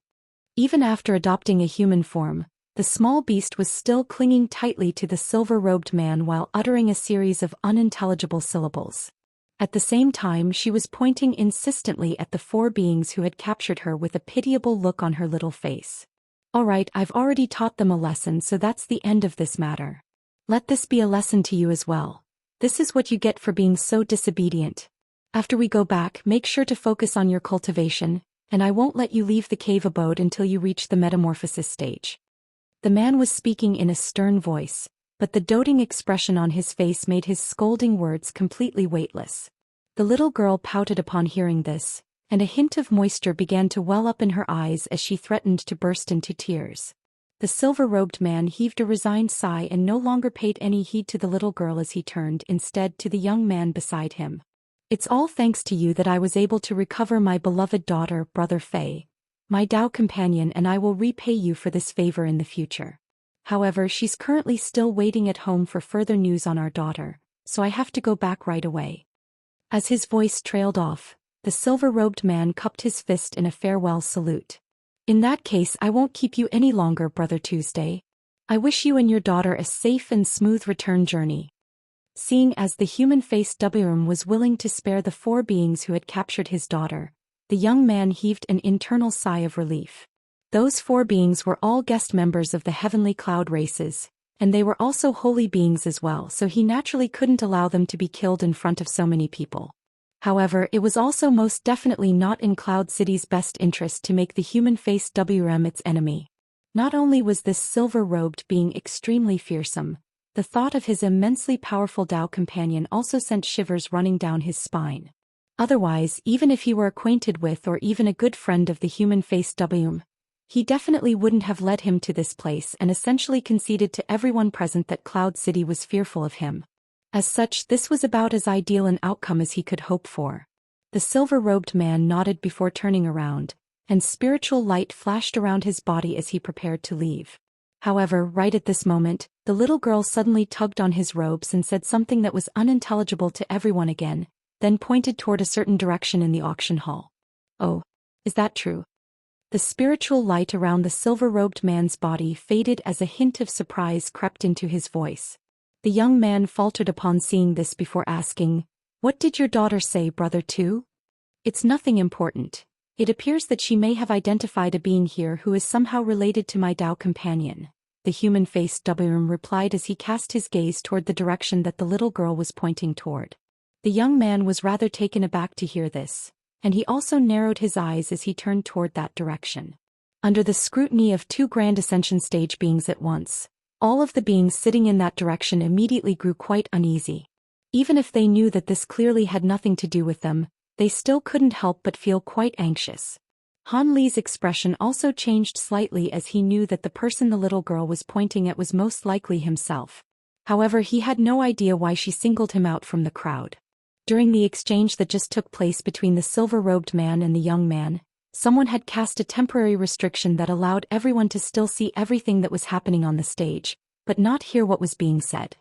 Even after adopting a human form, the small beast was still clinging tightly to the silver-robed man while uttering a series of unintelligible syllables. At the same time, she was pointing insistently at the 4 beings who had captured her with a pitiable look on her little face. "Alright, I've already taught them a lesson, so that's the end of this matter. Let this be a lesson to you as well. This is what you get for being so disobedient. After we go back, make sure to focus on your cultivation, and I won't let you leave the cave abode until you reach the metamorphosis stage. The man was speaking in a stern voice, but the doting expression on his face made his scolding words completely weightless. The little girl pouted upon hearing this, and a hint of moisture began to well up in her eyes as she threatened to burst into tears. The silver-robed man heaved a resigned sigh and no longer paid any heed to the little girl as he turned instead to the young man beside him. It's all thanks to you that I was able to recover my beloved daughter, Brother Fei, my Dao companion, and I will repay you for this favor in the future. However, she's currently still waiting at home for further news on our daughter, so I have to go back right away. As his voice trailed off, the silver-robed man cupped his fist in a farewell salute. In that case, I won't keep you any longer, Brother Tuesday. I wish you and your daughter a safe and smooth return journey. Seeing as the human-faced Wurm was willing to spare the 4 beings who had captured his daughter, the young man heaved an internal sigh of relief. Those 4 beings were all guest members of the heavenly cloud races, and they were also holy beings as well, so he naturally couldn't allow them to be killed in front of so many people. However, it was also most definitely not in Cloud City's best interest to make the human-faced WM its enemy. Not only was this silver-robed being extremely fearsome, the thought of his immensely powerful Dao companion also sent shivers running down his spine. Otherwise, even if he were acquainted with or even a good friend of the human-faced WM, he definitely wouldn't have led him to this place and essentially conceded to everyone present that Cloud City was fearful of him. As such, this was about as ideal an outcome as he could hope for. The silver-robed man nodded before turning around, and spiritual light flashed around his body as he prepared to leave. However, right at this moment, the little girl suddenly tugged on his robes and said something that was unintelligible to everyone again, then pointed toward a certain direction in the auction hall. Oh, is that true? The spiritual light around the silver-robed man's body faded as a hint of surprise crept into his voice. The young man faltered upon seeing this before asking, "What did your daughter say, Brother Tu?" "It's nothing important. It appears that she may have identified a being here who is somehow related to my Dao companion," the human-faced WM replied as he cast his gaze toward the direction that the little girl was pointing toward. The young man was rather taken aback to hear this, and he also narrowed his eyes as he turned toward that direction. Under the scrutiny of 2 Grand Ascension stage beings at once, all of the beings sitting in that direction immediately grew quite uneasy. Even if they knew that this clearly had nothing to do with them, they still couldn't help but feel quite anxious. Han Li's expression also changed slightly as he knew that the person the little girl was pointing at was most likely himself. However, he had no idea why she singled him out from the crowd. During the exchange that just took place between the silver-robed man and the young man, someone had cast a temporary restriction that allowed everyone to still see everything that was happening on the stage, but not hear what was being said.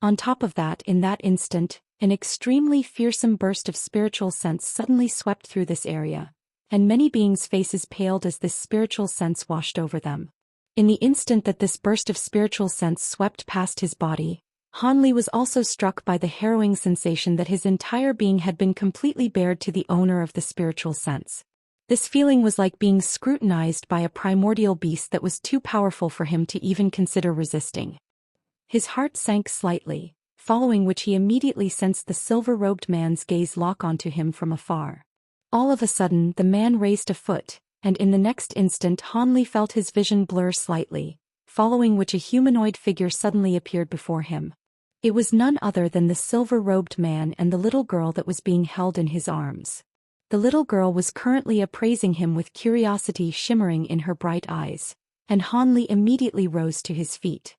On top of that, in that instant, an extremely fearsome burst of spiritual sense suddenly swept through this area, and many beings' faces paled as this spiritual sense washed over them. In the instant that this burst of spiritual sense swept past his body, Han Li was also struck by the harrowing sensation that his entire being had been completely bared to the owner of the spiritual sense. This feeling was like being scrutinized by a primordial beast that was too powerful for him to even consider resisting. His heart sank slightly, following which he immediately sensed the silver-robed man's gaze lock onto him from afar. All of a sudden, the man raised a foot, and in the next instant Han Li felt his vision blur slightly, following which a humanoid figure suddenly appeared before him. It was none other than the silver-robed man and the little girl that was being held in his arms. The little girl was currently appraising him with curiosity shimmering in her bright eyes, and Han Li immediately rose to his feet.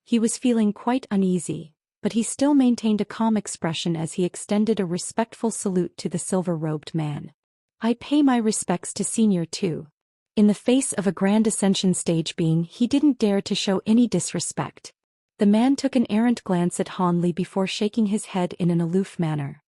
He was feeling quite uneasy, but he still maintained a calm expression as he extended a respectful salute to the silver-robed man. "I pay my respects to Senior too." In the face of a Grand Ascension stage being, he didn't dare to show any disrespect. The man took an errant glance at Han Li before shaking his head in an aloof manner.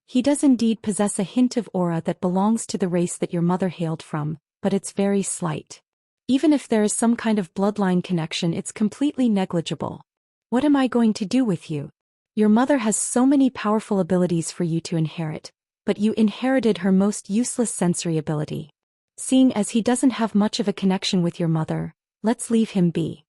"He does indeed possess a hint of aura that belongs to the race that your mother hailed from, but it's very slight. Even if there is some kind of bloodline connection, it's completely negligible. What am I going to do with you? Your mother has so many powerful abilities for you to inherit, but you inherited her most useless sensory ability. Seeing as he doesn't have much of a connection with your mother, let's leave him be."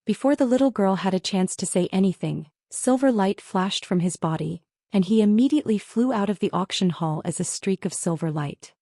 Before the little girl had a chance to say anything, silver light flashed from his body, and he immediately flew out of the auction hall as a streak of silver light.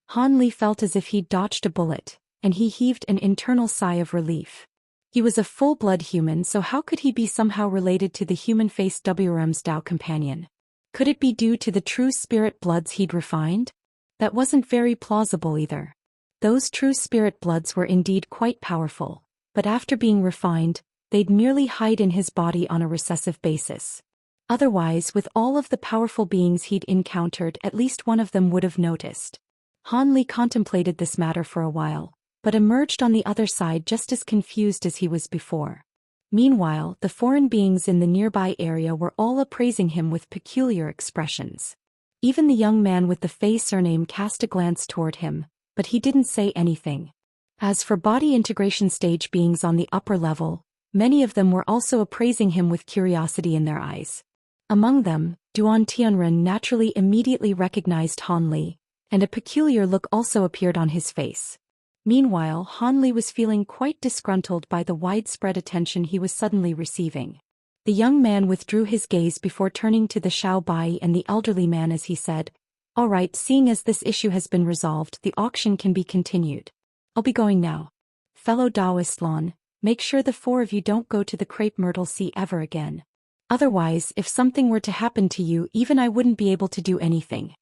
Han Li felt as if he'd dodged a bullet, and he heaved an internal sigh of relief. He was a full-blood human, so how could he be somehow related to the human-faced WRM's Dao companion? Could it be due to the true spirit bloods he'd refined? That wasn't very plausible either. Those true spirit bloods were indeed quite powerful, but after being refined, they'd merely hide in his body on a recessive basis. Otherwise, with all of the powerful beings he'd encountered, at least one of them would have noticed. Han Li contemplated this matter for a while, but emerged on the other side just as confused as he was before. Meanwhile, the foreign beings in the nearby area were all appraising him with peculiar expressions. Even the young man with the Fei surname cast a glance toward him, but he didn't say anything. As for body integration stage beings on the upper level, many of them were also appraising him with curiosity in their eyes. Among them, Duan Tianren naturally immediately recognized Han Li, and a peculiar look also appeared on his face. Meanwhile, Han Li was feeling quite disgruntled by the widespread attention he was suddenly receiving. The young man withdrew his gaze before turning to the Xiao Bai and the elderly man as he said, "All right, seeing as this issue has been resolved, the auction can be continued. I'll be going now. Fellow Daoist Lon, make sure the four of you don't go to the Crepe Myrtle Sea ever again. Otherwise, if something were to happen to you, even I wouldn't be able to do anything."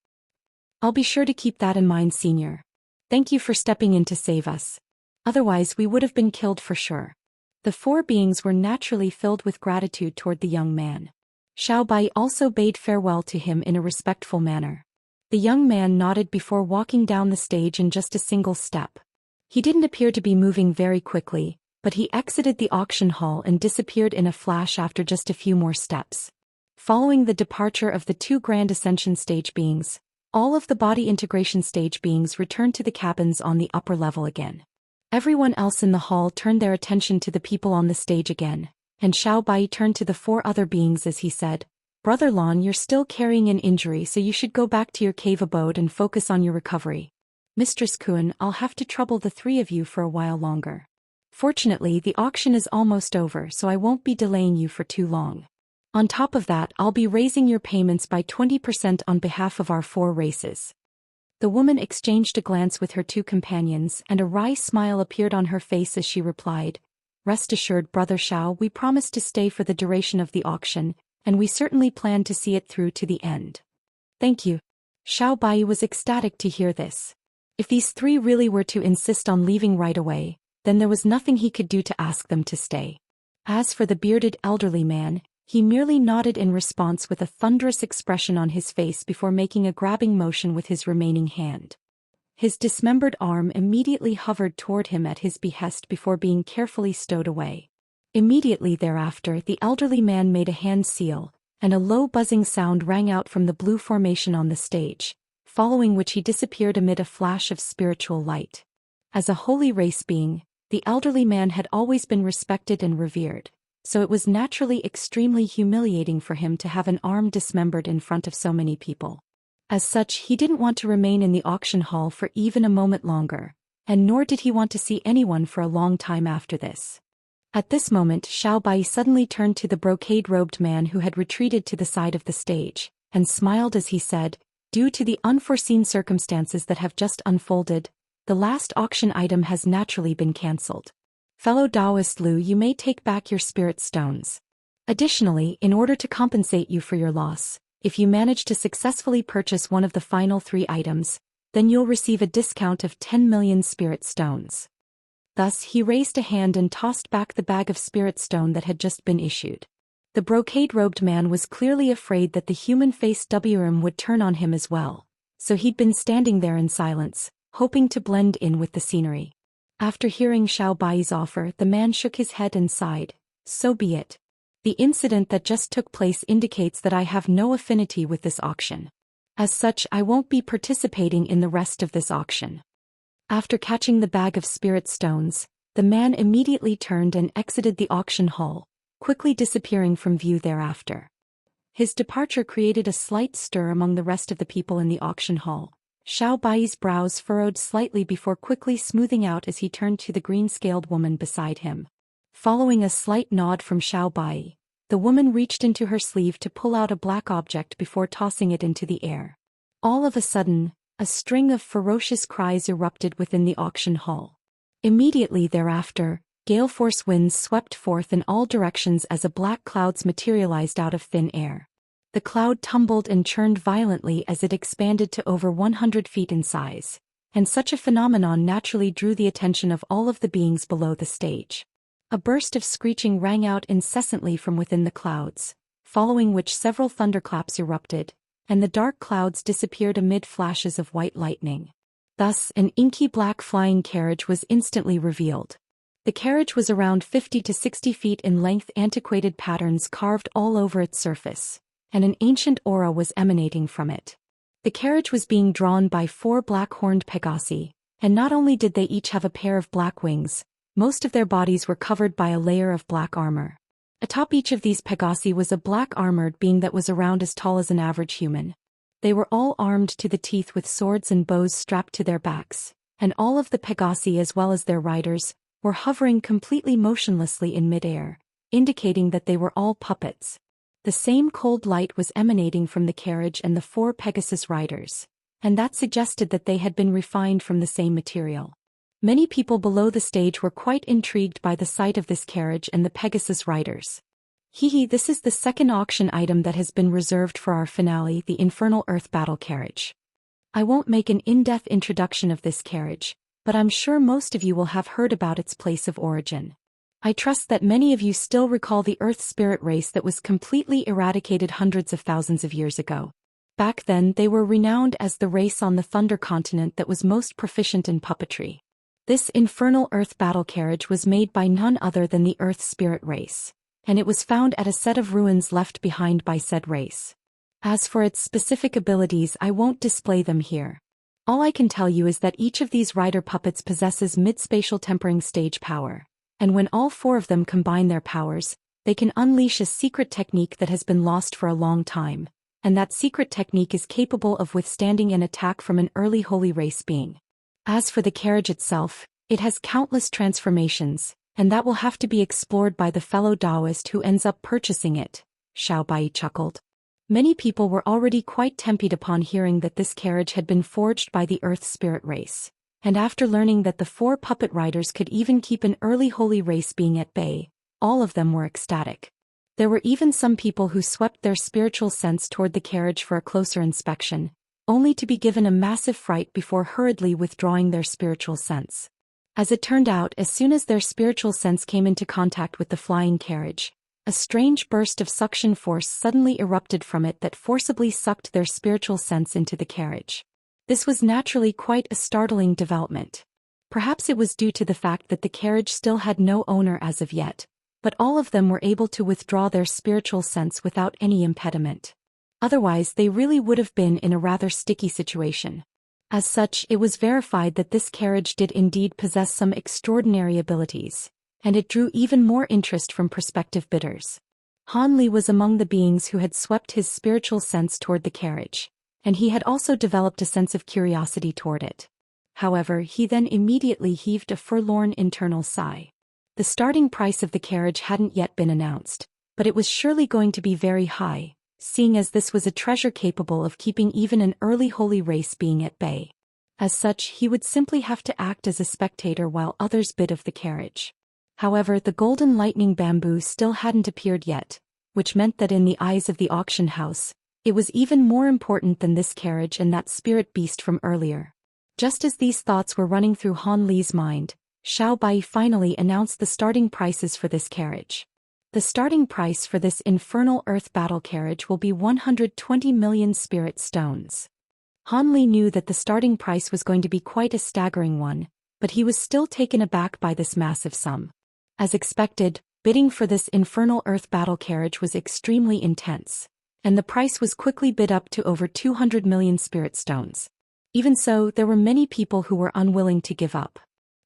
"I'll be sure to keep that in mind, Senior. Thank you for stepping in to save us. Otherwise we would have been killed for sure." The four beings were naturally filled with gratitude toward the young man. Xiao Bai also bade farewell to him in a respectful manner. The young man nodded before walking down the stage in just a single step. He didn't appear to be moving very quickly, but he exited the auction hall and disappeared in a flash after just a few more steps. Following the departure of the two Grand Ascension stage beings, all of the body integration stage beings returned to the cabins on the upper level again. Everyone else in the hall turned their attention to the people on the stage again, and Xiao Bai turned to the four other beings as he said, "Brother Lon, you're still carrying an injury, so you should go back to your cave abode and focus on your recovery. Mistress Kuan, I'll have to trouble the three of you for a while longer. Fortunately, the auction is almost over, so I won't be delaying you for too long. On top of that, I'll be raising your payments by 20% on behalf of our four races." The woman exchanged a glance with her two companions, and a wry smile appeared on her face as she replied, "Rest assured, Brother Xiao, we promise to stay for the duration of the auction, and we certainly plan to see it through to the end." "Thank you." Xiao Bai was ecstatic to hear this. If these three really were to insist on leaving right away, then there was nothing he could do to ask them to stay. As for the bearded elderly man, he merely nodded in response with a thunderous expression on his face before making a grabbing motion with his remaining hand. His dismembered arm immediately hovered toward him at his behest before being carefully stowed away. Immediately thereafter, the elderly man made a hand seal, and a low buzzing sound rang out from the blue formation on the stage, following which he disappeared amid a flash of spiritual light. As a holy race being, the elderly man had always been respected and revered, so it was naturally extremely humiliating for him to have an arm dismembered in front of so many people. As such, he didn't want to remain in the auction hall for even a moment longer, and nor did he want to see anyone for a long time after this. At this moment, Xiao Bai suddenly turned to the brocade-robed man who had retreated to the side of the stage, and smiled as he said, "Due to the unforeseen circumstances that have just unfolded, the last auction item has naturally been cancelled. Fellow Daoist Lu, you may take back your spirit stones. Additionally, in order to compensate you for your loss, if you manage to successfully purchase one of the final three items, then you'll receive a discount of 10 million spirit stones." Thus he raised a hand and tossed back the bag of spirit stone that had just been issued. The brocade-robed man was clearly afraid that the human-faced WRM would turn on him as well, so he'd been standing there in silence, hoping to blend in with the scenery. After hearing Xiao Bai's offer, the man shook his head and sighed, "So be it. The incident that just took place indicates that I have no affinity with this auction. As such, I won't be participating in the rest of this auction." After catching the bag of spirit stones, the man immediately turned and exited the auction hall, quickly disappearing from view thereafter. His departure created a slight stir among the rest of the people in the auction hall. Xiao Bai's brows furrowed slightly before quickly smoothing out as he turned to the green-scaled woman beside him. Following a slight nod from Xiao Bai, the woman reached into her sleeve to pull out a black object before tossing it into the air. All of a sudden, A string of ferocious cries erupted within the auction hall. Immediately thereafter, gale-force winds swept forth in all directions as a black cloud materialized out of thin air. The cloud tumbled and churned violently as it expanded to over 100 feet in size, and such a phenomenon naturally drew the attention of all of the beings below the stage. A burst of screeching rang out incessantly from within the clouds, following which several thunderclaps erupted, and the dark clouds disappeared amid flashes of white lightning. Thus, an inky black flying carriage was instantly revealed. The carriage was around 50 to 60 feet in length, antiquated patterns carved all over its surface, and an ancient aura was emanating from it. The carriage was being drawn by 4 black-horned Pegasi, and not only did they each have a pair of black wings, most of their bodies were covered by a layer of black armor. Atop each of these Pegasi was a black armored being that was around as tall as an average human. They were all armed to the teeth with swords and bows strapped to their backs, and all of the Pegasi as well as their riders were hovering completely motionlessly in midair, indicating that they were all puppets. The same cold light was emanating from the carriage and the 4 Pegasus riders, and that suggested that they had been refined from the same material. Many people below the stage were quite intrigued by the sight of this carriage and the Pegasus riders. This is the second auction item that has been reserved for our finale, the Infernal Earth Battle Carriage. I won't make an in-depth introduction of this carriage, but I'm sure most of you will have heard about its place of origin. I trust that many of you still recall the Earth spirit race that was completely eradicated hundreds of thousands of years ago. Back then they were renowned as the race on the Thunder Continent that was most proficient in puppetry. This Infernal Earth Battle Carriage was made by none other than the Earth spirit race, and it was found at a set of ruins left behind by said race. As for its specific abilities, I won't display them here. All I can tell you is that each of these rider puppets possesses mid-spatial tempering stage power, and when all 4 of them combine their powers, they can unleash a secret technique that has been lost for a long time, and that secret technique is capable of withstanding an attack from an early holy race being. As for the carriage itself, it has countless transformations, and that will have to be explored by the fellow Daoist who ends up purchasing it, Xiao Bai chuckled. Many people were already quite tempted upon hearing that this carriage had been forged by the Earth spirit race, and after learning that the 4 puppet riders could even keep an early holy race being at bay, all of them were ecstatic. There were even some people who swept their spiritual sense toward the carriage for a closer inspection, only to be given a massive fright before hurriedly withdrawing their spiritual sense. As it turned out, as soon as their spiritual sense came into contact with the flying carriage, a strange burst of suction force suddenly erupted from it that forcibly sucked their spiritual sense into the carriage. This was naturally quite a startling development. Perhaps it was due to the fact that the carriage still had no owner as of yet, but all of them were able to withdraw their spiritual sense without any impediment. Otherwise they really would have been in a rather sticky situation. As such, it was verified that this carriage did indeed possess some extraordinary abilities, and it drew even more interest from prospective bidders. Han Li was among the beings who had swept his spiritual sense toward the carriage, and he had also developed a sense of curiosity toward it. However, he then immediately heaved a forlorn internal sigh. The starting price of the carriage hadn't yet been announced, but it was surely going to be very high, seeing as this was a treasure capable of keeping even an early holy race being at bay. As such, he would simply have to act as a spectator while others bid of the carriage. However, the golden lightning bamboo still hadn't appeared yet, which meant that in the eyes of the auction house, it was even more important than this carriage and that spirit beast from earlier. Just as these thoughts were running through Han Li's mind, Xiao Bai finally announced the starting prices for this carriage. The starting price for this Infernal Earth Battle Carriage will be 120 million spirit stones. Han Li knew that the starting price was going to be quite a staggering one, but he was still taken aback by this massive sum. As expected, bidding for this Infernal Earth Battle Carriage was extremely intense, and the price was quickly bid up to over 200 million spirit stones. Even so, there were many people who were unwilling to give up.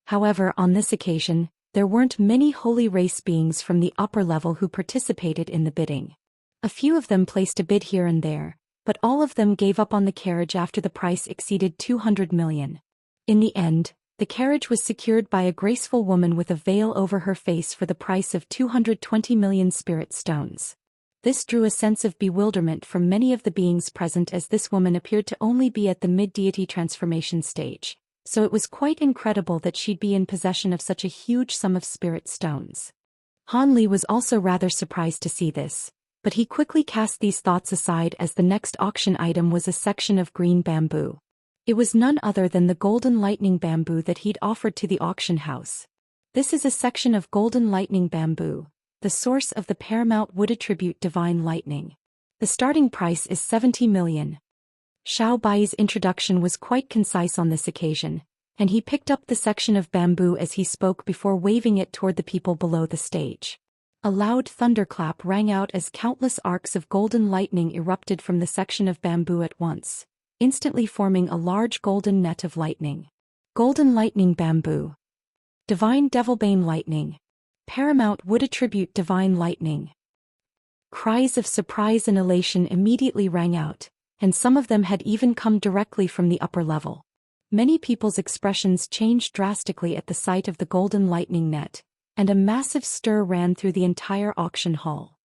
However, on this occasion, there weren't many holy race beings from the upper level who participated in the bidding. A few of them placed a bid here and there, but all of them gave up on the carriage after the price exceeded 200 million. In the end, the carriage was secured by a graceful woman with a veil over her face for the price of 220 million spirit stones. This drew a sense of bewilderment from many of the beings present, as this woman appeared to only be at the mid-deity transformation stage, so it was quite incredible that she'd be in possession of such a huge sum of spirit stones. Han Li was also rather surprised to see this, but he quickly cast these thoughts aside as the next auction item was a section of green bamboo. It was none other than the golden lightning bamboo that he'd offered to the auction house. This is a section of golden lightning bamboo, the source of the paramount wood attribute divine lightning. The starting price is 70 million. Xiao Bai's introduction was quite concise on this occasion, and he picked up the section of bamboo as he spoke before waving it toward the people below the stage. A loud thunderclap rang out as countless arcs of golden lightning erupted from the section of bamboo at once, instantly forming a large golden net of lightning. Golden lightning bamboo. Divine Devilbane lightning. Paramount wood attribute divine lightning. Cries of surprise and elation immediately rang out, and some of them had even come directly from the upper level. Many people's expressions changed drastically at the sight of the golden lightning net, and a massive stir ran through the entire auction hall.